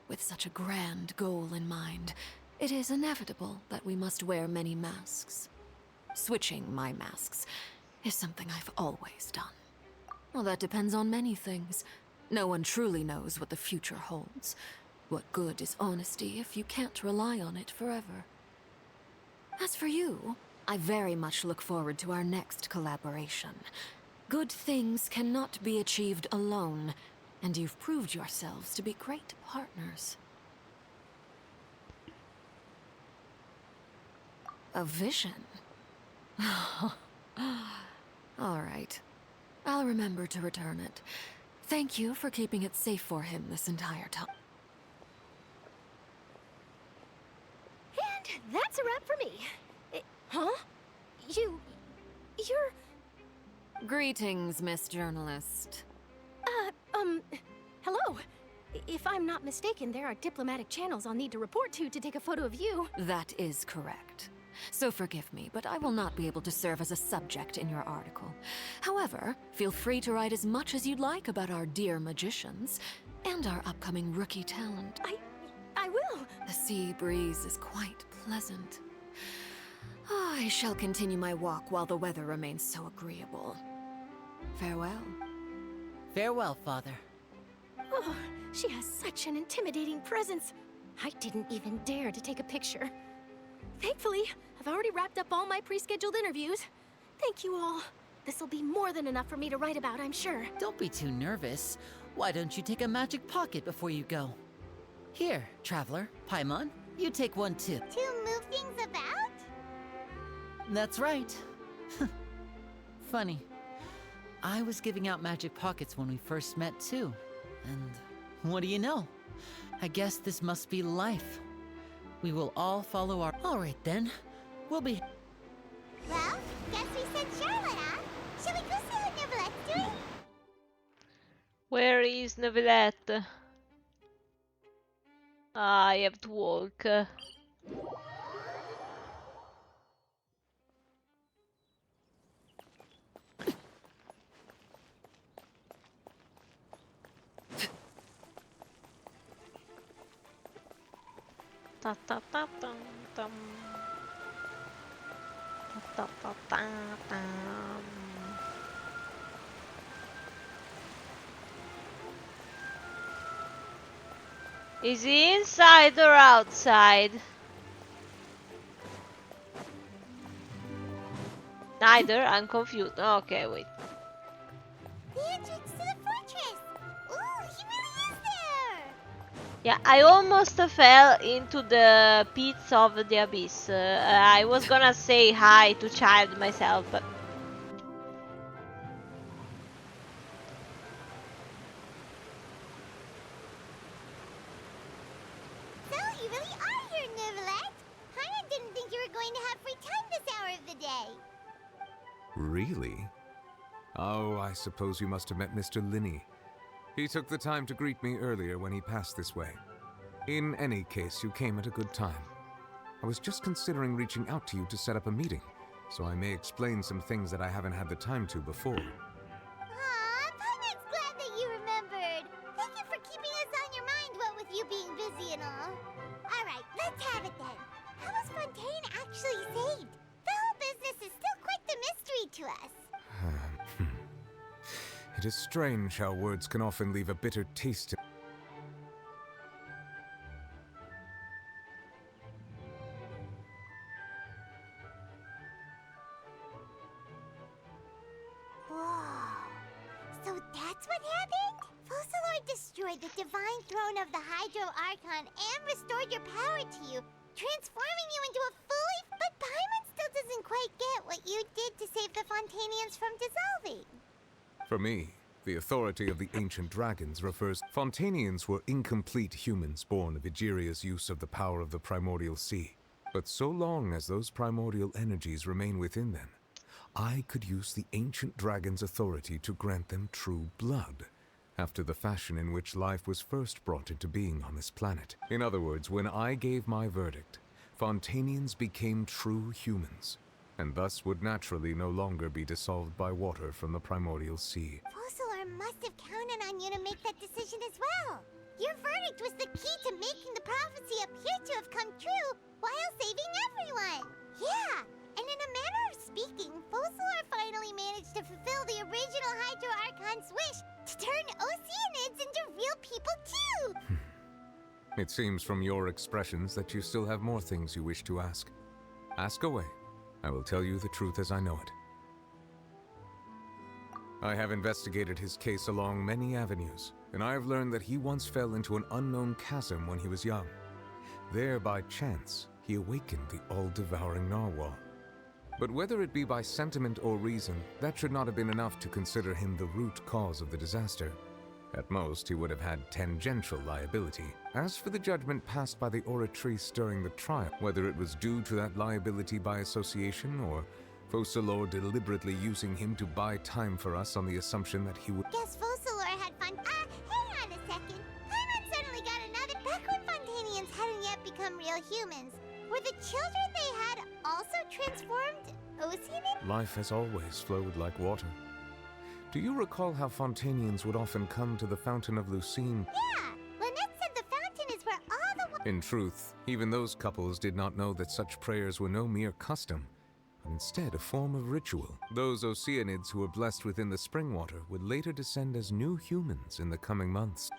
With such a grand goal in mind, it is inevitable that we must wear many masks. Switching my masks is something I've always done. Well, that depends on many things. No one truly knows what the future holds. What good is honesty if you can't rely on it forever? As for you, I very much look forward to our next collaboration. Good things cannot be achieved alone, and you've proved yourselves to be great partners. A vision? All right. I'll remember to return it. Thank you for keeping it safe for him this entire time. And that's a wrap for me. Huh? You're... Greetings, Miss Journalist. Hello. If I'm not mistaken, there are diplomatic channels I'll need to report to take a photo of you. That is correct. So forgive me, but I will not be able to serve as a subject in your article. However, feel free to write as much as you'd like about our dear magicians and our upcoming rookie talent. I will. The sea breeze is quite pleasant. I shall continue my walk while the weather remains so agreeable. Farewell. Farewell, Father. Oh, she has such an intimidating presence. I didn't even dare to take a picture. Thankfully, I've already wrapped up all my pre-scheduled interviews. Thank you all. This'll be more than enough for me to write about, I'm sure. Don't be too nervous. Why don't you take a magic pocket before you go? Here, traveler, Paimon, you take one too. To move things about? That's right. Funny. I was giving out magic pockets when we first met too. And what do you know? I guess this must be life. We will all follow our... All right then. We'll be... Well, guess we sent Charlotte, huh? Shall we go see what Nervillet's doing? Where is Nervillet? I have to walk. Ta ta ta tam tam. Ta ta ta tam. Is he inside or outside? Neither, I'm confused. Okay, wait. The entrance to the fortress! Ooh, he really is there! Yeah, I almost fell into the pits of the abyss. I was gonna say hi to Child myself, but... So, you really are here, Neuvillette! Paimon didn't think you were going to have free time this hour of the day. Really? Oh, I suppose you must have met Mr. Linney. He took the time to greet me earlier when he passed this way. In any case, you came at a good time. I was just considering reaching out to you to set up a meeting, so I may explain some things that I haven't had the time to before. Aw, Paimon's glad that you remembered. Thank you for keeping us on your mind, what with you being busy and all. Alright, let's have it then. How was Fontaine actually saved? The whole business is still quite the mystery to us. It is strange how words can often leave a bitter taste in. Whoa. So that's what happened? Focalor destroyed the divine throne of the Hydro Archon and restored your power to you, transforming you into a fully... But Paimon still doesn't quite get what you did to save the Fontainians from dissolving. For me, the authority of the ancient dragons refers... Fontainians were incomplete humans born of Egeria's use of the power of the primordial sea. But so long as those primordial energies remain within them, I could use the ancient dragon's authority to grant them true blood, after the fashion in which life was first brought into being on this planet. In other words, when I gave my verdict, Fontainians became true humans, and thus would naturally no longer be dissolved by water from the primordial sea. Focalor must have counted on you to make that decision as well. Your verdict was the key to making the prophecy appear to have come true while saving everyone. Yeah, and in a manner of speaking, Focalor finally managed to fulfill the original Hydro Archon's wish to turn Oceanids into real people too! It seems from your expressions that you still have more things you wish to ask. Ask away. I will tell you the truth as I know it. I have investigated his case along many avenues, and I have learned that he once fell into an unknown chasm when he was young. There, by chance, he awakened the all-devouring narwhal. But whether it be by sentiment or reason, that should not have been enough to consider him the root cause of the disaster. At most, he would have had tangential liability. As for the judgment passed by the oratrice during the trial, whether it was due to that liability by association, or Focalor deliberately using him to buy time for us on the assumption that he would... Guess Focalor had fun. Hang on a second. Paimon suddenly got another... Back when Fontainians hadn't yet become real humans, were the children they had also transformed Oceanids? Life has always flowed like water. Do you recall how Fontainians would often come to the Fountain of Lucine? Yeah! Lynette said the fountain is where all the... In truth, even those couples did not know that such prayers were no mere custom, but instead a form of ritual. Those Oceanids who were blessed within the spring water would later descend as new humans in the coming months.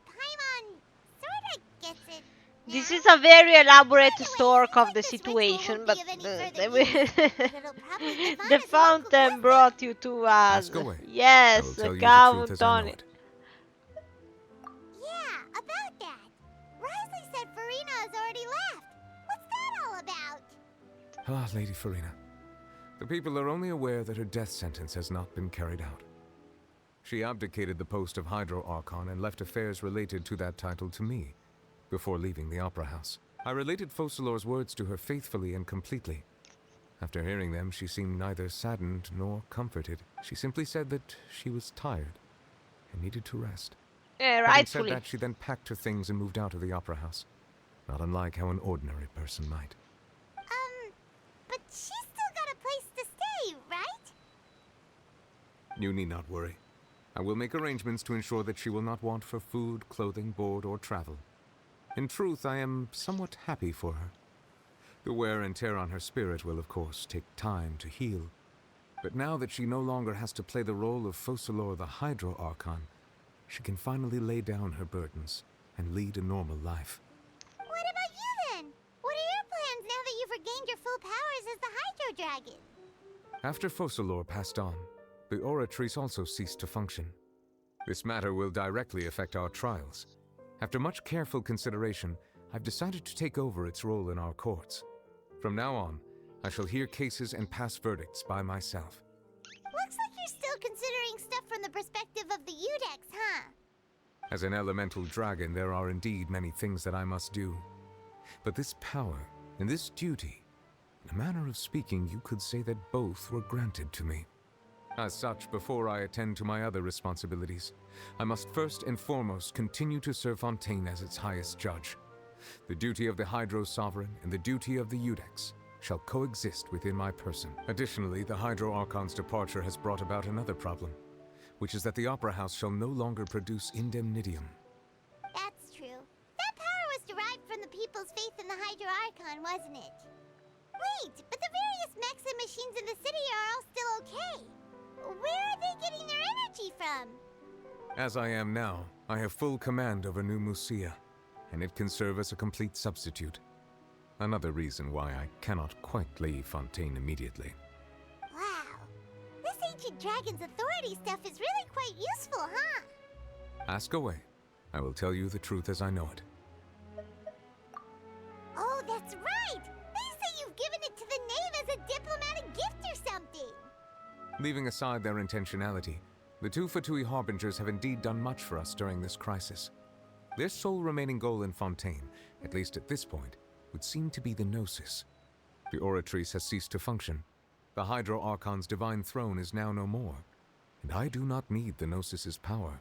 Paimon sorta gets it. This is a very elaborate story of the situation, but the fountain brought you to us. Ask away. Yes, count on it. Yeah, about that. Risley said Farina has already left. What's that all about? Ah, Lady Farina. The people are only aware that her death sentence has not been carried out. She abdicated the post of Hydro Archon and left affairs related to that title to me, before leaving the Opera House. I related Focalor's words to her faithfully and completely. After hearing them, she seemed neither saddened nor comforted. She simply said that she was tired and needed to rest. Having said Rightfully. that, she then packed her things and moved out of the opera house. Not unlike how an ordinary person might. But she's still got a place to stay, right? You need not worry. I will make arrangements to ensure that she will not want for food, clothing, board, or travel. In truth, I am somewhat happy for her. The wear and tear on her spirit will, of course, take time to heal. But now that she no longer has to play the role of Focalor the Hydro Archon, she can finally lay down her burdens and lead a normal life. What about you then? What are your plans now that you've regained your full powers as the Hydro Dragon? After Focalor passed on, the Oratrice also ceased to function. This matter will directly affect our trials. After much careful consideration, I've decided to take over its role in our courts. From now on, I shall hear cases and pass verdicts by myself. Looks like you're still considering stuff from the perspective of the Udex, huh? As an elemental dragon, there are indeed many things that I must do. But this power and this duty, in a manner of speaking, you could say that both were granted to me. As such, before I attend to my other responsibilities, I must first and foremost continue to serve Fontaine as its highest judge. The duty of the Hydro Sovereign and the duty of the Udex shall coexist within my person. Additionally, the Hydro Archon's departure has brought about another problem, which is that the Opera House shall no longer produce indemnitium. That's true. That power was derived from the people's faith in the Hydro Archon, wasn't it? Wait, but the various mechs and machines in the city are all still okay. Where are they getting their energy from? As I am now, I have full command over New Musia, and it can serve as a complete substitute. Another reason why I cannot quite leave Fontaine immediately. Wow. This ancient dragon's authority stuff is really quite useful, huh? Ask away. I will tell you the truth as I know it. Oh, that's right! They say you've given it to the knave as a diplomatic gift or something! Leaving aside their intentionality, the two Fatui Harbingers have indeed done much for us during this crisis. Their sole remaining goal in Fontaine, at least at this point, would seem to be the Gnosis. The Oratrice has ceased to function. The Hydro Archon's divine throne is now no more, and I do not need the Gnosis's power.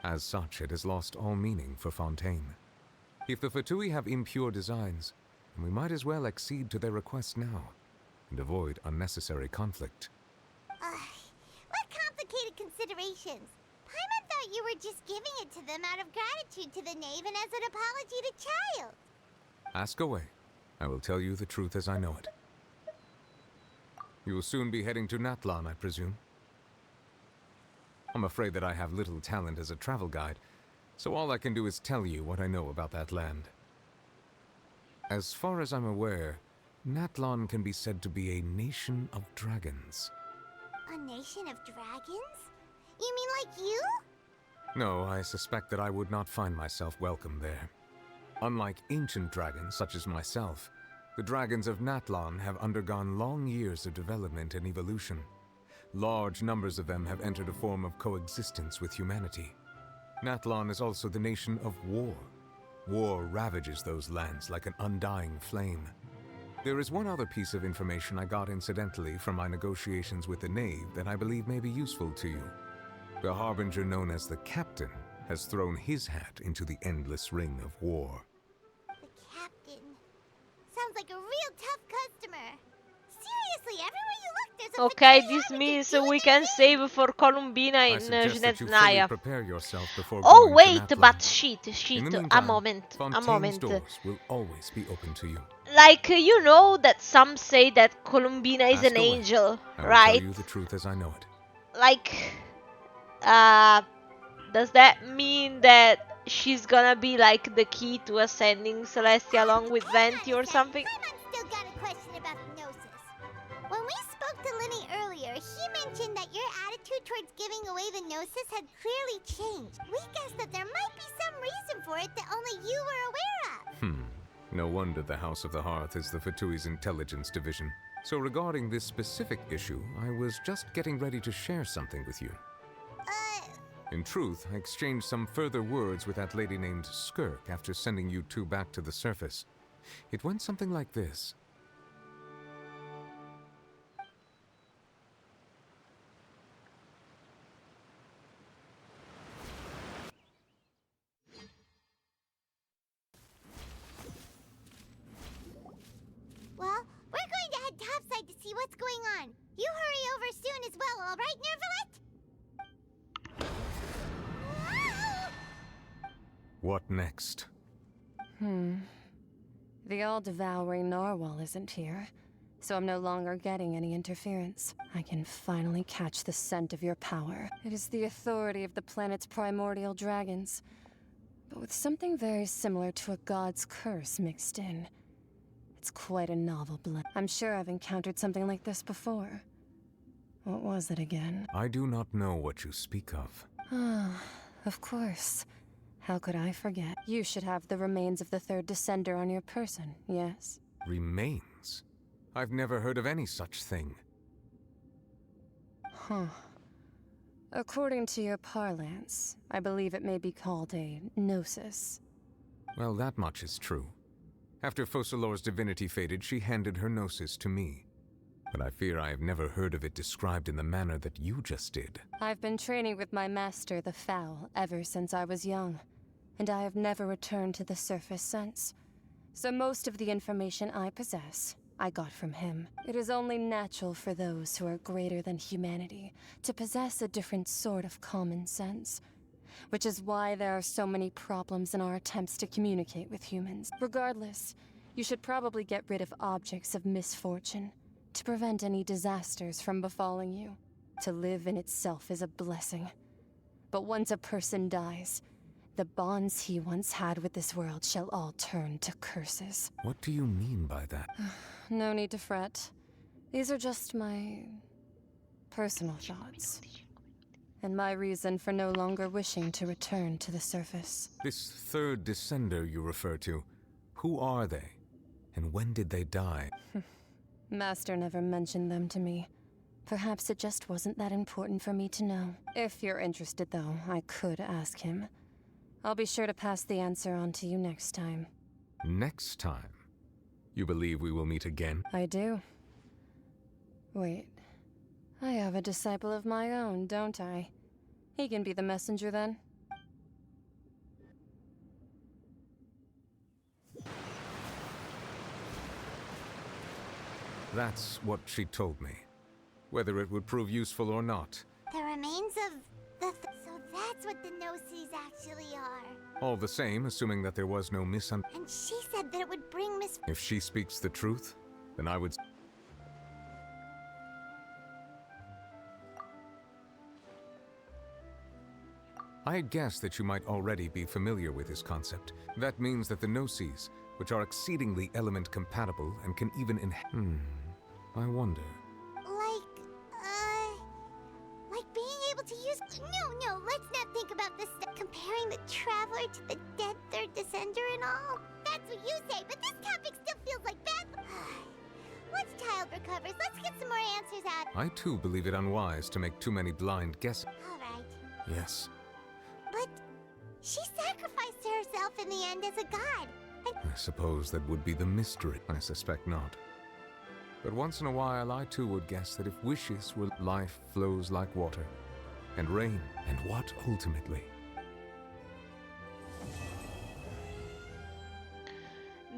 As such, it has lost all meaning for Fontaine. If the Fatui have impure designs, then we might as well accede to their request now, and avoid unnecessary conflict. What complicated considerations? Paimon thought you were just giving it to them out of gratitude to the knave and as an apology to Child. Ask away. I will tell you the truth as I know it. You will soon be heading to Natlan, I presume? I'm afraid that I have little talent as a travel guide, so all I can do is tell you what I know about that land. As far as I'm aware, Natlan can be said to be a nation of dragons. A nation of dragons? You mean like you? No, I suspect that I would not find myself welcome there. Unlike ancient dragons such as myself, the dragons of Natlan have undergone long years of development and evolution. Large numbers of them have entered a form of coexistence with humanity. Natlan is also the nation of war. War ravages those lands like an undying flame. There is one other piece of information I got incidentally from my negotiations with the Knave that I believe may be useful to you. The Harbinger known as the Captain has thrown his hat into the endless ring of war. The Captain. Sounds like a real tough customer. Seriously, everywhere you look there's a Okay, this means we can save for Columbina in Genetnaya. Prepare yourself before Oh going wait, to Natlan. but shit, In the a meantime, moment, Fontaine's doors will always be open to you. Like, you know that some say that Columbina is Ask an away. angel, I will right? tell you the truth as I know it. Like, does that mean that she's gonna be like the key to ascending Celestia along with Venti or something? Paimon's still got a question about Gnosis. When we spoke to Linny earlier, he mentioned that your attitude towards giving away the Gnosis had clearly changed. We guessed that there might be some reason for it that only you were aware of. No wonder the House of the Hearth is the Fatui's intelligence division. So regarding this specific issue, I was just getting ready to share something with you. In truth, I exchanged some further words with that lady named Skirk after sending you two back to the surface. It went something like this. What next? The all-devouring narwhal isn't here, so I'm no longer getting any interference. I can finally catch the scent of your power. It is the authority of the planet's primordial dragons, but with something very similar to a god's curse mixed in. It's quite a novel blend. I'm sure I've encountered something like this before. What was it again? I do not know what you speak of. Ah, of course. How could I forget? You should have the remains of the third descender on your person, yes? Remains? I've never heard of any such thing. Huh. According to your parlance, I believe it may be called a gnosis. Well, that much is true. After Focalor's divinity faded, she handed her gnosis to me. But I fear I have never heard of it described in the manner that you just did. I've been training with my master, the Foul, ever since I was young, and I have never returned to the surface since. So most of the information I possess, I got from him. It is only natural for those who are greater than humanity to possess a different sort of common sense, which is why there are so many problems in our attempts to communicate with humans. Regardless, you should probably get rid of objects of misfortune to prevent any disasters from befalling you. To live in itself is a blessing. But once a person dies, the bonds he once had with this world shall all turn to curses. What do you mean by that? No need to fret. These are just my personal thoughts, and my reason for no longer wishing to return to the surface. This third descender you refer to, who are they? And when did they die? Master never mentioned them to me. Perhaps it just wasn't that important for me to know. If you're interested, though, I could ask him. I'll be sure to pass the answer on to you next time. Next time? You believe we will meet again? I do. Wait. I have a disciple of my own, don't I? He can be the messenger then. That's what she told me. Whether it would prove useful or not. The remains of the... So that's what the Gnosis actually are. All the same, assuming that there was no And she said that it would bring If she speaks the truth, then I would... I had guessed that you might already be familiar with this concept. That means that the Gnosis, which are exceedingly element compatible and can even I wonder. Like being able to use... No, let's not think about this stuff. Comparing the Traveler to the dead third descender and all. That's what you say, but this topic still feels like bad... Once Child recovers, let's get some more answers out. I too believe it unwise to make too many blind guesses. Alright. Yes. But she sacrificed herself in the end as a god. I suppose that would be the mystery. I suspect not. But once in a while, I too would guess that if wishes were, life flows like water, and rain, and what ultimately?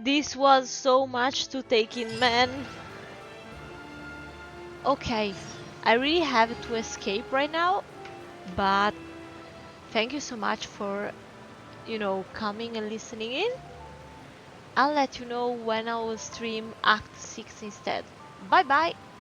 This was so much to take in, man. Okay, I really have to escape right now, but thank you so much for, coming and listening in. I'll let you know when I will stream Act 6 instead. Bye bye!